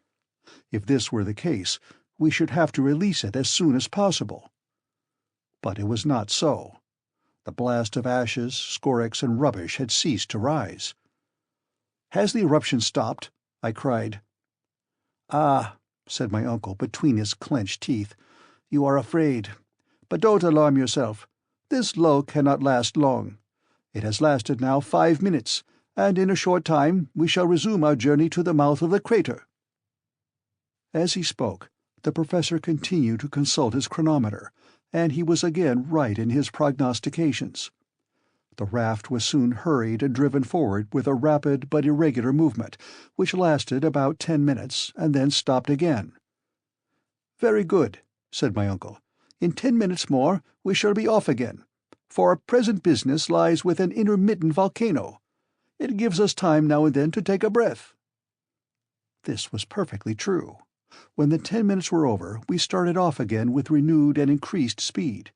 If this were the case, we should have to release it as soon as possible. But it was not so. The blast of ashes, scorex, and rubbish had ceased to rise. "Has the eruption stopped?" I cried. "Ah," said my uncle between his clenched teeth, "you are afraid. But don't alarm yourself. This lull cannot last long. It has lasted now 5 minutes, and in a short time we shall resume our journey to the mouth of the crater." As he spoke, the professor continued to consult his chronometer, and he was again right in his prognostications. The raft was soon hurried and driven forward with a rapid but irregular movement, which lasted about 10 minutes, and then stopped again. "Very good," said my uncle. "In 10 minutes more we shall be off again, for our present business lies with an intermittent volcano. It gives us time now and then to take a breath." This was perfectly true. When the 10 minutes were over, we started off again with renewed and increased speed.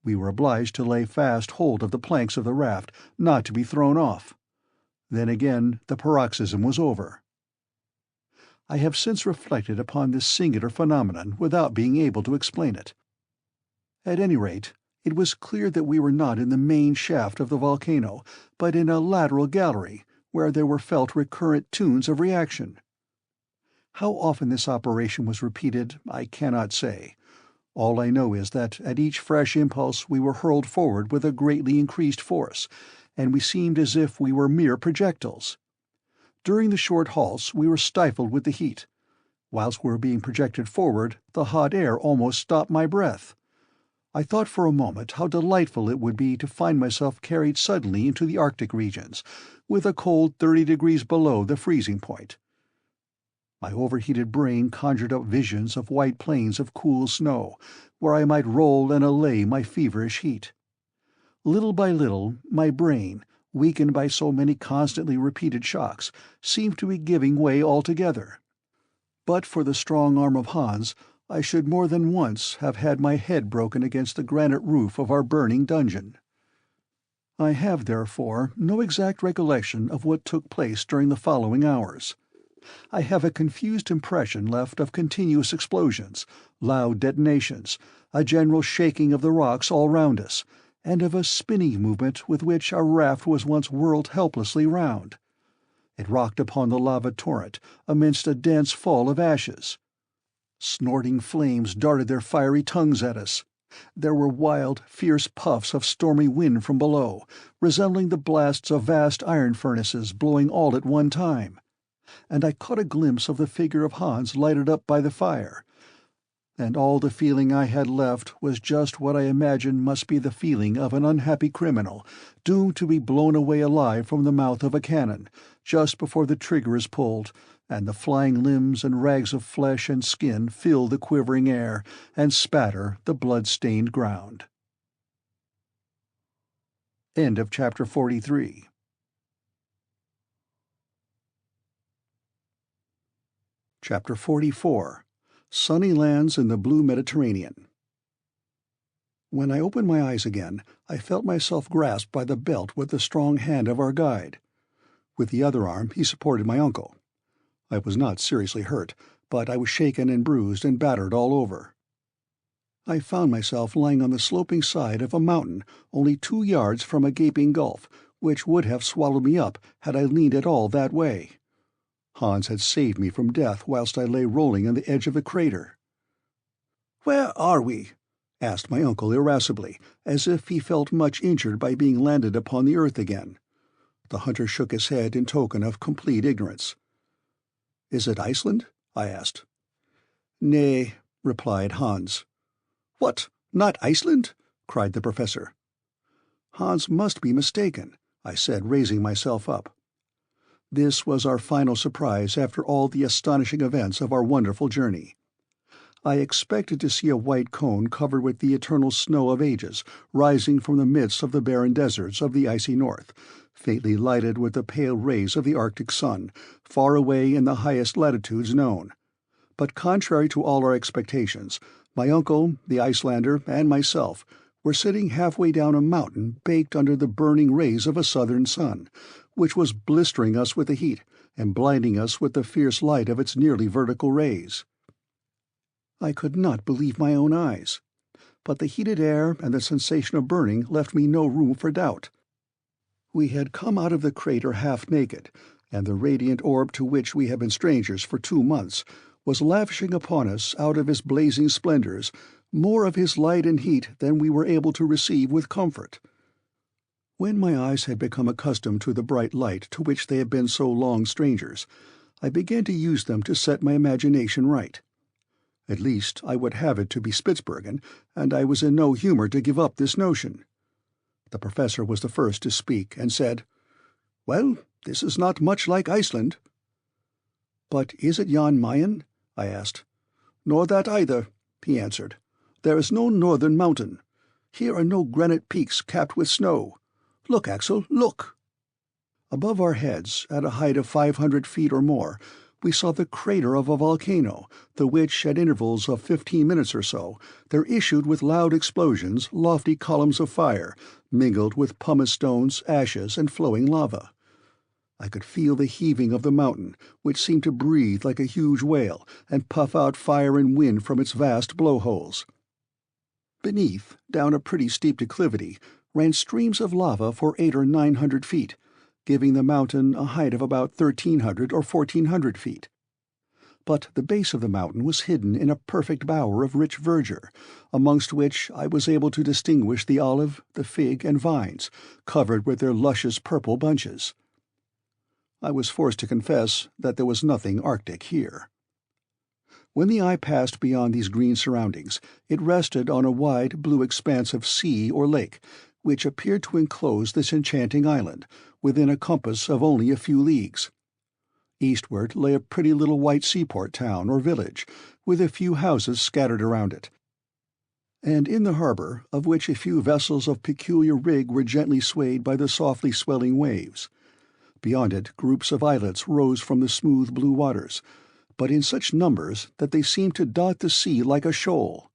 We were obliged to lay fast hold of the planks of the raft, not to be thrown off. Then again the paroxysm was over. I have since reflected upon this singular phenomenon without being able to explain it. At any rate, it was clear that we were not in the main shaft of the volcano, but in a lateral gallery, where there were felt recurrent tunes of reaction. How often this operation was repeated I cannot say. All I know is that at each fresh impulse we were hurled forward with a greatly increased force, and we seemed as if we were mere projectiles. During the short halts we were stifled with the heat. Whilst we were being projected forward, the hot air almost stopped my breath. I thought for a moment how delightful it would be to find myself carried suddenly into the Arctic regions, with a cold 30 degrees below the freezing point. My overheated brain conjured up visions of white plains of cool snow, where I might roll and allay my feverish heat. Little by little, my brain, weakened by so many constantly repeated shocks, seemed to be giving way altogether. But for the strong arm of Hans, I should more than once have had my head broken against the granite roof of our burning dungeon. I have, therefore, no exact recollection of what took place during the following hours. I have a confused impression left of continuous explosions, loud detonations, a general shaking of the rocks all round us, and of a spinning movement with which our raft was once whirled helplessly round. It rocked upon the lava torrent amidst a dense fall of ashes. Snorting flames darted their fiery tongues at us. There were wild, fierce puffs of stormy wind from below, resembling the blasts of vast iron furnaces blowing all at one time. And I caught a glimpse of the figure of Hans lighted up by the fire. and all the feeling I had left was just what I imagined must be the feeling of an unhappy criminal doomed to be blown away alive from the mouth of a cannon, just before the trigger is pulled, and the flying limbs and rags of flesh and skin fill the quivering air and spatter the blood-stained ground. End of chapter 43. Chapter 44. Sunny Lands in the Blue Mediterranean. When I opened my eyes again, I felt myself grasped by the belt with the strong hand of our guide. With the other arm he supported my uncle. I was not seriously hurt, but I was shaken and bruised and battered all over. I found myself lying on the sloping side of a mountain only 2 yards from a gaping gulf, which would have swallowed me up had I leaned at all that way. Hans had saved me from death whilst I lay rolling on the edge of the crater. "Where are we?" asked my uncle irascibly, as if he felt much injured by being landed upon the earth again. The hunter shook his head in token of complete ignorance. "Is it Iceland?" I asked. "Nay," replied Hans. "What, not Iceland?" cried the professor. "Hans must be mistaken," I said, raising myself up. This was our final surprise after all the astonishing events of our wonderful journey. I expected to see a white cone covered with the eternal snow of ages rising from the midst of the barren deserts of the icy north, faintly lighted with the pale rays of the Arctic sun, far away in the highest latitudes known. But contrary to all our expectations, my uncle, the Icelander, and myself were sitting halfway down a mountain baked under the burning rays of a southern sun, which was blistering us with the heat and blinding us with the fierce light of its nearly vertical rays. I could not believe my own eyes, but the heated air and the sensation of burning left me no room for doubt. We had come out of the crater half naked, and the radiant orb to which we had been strangers for 2 months was lavishing upon us out of his blazing splendors more of his light and heat than we were able to receive with comfort. When my eyes had become accustomed to the bright light to which they had been so long strangers, I began to use them to set my imagination right. At least I would have it to be Spitzbergen, and I was in no humor to give up this notion. The professor was the first to speak, and said, "Well, this is not much like Iceland." "But is it Jan Mayen?" I asked. "Nor that either," he answered. "There is no northern mountain. Here are no granite peaks capped with snow. Look, Axel, look!" Above our heads, at a height of 500 feet or more, we saw the crater of a volcano, through which, at intervals of 15 minutes or so, there issued with loud explosions lofty columns of fire, mingled with pumice stones, ashes, and flowing lava. I could feel the heaving of the mountain, which seemed to breathe like a huge whale and puff out fire and wind from its vast blowholes. Beneath, down a pretty steep declivity, ran streams of lava for 800 or 900 feet, giving the mountain a height of about 1,300 or 1,400 feet. But the base of the mountain was hidden in a perfect bower of rich verdure, amongst which I was able to distinguish the olive, the fig, and vines, covered with their luscious purple bunches. I was forced to confess that there was nothing Arctic here. When the eye passed beyond these green surroundings, it rested on a wide blue expanse of sea or lake, which appeared to enclose this enchanting island, within a compass of only a few leagues. Eastward lay a pretty little white seaport town or village, with a few houses scattered around it, and in the harbour, of which a few vessels of peculiar rig were gently swayed by the softly swelling waves. Beyond it groups of islets rose from the smooth blue waters, but in such numbers that they seemed to dot the sea like a shoal.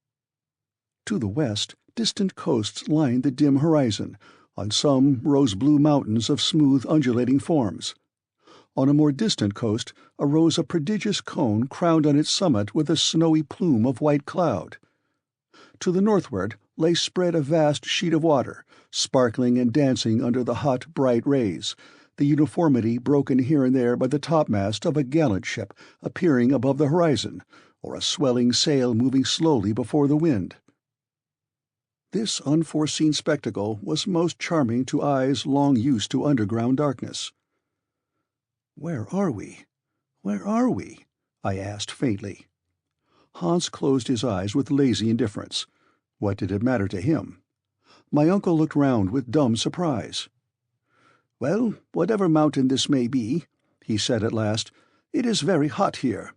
To the west, distant coasts lined the dim horizon. On some rose blue mountains of smooth undulating forms. On a more distant coast arose a prodigious cone crowned on its summit with a snowy plume of white cloud. To the northward lay spread a vast sheet of water, sparkling and dancing under the hot, bright rays, the uniformity broken here and there by the topmast of a gallant ship appearing above the horizon, or a swelling sail moving slowly before the wind. This unforeseen spectacle was most charming to eyes long used to underground darkness. "Where are we? Where are we?" I asked faintly. Hans closed his eyes with lazy indifference. What did it matter to him? My uncle looked round with dumb surprise. "Well, whatever mountain this may be," he said at last, "it is very hot here.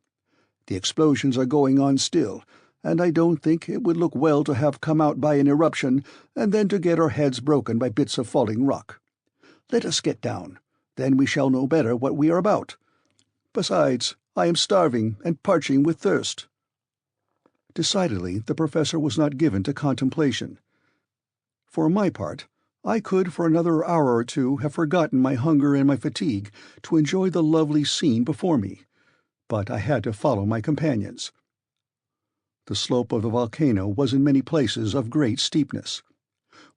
The explosions are going on still, and I don't think it would look well to have come out by an eruption and then to get our heads broken by bits of falling rock. Let us get down, then we shall know better what we are about. Besides, I am starving and parching with thirst." Decidedly, the professor was not given to contemplation. For my part, I could for another hour or two have forgotten my hunger and my fatigue to enjoy the lovely scene before me, but I had to follow my companions. The slope of the volcano was in many places of great steepness.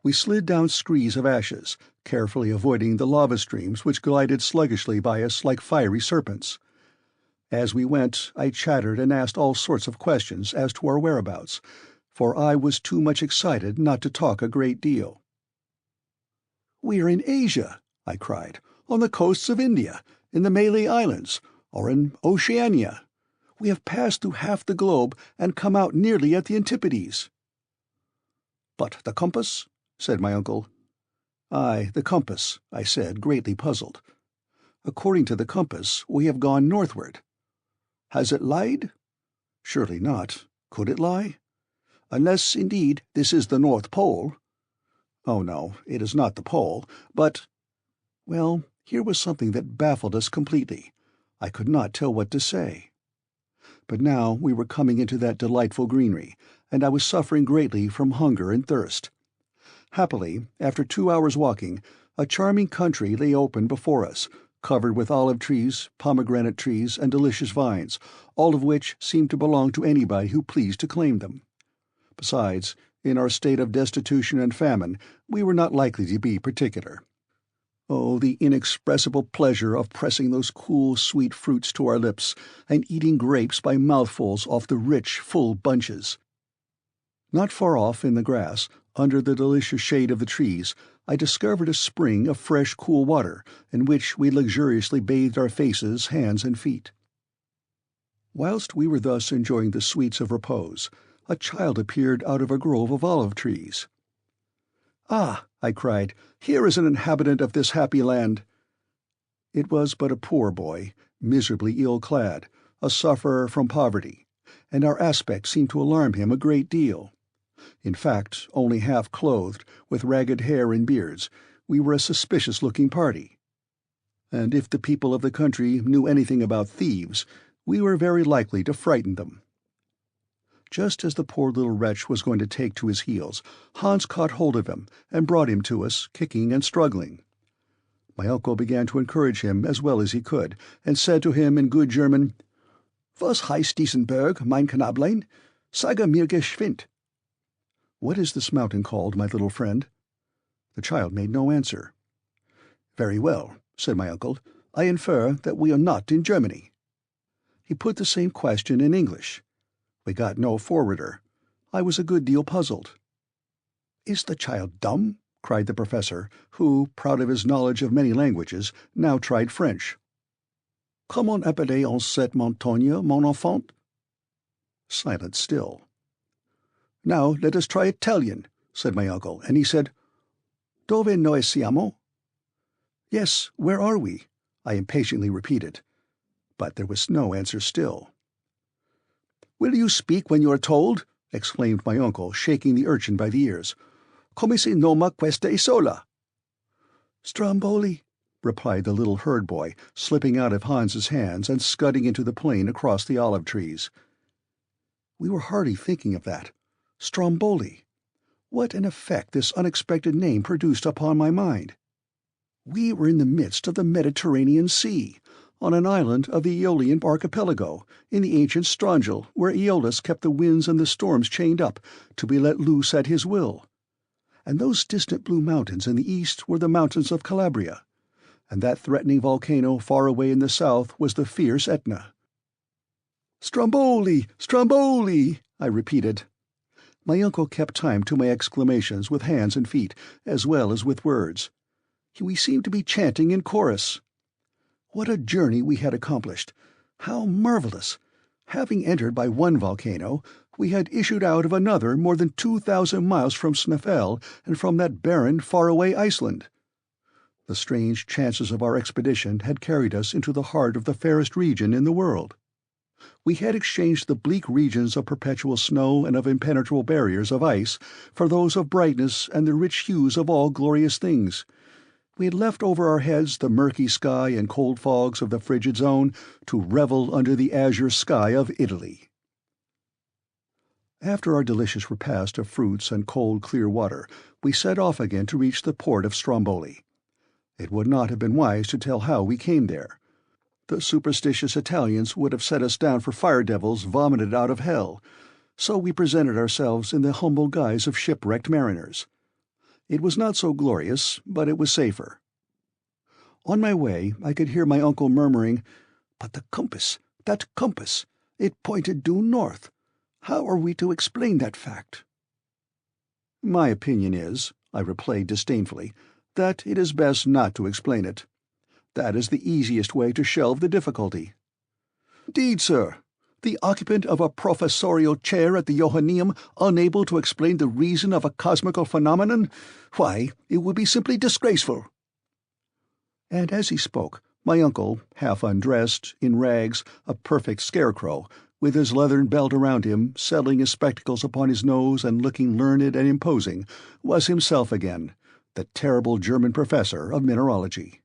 We slid down screes of ashes, carefully avoiding the lava streams which glided sluggishly by us like fiery serpents. As we went, I chattered and asked all sorts of questions as to our whereabouts, for I was too much excited not to talk a great deal. "We are in Asia," I cried, "on the coasts of India, in the Malay Islands, or in Oceania. We have passed through half the globe and come out nearly at the Antipodes." "But the compass?" said my uncle. "Aye, the compass," I said, greatly puzzled. "According to the compass, we have gone northward." "Has it lied?" "Surely not. Could it lie? Unless, indeed, this is the North Pole." "Oh, no, it is not the pole, but—" Well, here was something that baffled us completely. I could not tell what to say. But now we were coming into that delightful greenery, and I was suffering greatly from hunger and thirst. Happily, after 2 hours' walking, a charming country lay open before us, covered with olive trees, pomegranate trees, and delicious vines, all of which seemed to belong to anybody who pleased to claim them. Besides, in our state of destitution and famine, we were not likely to be particular. Oh, the inexpressible pleasure of pressing those cool, sweet fruits to our lips, and eating grapes by mouthfuls off the rich, full bunches! Not far off in the grass, under the delicious shade of the trees, I discovered a spring of fresh, cool water, in which we luxuriously bathed our faces, hands, and feet. Whilst we were thus enjoying the sweets of repose, a child appeared out of a grove of olive trees. "Ah," I cried, "here is an inhabitant of this happy land." It was but a poor boy, miserably ill-clad, a sufferer from poverty, and our aspect seemed to alarm him a great deal. In fact, only half-clothed, with ragged hair and beards, we were a suspicious-looking party. And if the people of the country knew anything about thieves, we were very likely to frighten them. Just as the poor little wretch was going to take to his heels, Hans caught hold of him and brought him to us, kicking and struggling. My uncle began to encourage him as well as he could, and said to him in good German, "Was heißt diesen Berg, mein Knablein? Sage mir geschwind." "What is this mountain called, my little friend?" The child made no answer. "Very well," said my uncle, "I infer that we are not in Germany." He put the same question in English. We got no forwarder. I was a good deal puzzled. "Is the child dumb?" cried the professor, who, proud of his knowledge of many languages, now tried French. "Comment appelez-on cette montagne, mon enfant?" Silence still. "Now let us try Italian," said my uncle, and he said, "Dove noi siamo?" "Yes, where are we?" I impatiently repeated. But there was no answer still. "Will you speak when you are told?" exclaimed my uncle, shaking the urchin by the ears. "Come si noma questa isola?" "Stromboli," replied the little herd boy, slipping out of Hans's hands and scudding into the plain across the olive trees. We were hardly thinking of that. Stromboli! What an effect this unexpected name produced upon my mind! We were in the midst of the Mediterranean Sea, on an island of the Aeolian archipelago, in the ancient Strongel, where Aeolus kept the winds and the storms chained up, to be let loose at his will. And those distant blue mountains in the east were the mountains of Calabria, and that threatening volcano far away in the south was the fierce Etna. "Stromboli! Stromboli!" I repeated. My uncle kept time to my exclamations with hands and feet, as well as with words. We seemed to be chanting in chorus. What a journey we had accomplished! How marvellous! Having entered by one volcano, we had issued out of another more than 2,000 miles from Snæfell and from that barren, far-away Iceland. The strange chances of our expedition had carried us into the heart of the fairest region in the world. We had exchanged the bleak regions of perpetual snow and of impenetrable barriers of ice for those of brightness and the rich hues of all glorious things. We had left over our heads the murky sky and cold fogs of the frigid zone to revel under the azure sky of Italy. After our delicious repast of fruits and cold clear water, we set off again to reach the port of Stromboli. It would not have been wise to tell how we came there. The superstitious Italians would have set us down for fire devils vomited out of hell, so we presented ourselves in the humble guise of shipwrecked mariners. It was not so glorious, but it was safer. On my way I could hear my uncle murmuring, "But the compass, that compass, it pointed due north. How are we to explain that fact?" "My opinion is," I replied disdainfully, "that it is best not to explain it. That is the easiest way to shelve the difficulty." "'Deed, sir, the occupant of a professorial chair at the Johanneum unable to explain the reason of a cosmical phenomenon? Why, it would be simply disgraceful." And as he spoke, my uncle, half undressed, in rags, a perfect scarecrow, with his leathern belt around him, settling his spectacles upon his nose and looking learned and imposing, was himself again, the terrible German professor of mineralogy.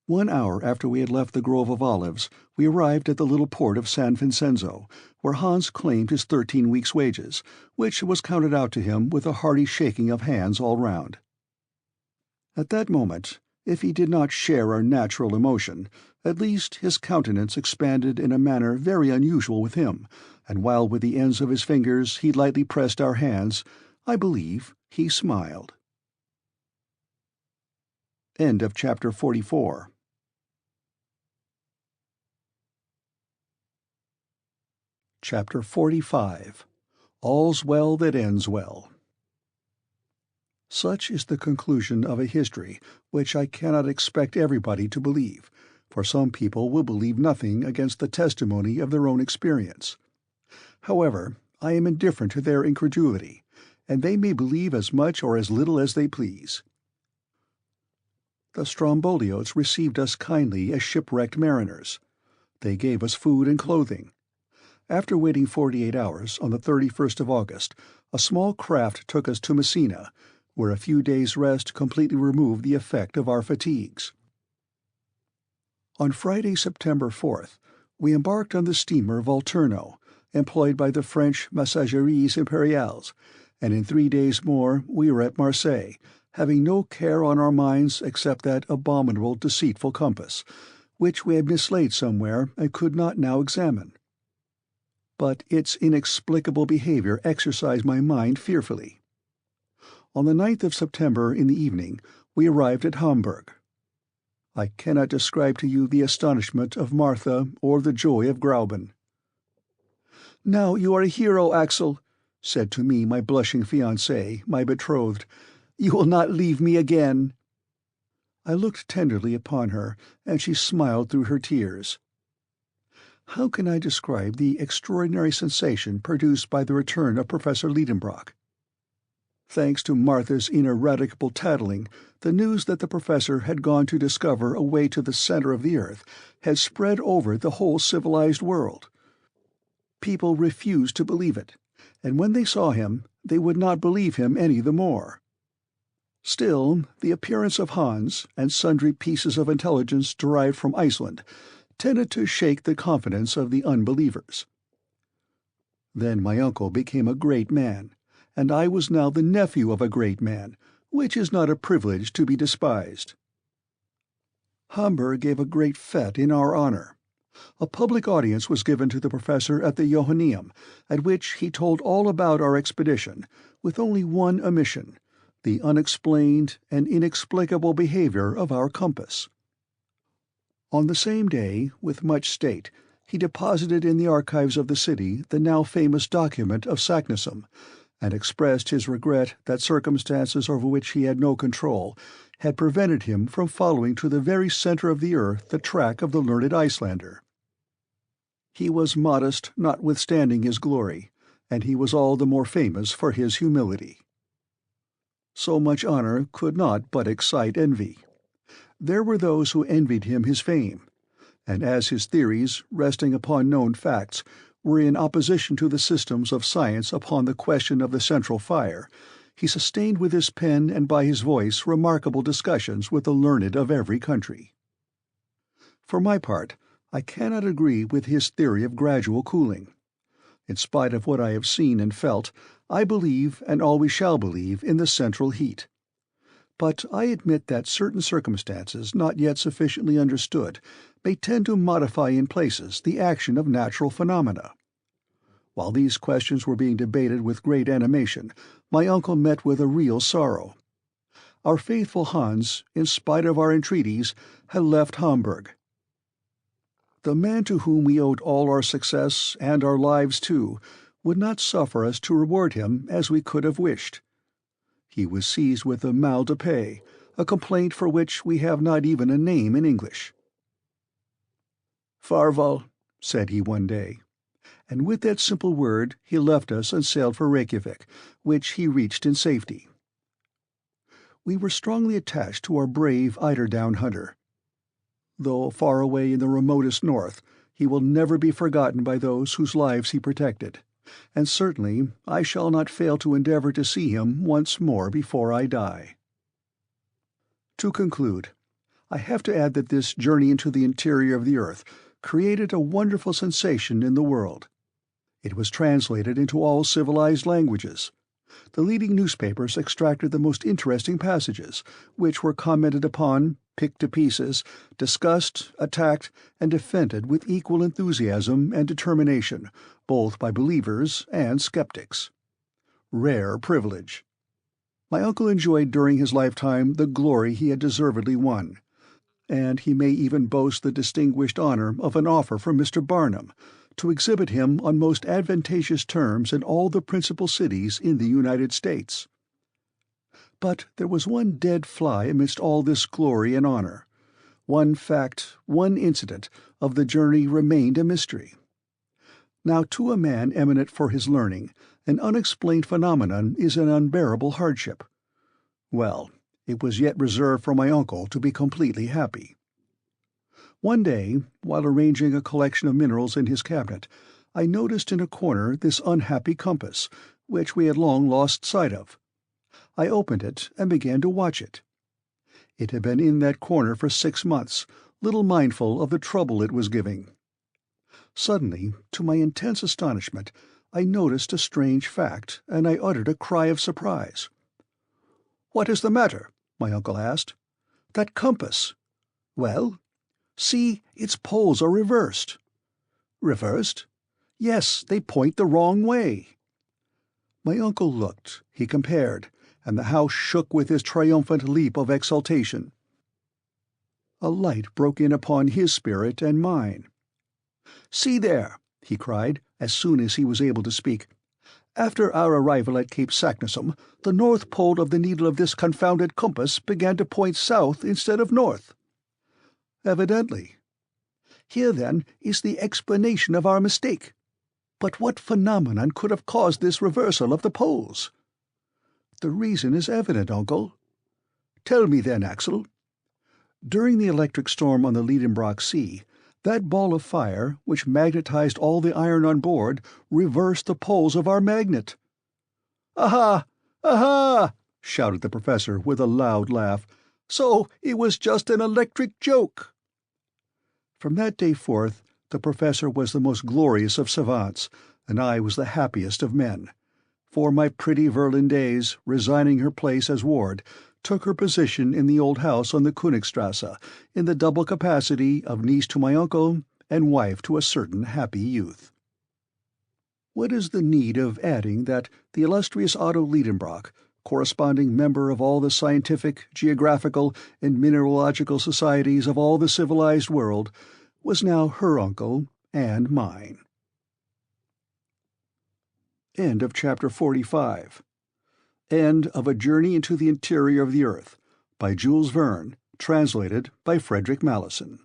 1 hour after we had left the grove of olives, we arrived at the little port of San Vincenzo, where Hans claimed his 13 weeks' wages, which was counted out to him with a hearty shaking of hands all round. At that moment, if he did not share our natural emotion, at least his countenance expanded in a manner very unusual with him, and while with the ends of his fingers he lightly pressed our hands, I believe he smiled. End of chapter 44. Chapter 45. All's Well That Ends Well. Such is the conclusion of a history which I cannot expect everybody to believe, for some people will believe nothing against the testimony of their own experience. However, I am indifferent to their incredulity, and they may believe as much or as little as they please. The Stromboliotes received us kindly as shipwrecked mariners. They gave us food and clothing. After waiting 48 hours, on the 31st of August, a small craft took us to Messina, where a few days' rest completely removed the effect of our fatigues. On Friday, September 4th, we embarked on the steamer Volturno, employed by the French Messageries Impériales, and in 3 days more we were at Marseille, having no care on our minds except that abominable deceitful compass, which we had mislaid somewhere and could not now examine. But its inexplicable behavior exercised my mind fearfully. On the 9th of September in the evening we arrived at Hamburg. I cannot describe to you the astonishment of Martha or the joy of Grauben. "Now you are a hero, Axel," said to me my blushing fiancée, my betrothed. "You will not leave me again." I looked tenderly upon her, and she smiled through her tears. How can I describe the extraordinary sensation produced by the return of Professor Lidenbrock? Thanks to Martha's ineradicable tattling, the news that the professor had gone to discover a way to the center of the earth had spread over the whole civilized world. People refused to believe it, and when they saw him, they would not believe him any the more. Still, the appearance of Hans, and sundry pieces of intelligence derived from Iceland, tended to shake the confidence of the unbelievers. Then my uncle became a great man, and I was now the nephew of a great man, which is not a privilege to be despised. Hamburg gave a great fête in our honor. A public audience was given to the professor at the Johanneum, at which he told all about our expedition, with only one omission, the unexplained and inexplicable behavior of our compass. On the same day, with much state, he deposited in the archives of the city the now famous document of Saknussemm, and expressed his regret that circumstances over which he had no control had prevented him from following to the very center of the earth the track of the learned Icelander. He was modest notwithstanding his glory, and he was all the more famous for his humility. So much honor could not but excite envy. There were those who envied him his fame, and as his theories, resting upon known facts, were in opposition to the systems of science upon the question of the central fire, he sustained with his pen and by his voice remarkable discussions with the learned of every country. For my part, I cannot agree with his theory of gradual cooling. In spite of what I have seen and felt, I believe, and always shall believe, in the central heat. But I admit that certain circumstances not yet sufficiently understood may tend to modify in places the action of natural phenomena. While these questions were being debated with great animation, my uncle met with a real sorrow. Our faithful Hans, in spite of our entreaties, had left Hamburg. The man to whom we owed all our success, and our lives too, would not suffer us to reward him as we could have wished. He was seized with a mal de paix, a complaint for which we have not even a name in English. "Farvel," said he one day, and with that simple word he left us and sailed for Reykjavik, which he reached in safety. We were strongly attached to our brave eiderdown hunter. Though far away in the remotest north, he will never be forgotten by those whose lives he protected, and certainly I shall not fail to endeavor to see him once more before I die. To conclude, I have to add that this journey into the interior of the earth created a wonderful sensation in the world. It was translated into all civilized languages. The leading newspapers extracted the most interesting passages, which were commented upon, picked to pieces, discussed, attacked, and defended with equal enthusiasm and determination, both by believers and skeptics. Rare privilege. My uncle enjoyed during his lifetime the glory he had deservedly won, and he may even boast the distinguished honor of an offer from Mr. Barnum to exhibit him on most advantageous terms in all the principal cities in the United States. But there was one dead fly amidst all this glory and honor. One fact, one incident of the journey remained a mystery. Now, to a man eminent for his learning, an unexplained phenomenon is an unbearable hardship. Well, it was yet reserved for my uncle to be completely happy. One day, while arranging a collection of minerals in his cabinet, I noticed in a corner this unhappy compass, which we had long lost sight of. I opened it and began to watch it. It had been in that corner for 6 months, little mindful of the trouble it was giving. Suddenly, to my intense astonishment, I noticed a strange fact, and I uttered a cry of surprise. "What is the matter?" my uncle asked. "That compass." "Well?" "See, its poles are reversed." "Reversed?" "Yes, they point the wrong way." My uncle looked, he compared, and the house shook with his triumphant leap of exultation. A light broke in upon his spirit and mine. "See there," he cried, as soon as he was able to speak. "After our arrival at Cape Saknussemm, the north pole of the needle of this confounded compass began to point south instead of north." "Evidently." "Here, then, is the explanation of our mistake. But what phenomenon could have caused this reversal of the poles?" "The reason is evident, uncle." "Tell me, then, Axel." "During the electric storm on the Lidenbrock Sea, that ball of fire, which magnetized all the iron on board, reversed the poles of our magnet." "Aha! Aha!" shouted the professor with a loud laugh. "So it was just an electric joke." From that day forth, the professor was the most glorious of savants, and I was the happiest of men. For my pretty Verlin days, resigning her place as ward, took her position in the old house on the Königstrasse, in the double capacity of niece to my uncle and wife to a certain happy youth. What is the need of adding that the illustrious Otto Lidenbrock, corresponding member of all the scientific, geographical, and mineralogical societies of all the civilized world, was now her uncle and mine. End of chapter 45. End of A Journey into the Interior of the Earth, by Jules Verne, translated by Frederick Mallison.